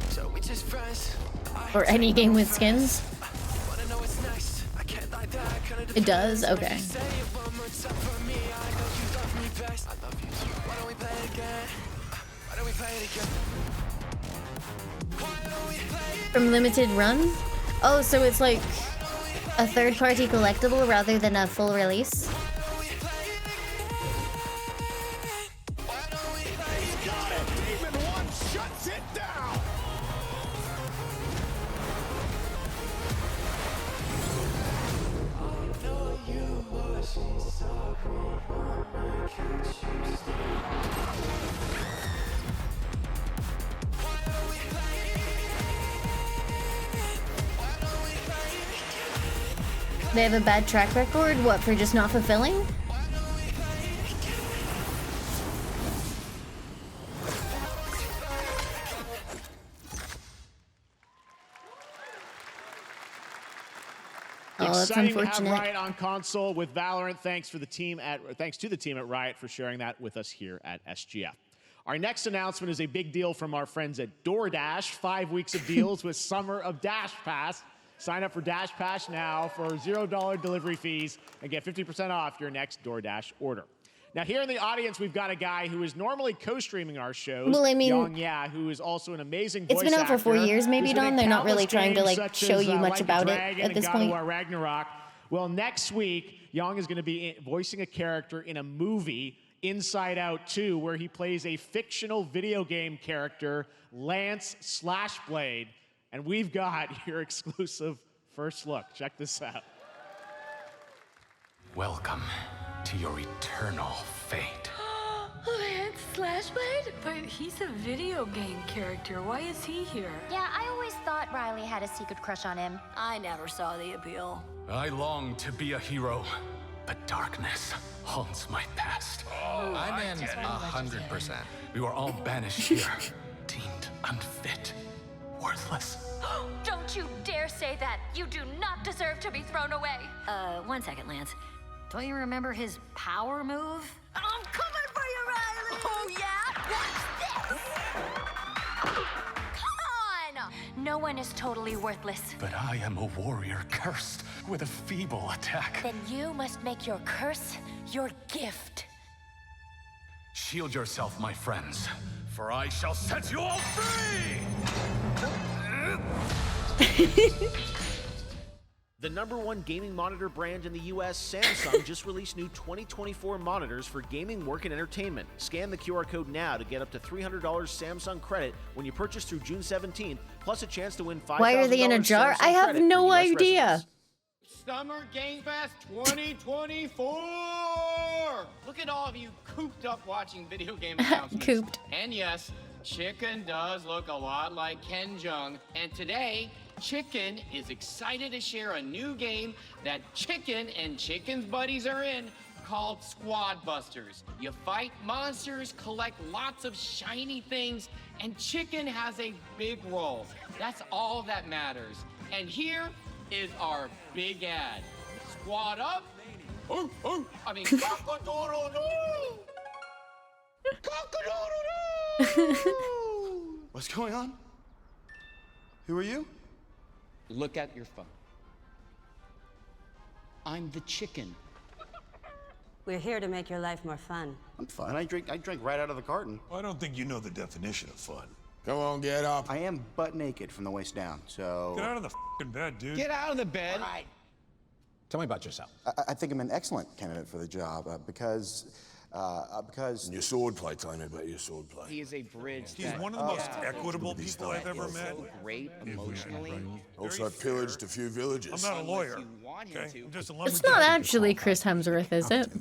Or any game with skins? It does? Okay. From Limited Run? Oh, so it's like a third-party collectible rather than a full release? They have a bad track record? What, for just not fulfilling? Oh, that's Exciting to have unfortunate. Riot on console with Valorant. Thanks to the team at Riot for sharing that with us here at SGF. Our next announcement is a big deal from our friends at DoorDash. 5 weeks of deals with Summer of Dash Pass. Sign up for Dash Pass now for $0 delivery fees and get 50% off your next DoorDash order. Now, here in the audience, we've got a guy who is normally co-streaming our shows. Well, I mean, Young Ya, who is also an amazing voice it's been out for 4 actor, years, maybe, who's been in Don. They're not countless really trying to, games like, such show as, you much Like a about it Dragon at and this God point. of War Ragnarok. Well, next week, Young is going to be voicing a character in a movie, Inside Out 2, where he plays a fictional video game character, Lance Slashblade. And we've got your exclusive first look. Check this out. Welcome to your eternal fate. Lance Slashblade? But he's a video game character. Why is he here? Yeah, I always thought Riley had a secret crush on him. I never saw the appeal. I long to be a hero, but darkness haunts my past. I'm in 100%. We were all banished here, deemed unfit, worthless. Don't you dare say that! You do not deserve to be thrown away! 1 second, Lance. Don't you remember his power move? I'm coming for you, Riley! Oh, yeah? Watch this! Come on! No one is totally worthless. But I am a warrior cursed with a feeble attack. Then you must make your curse your gift. Shield yourself, my friends, for I shall set you all free! The #1 gaming monitor brand in the US, Samsung, just released new 2024 monitors for gaming, work, and entertainment. Scan the QR code now to get up to $300 Samsung credit when you purchase through June 17th, plus a chance to win $5,000. Why are they in a jar? Samsung I have credit for no US idea. residents. Summer Game Fest 2024! Look at all of you cooped up watching video game announcements. Cooped. And yes, Chicken does look a lot like Ken Jeong. And today, Chicken is excited to share a new game that Chicken and Chicken's buddies are in called Squad Busters. You fight monsters, collect lots of shiny things, and Chicken has a big role. That's all that matters. And here is our big ad. Squad up. Oh, oh, I mean, cock-a-doodle-doo! Cock-a-doodle-doo! What's going on? Who are you? Look at your phone. I'm the chicken. We're here to make your life more fun. I'm fine. I drink right out of the carton. I don't think you know the definition of fun. Come on, get up. I am butt naked from the waist down, so... Get out of the f***ing bed, dude. Get out of the bed. All right. Tell me about yourself. I think I'm an excellent candidate for the job because... And your swordplay, tell me about your swordplay. He is a bridge. He's one of the most equitable people I've ever met. So great emotionally. Also, I pillaged a few villages. I'm not a lawyer. Okay? I'm just a It's not actually Chris Hemsworth, is it?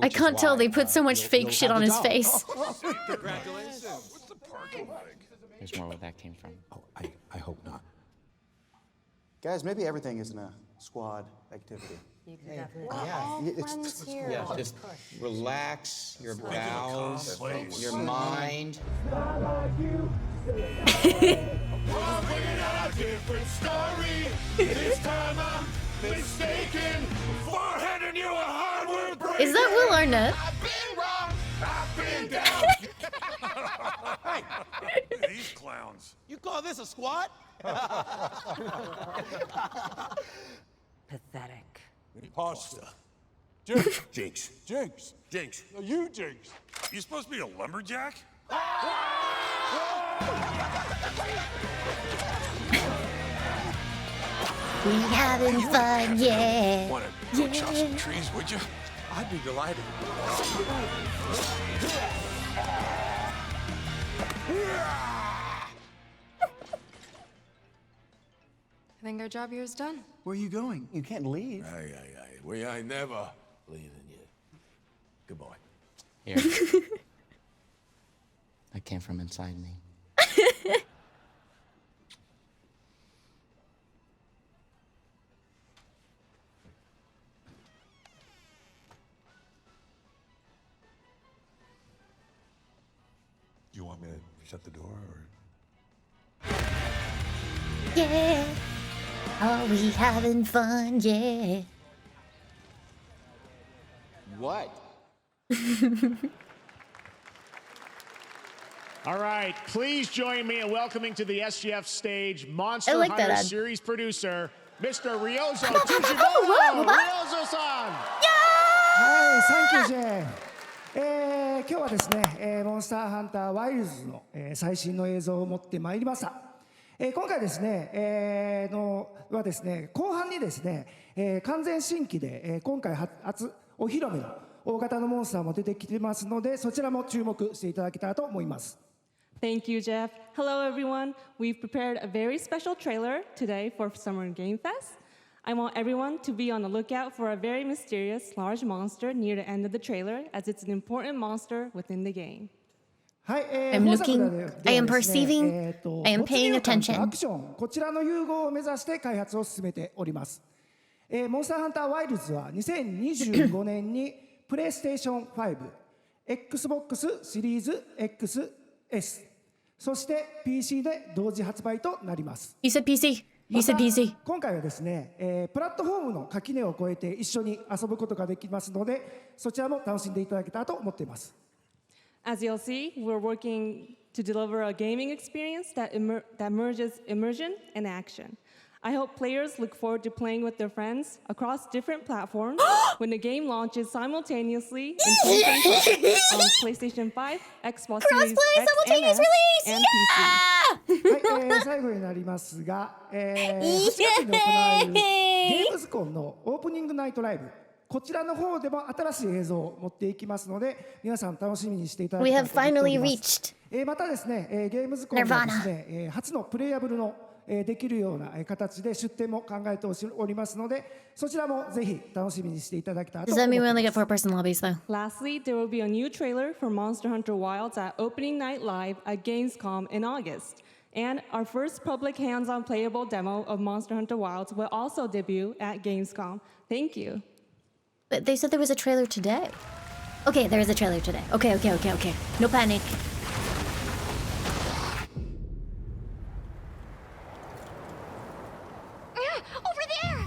I can't tell. They put so much fake shit on his face. Congratulations. What's the parking like? There's more where that came from. Oh, I hope not. Guys, maybe everything isn't a squad activity. You can definitely. Yeah, just relax your bowels, your mind. Different story. This time I'm mistaken for handing you a hardware break. Is that Will Arnett? I've been wrong. I've been down. These clowns. You call this a squad? Pathetic. Imposter. Jinx. Jinx. Jinx. No, you Jinx. You supposed to be a lumberjack? We having fun, yeah. Want to go chop some trees, would you? I'd be delighted. I think our job here is done. Where are you going? You can't leave. Aye. We ain't never leaving you. Goodbye. Here. That came from inside me. want me to shut the door or? Yeah. Are we having fun? Yeah. What? All right, please join me in welcoming to the SGF stage Monster I like that Hunter ad. series producer, Mr. Ryozo Whoa, Tsushimoto. what? Ryozo-san. はい、サンキュー J。今日はですね、モンスターハンターワイルズの、最新の映像を持ってまいりました。今回ですね、はですね、後半にですね、完全新規で、今回初お披露目の大型のモンスターも出てきてますので、そちらも注目していただけたらと思います。Thank you, Jeff. Hello, everyone. We've prepared a very special trailer today for Summer Game Fest. I want everyone to be on the lookout for a very mysterious large monster near the end of the trailer, as it's an important monster within the game. はい、I'm 本作 looking, ではですね I am perceiving, I am 没 paying 入感と attention. アクション、こちらの融合を目指して開発を進めております。モンスターハンターワイルズは2025年にプレイステーション5、Xbox シリーズ XS、そして PC で同時発売となります。He said PC. He said PC. 今回はですね、プラットフォームの垣根を越えて一緒に遊ぶことができますので、そちらも楽しんでいただけたらと思っています。As you'll see, we're working to deliver a gaming experience that merges immersion and action. I hope players look forward to playing with their friends across different platforms when the game launches simultaneously in 2025 on PlayStation 5, Xbox Series X and S, and PC. はい、最後になりますが、8月に行われるゲームズコンのオープニングナイトライブ、こちらの方でも新しい映像を持っていきますので、皆さん楽しみにしていただきたいと思っております。またですね、ゲームズコンではですね、初のプレイヤブルのできるような形で出展も考えておりますので、そちらもぜひ楽しみにしていただけたらと Does 思 that い mean we ま only す。 get 4-person lobbies though? Lastly, there will be a new trailer for Monster Hunter Wilds at Opening Night Live at Gamescom in August. And our first public hands-on playable demo of Monster Hunter Wilds will also debut at Gamescom. Thank you. But they said there was a trailer today. Okay, there is a trailer today. Okay. No panic. Over there!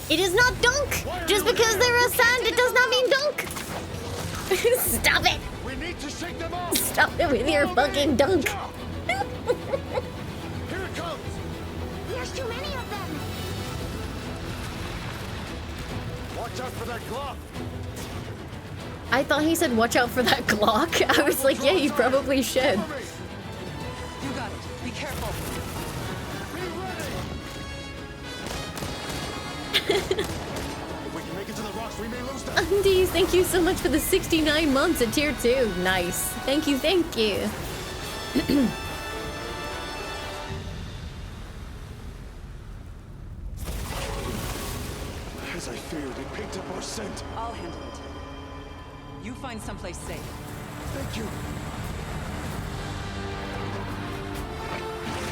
It is not dunk! Just because there is sand, it does not mean dunk! Stop it! We need to shake them off. Stop it with your fucking dunk! Here it comes. There's too many of them! Watch out for that Glock. I thought he said watch out for that Glock. I was like, yeah, you probably should. You got it. Be careful. If we can make it to the rocks, we may lose them. Undies, thank you so much for the 69 months at tier 2. Nice. Thank you. As I feared, it picked up our scent. I'll handle it. You find someplace safe. Thank you.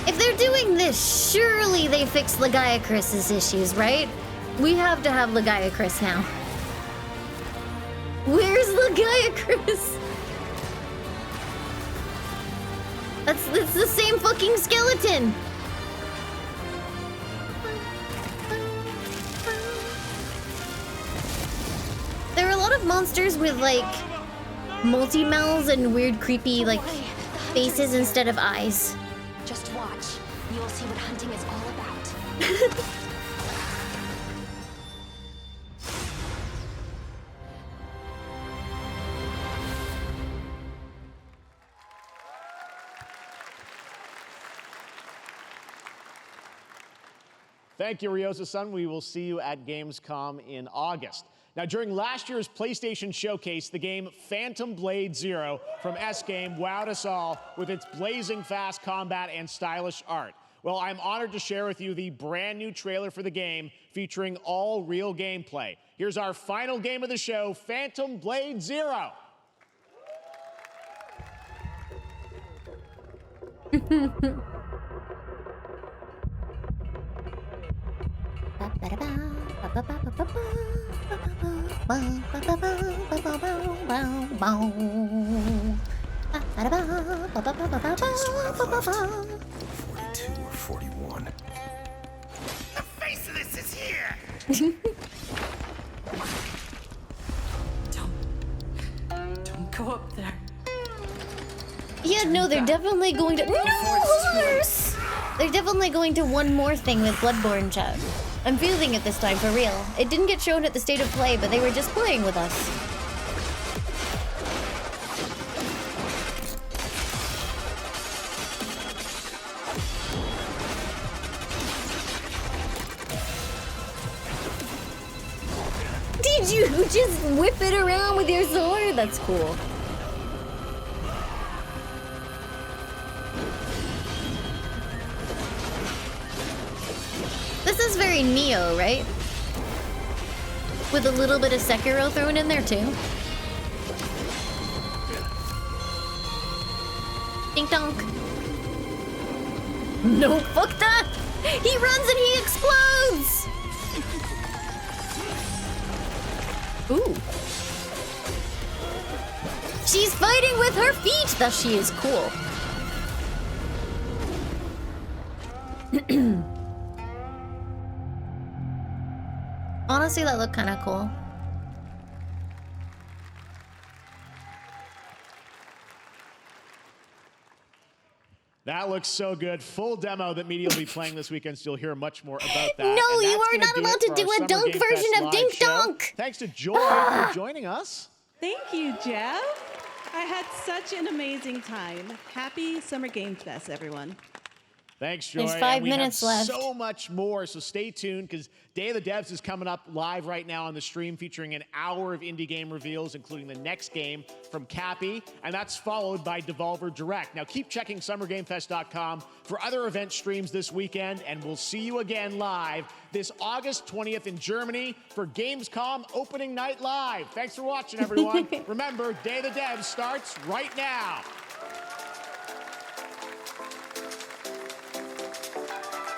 If they're doing this, surely they fixed Limealicious' issues, right? We have to have Limealicious now. Where's Limealicious? That's the same fucking skeleton. There are a lot of monsters with like multi-mouths and weird creepy like faces instead of eyes. Just watch. You will see what hunting is all about. Thank you, Ryozo-san. We will see you at Gamescom in August. Now, during last year's PlayStation Showcase, the game Phantom Blade Zero from S-Game wowed us all with its blazing fast combat and stylish art. Well, I'm honored to share with you the brand new trailer for the game featuring all real gameplay. Here's our final game of the show, Phantom Blade Zero. Ba-ba-da-ba. or 41. The face of this is here! Don't go up there. Yeah, no, they're definitely going to. No, horse! They're definitely going to one more thing with Bloodborne chat. I'm feeling it this time, for real. It didn't get shown at the State of Play, but they were just playing with us. Did you just whip it around with your sword? That's cool. This is very Neo, right? With a little bit of Sekiro thrown in there too. Dink donk. No, fuck that! He runs and he explodes! Ooh. She's fighting with her feet! That she is cool. Honestly, that looked kind of cool. That looks so good. Full demo that media will be playing this weekend, so you'll hear much more about that. No, you are not allowed to do a dunk version of Dink Donk! Thanks to Joy for joining us. Thank you, Jeff. I had such an amazing time. Happy Summer Game Fest, everyone. Thanks, Joy. There's 5 we minutes have left. So much more, so stay tuned because Day of the Devs is coming up live right now on the stream, featuring an hour of indie game reveals, including the next game from Cappy, and that's followed by Devolver Direct. Now keep checking SummerGameFest.com for other event streams this weekend, and we'll see you again live this August 20th in Germany for Gamescom Opening Night Live. Thanks for watching, everyone. Remember, Day of the Devs starts right now.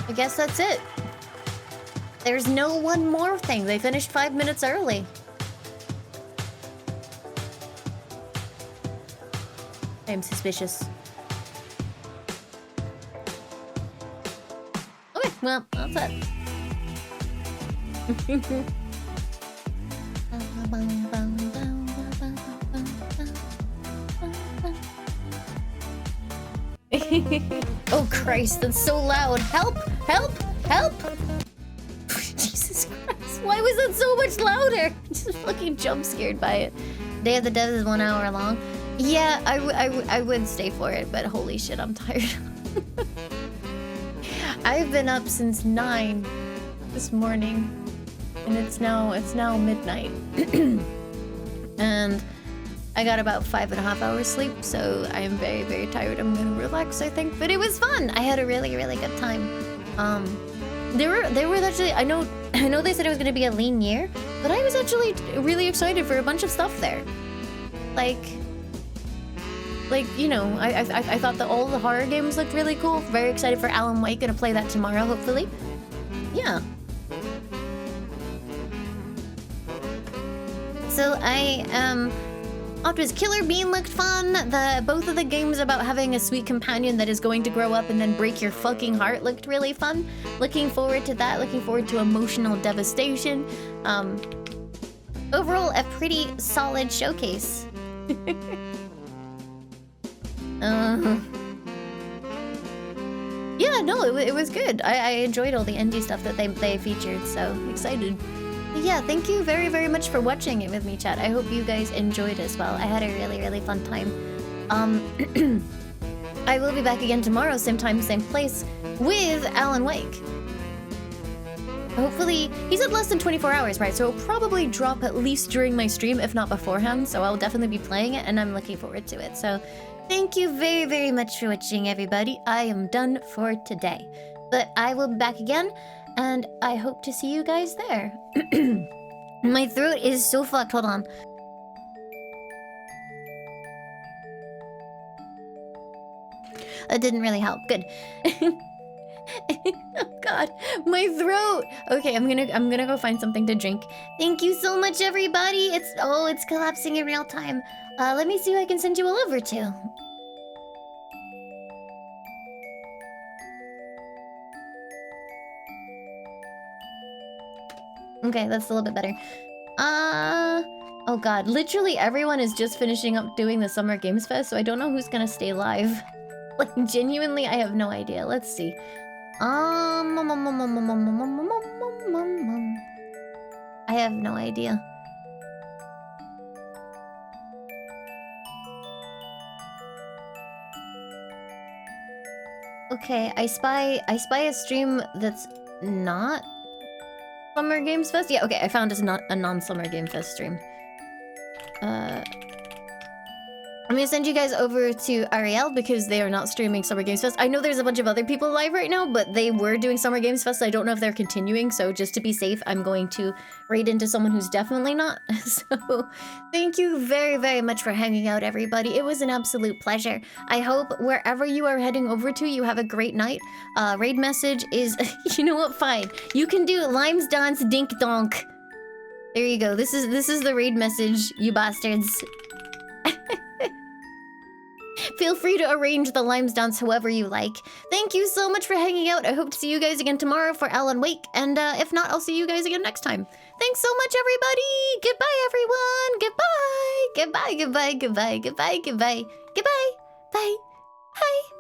I guess that's it. There's no one more thing. They finished 5 minutes early. I'm suspicious. Okay, well, that's it. Oh Christ, that's so loud. Help! Help! Help! Jesus Christ, why was that so much louder? Just fucking jump scared by it. Day of the Devs is 1 hour long. Yeah, I would stay for it, but holy shit, I'm tired. I've been up since 9 this morning, and it's now midnight. And I got about 5.5 hours sleep, so I am very, very tired. I'm gonna relax, I think. But it was fun. I had a really, really good time. They were actually. I know they said it was gonna be a lean year, but I was actually really excited for a bunch of stuff there. Like you know, I thought that all the horror games looked really cool. Very excited for Alan Wake. Gonna play that tomorrow, hopefully. Yeah. So Optimus Killer Bean looked fun. Both of the games about having a sweet companion that is going to grow up and then break your fucking heart looked really fun. Looking forward to that. Looking forward to emotional devastation. Overall, a pretty solid showcase. Yeah, no, it was good. I enjoyed all the indie stuff that they featured, so excited. But yeah, thank you very, very much for watching it with me, chat. I hope you guys enjoyed as well. I had a really, really fun time. I will be back again tomorrow, same time, same place, with Alan Wake. Hopefully, he said less than 24 hours, right? So it'll probably drop at least during my stream, if not beforehand. So I'll definitely be playing it, and I'm looking forward to it. So thank you very, very much for watching, everybody. I am done for today. But I will be back again, and I hope to see you guys there. My throat is so fucked. Hold on. That didn't really help. Good. Oh, God. God, my throat. Okay, I'm gonna go find something to drink. Thank you so much, everybody. It's collapsing in real time. Let me see who I can send you all over to. Okay, that's a little bit better. Oh God, literally everyone is just finishing up doing the Summer Games Fest, so I don't know who's gonna stay live. Like, genuinely, I have no idea. Let's see. I have no idea. Okay, I spy a stream that's not Summer Games Fest? Yeah, okay, I found it's not a non-Summer Game Fest stream. I'm gonna send you guys over to Ariel because they are not streaming Summer Games Fest. I know there's a bunch of other people live right now, but they were doing Summer Games Fest. So I don't know if they're continuing, so just to be safe, I'm going to raid into someone who's definitely not. So thank you very, very much for hanging out, everybody. It was an absolute pleasure. I hope wherever you are heading over to, you have a great night. Raid message is, you know what, fine. You can do Lime's Dance Dink Donk. There you go. This is the raid message, you bastards. Feel free to arrange the Limes dance however you like. Thank you so much for hanging out. I hope to see you guys again tomorrow for Alan Wake. And if not, I'll see you guys again next time. Thanks so much, everybody. Goodbye, everyone. Goodbye. Goodbye, goodbye, goodbye, goodbye, goodbye. Goodbye. Bye. Bye.